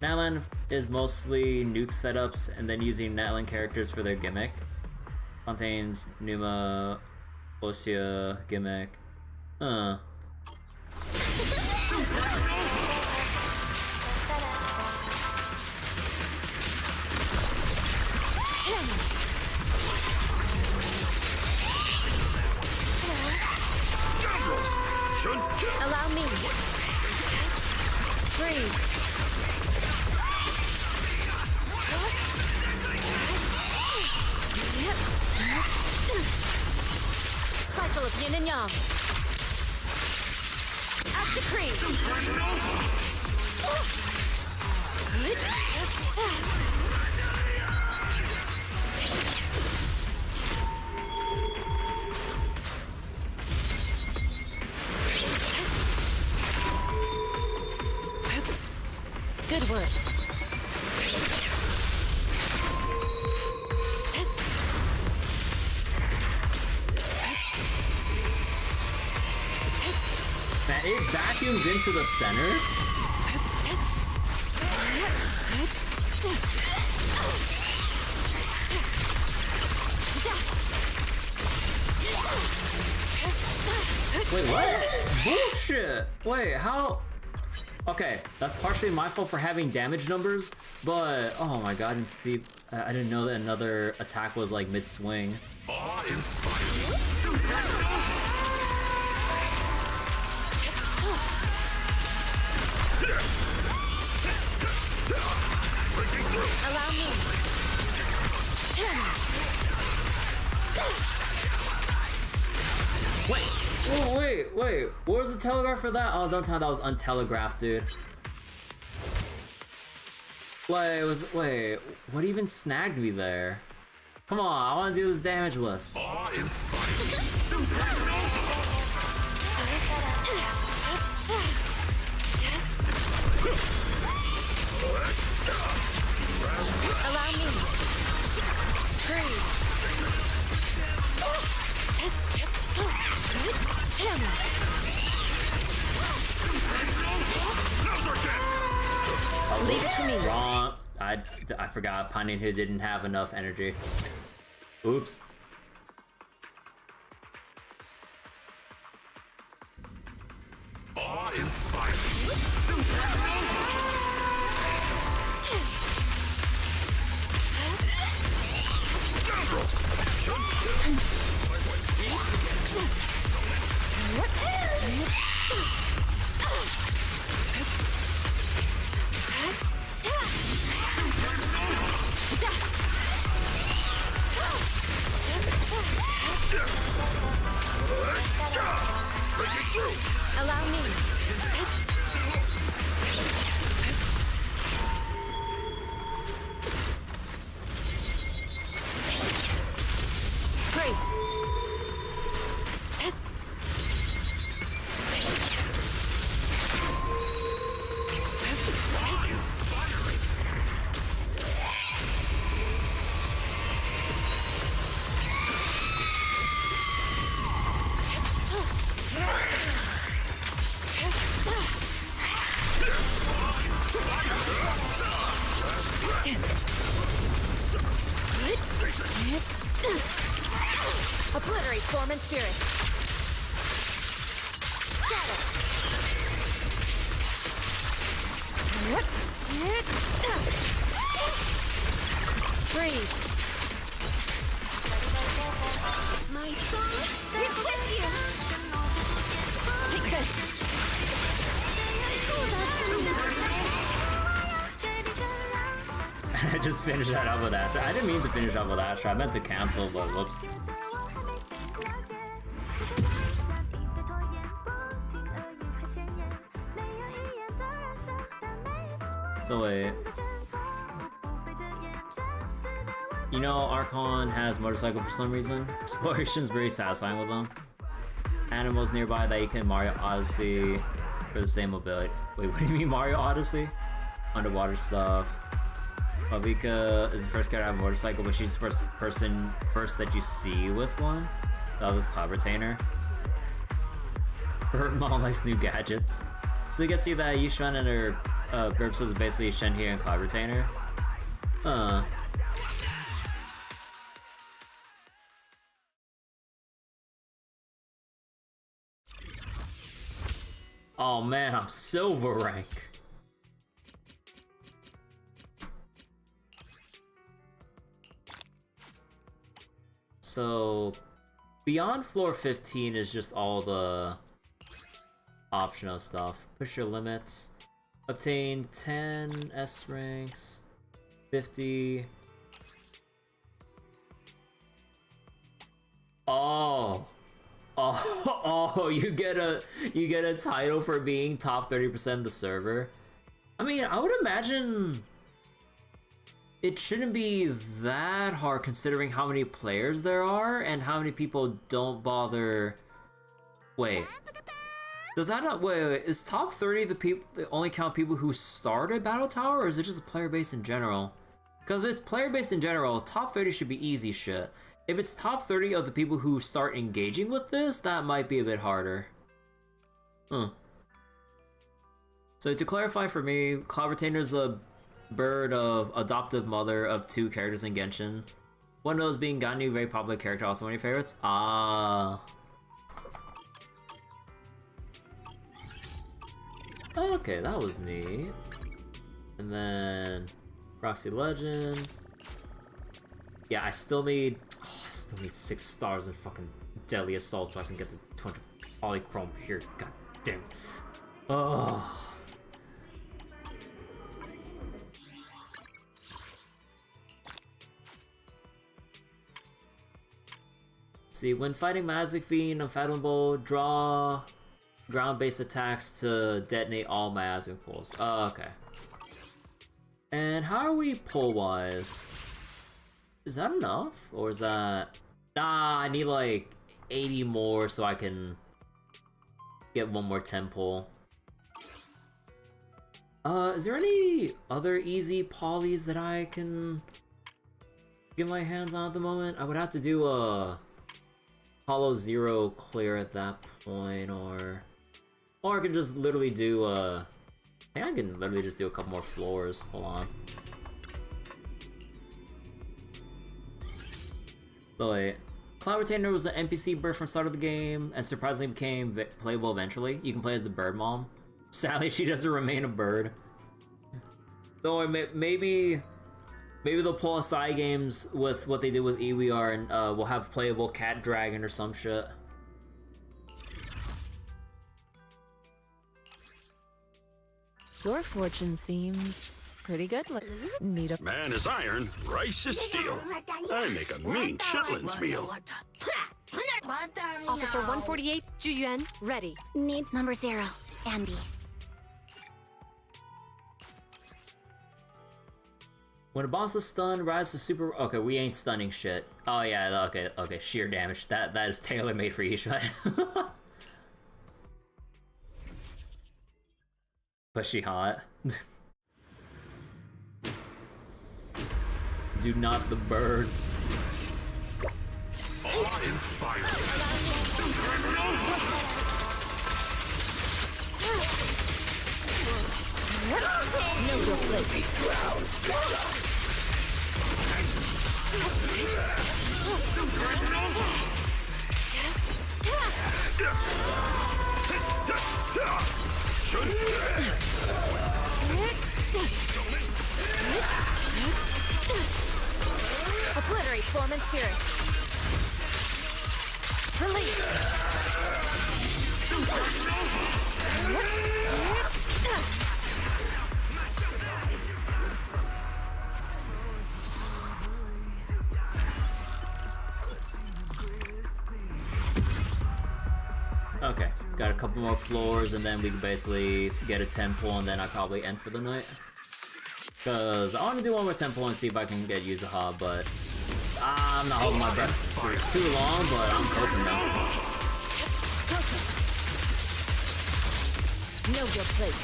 Natlan is mostly nuke setups and then using Natlan characters for their gimmick. Fontaine's Numa Ostia gimmick. Allow me. Breathe. Cycle of yin and yang. As decreed. Good work. Man, it vacuums into the center? Wait, what? Bullshit! Wait, how? Okay, that's partially my fault for having damage numbers, but oh my god, I didn't know that another attack was like mid-swing. Allow me. Wait, oh, wait. What was the telegraph for that? Oh, don't tell me that was untelegraphed, dude. Wait, what even snagged me there? Come on, I want to do this damageless. Allow me. Breathe. Leave it to me. Wrong. I forgot Pining who didn't have enough energy. Oops. Allow me. Great. Obliterate form and spirit. Breathe. My soul is with you. Take this. I just finished that up with Astra. I didn't mean to finish up with Astra. I meant to cancel, but whoops. So wait. You know, Archon has motorcycle for some reason. Exploration's very satisfying with them. Animals nearby that you can Mario Odyssey for the same mobility. Wait, what do you mean Mario Odyssey? Underwater stuff. Malvika is the first character to have a motorcycle, but she's the first that you see with one. The other's Cloud Retainer. Birdmom likes new gadgets. So you can see that Yushan and her Burps is basically Shenhe and Cloud Retainer. Oh man, I'm silver rank. So, beyond floor 15 is just all the optional stuff. Push your limits. Obtain 10 S ranks. 50. Oh, you get a title for being top 30% of the server. I mean, I would imagine it shouldn't be that hard considering how many players there are and how many people don't bother. Wait. Does that not wait, is top 30 the only count people who start at Battle Tower, or is it just a player base in general? Because if it's player based in general, top 30 should be easy shit. If it's top 30 of the people who start engaging with this, that might be a bit harder. So to clarify for me, Cloud Retainer is the bird of adoptive mother of 2 characters in Genshin. One of those being Ganyu, very popular character, also one of your favorites. Okay, that was neat. And then Roxy Legend. Yeah, I still need 6 stars in fucking Deadly Assault so I can get the 200 Polychrome here. God damn. Oh. See, when fighting Magic Fiend, Unfathomable, draw ground-based attacks to detonate all miasmic pulls. Oh, okay. And how are we pull-wise? Is that enough? Or is that... Nah, I need like 80 more so I can get one more 10 pull. Is there any other easy polys that I can get my hands on at the moment? I would have to do a Hollow Zero clear at that point, or I could just literally do I think I can literally just do a couple more floors. Hold on. So wait, Cloud Retainer was an NPC bird from the start of the game, and surprisingly became playable eventually. You can play as the bird mom. Sadly, she doesn't remain a bird. So maybe they'll pull side games with what they did with EWR, and we'll have playable cat dragon or some shit. Your fortune seems pretty good. Need a Man is iron, rice is steel. I make a mean chitlins meal. Officer 148, Juyuan, ready. Need number 0, Andy. When a boss is stunned, rise to super. Okay, we ain't stunning shit. Oh yeah, okay. Sheer damage. That is tailor made for Ishwa. But she hot. Do not the bird. No real place. Obliterate form and spirit. Release. Okay, got a couple more floors, and then we can basically get a 10 pull, and then I probably end for the night. Because I want to do one more 10 pull and see if I can get Yuzuha, but I'm not holding my breath for too long, but I'm hoping though. Know your place.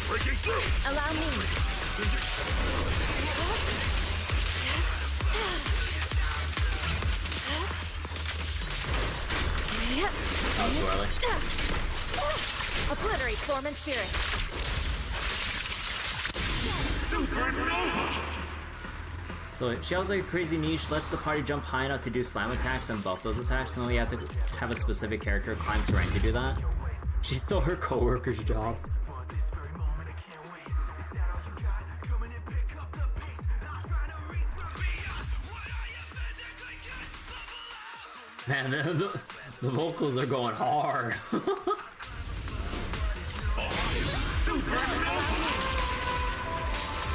Breaking through! Allow me. That was early. Obliterate form and spirit. So she has like a crazy niche, lets the party jump high enough to do slam attacks and buff those attacks, and only have to have a specific character climb terrain to do that. She stole her coworker's job. Man, the vocals are going hard.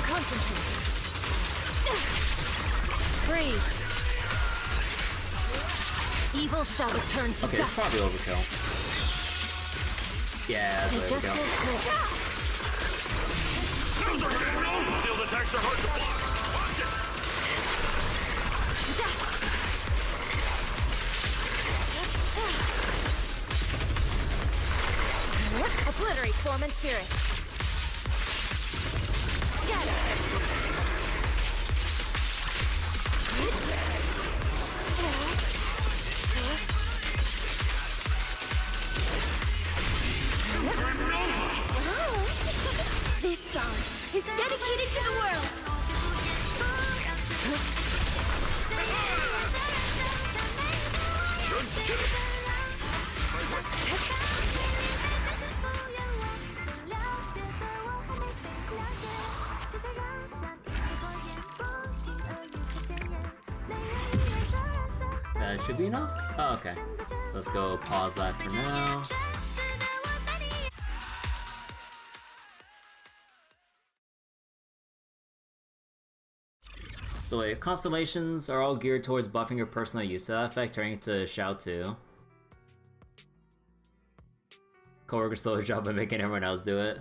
Concentrate. Breathe. Evil shall return to Okay, dust. it's probably overkill. Yeah, that's Just overkill. Field attacks are hard to block. Watch it! Obliterate form and spirit. Get it. This song is dedicated to the world. That should be enough. Oh, okay. Let's go pause that for now. So wait, constellations are all geared towards buffing your personal use to that effect, turning it to Shao 2. Coworker stole his job by making everyone else do it.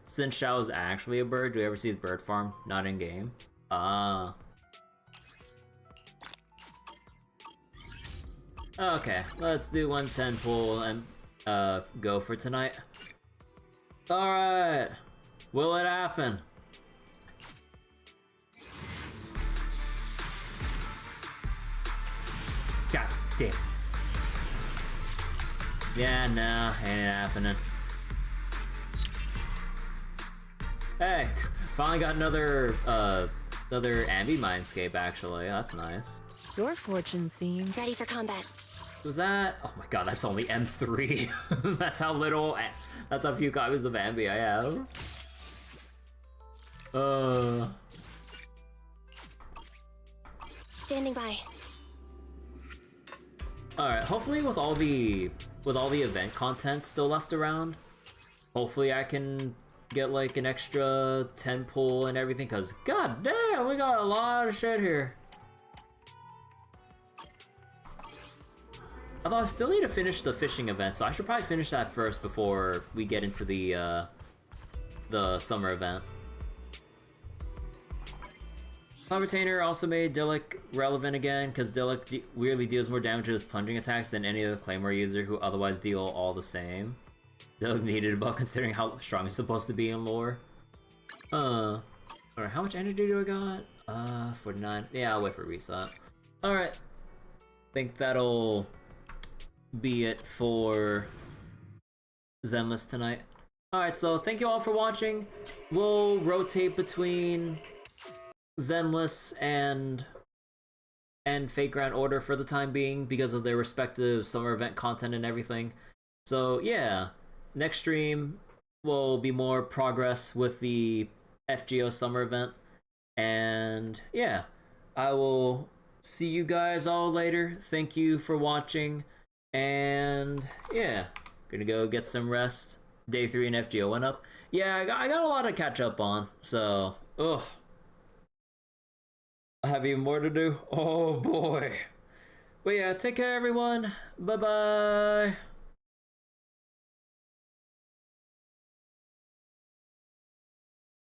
Since Shao is actually a bird, do you ever see his bird farm? Not in game. Ah. Okay, let's do 110 pull and go for tonight. Alright. Will it happen? God damn. Yeah, no, ain't happening. Hey, finally got another Ambi Mindscape actually. That's nice. Your fortune seems ready for combat. Was that? Oh my god, that's only M3. That's how little. That's how few copies of Ambi I have. Standing by. Alright, hopefully with all the event content still left around, hopefully I can get like an extra 10 pull and everything, cause god damn, we got a lot of shit here. Although I still need to finish the fishing event, so I should probably finish that first before we get into the summer event. Cloud Retainer also made Dillik relevant again, because Dillik weirdly deals more damage to his plunging attacks than any other Claymore user who otherwise deal all the same. Dillik needed a buff considering how strong he's supposed to be in lore. Alright, how much energy do I got? 49. Yeah, I'll wait for reset. Alright. Think that'll be it for Zenless tonight. Alright, so thank you all for watching. We'll rotate between Zenless and Fate Grand Order for the time being because of their respective summer event content and everything. So yeah, next stream will be more progress with the FGO summer event. And yeah, I will see you guys all later. Thank you for watching. And yeah, gonna go get some rest. Day 3 in FGO went up. Yeah, I got a lot to catch up on. So, ugh. I have even more to do. Oh boy. But yeah, take care everyone. Bye bye.